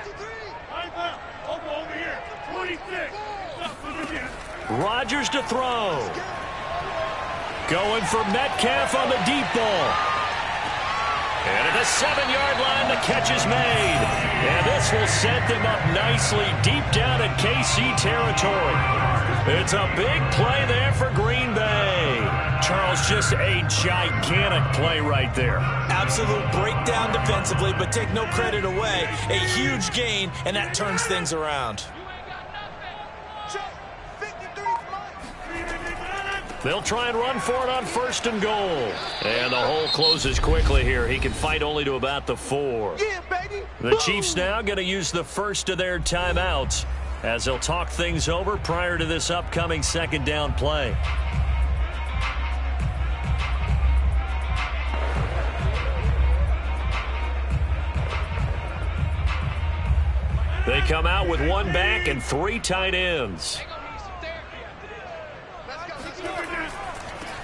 Rodgers to throw. Going for Metcalf on the deep ball. And at the 7-yard line, the catch is made. And this will set them up nicely deep down in KC territory. It's a big play there for Green Bay. Charles, just a gigantic play right there. Absolute breakdown defensively, but take no credit away. A huge gain, and that turns things around. They'll try and run for it on 1st and goal. And the hole closes quickly here. He can fight only to about the 4. Yeah, baby. The Chiefs now going to use the first of their timeouts as they'll talk things over prior to this upcoming 2nd down play. They come out with 1 back and 3 tight ends.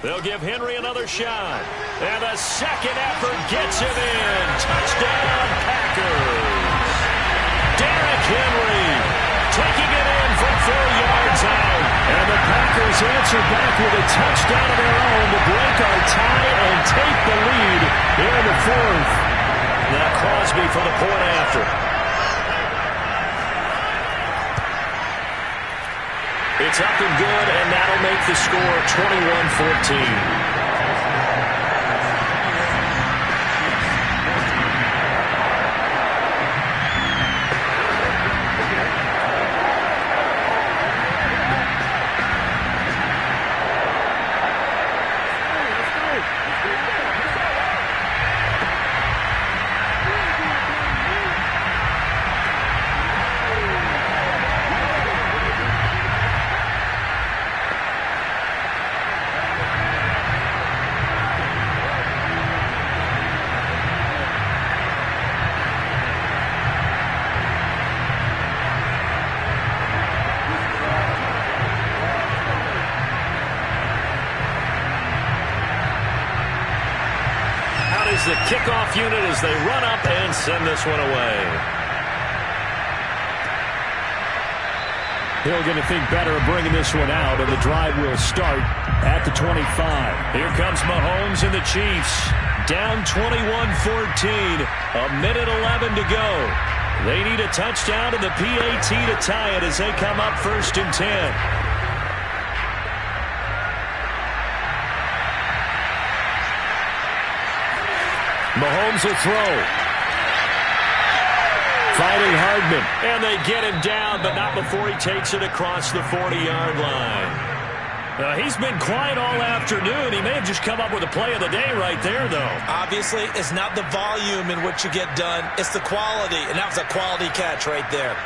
They'll give Henry another shot. And the 2nd effort gets him in. Touchdown, Packers. Derrick Henry taking it in from 4 yards out. And the Packers answer back with a touchdown of their own to break our tie and take the lead here in the 4th. Now Crosby for the point after. It's up and good, and that'll make the score 21-14. The kickoff unit as they run up and send this one away. He'll get to think better of bringing this one out, and the drive will start at the 25. Here comes Mahomes and the Chiefs. Down 21-14. A minute 11 to go. They need a touchdown to the PAT to tie it as they come up 1st and 10. Mahomes will throw. Finding Hardman. And they get him down, but not before he takes it across the 40-yard line. He's been quiet all afternoon. He may have just come up with a play of the day right there, though. Obviously, it's not the volume in which you get done. It's the quality, and that was a quality catch right there.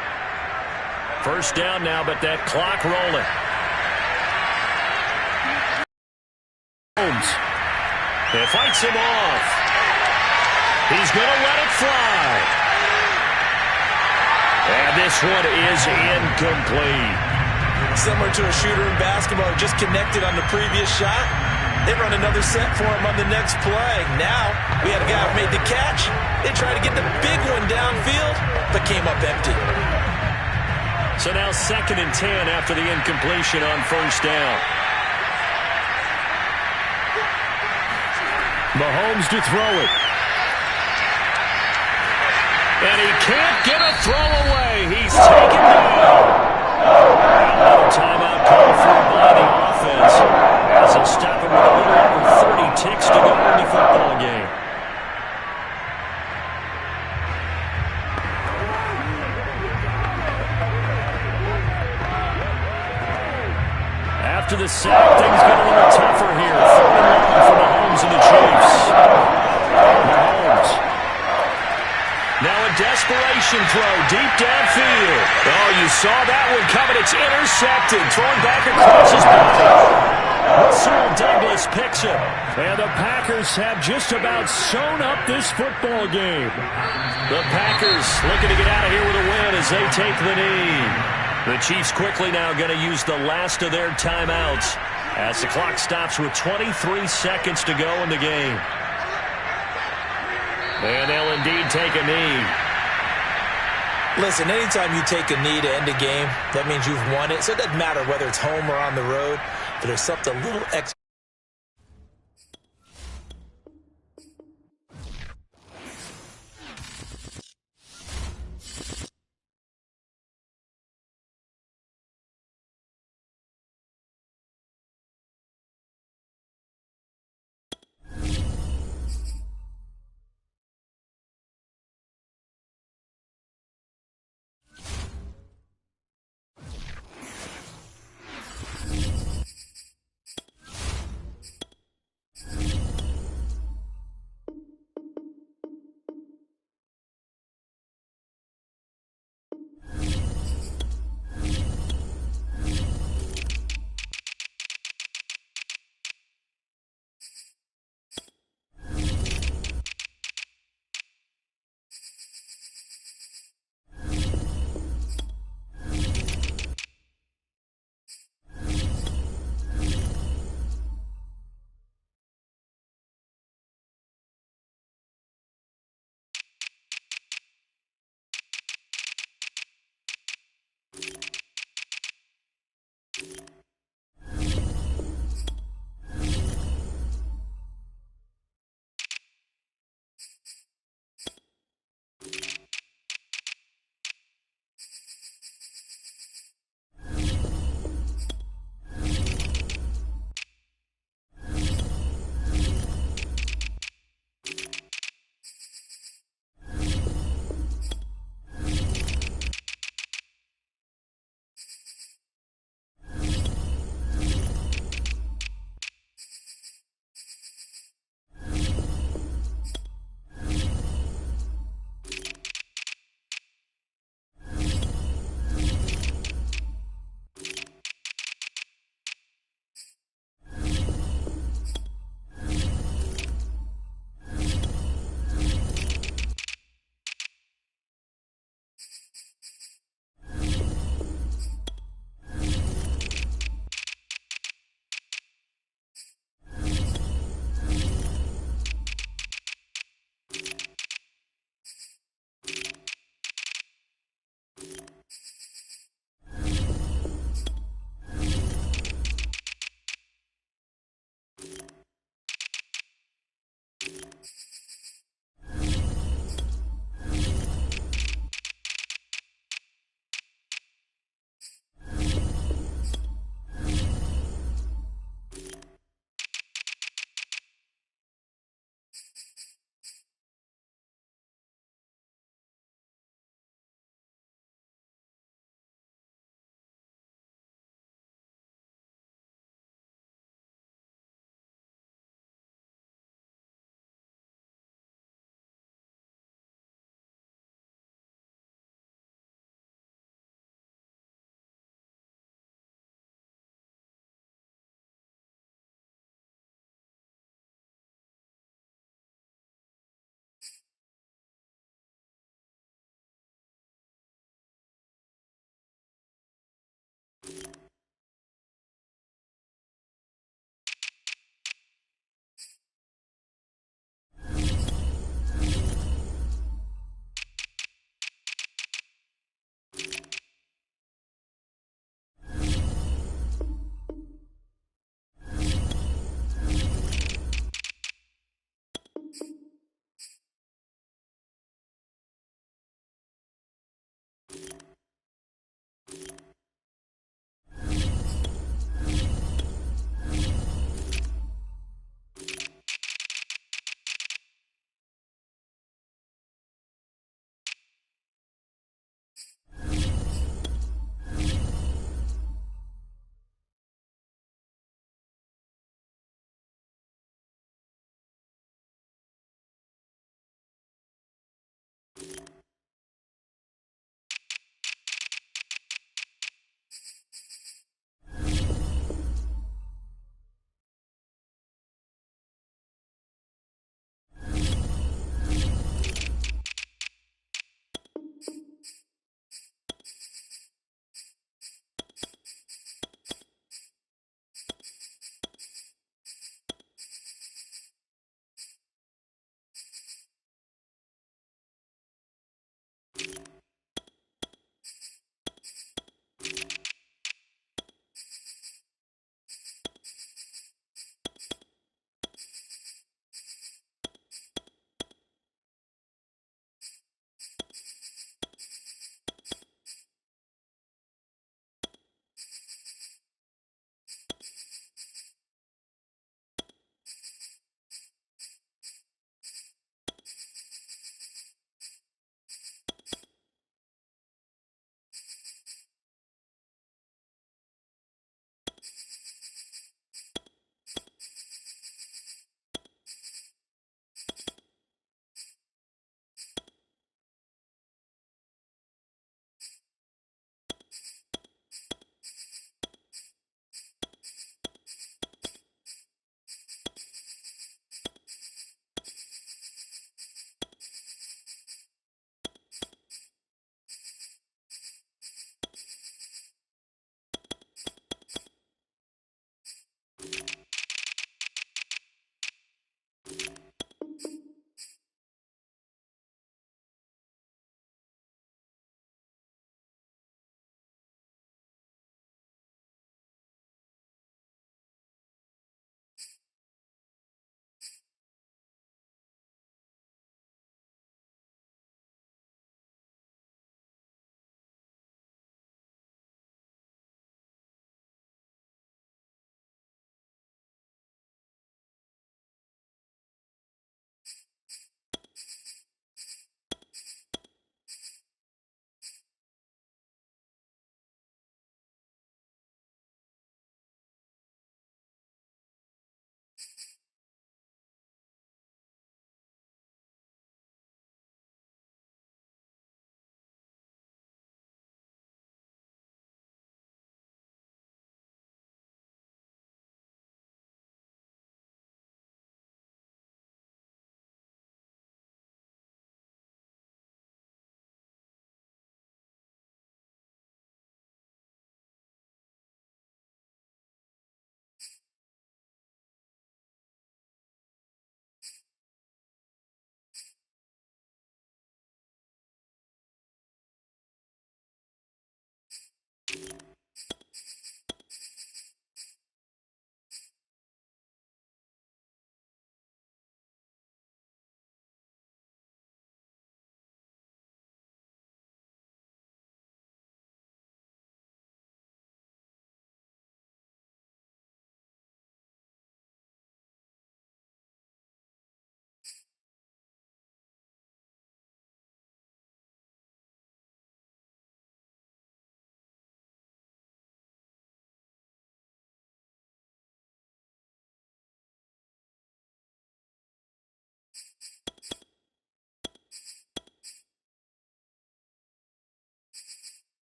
1st down now, but that clock rolling. Mahomes. It fights him off. He's going to let it fly. And this one is incomplete. Similar to a shooter in basketball who just connected on the previous shot. They run another set for him on the next play. Now, we had a guy who made the catch. They tried to get the big one downfield, but came up empty. So now 2nd and 10 after the incompletion on first down. Mahomes to throw it. And he can't get a throw away. He's taken down. Another timeout call for by the offense, as they'll stop him with a little over 30 ticks to go in the football game. After the sack, things get a little tougher here. 3rd and 1 for Mahomes and the Chiefs. Mahomes. Now a desperation throw deep downfield. Oh, you saw that one coming. It's intercepted. Thrown back across his body. Russell Douglas picks him. And the Packers have just about sewn up this football game. The Packers looking to get out of here with a win as they take the knee. The Chiefs quickly now going to use the last of their timeouts as the clock stops with 23 seconds to go in the game. And they'll indeed take a knee. Listen, anytime you take a knee to end a game, that means you've won it. So it doesn't matter whether it's home or on the road, but there's something a little extra.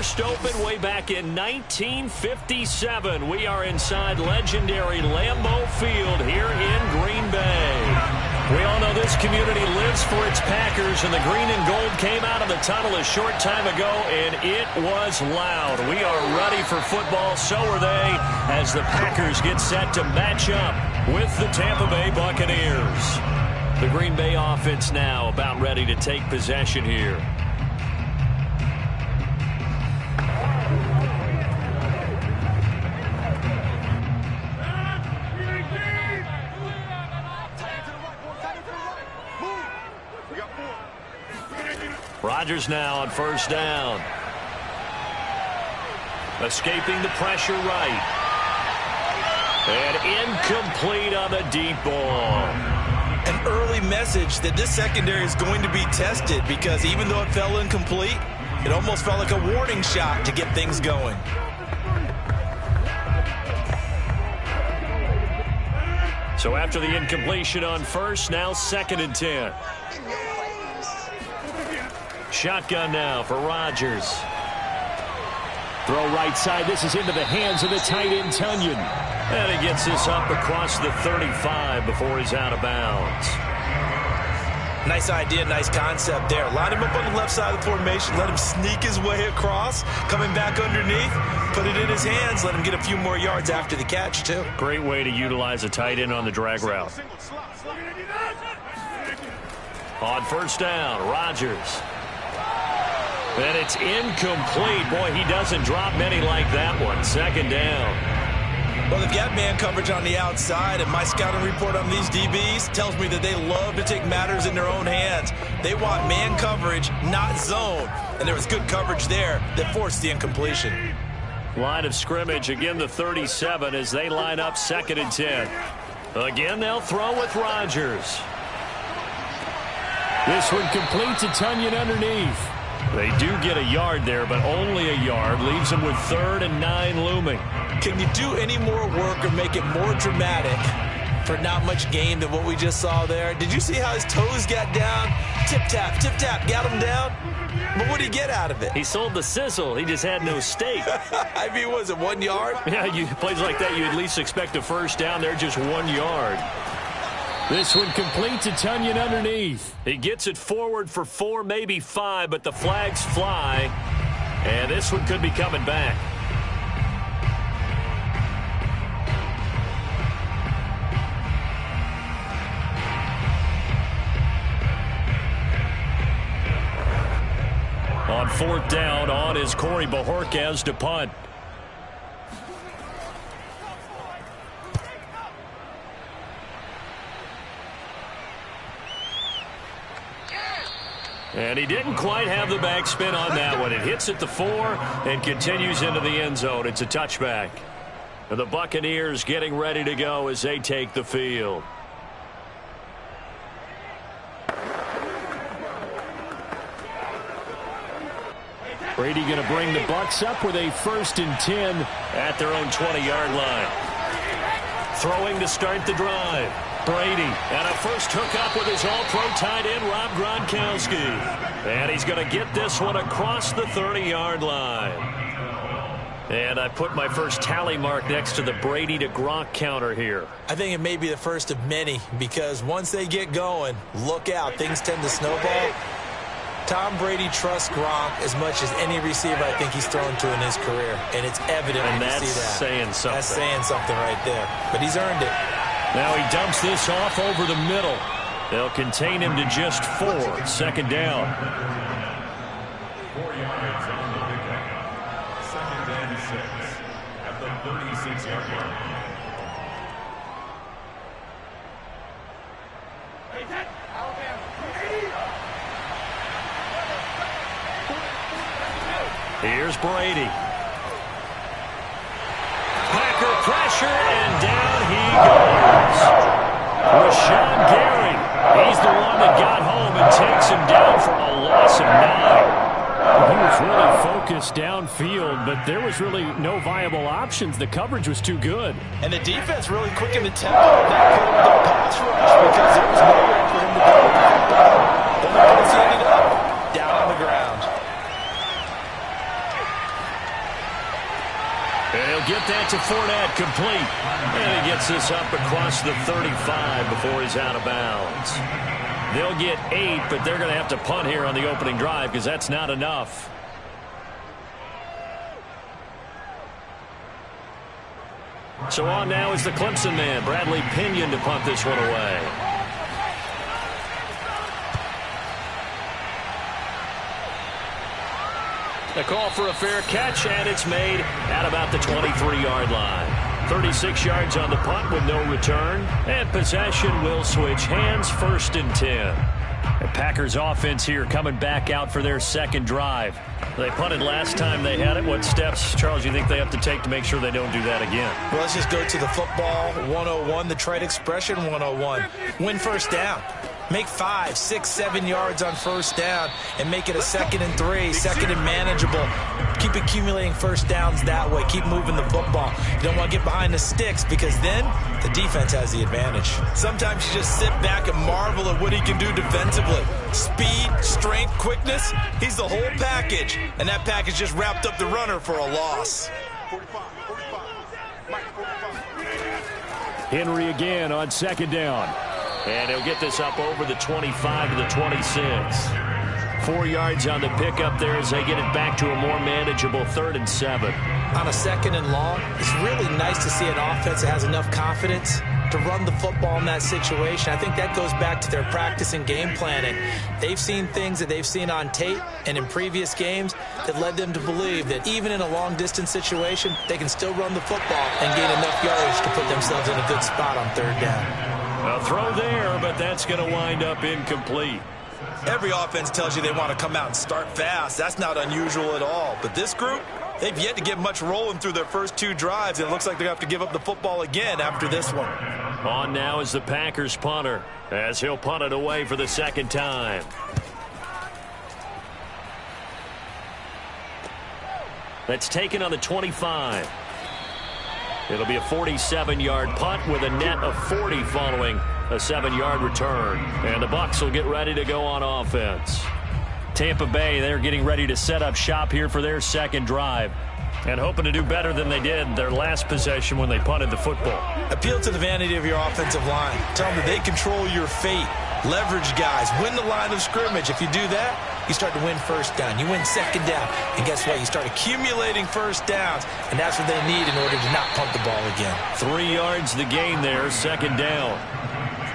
first opened way back in 1957. We are inside legendary Lambeau Field here in Green Bay. We all know this community lives for its Packers, and the green and gold came out of the tunnel a short time ago, and it was loud. We are ready for football, so are they, as the Packers get set to match up with the Tampa Bay Buccaneers. The Green Bay offense now about ready to take possession here. Rodgers now on first down. Escaping the pressure right. And incomplete on the deep ball. An early message that this secondary is going to be tested, because even though it fell incomplete, it almost felt like a warning shot to get things going. So after the incompletion on first, now 2nd and 10. Shotgun now for Rodgers. Throw right side. This is into the hands of the tight end, Tunyon. And he gets this up across the 35 before he's out of bounds. Nice idea, nice concept there. Line him up on the left side of the formation. Let him sneak his way across. Coming back underneath. Put it in his hands. Let him get a few more yards after the catch, too. Great way to utilize a tight end on the drag route. On first down, Rodgers. And it's incomplete. Boy, he doesn't drop many like that one. 2nd down. Well, they've got man coverage on the outside, and my scouting report on these DBs tells me that they love to take matters in their own hands. They want man coverage, not zone. And there was good coverage there that forced the incompletion. Line of scrimmage, again the 37 as they line up 2nd and 10. Again, they'll throw with Rodgers. This one complete to Tunyon underneath. They do get a yard there, but only a yard. Leaves them with 3rd and 9 looming. Can you do any more work or make it more dramatic for not much gain than what we just saw there? Did you see how his toes got down? Tip-tap, got him down. But what did he get out of it? He sold the sizzle. He just had no steak. I mean, was it 1 yard? Yeah, plays like that, you at least expect a first down. They're just 1 yard. This one complete to Tunyon underneath. He gets it forward for 4, maybe 5, but the flags fly. And this one could be coming back. On 4th down, on is Corey Bojorquez to punt. And he didn't quite have the backspin on that one. It hits at the 4 and continues into the end zone. It's a touchback. And the Buccaneers getting ready to go as they take the field. Brady going to bring the Bucs up with a 1st and 10 at their own 20-yard line. Throwing to start the drive. Brady, and a first hookup with his all-pro tight end, Rob Gronkowski. And he's going to get this one across the 30-yard line. And I put my first tally mark next to the Brady to Gronk counter here. I think it may be the first of many, because once they get going, look out, things tend to snowball. Tom Brady trusts Gronk as much as any receiver I think he's thrown to in his career. And it's evident when you see that. And that's saying something. That's saying something right there. But he's earned it. Now he dumps this off over the middle. They'll contain him to just 4. 2nd down. 4 yards on the pickup. 2nd and 6 at the 36-yard line. Here's Brady. Packer pressure, and down he goes. Rashawn Gary, he's the one that got home and takes him down for a loss of 9. He was really focused downfield, but there was really no viable options. The coverage was too good. And the defense really quickened the tempo of that pass rush because there was nowhere for him to go. Then the Colts ended up down on the ground. They'll get that to Fournette, complete. And he gets this up across the 35 before he's out of bounds. They'll get 8, but they're going to have to punt here on the opening drive because that's not enough. So on now is the Clemson man, Bradley Pinion, to punt this one away. The call for a fair catch, and it's made at about the 23-yard line. 36 yards on the punt with no return, and possession will switch hands, 1st and 10. The Packers offense here coming back out for their second drive. They punted last time they had it. What steps, Charles, you think they have to take to make sure they don't do that again? Well, let's just go to the football 101, the trade expression 101. Win first down. Make 5, 6, 7 yards on first down and make it a 2nd and 3, 2nd and manageable. Keep accumulating first downs that way. Keep moving the football. You don't want to get behind the sticks because then the defense has the advantage. Sometimes you just sit back and marvel at what he can do defensively. Speed, strength, quickness, he's the whole package. And that package just wrapped up the runner for a loss. Henry again on 2nd down. And he'll get this up over the 25 to the 26. 4 yards on the pickup there as they get it back to a more manageable 3rd and 7. On a 2nd and long, it's really nice to see an offense that has enough confidence to run the football in that situation. I think that goes back to their practice and game planning. They've seen things that they've seen on tape and in previous games that led them to believe that even in a long-distance situation, they can still run the football and gain enough yardage to put themselves in a good spot on 3rd down. A throw there, but that's going to wind up incomplete. Every offense tells you they want to come out and start fast. That's not unusual at all. But this group, they've yet to get much rolling through their first 2 drives. It looks like they have to give up the football again after this one. On now is the Packers punter as he'll punt it away for the 2nd time. That's taken on the 25. It'll be a 47-yard punt with a net of 40 following a 7-yard return. And the Bucs will get ready to go on offense. Tampa Bay, they're getting ready to set up shop here for their 2nd drive and hoping to do better than they did their last possession when they punted the football. Appeal to the vanity of your offensive line. Tell them that they control your fate. Leverage guys. Win the line of scrimmage. If you do that, you start to win first down. You win 2nd down. And guess what? You start accumulating first downs. And that's what they need in order to not punt the ball again. 3 yards the gain there, 2nd down.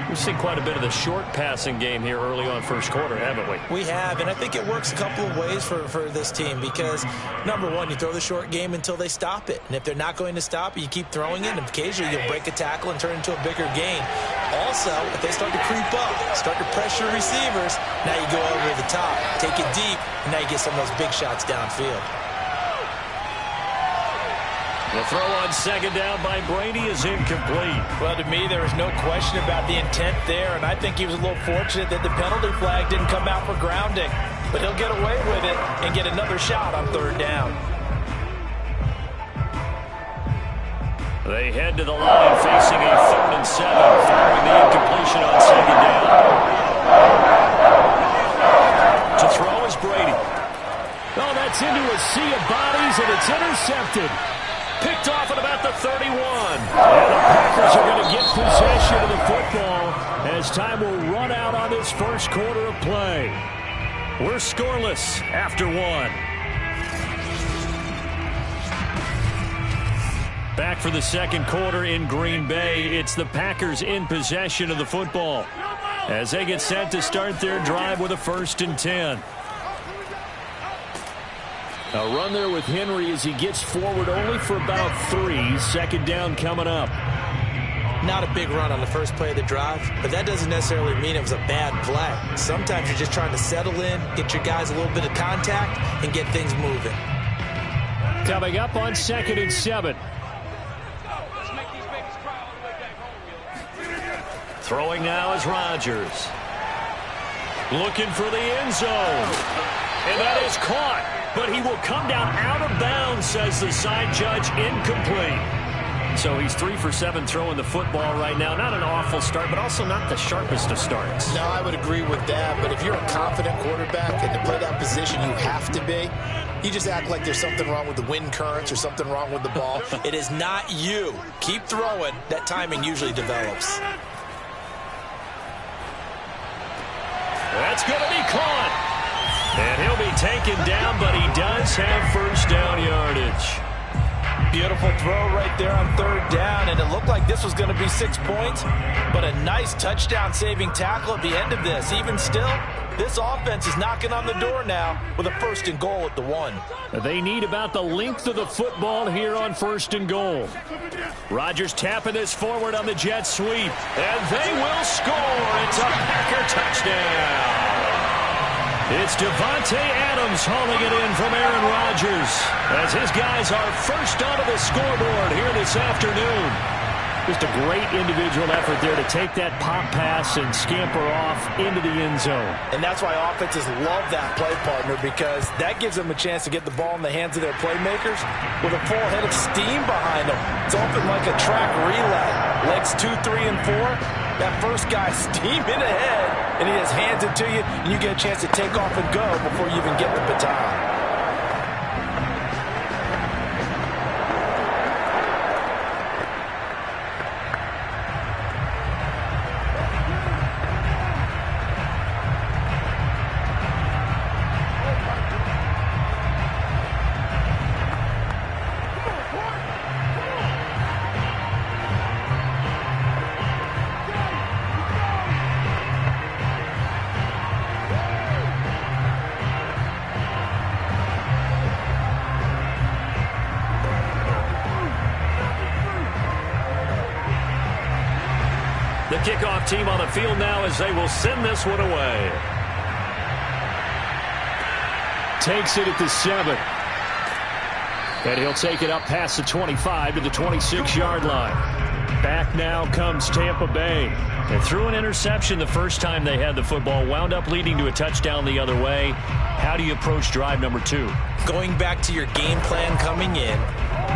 We've seen quite a bit of the short passing game here early on first quarter, haven't we? We have, and I think it works a couple of ways for this team because, number one, you throw the short game until they stop it. And if they're not going to stop it, you keep throwing it, and occasionally you'll break a tackle and turn it into a bigger gain. Also, if they start to creep up, start to pressure receivers, now you go over the top, take it deep, and now you get some of those big shots downfield. The throw on 2nd down by Brady is incomplete. Well, to me, there was no question about the intent there, and I think he was a little fortunate that the penalty flag didn't come out for grounding. But he'll get away with it and get another shot on 3rd down. They head to the line facing a 3rd and 7 following the incompletion on 2nd down. To throw is Brady. Oh, that's into a sea of bodies, and it's intercepted. Picked off at about the 31. And the Packers are going to get possession of the football as time will run out on this first quarter of play. We're scoreless after 1. Back for the 2nd quarter in Green Bay. It's the Packers in possession of the football as they get set to start their drive with a 1st and 10. A run there with Henry as he gets forward only for about 3. 2nd down coming up. Not a big run on the first play of the drive, but that doesn't necessarily mean it was a bad play. Sometimes you're just trying to settle in, get your guys a little bit of contact, and get things moving. Coming up on 2nd and 7. Throwing now is Rodgers. Looking for the end zone. And that is caught. But he will come down out of bounds, says the side judge, incomplete. So he's 3 for 7 throwing the football right now. Not an awful start, but also not the sharpest of starts. No, I would agree with that. But if you're a confident quarterback and to play that position, you have to be. You just act like there's something wrong with the wind currents or something wrong with the ball. It is not you. Keep throwing. That timing usually develops. That's going to be caught. And he'll be taken down, but he does have first down yardage. Beautiful throw right there on 3rd down, and it looked like this was going to be 6 points, but a nice touchdown-saving tackle at the end of this. Even still, this offense is knocking on the door now with a 1st and goal at the 1. They need about the length of the football here on 1st and goal. Rodgers tapping this forward on the jet sweep, and they will score. It's a Packer touchdown. It's Devontae Adams hauling it in from Aaron Rodgers as his guys are first onto the scoreboard here this afternoon. Just a great individual effort there to take that pop pass and scamper off into the end zone. And that's why offenses love that play, partner, because that gives them a chance to get the ball in the hands of their playmakers with a full head of steam behind them. It's often like a track relay. Legs 2, 3, and 4. That first guy steaming ahead, and he just hands it to you, and you get a chance to take off and go before you even get the baton. The kickoff team on the field now as they will send this one away. Takes it at the 7. And he'll take it up past the 25 to the 26-yard line. Back now comes Tampa Bay. They threw an interception the first time they had the football, wound up leading to a touchdown the other way. How do you approach drive number 2? Going back to your game plan coming in,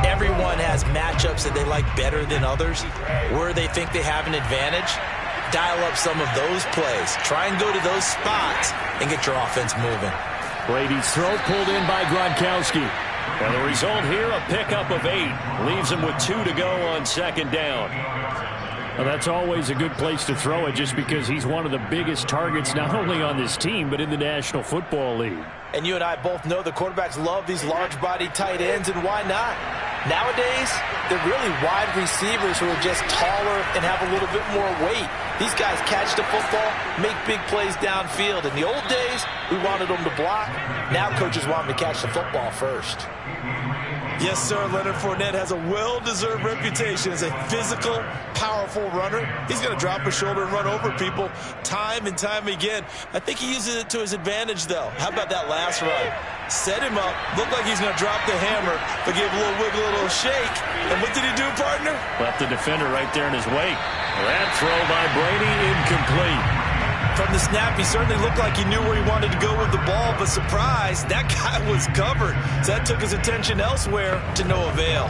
everyone has matchups that they like better than others. Where they think they have an advantage, dial up some of those plays. Try and go to those spots and get your offense moving. Brady's throw pulled in by Gronkowski. And the result here, a pickup of 8. Leaves him with 2 to go on 2nd down. Well, that's always a good place to throw it just because he's one of the biggest targets not only on this team but in the National Football League. And you and I both know the quarterbacks love these large-body tight ends, and why not? Nowadays, they're really wide receivers who are just taller and have a little bit more weight. These guys catch the football, make big plays downfield. In the old days, we wanted them to block. Now coaches want them to catch the football first. Yes, sir. Leonard Fournette has a well-deserved reputation as a physical, powerful runner. He's going to drop his shoulder and run over people time and time again. I think he uses it to his advantage, though. How about that last run? Set him up, looked like he's going to drop the hammer, but gave a little wiggle, a little shake. And what did he do, partner? Left the defender right there in his wake. That throw by Brady incomplete. From the snap, he certainly looked like he knew where he wanted to go with the ball, but surprise, that guy was covered. So that took his attention elsewhere to no avail.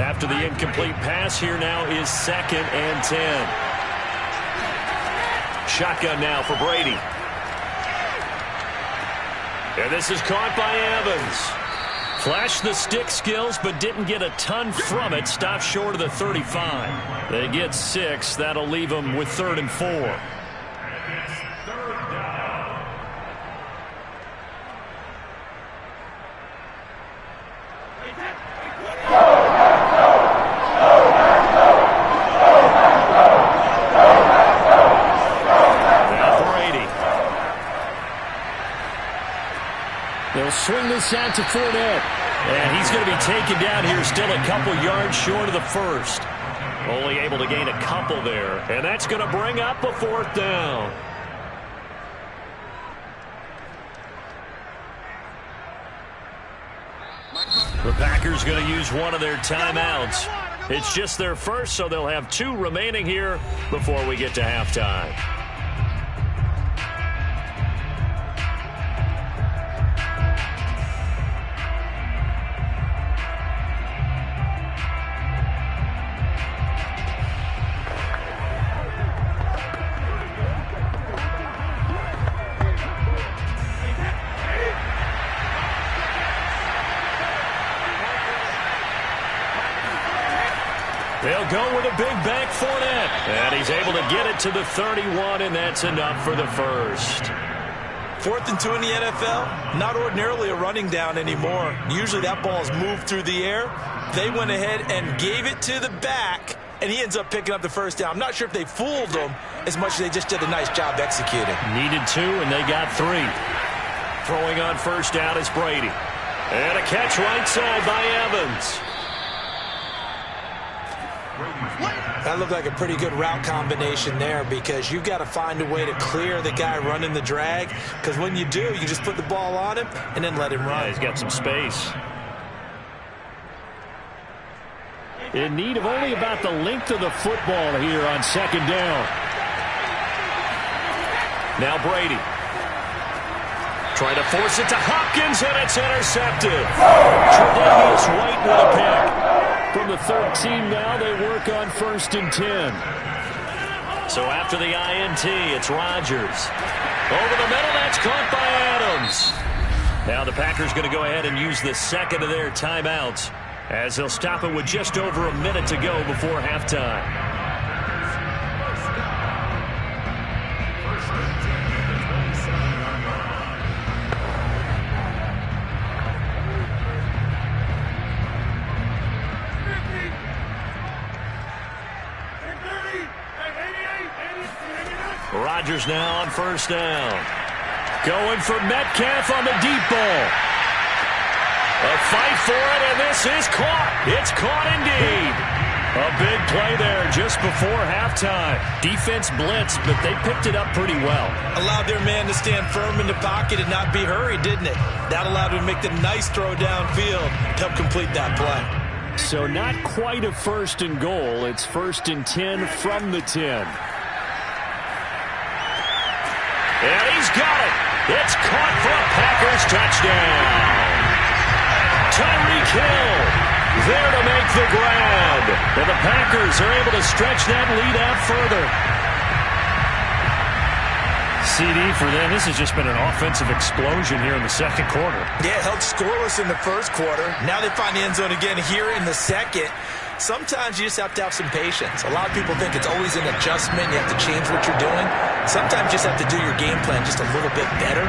After the incomplete pass, here now is 2nd and 10. Shotgun now for Brady. And this is caught by Evans. Flashed the stick skills, but didn't get a ton from it. Stopped short of the 35. They get 6. That'll leave them with 3rd and 4. They'll swing this out to Fournette. And he's going to be taken down here, still a couple yards short of the 1st. Only able to gain a couple there. And that's going to bring up a 4th down. The Packers going to use one of their timeouts. It's just their first, so they'll have 2 remaining here before we get to halftime. They'll go with a big bank Fournette. And he's able to get it to the 31, and that's enough for the first. 4th and 2 in the NFL, not ordinarily a running down anymore. Usually that ball is moved through the air. They went ahead and gave it to the back, and he ends up picking up the first down. I'm not sure if they fooled him as much as they just did a nice job executing. Needed 2, and they got 3. Throwing on first down is Brady. And a catch right side by Evans. That looked like a pretty good route combination there, because you've got to find a way to clear the guy running the drag, because when you do, you just put the ball on him and then let him run. Yeah, he's got some space. In need of only about the length of the football here on second down. Now Brady. Trying to force it to Hopkins, and it's intercepted. Tre'Davious White with a pick. From the 13 now, they work on 1st and 10. So after the INT, it's Rodgers. Over the middle, that's caught by Adams. Now the Packers going to go ahead and use the second of their timeouts, as they'll stop it with just over a minute to go before halftime. Rodgers now on first down. Going for Metcalf on the deep ball. A fight for it, and this is caught. It's caught indeed. A big play there just before halftime. Defense blitzed, but they picked it up pretty well. Allowed their man to stand firm in the pocket and not be hurried, didn't it? That allowed him to make the nice throw downfield to help complete that play. So not quite a 1st and goal. It's 1st and 10 from the 10. And he's got it. It's caught for a Packers touchdown. Tyreek Hill there to make the grab. And the Packers are able to stretch that lead out further. CD for them. This has just been an offensive explosion here in the second quarter. Yeah, held scoreless in the first quarter. Now they find the end zone again here in the second. Sometimes you just have to have some patience. A lot of people think it's always an adjustment. You have to change what you're doing. Sometimes you just have to do your game plan just a little bit better.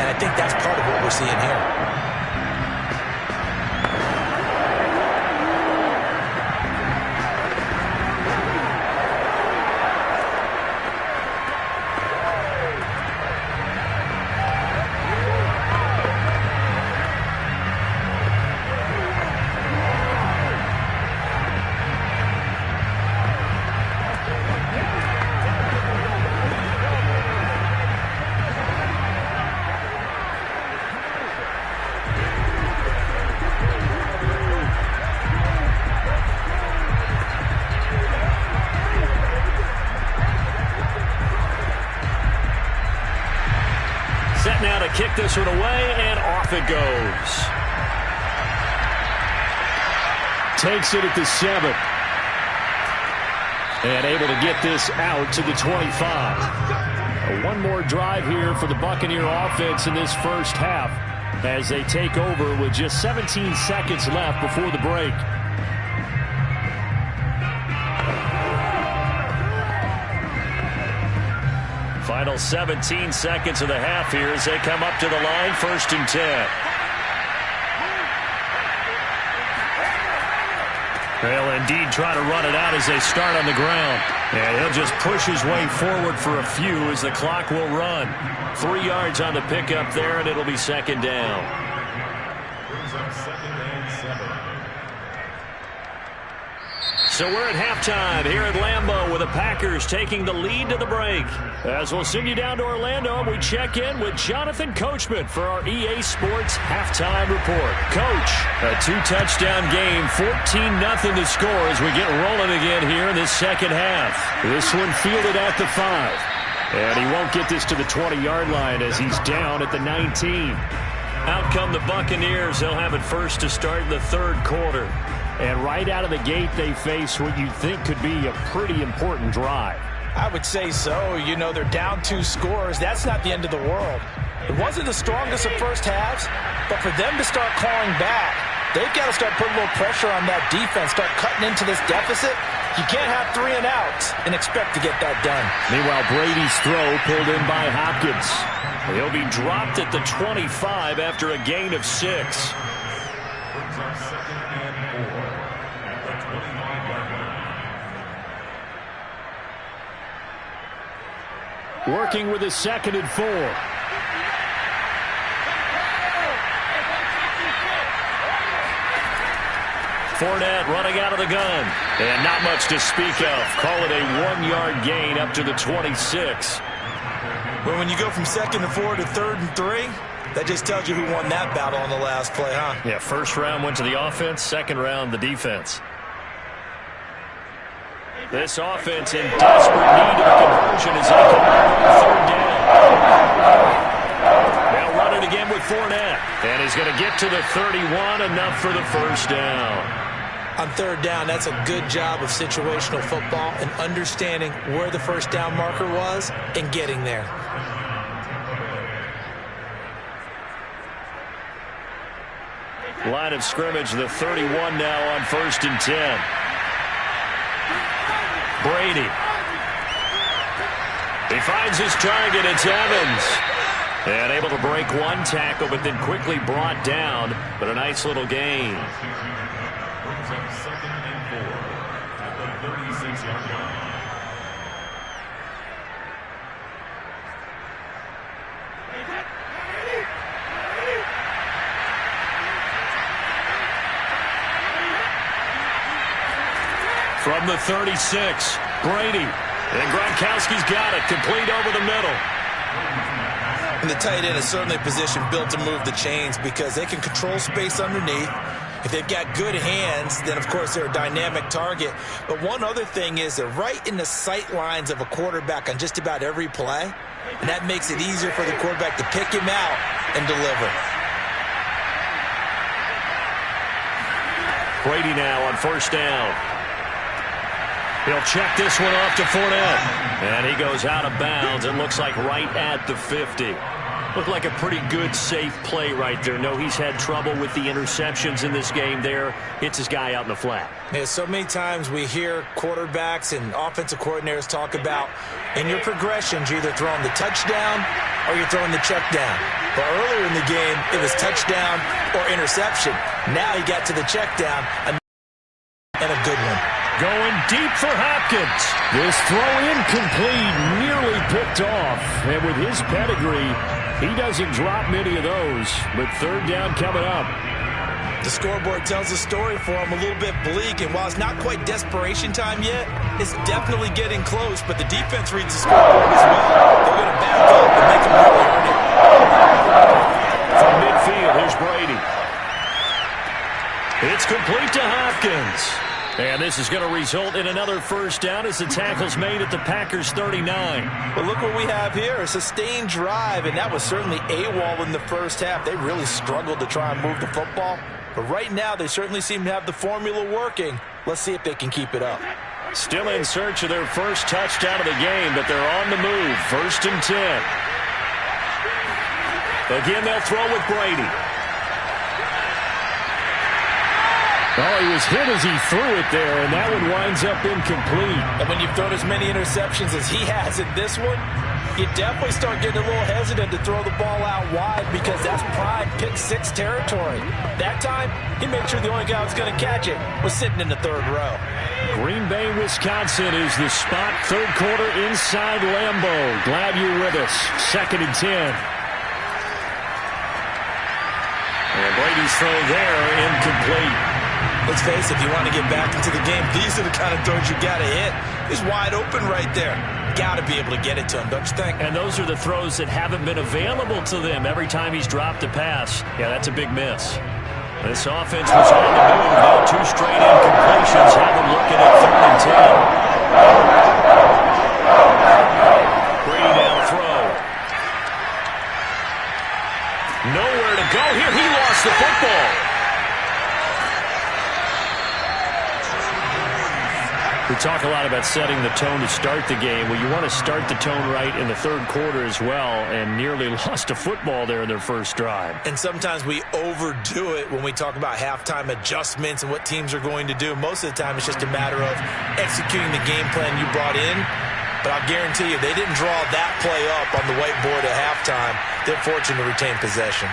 And I think that's part of what we're seeing here. Set now to kick this one away, and off it goes. Takes it at the 7. And able to get this out to the 25. One more drive here for the Buccaneer offense in this first half, as they take over with just 17 seconds left before the break. Final 17 seconds of the half here as they come up to the line, 1st and 10. They'll indeed try to run it out as they start on the ground. And he'll just push his way forward for a few as the clock will run. 3 yards on the pickup there, and it'll be second down. Brings up 2nd and 7. So we're at halftime here at Lambeau with the Packers taking the lead to the break. As we'll send you down to Orlando, we check in with Jonathan Coachman for our EA Sports Halftime Report. Coach, a 2-touchdown game, 14-0 to score as we get rolling again here in this second half. This one fielded at the 5. And he won't get this to the 20-yard line as he's down at the 19. Out come the Buccaneers. They'll have it first to start in the third quarter. And right out of the gate, they face what you'd think could be a pretty important drive. I would say so. You know, they're down 2 scores. That's not the end of the world. It wasn't the strongest of first halves, but for them to start clawing back, they've got to start putting a little pressure on that defense, start cutting into this deficit, You can't have 3 and outs and expect to get that done. Meanwhile, Brady's throw pulled in by Hopkins. He'll be dropped at the 25 after a gain of 6. Brings up 2nd and 4 at the 25-yard line. Working with his 2nd and 4. Fournette running out of the gun. And not much to speak of. Call it a 1-yard gain up to the 26. Well, when you go from 2nd and 4 to 3rd and 3, that just tells you who won that battle on the last play, huh? Yeah, first round went to the offense, second round the defense. This offense in desperate need of a conversion as they come up on 3rd down. They'll run it again with Fournette. And he's going to get to the 31, enough for the first down. On 3rd down, that's a good job of situational football and understanding where the first down marker was and getting there. Line of scrimmage, the 31 now on 1st and 10. Brady. He finds his target. It's Evans. And able to break one tackle, but then quickly brought down. But a nice little gain. Brings up 2nd and 4 at the 36-yard line. From the 36, Brady. And Gronkowski's got it. Complete over the middle. And the tight end is certainly a position built to move the chains because they can control space underneath. If they've got good hands, then, of course, they're a dynamic target. But one other thing is they're right in the sight lines of a quarterback on just about every play. And that makes it easier for the quarterback to pick him out and deliver. Brady now on 1st down. He'll check this one off to Fournette. And he goes out of bounds and looks like right at the 50. Looked like a pretty good, safe play right there. No, he's had trouble with the interceptions in this game there. Hits his guy out in the flat. Yeah, so many times we hear quarterbacks and offensive coordinators talk about in your progressions, you're either throwing the touchdown or you're throwing the check down. But earlier in the game, it was touchdown or interception. Now he got to the check down and a good one. Going deep for Hopkins. This throw incomplete, nearly picked off. And with his pedigree, he doesn't drop many of those. But 3rd down coming up. The scoreboard tells a story for him, a little bit bleak. And while it's not quite desperation time yet, it's definitely getting close. But the defense reads the scoreboard as well. They're going to back up and make them really earn it. From midfield, here's Brady. It's complete to Hopkins. And this is going to result in another first down as the tackle's made at the Packers' 39. Well, look what we have here, a sustained drive, and that was certainly AWOL in the first half. They really struggled to try and move the football. But right now, they certainly seem to have the formula working. Let's see if they can keep it up. Still in search of their first touchdown of the game, but they're on the move. 1st and 10. Again, they'll throw with Brady. Oh, he was hit as he threw it there, and that one winds up incomplete. And when you've thrown as many interceptions as he has in this one, you definitely start getting a little hesitant to throw the ball out wide because that's prime pick 6 territory. That time, he made sure the only guy who was going to catch it was sitting in the 3rd row. Green Bay, Wisconsin is the spot. 3rd quarter inside Lambeau. Glad you're with us. 2nd and 10. And Brady's throw there, incomplete. Let's face it, if you want to get back into the game, these are the kind of throws you got to hit. He's wide open right there. Got to be able to get it to him, don't you think? And those are the throws that haven't been available to them every time he's dropped a pass. Yeah, that's a big miss. This offense was on the move. Now 2 straight incompletions have them looking at 3rd and 10. Brady now throw. Nowhere to go here. He lost the football. The talk a lot about setting the tone to start the game. Well, you want to start the tone right in the third quarter as well, and nearly lost a football there in their first drive. And sometimes we overdo it when we talk about halftime adjustments and what teams are going to do. Most of the time, it's just a matter of executing the game plan you brought in. But I'll guarantee you, they didn't draw that play up on the whiteboard at halftime. They're fortunate to retain possession.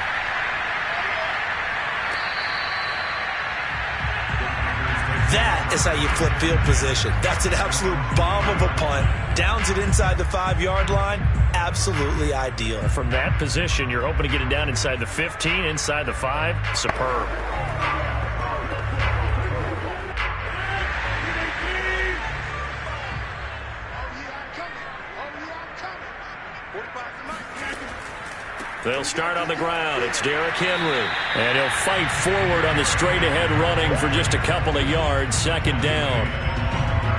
That is how you flip field position. That's an absolute bomb of a punt. Downs it inside the 5-yard line. Absolutely ideal. From that position, you're hoping to get it down inside the 15, inside the 5. Superb. They'll start on the ground. It's Derrick Henry. And he'll fight forward on the straight-ahead running for just a couple of yards. Second down.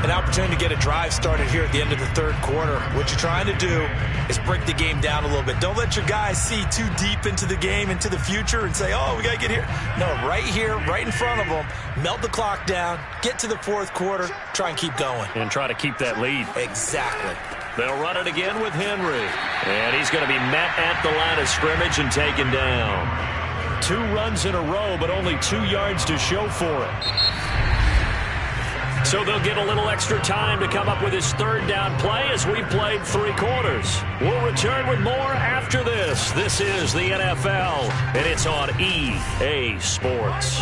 An opportunity to get a drive started here at the end of the third quarter. What you're trying to do is break the game down a little bit. Don't let your guys see too deep into the game, into the future, and say, oh, we got to get here. No, right here, right in front of them, melt the clock down, get to the fourth quarter, try and keep going. And try to keep that lead. Exactly. They'll run it again with Henry. And he's going to be met at the line of scrimmage and taken down. 2 runs in a row, but only 2 yards to show for it. So they'll get a little extra time to come up with his third down play as we played 3 quarters. We'll return with more after this. This is the NFL, and it's on EA Sports.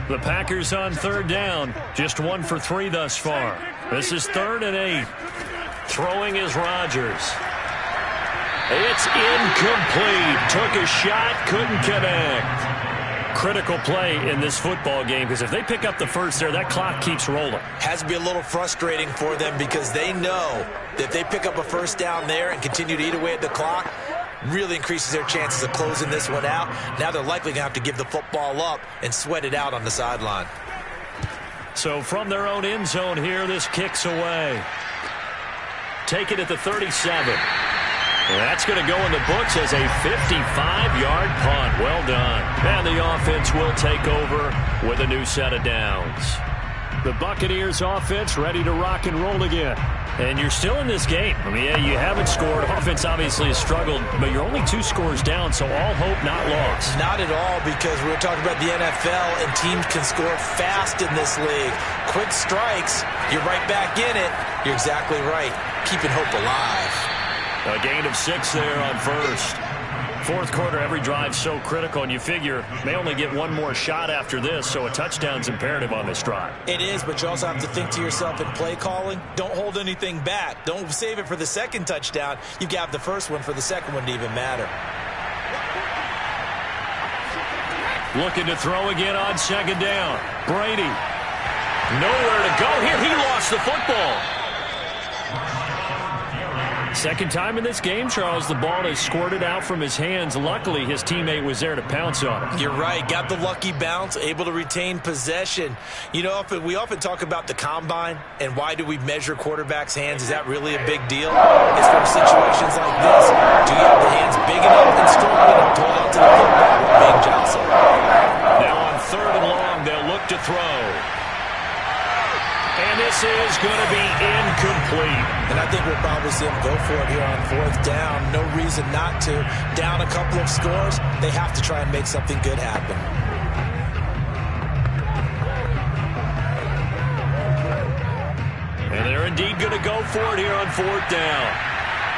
The Packers on third down, just 1 for 3 thus far. This is 3rd and 8. Throwing is Rodgers. It's incomplete. Took a shot, couldn't connect. Critical play in this football game, because if they pick up the first there, that clock keeps rolling. Has to be a little frustrating for them because they know that if they pick up a first down there and continue to eat away at the clock, really increases their chances of closing this one out. Now they're likely going to have to give the football up and sweat it out on the sideline. So from their own end zone here, this kicks away. Take it at the 37. That's going to go in the books as a 55-yard punt. Well done. And the offense will take over with a new set of downs. The Buccaneers offense ready to rock and roll again. And you're still in this game. I mean, yeah, you haven't scored. Offense obviously has struggled, but you're only 2 scores down, so all hope not lost. Not at all, because we're talking about the NFL, and teams can score fast in this league. Quick strikes, you're right back in it. You're exactly right. Keeping hope alive. A gain of 6 there on first. Fourth quarter, every drive so critical, and you figure may only get 1 more shot after this, so a touchdown's imperative on this drive. It is, but you also have to think to yourself in play calling, don't hold anything back. Don't save it for the second touchdown. You've got the first one for the second one to even matter. Looking to throw again on second down. Brady. Nowhere to go here. He lost the football. Second time in this game, Charles, the ball has squirted out from his hands. Luckily, his teammate was there to pounce on it. You're right. Got the lucky bounce, able to retain possession. You know, we often talk about the combine and why do we measure quarterbacks' hands. Is that really a big deal? It's for situations like this. Do you have the hands big enough and strong enough to hold on to the football while being jostled? Now on 3rd and long, they'll look to throw. And this is going to be incomplete. And I think we'll probably see him go for it here on 4th down. No reason not to. Down a couple of scores, they have to try and make something good happen. And they're indeed going to go for it here on 4th down.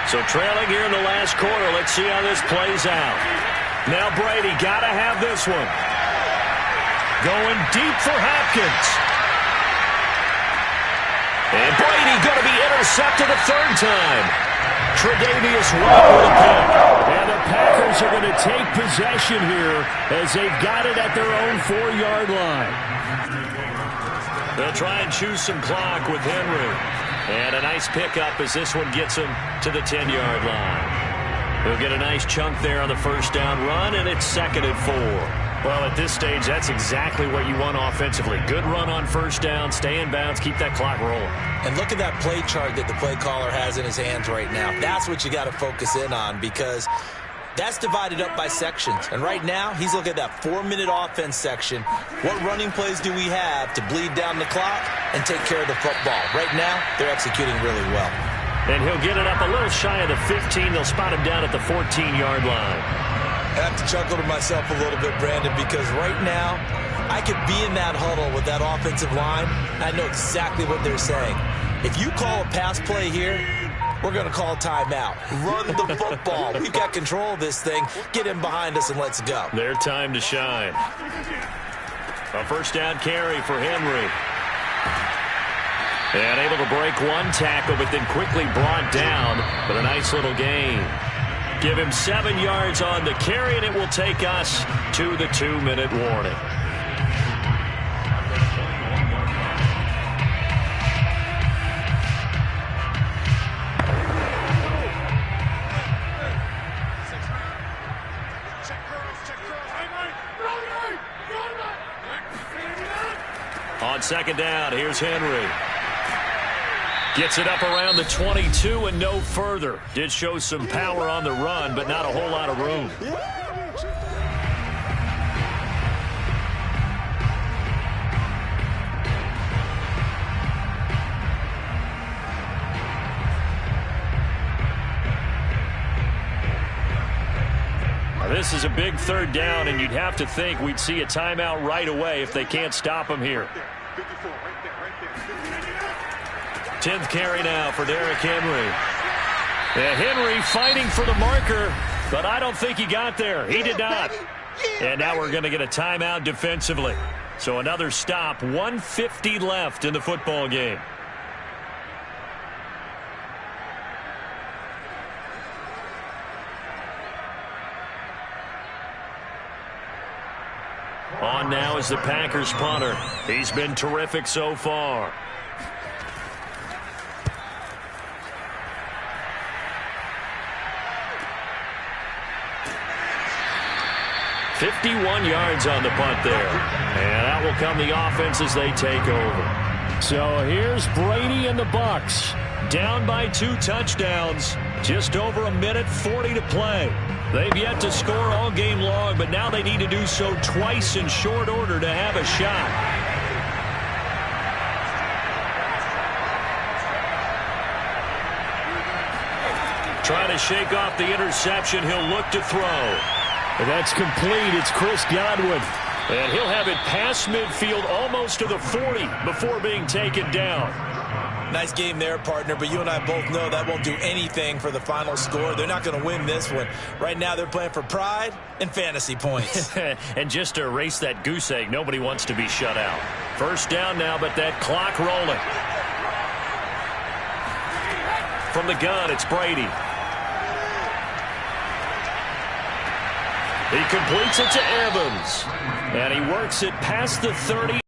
So trailing here in the last quarter, let's see how this plays out. Now Brady got to have this one. Going deep for Hopkins. And Brady going to be intercepted a 3rd time. Tre'Davious White with a pick. And the Packers are going to take possession here as they've got it at their own 4-yard line. They'll try and choose some clock with Henry. And a nice pickup as this one gets him to the 10-yard line. He'll get a nice chunk there on the first down run, and it's 2nd and 4. Well, at this stage, that's exactly what you want offensively. Good run on first down, stay in bounds, keep that clock rolling. And look at that play chart that the play caller has in his hands right now. That's what you got to focus in on, because That's divided up by sections. And right now, he's looking at that 4-minute offense section. What running plays do we have to bleed down the clock and take care of the football? Right now, they're executing really well. And he'll get it up a little shy of the 15. They'll spot him down at the 14-yard line. I have to chuckle to myself a little bit, Brandon, because right now, I could be in that huddle with that offensive line. I know exactly what they're saying. If you call a pass play here, we're going to call timeout. Run the football. We've got control of this thing. Get in behind us and let's go. Their time to shine. A first down carry for Henry. And able to break one tackle, but then quickly brought down. But a nice little gain. Give him 7 yards on the carry, and it will take us to the 2-minute warning. On second down, here's Henry. Gets it up around the 22 and no further. Did show some power on the run, but not a whole lot of room. Now, this is a big third down, and you'd have to think we'd see a timeout right away if they can't stop him here. 10th carry now for Derrick Henry. And Henry fighting for the marker, but I don't think he got there. He did not. And now we're going to get a timeout defensively. So another stop, 1:50 left in the football game. On now is the Packers punter. He's been terrific so far. 51 yards on the punt there. And out will come the offense as they take over. So here's Brady and the Bucs. Down by 2 touchdowns. Just over 1:40 to play. They've yet to score all game long, but now they need to do so twice in short order to have a shot. Trying to shake off the interception. He'll look to throw. That's complete. It's Chris Godwin. And he'll have it past midfield almost to the 40 before being taken down. Nice game there, partner, but you and I both know that won't do anything for the final score. They're not going to win this one. Right now they're playing for pride and fantasy points. And just to erase that goose egg, nobody wants to be shut out. First down now, but that clock rolling. From the gun, it's Brady. He completes it to Evans. And he works it past the 30.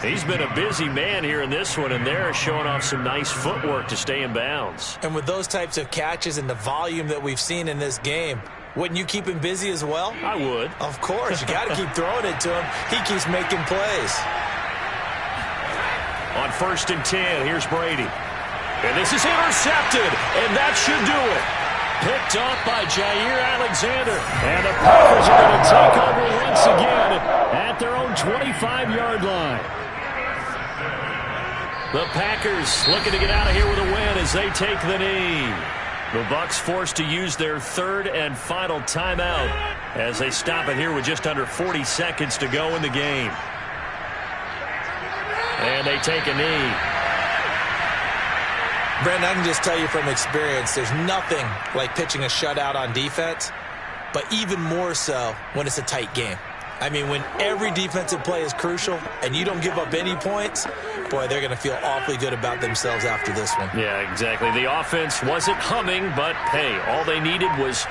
He's been a busy man here in this one, and they're showing off some nice footwork to stay in bounds. And with those types of catches and the volume that we've seen in this game, wouldn't you keep him busy as well? I would. Of course. You got to keep throwing it to him. He keeps making plays. On 1st and 10, here's Brady. And this is intercepted, and that should do it. Picked off by Jair Alexander. And the Packers are going to take over once again at their own 25-yard line. The Packers looking to get out of here with a win as they take the knee. The Bucs forced to use their 3rd and final timeout as they stop it here with just under 40 seconds to go in the game. And they take a knee. Brandon, I can just tell you from experience, there's nothing like pitching a shutout on defense, but even more so when it's a tight game. I mean, when every defensive play is crucial and you don't give up any points, boy, they're going to feel awfully good about themselves after this one. Yeah, exactly. The offense wasn't humming, but, hey, all they needed was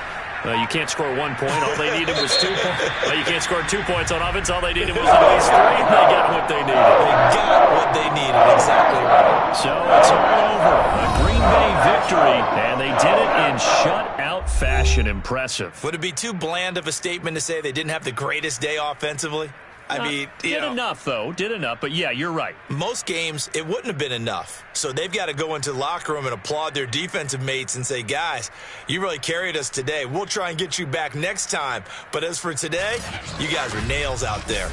you can't score 1 point. All they needed was 2 points. Well, you can't score 2 points on offense. All they needed was at least 3. They got what they needed. They got what they needed. Exactly right. So it's all over. A Green Bay victory, and they did it in shutout fashion. Impressive. Would it be too bland of a statement to say they didn't have the greatest day offensively? I mean, did enough, though. Did enough. But, yeah, you're right. Most games, it wouldn't have been enough. So they've got to go into the locker room and applaud their defensive mates and say, guys, you really carried us today. We'll try and get you back next time. But as for today, you guys are nails out there.